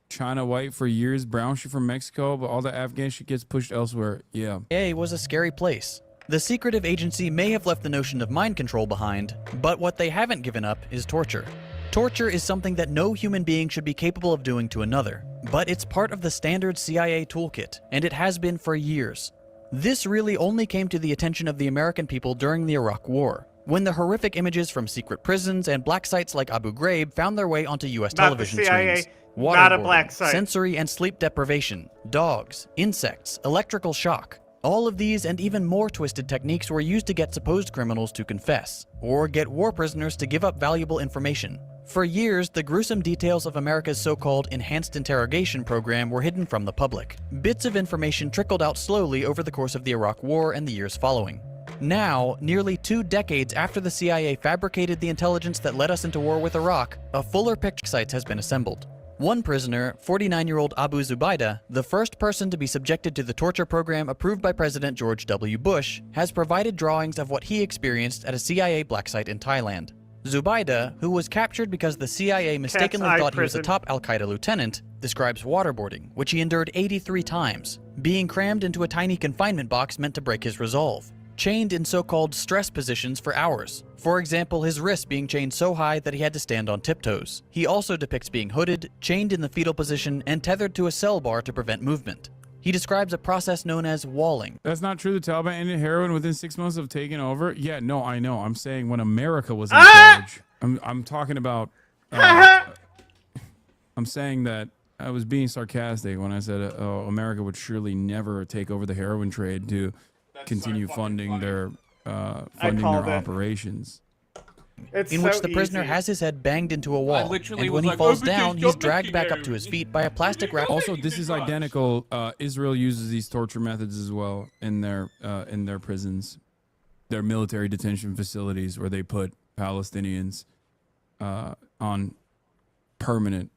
China white for years, brown shit from Mexico, but all the Afghan shit gets pushed elsewhere. Yeah.
CIA was a scary place. The secretive agency may have left the notion of mind control behind, but what they haven't given up is torture. Torture is something that no human being should be capable of doing to another. But it's part of the standard CIA toolkit, and it has been for years. This really only came to the attention of the American people during the Iraq War, when the horrific images from secret prisons and black sites like Abu Ghraib found their way onto U.S. television screens.
Not a
Waterboarding,
black site.
sensory and sleep deprivation, dogs, insects, electrical shock. All of these and even more twisted techniques were used to get supposed criminals to confess, or get war prisoners to give up valuable information. For years, the gruesome details of America's so-called enhanced interrogation program were hidden from the public. Bits of information trickled out slowly over the course of the Iraq War and the years following. Now, nearly 2 decades after the CIA fabricated the intelligence that led us into war with Iraq, a fuller picture of sites has been assembled. One prisoner, 49-year-old Abu Zubaydah, the first person to be subjected to the torture program approved by President George W. Bush, has provided drawings of what he experienced at a CIA black site in Thailand. Zubaydah, who was captured because the CIA mistakenly thought he was a top al-Qaeda lieutenant, describes waterboarding, which he endured 83 times, being crammed into a tiny confinement box meant to break his resolve, chained in so-called stress positions for hours. For example, his wrists being chained so high that he had to stand on tiptoes. He also depicts being hooded, chained in the fetal position, and tethered to a cell bar to prevent movement. He describes a process known as walling.
That's not true. The Taliban ended heroin within 6 months of taking over. Yeah, no, I know. I'm saying when America was in charge. I'm talking about. I'm saying that I was being sarcastic when I said, "Oh, America would surely never take over the heroin trade to continue funding their operations."
In which the prisoner has his head banged into a wall, and when he falls down, he's dragged back up to his feet by a plastic wrap.
Also, this is identical. Israel uses these torture methods as well in their prisons, their military detention facilities, where they put Palestinians on permanent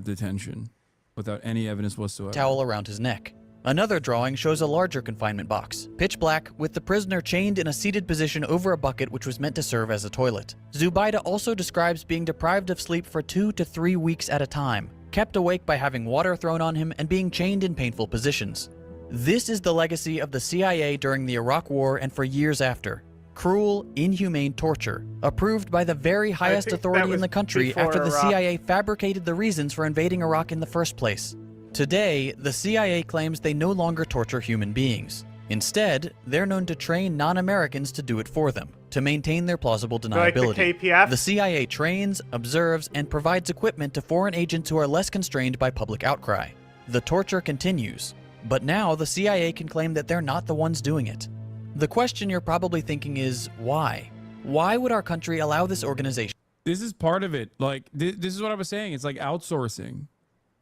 detention without any evidence whatsoever.
Towel around his neck. Another drawing shows a larger confinement box, pitch black, with the prisoner chained in a seated position over a bucket which was meant to serve as a toilet. Zubaydah also describes being deprived of sleep for 2 to 3 weeks at a time, kept awake by having water thrown on him and being chained in painful positions. This is the legacy of the CIA during the Iraq War and for years after. Cruel, inhumane torture, approved by the very highest authority in the country after the CIA fabricated the reasons for invading Iraq in the first place. Today, the CIA claims they no longer torture human beings. Instead, they're known to train non-Americans to do it for them, to maintain their plausible deniability.
Like the KPF?
The CIA trains, observes, and provides equipment to foreign agents who are less constrained by public outcry. The torture continues, but now the CIA can claim that they're not the ones doing it. The question you're probably thinking is, why? Why would our country allow this organization?
This is part of it. Like, this is what I was saying. It's like outsourcing.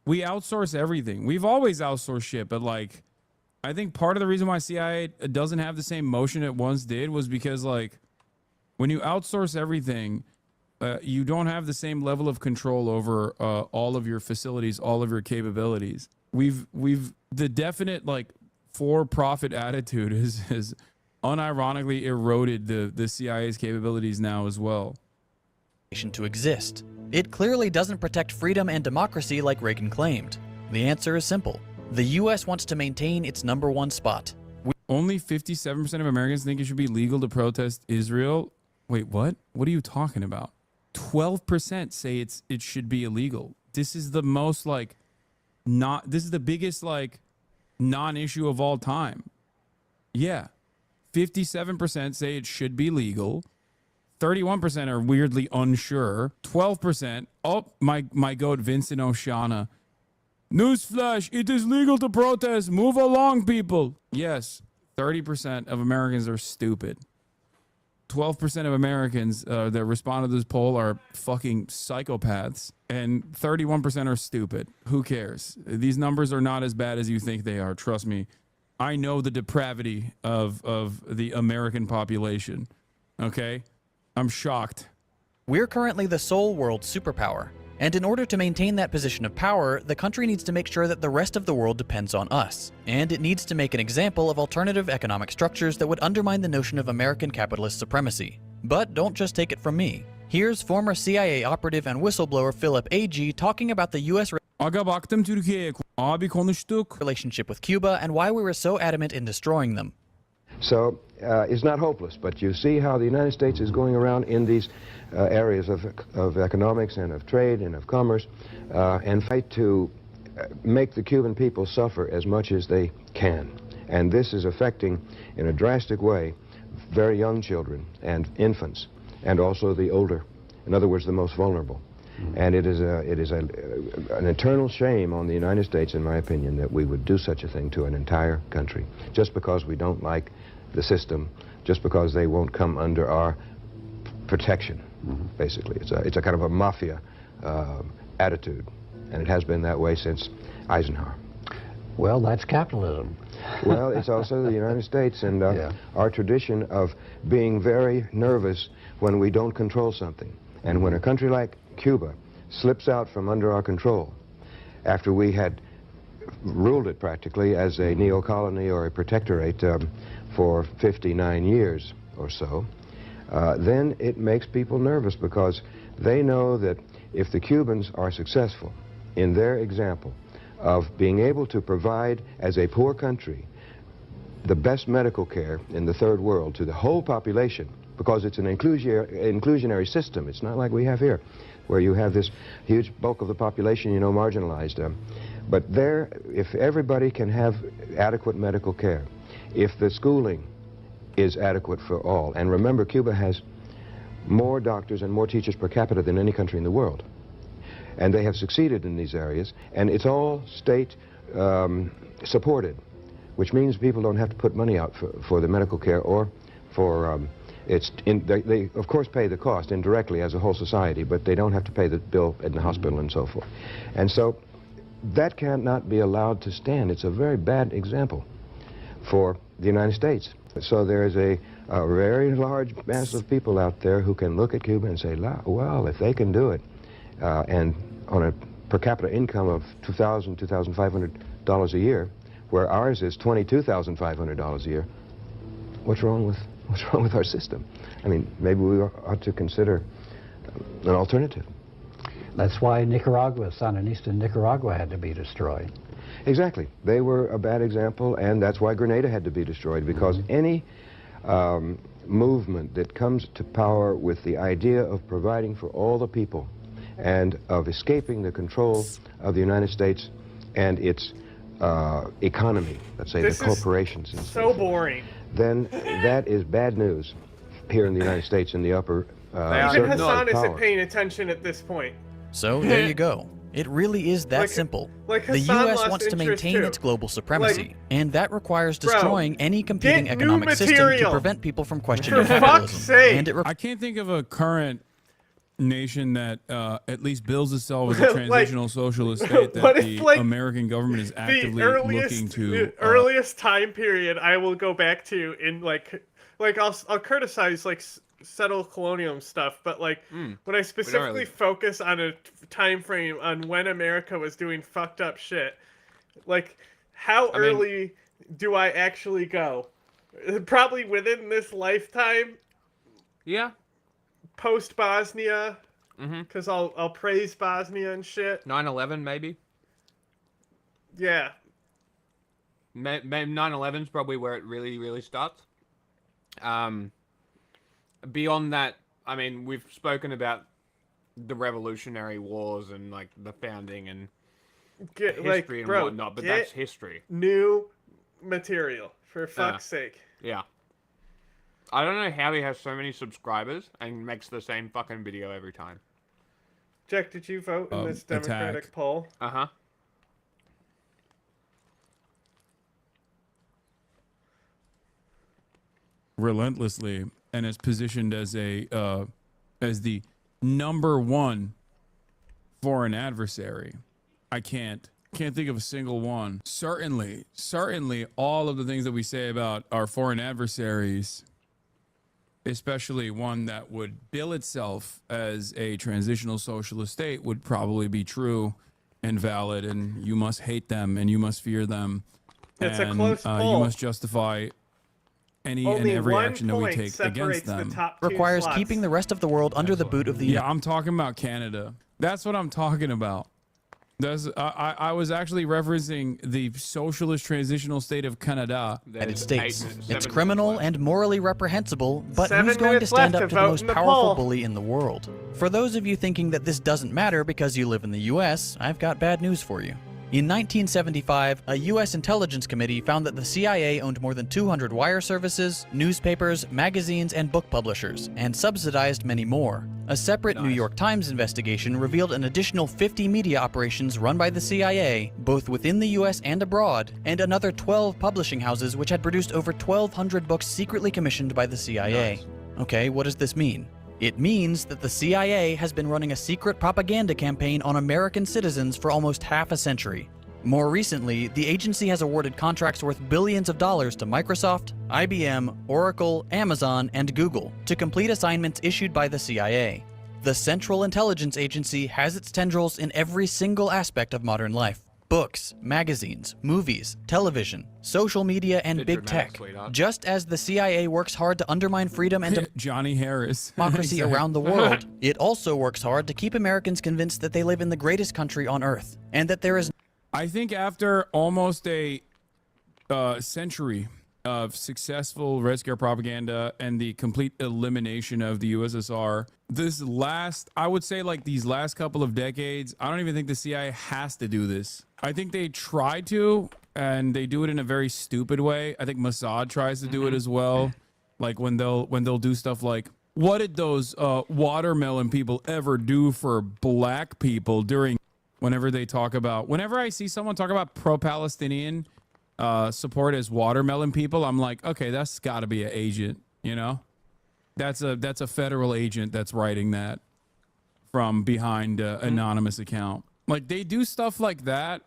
We outsource everything. We've always outsourced shit, but like, I think part of the reason why CIA doesn't have the same motion it once did was because, like, when you outsource everything, you don't have the same level of control over all of your facilities, all of your capabilities. The definite, like, for-profit attitude has unironically eroded the CIA's capabilities now as well.
To exist. It clearly doesn't protect freedom and democracy like Reagan claimed. The answer is simple. The U.S. wants to maintain its #1 spot.
Only 57% of Americans think it should be legal to protest Israel. Wait, what? What are you talking about? 12% say it should be illegal. This is the most, like, this is the biggest, like, non-issue of all time. Yeah. 57% say it should be legal. 31% are weirdly unsure. 12%, oh, my goat Vincent Oceana. Newsflash, it is legal to protest. Move along, people. Yes, 30% of Americans are stupid. 12% of Americans that respond to this poll are fucking psychopaths. And 31% are stupid. Who cares? These numbers are not as bad as you think they are. Trust me. I know the depravity of the American population. Okay? I'm shocked.
We're currently the sole world superpower, and in order to maintain that position of power, the country needs to make sure that the rest of the world depends on us, and it needs to make an example of alternative economic structures that would undermine the notion of American capitalist supremacy. But don't just take it from me. Here's former CIA operative and whistleblower Philip A.G. talking about the U.S. relationship with Cuba and why we were so adamant in destroying them.
So it's not hopeless, but you see how the United States is going around in these areas of economics and of trade and of commerce and fight to make the Cuban people suffer as much as they can. And this is affecting, in a drastic way, very young children and infants, and also the older, in other words, the most vulnerable. And it is an eternal shame on the United States, in my opinion, that we would do such a thing to an entire country, just because we don't like the system, just because they won't come under our protection, basically. It's a kind of a mafia attitude, and it has been that way since Eisenhower.
Well, that's capitalism.
Well, it's also the United States, and our tradition of being very nervous when we don't control something. And when a country like Cuba slips out from under our control, after we had ruled it practically as a neo-colony or a protectorate for 59 years or so, then it makes people nervous, because they know that if the Cubans are successful in their example of being able to provide, as a poor country, the best medical care in the third world to the whole population, because it's an inclusionary system. It's not like we have here, where you have this huge bulk of the population, you know, marginalized. But there, if everybody can have adequate medical care, if the schooling is adequate for all, and remember, Cuba has more doctors and more teachers per capita than any country in the world. And they have succeeded in these areas, and it's all state supported, which means people don't have to put money out for the medical care or for, they of course pay the cost indirectly as a whole society, but they don't have to pay the bill in the hospital and so forth. And so that cannot be allowed to stand. It's a very bad example for the United States. So there is a very large mass of people out there who can look at Cuba and say, well, if they can do it, and on a per capita income of $2,000, $2,500 a year, where ours is $22,500 a year, what's wrong with our system? I mean, maybe we ought to consider an alternative.
That's why Nicaragua, Sandinista Nicaragua, had to be destroyed.
Exactly. They were a bad example, and that's why Grenada had to be destroyed, because any movement that comes to power with the idea of providing for all the people and of escaping the control of the United States and its economy, let's say the corporations and
so boring,
then that is bad news here in the United States in the upper
even Hassan isn't paying attention at this point.
So there you go. It really is that simple. The U.S. wants to maintain its global supremacy, and that requires destroying any competing economic system to prevent people from questioning capitalism. And
I can't think of a current nation that at least bills itself as a transitional socialist state that the American government is actively looking to.
The earliest time period I will go back to in I'll criticize settle colonialism stuff, but when I specifically focus on a time frame on when America was doing fucked up shit, how early do I actually go? Probably within this lifetime.
Yeah.
Post Bosnia, because I'll praise Bosnia and shit.
9/11 maybe.
Yeah.
9/11's probably where it really starts. Beyond that, I mean, we've spoken about the Revolutionary Wars and the founding and history and whatnot, but that's history.
New material, for fuck's sake.
Yeah. I don't know how he has so many subscribers and makes the same fucking video every time.
Jack, did you vote in this Democratic poll?
Uh-huh.
Relentlessly, and is positioned as as the #1 foreign adversary. I can't think of a single one. Certainly all of the things that we say about our foreign adversaries, especially one that would bill itself as a transitional socialist state, would probably be true and valid, and you must hate them and you must fear them.
It's
and
a close poll.
You must justify any and every action that we take against them.
Requires keeping the rest of the world under the boot of the...
Yeah, I'm talking about Canada. That's what I'm talking about. I was actually referencing the socialist transitional state of Canada.
And it states, it's criminal and morally reprehensible, but who's going to stand up to the most powerful bully in the world? For those of you thinking that this doesn't matter because you live in the US, I've got bad news for you. In 1975, a U.S. intelligence committee found that the CIA owned more than 200 wire services, newspapers, magazines, and book publishers, and subsidized many more. A separate New York Times investigation revealed an additional 50 media operations run by the CIA, both within the U.S. and abroad, and another 12 publishing houses which had produced over 1,200 books secretly commissioned by the CIA. Okay, what does this mean? It means that the CIA has been running a secret propaganda campaign on American citizens for almost half a century. More recently, the agency has awarded contracts worth billions of dollars to Microsoft, IBM, Oracle, Amazon, and Google to complete assignments issued by the CIA. The Central Intelligence Agency has its tendrils in every single aspect of modern life. Books, magazines, movies, television, social media, and big tech. Just as the CIA works hard to undermine freedom and
Johnny Harris.
democracy around the world, it also works hard to keep Americans convinced that they live in the greatest country on earth, and that there is...
I think after almost a century of successful Red Scare propaganda and the complete elimination of the USSR, I would say like these last couple of decades, I don't even think the CIA has to do this. I think they try to, and they do it in a very stupid way. I think Mossad tries to do it as well. Like when they'll do stuff like, what did those watermelon people ever do for black people during... Whenever I see someone talk about pro-Palestinian support as watermelon people, I'm like, okay, that's got to be an agent, you know? That's a federal agent that's writing that from behind an anonymous account. Like, they do stuff like that,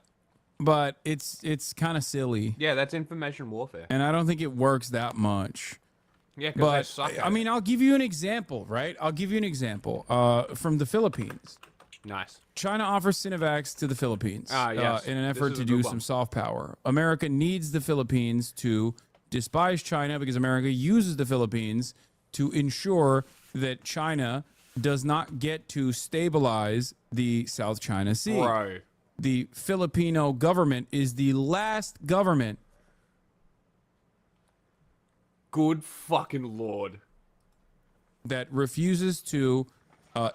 but it's kind of silly.
Yeah, that's information warfare.
And I don't think it works that much.
Yeah, because they suck at
I mean, I'll give you an example, right? I'll give you an example from the Philippines.
Nice.
China offers Sinovacs to the Philippines
yes.
in an effort to do some soft power. America needs the Philippines to despise China because America uses the Philippines to ensure that China does not get to stabilize the South China Sea.
Bro.
The Filipino government is the last government.
Good fucking Lord.
That refuses to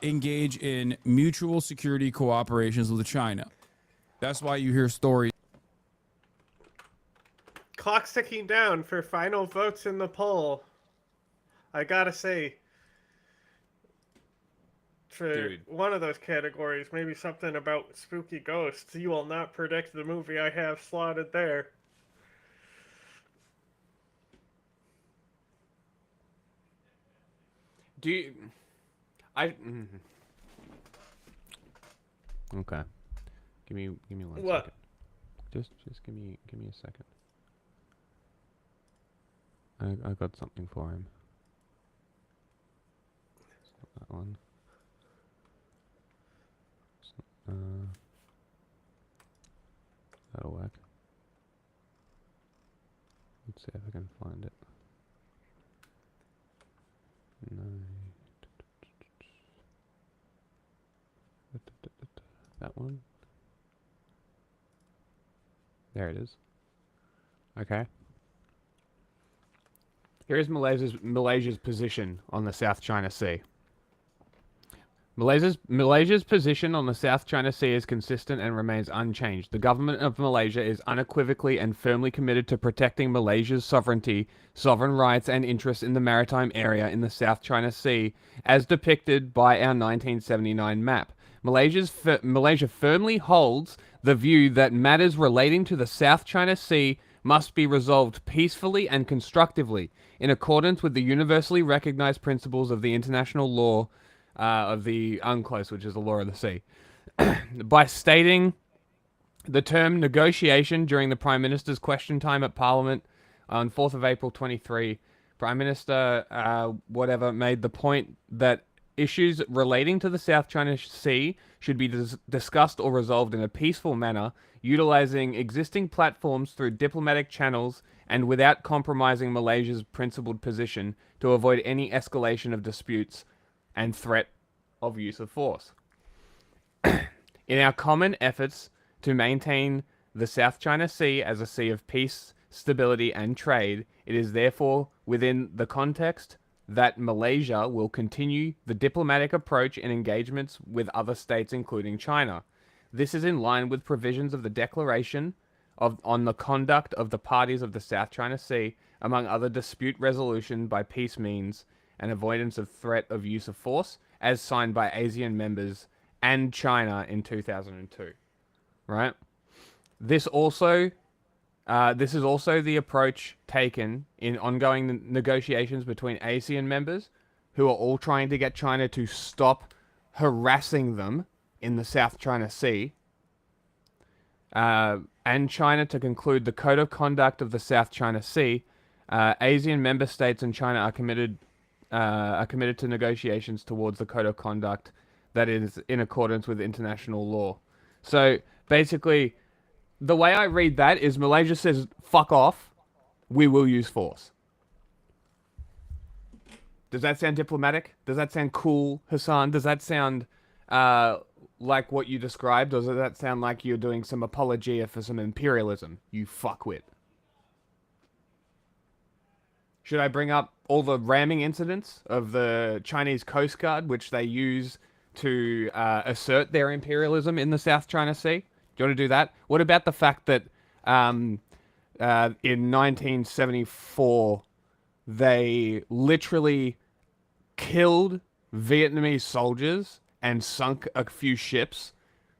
engage in mutual security cooperations with China. That's why you hear stories.
Clock's ticking down for final votes in the poll. I gotta say, for one of those categories, maybe something about spooky ghosts, you will not predict the movie I have slotted there.
Do you... Okay. Give me 1 second.
What?
Just give me a second. I got something for him. It's not that one. That'll work. Let's see if I can find it. No. That one. There it is. Okay. Here is Malaysia's position on the South China Sea. Malaysia's position on the South China Sea is consistent and remains unchanged. The government of Malaysia is unequivocally and firmly committed to protecting Malaysia's sovereignty, sovereign rights and interests in the maritime area in the South China Sea, as depicted by our 1979 map. Malaysia firmly holds the view that matters relating to the South China Sea must be resolved peacefully and constructively in accordance with the universally recognized principles of the international law of the UNCLOS, which is the law of the sea. By stating the term negotiation during the Prime Minister's question time at Parliament on 4th of April 23, Prime Minister made the point that issues relating to the South China Sea should be discussed or resolved in a peaceful manner, utilizing existing platforms through diplomatic channels and without compromising Malaysia's principled position to avoid any escalation of disputes and threat of use of force. In our common efforts to maintain the South China Sea as a sea of peace, stability, and trade, it is therefore within the context that Malaysia will continue the diplomatic approach in engagements with other states, including China. This is in line with provisions of the Declaration on the Conduct of the Parties of the South China Sea, among other dispute resolution by peace means and avoidance of threat of use of force, as signed by ASEAN members and China in 2002. Right? This is also the approach taken in ongoing negotiations between ASEAN members, who are all trying to get China to stop harassing them in the South China Sea, and China to conclude the Code of Conduct of the South China Sea. ASEAN member states and China are committed to negotiations towards the Code of Conduct that is in accordance with international law. So basically, the way I read that is Malaysia says, fuck off, we will use force. Does that sound diplomatic? Does that sound cool, Hassan? Does that sound like what you described? Or does that sound like you're doing some apologia for some imperialism, you fuckwit? Should I bring up all the ramming incidents of the Chinese Coast Guard, which they use to assert their imperialism in the South China Sea? Do you want to do that? What about the fact that in 1974, they literally killed Vietnamese soldiers and sunk a few ships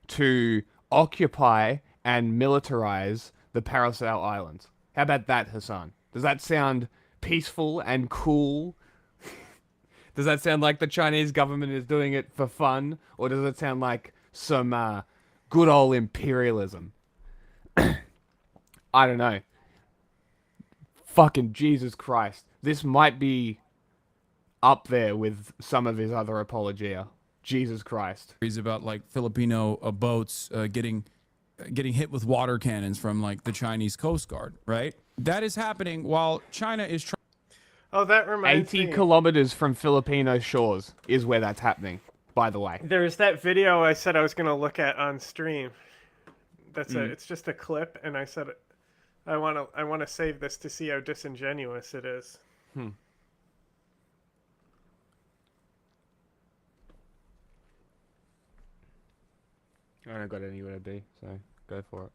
to occupy and militarize the Paracel Islands? How about that, Hassan? Does that sound peaceful and cool? Does that sound like the Chinese government is doing it for fun? Or does it sound like some good old imperialism? I don't know. Fucking Jesus Christ. This might be up there with some of his other apologia. Jesus Christ.
He's about like Filipino boats getting hit with water cannons from like the Chinese Coast Guard, right? That is happening while China is trying.
Oh, that reminds
80
me.
kilometers from Filipino shores is where that's happening, by the way.
There's that video I said I was going to look at on stream. It's just a clip, and I said I want to save this to see how disingenuous it is.
I don't got anywhere to be, so go for it.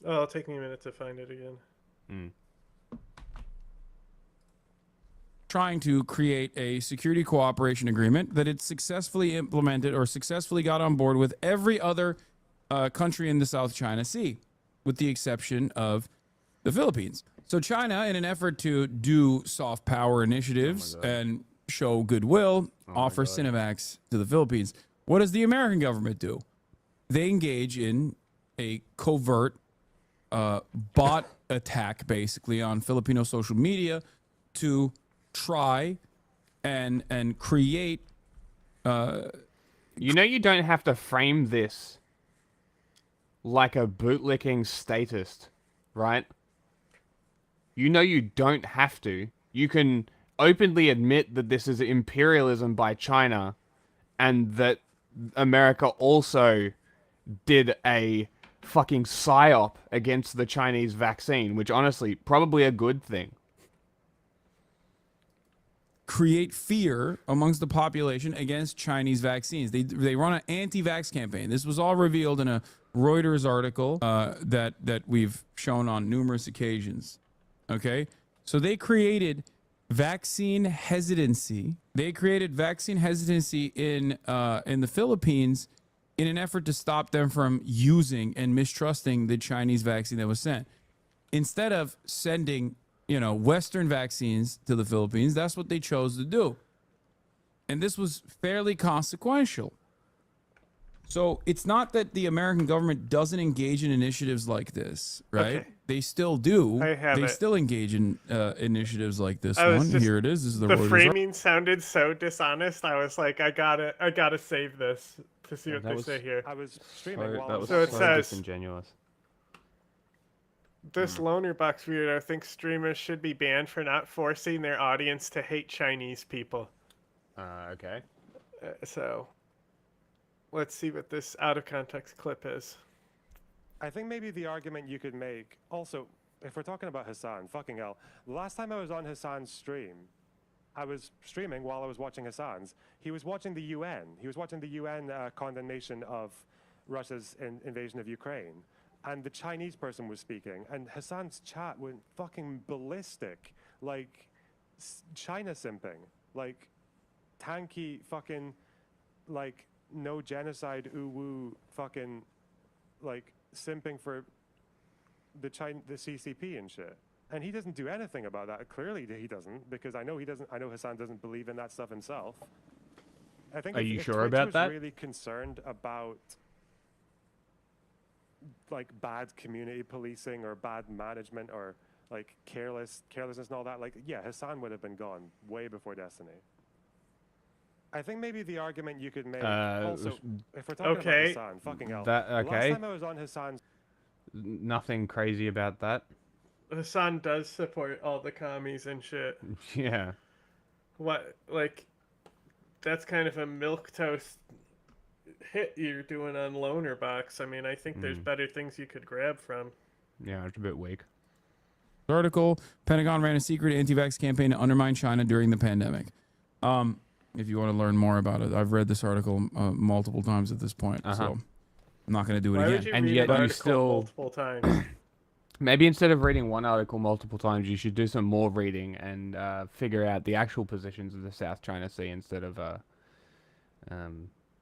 Oh, it'll take me a minute to find it again.
Trying to create a security cooperation agreement that it's successfully implemented or successfully got on board with every other country in the South China Sea, with the exception of the Philippines. So China, in an effort to do soft power initiatives and show goodwill, offers Sinovacs to the Philippines. What does the American government do? They engage in a covert bot attack, basically, on Filipino social media to try and create.
You know, you don't have to frame this like a bootlicking statist, right? You know you don't have to. You can openly admit that this is imperialism by China and that America also did a fucking psyop against the Chinese vaccine, which honestly, probably a good thing.
Create fear amongst the population against Chinese vaccines. They run an anti-vax campaign. This was all revealed in a Reuters article that we've shown on numerous occasions. Okay, so they created vaccine hesitancy. They created vaccine hesitancy in the Philippines in an effort to stop them from using and mistrusting the Chinese vaccine that was sent. Instead of sending, Western vaccines to the Philippines, that's what they chose to do. And this was fairly consequential. So it's not that the American government doesn't engage in initiatives like this, right? Okay. They still do. They still engage in initiatives like this one. Here it is. This is the
framing sounded so dishonest. I was like, I gotta save this to see what they say here.
I was streaming
So it says disingenuous.
This loner box weirdo thinks streamers should be banned for not forcing their audience to hate Chinese people.
Okay.
So let's see what this out of context clip is.
I think maybe the argument you could make, also, if we're talking about Hassan, fucking hell, the last time I was on Hassan's stream, I was streaming while I was watching Hassan's. He was watching the UN. He was watching the UN condemnation of Russia's invasion of Ukraine. And the Chinese person was speaking, and Hassan's chat went fucking ballistic. Like, China simping. Like, tanky fucking, like, no genocide, ooh-woo fucking, like, simping for the CCP and shit. And he doesn't do anything about that. Clearly he doesn't, because I know he doesn't. I know Hassan doesn't believe in that stuff himself. I think.
Are you
if
sure
Twitch
about
was
that?
really concerned about like bad community policing or bad management or like carelessness and all that, like, yeah, Hassan would have been gone way before Destiny. I think maybe the argument you could make also, if we're talking about Hassan, fucking hell.
Okay.
Last time I was on Hassan's.
Nothing crazy about that.
Hassan does support all the commies and shit.
Yeah.
What, like, that's kind of a milquetoast hit you're doing on Loner Box. I mean, I think there's better things you could grab from.
Yeah, it's a bit weak.
Article: Pentagon ran a secret anti-vax campaign to undermine China during the pandemic. If you want to learn more about it, I've read this article multiple times at this point, so I'm not going to do it
Why
again.
would you
And
read
yet
an
you
article
still
multiple times?
Maybe instead of reading one article multiple times, you should do some more reading and figure out the actual positions of the South China Sea instead of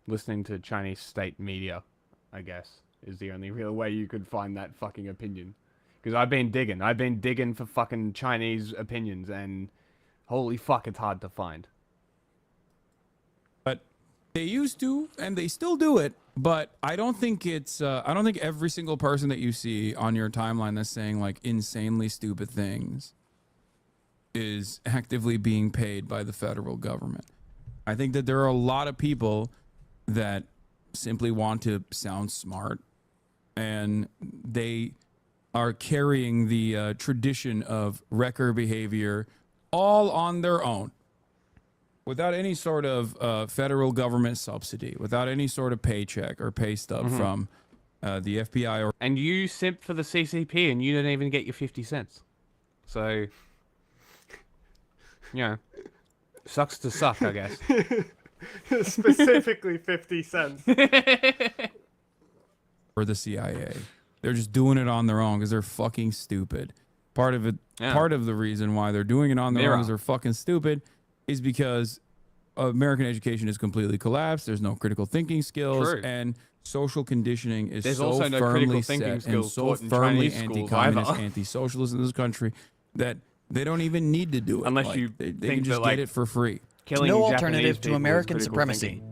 listening to Chinese state media, I guess, is the only real way you could find that fucking opinion. Because I've been digging for fucking Chinese opinions, and holy fuck, it's hard to find.
But they used to, and they still do it. But I don't think it's. I don't think every single person that you see on your timeline that's saying like insanely stupid things is actively being paid by the federal government. I think that there are a lot of people that simply want to sound smart, and they are carrying the tradition of wrecker behavior all on their own, without any sort of federal government subsidy, without any sort of paycheck or pay stub from the FBI.
And you simp for the CCP and you don't even get your 50 cents. So, yeah, sucks to suck, I guess.
Specifically 50 cents.
Or the CIA. They're just doing it on their own because they're fucking stupid. Part of it, part of the reason why they're doing it on their own is they're fucking stupid, is because American education is completely collapsed. There's no critical thinking skills, and social conditioning is
There's
so
also no
firmly
critical
set
thinking
and
skills
so
taught in
firmly
Chinese schools
anti-communist,
either.
anti-socialist in this country that they don't even need to do it.
Unless
Like,
you
they
think
can just
that, like,
get it for free.
No alternative to American supremacy.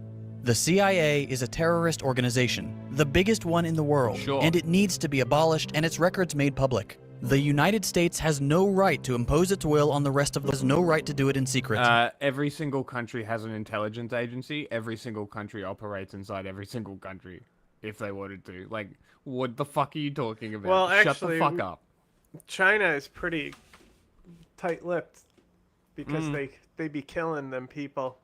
The CIA is a terrorist organization, the biggest one in the world, and it needs to be abolished and its records made public. The United States has no right to impose its will on the rest of the has no right to do it in secret.
Every single country has an intelligence agency. Every single country operates inside every single country, if they wanted to. Like, what the fuck are you talking about?
Well,
Shut
actually,
the fuck up.
China is pretty tight-lipped because they be killing them people.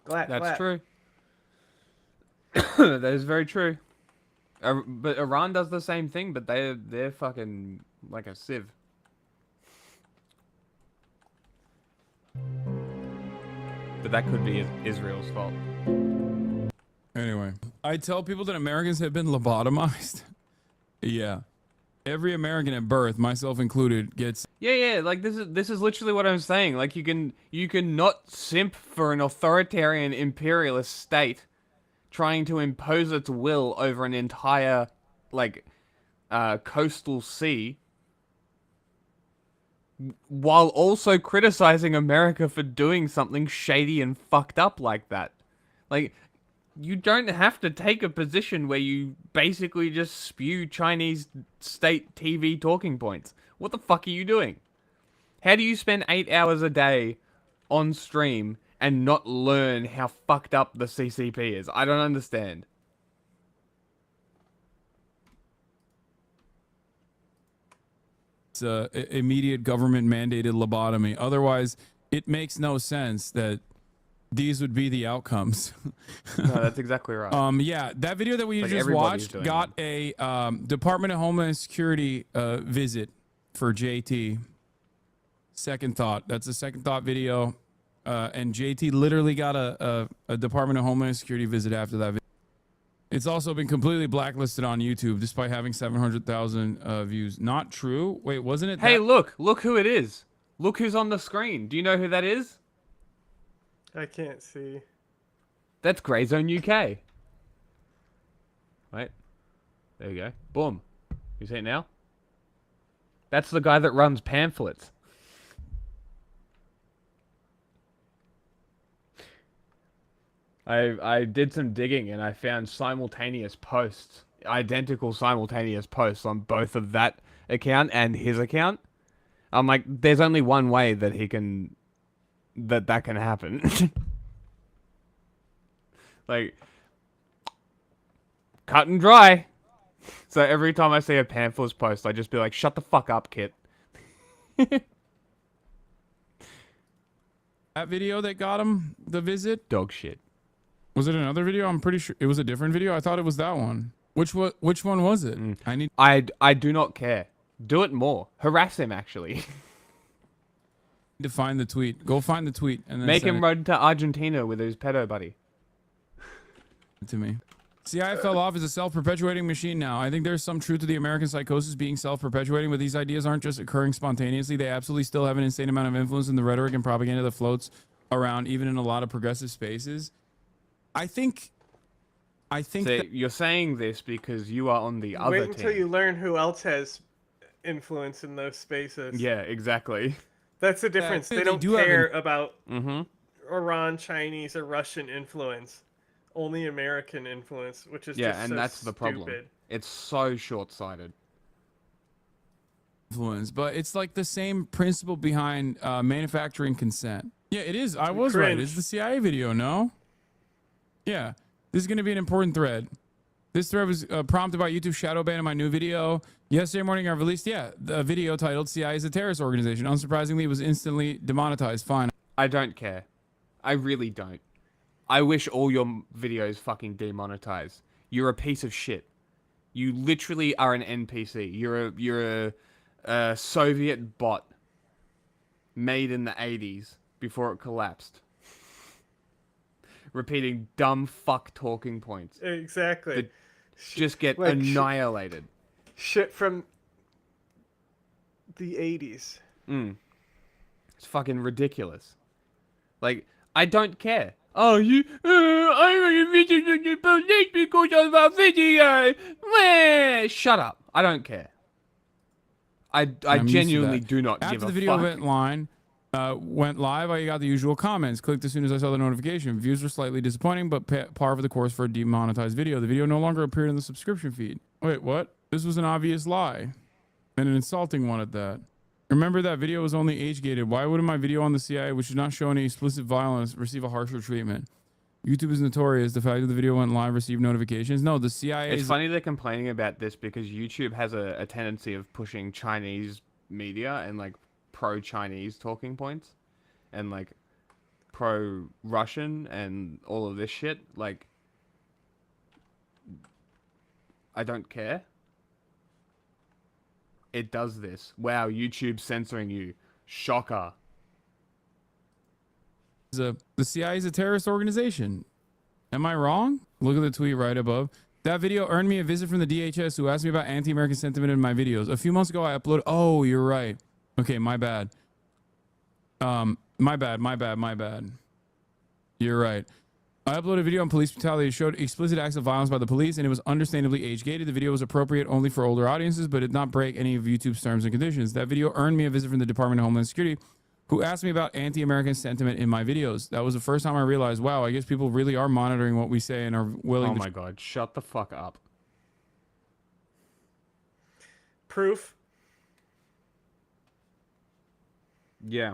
That's true. That is very true. But Iran does the same thing, but they're fucking like a sieve. But that could be Israel's fault.
Anyway, I tell people that Americans have been lobotomized. Yeah. Every American at birth, myself included, gets...
Yeah, like this is literally what I'm saying. Like you can not simp for an authoritarian imperialist state trying to impose its will over an entire like coastal sea while also criticizing America for doing something shady and fucked up like that. Like, you don't have to take a position where you basically just spew Chinese state TV talking points. What the fuck are you doing? How do you spend 8 hours a day on stream and not learn how fucked up the CCP is? I don't understand.
It's immediate government mandated lobotomy. Otherwise, it makes no sense that these would be the outcomes.
No, that's exactly right.
Yeah, that video that we
Like,
just
everybody's
watched
doing
got a Department of Homeland Security visit for JT. Second thought. That's a second thought video. And JT literally got a Department of Homeland Security visit after that video. It's also been completely blacklisted on YouTube despite having 700,000 views. Not true. Wait, wasn't it?
Hey, look who it is. Look who's on the screen. Do you know who that is?
I can't see.
That's Grey Zone UK. Wait. There you go. Boom. You see it now? That's the guy that runs pamphlets. I did some digging and I found simultaneous posts, identical simultaneous posts on both of that account and his account. I'm like, there's only one way that that can happen. Like, cut and dry. So every time I see a pamphlets post, I just be like, shut the fuck up, Kit.
That video that got him the visit?
Dog shit.
Was it another video? I'm pretty sure it was a different video. I thought it was that one. Which one was it?
I do not care. Do it more. Harass him, actually.
To find the tweet. Go find the tweet and then
make
send
him run to Argentina with his pedo buddy.
To me. CIA fell off as a self-perpetuating machine now. I think there's some truth to the American psychosis being self-perpetuating, but these ideas aren't just occurring spontaneously. They absolutely still have an insane amount of influence in the rhetoric and propaganda that floats around, even in a lot of progressive spaces. I think
So you're saying this because you are on the other
Wait until
team.
you learn who else has influence in those spaces.
Yeah, exactly.
That's the difference.
Yeah,
they
they
don't
do have
care
an-
about
Mhm.
Iran, Chinese, or Russian influence. Only American influence, which is
Yeah,
just
and
so
that's the problem.
stupid.
It's so short-sighted.
influence, but it's like the same principle behind manufacturing consent. Yeah, it is. I was
cringe.
right. It's the CIA video, no? Yeah. This is going to be an important thread. This thread was prompted by YouTube shadow ban in my new video. Yesterday morning I released, the video titled CIA is a terrorist organization. Unsurprisingly, it was instantly demonetized. Fine.
I don't care. I really don't. I wish all your videos fucking demonetized. You're a piece of shit. You literally are an NPC. You're a Soviet bot made in the 80s before it collapsed. Repeating dumb fuck talking points.
Exactly.
That just get
Like
annihilated.
Shit from the 80s.
It's fucking ridiculous. Like, I don't care. Oh, I visited the police because of our video. Meh, shut up. I don't care. I
I'm used to
genuinely
that.
do not
After
give a
the video
fuck.
went live, I got the usual comments. Clicked as soon as I saw the notification. Views were slightly disappointing, but par for the course for a demonetized video. The video no longer appeared in the subscription feed. Wait, what? This was an obvious lie. And an insulting one at that. Remember that video was only age-gated. Why wouldn't my video on the CIA, which did not show any explicit violence, receive a harsher treatment? YouTube is notorious. The fact that the video went live received notifications. No, the CIA
It's funny they're complaining about this because YouTube has a tendency of pushing Chinese media and like pro-Chinese talking points and like pro-Russian and all of this shit. Like, I don't care. It does this. Wow, YouTube censoring you. Shocker.
The CIA is a terrorist organization. Am I wrong? Look at the tweet right above. That video earned me a visit from the DHS who asked me about anti-American sentiment in my videos. A few months ago, I uploaded... Oh, you're right. Okay, my bad. My bad. You're right. I uploaded a video on police brutality that showed explicit acts of violence by the police, and it was understandably age-gated. The video was appropriate only for older audiences, but did not break any of YouTube's terms and conditions. That video earned me a visit from the Department of Homeland Security, who asked me about anti-American sentiment in my videos. That was the first time I realized, wow, I guess people really are monitoring what we say and are willing
Oh
to...
my god, shut the fuck up.
Proof.
Yeah.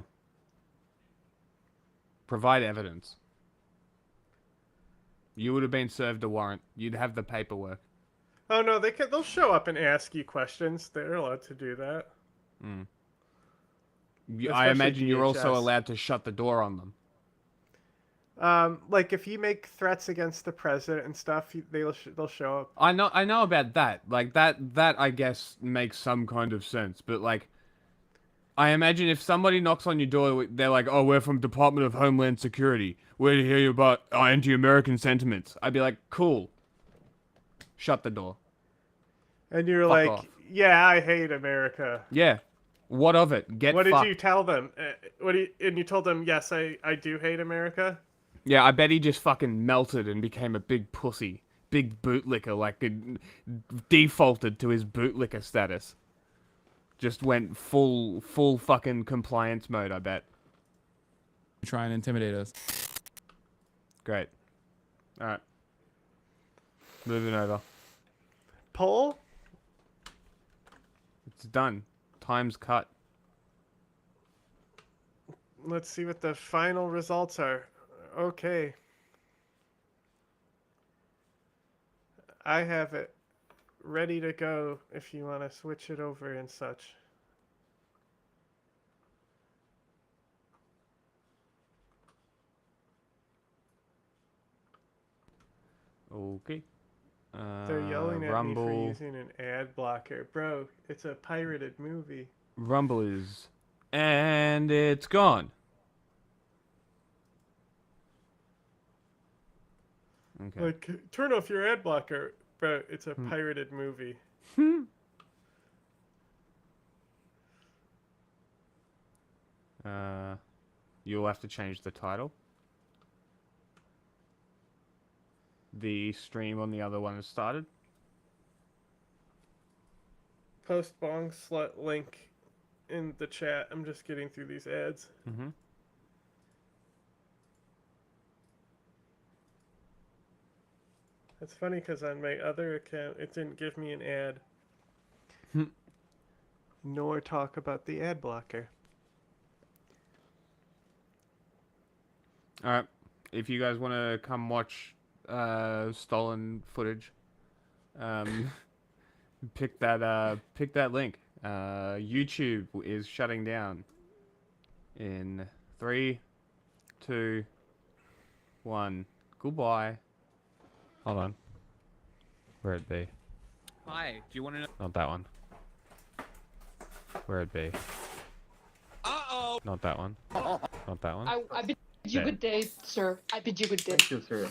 Provide evidence. You would have been served a warrant. You'd have the paperwork.
Oh no, they'll show up and ask you questions. They're allowed to do that.
I
Especially
imagine you're also
DHS.
allowed to shut the door on them.
Like if you make threats against the president and stuff, they'll show up.
I know about that. Like that I guess makes some kind of sense. But like, I imagine if somebody knocks on your door, they're like, "Oh, we're from Department of Homeland Security. We're to hear you about anti-American sentiments." I'd be like, "Cool." Shut the door.
And you're
Fuck
like,
off.
"Yeah, I hate America."
Yeah. What of it? Get
What
fucked.
did you tell them? And you told them, "Yes, I do hate America."
Yeah, I bet he just fucking melted and became a big pussy. Big bootlicker, like defaulted to his bootlicker status. Just went full fucking compliance mode, I bet.
Try and intimidate us.
Great. Alright. Moving over.
Poll?
It's done. Time's cut.
Let's see what the final results are. Okay. I have it ready to go if you want to switch it over and such.
Okay.
They're yelling at
Rumble.
me for using an ad blocker. Bro, it's a pirated movie.
Rumble is... And it's gone. Okay.
Like, turn off your ad blocker. Bro, it's a pirated movie.
You'll have to change the title. The stream on the other one has started.
Post bong slut link in the chat. I'm just getting through these ads.
Mm-hmm.
That's funny because on my other account, it didn't give me an ad. Nor talk about the ad blocker.
Alright. If you guys want to come watch stolen footage, pick that link. YouTube is shutting down in 3, 2, 1. Goodbye. Hold on. Where'd it be?
Hi, do you want to know?
Not that one. Where'd it be?
Uh-oh!
Not that one. Not that one.
I bid you
There.
good day, sir. I bid you good day.
Thank you, sir.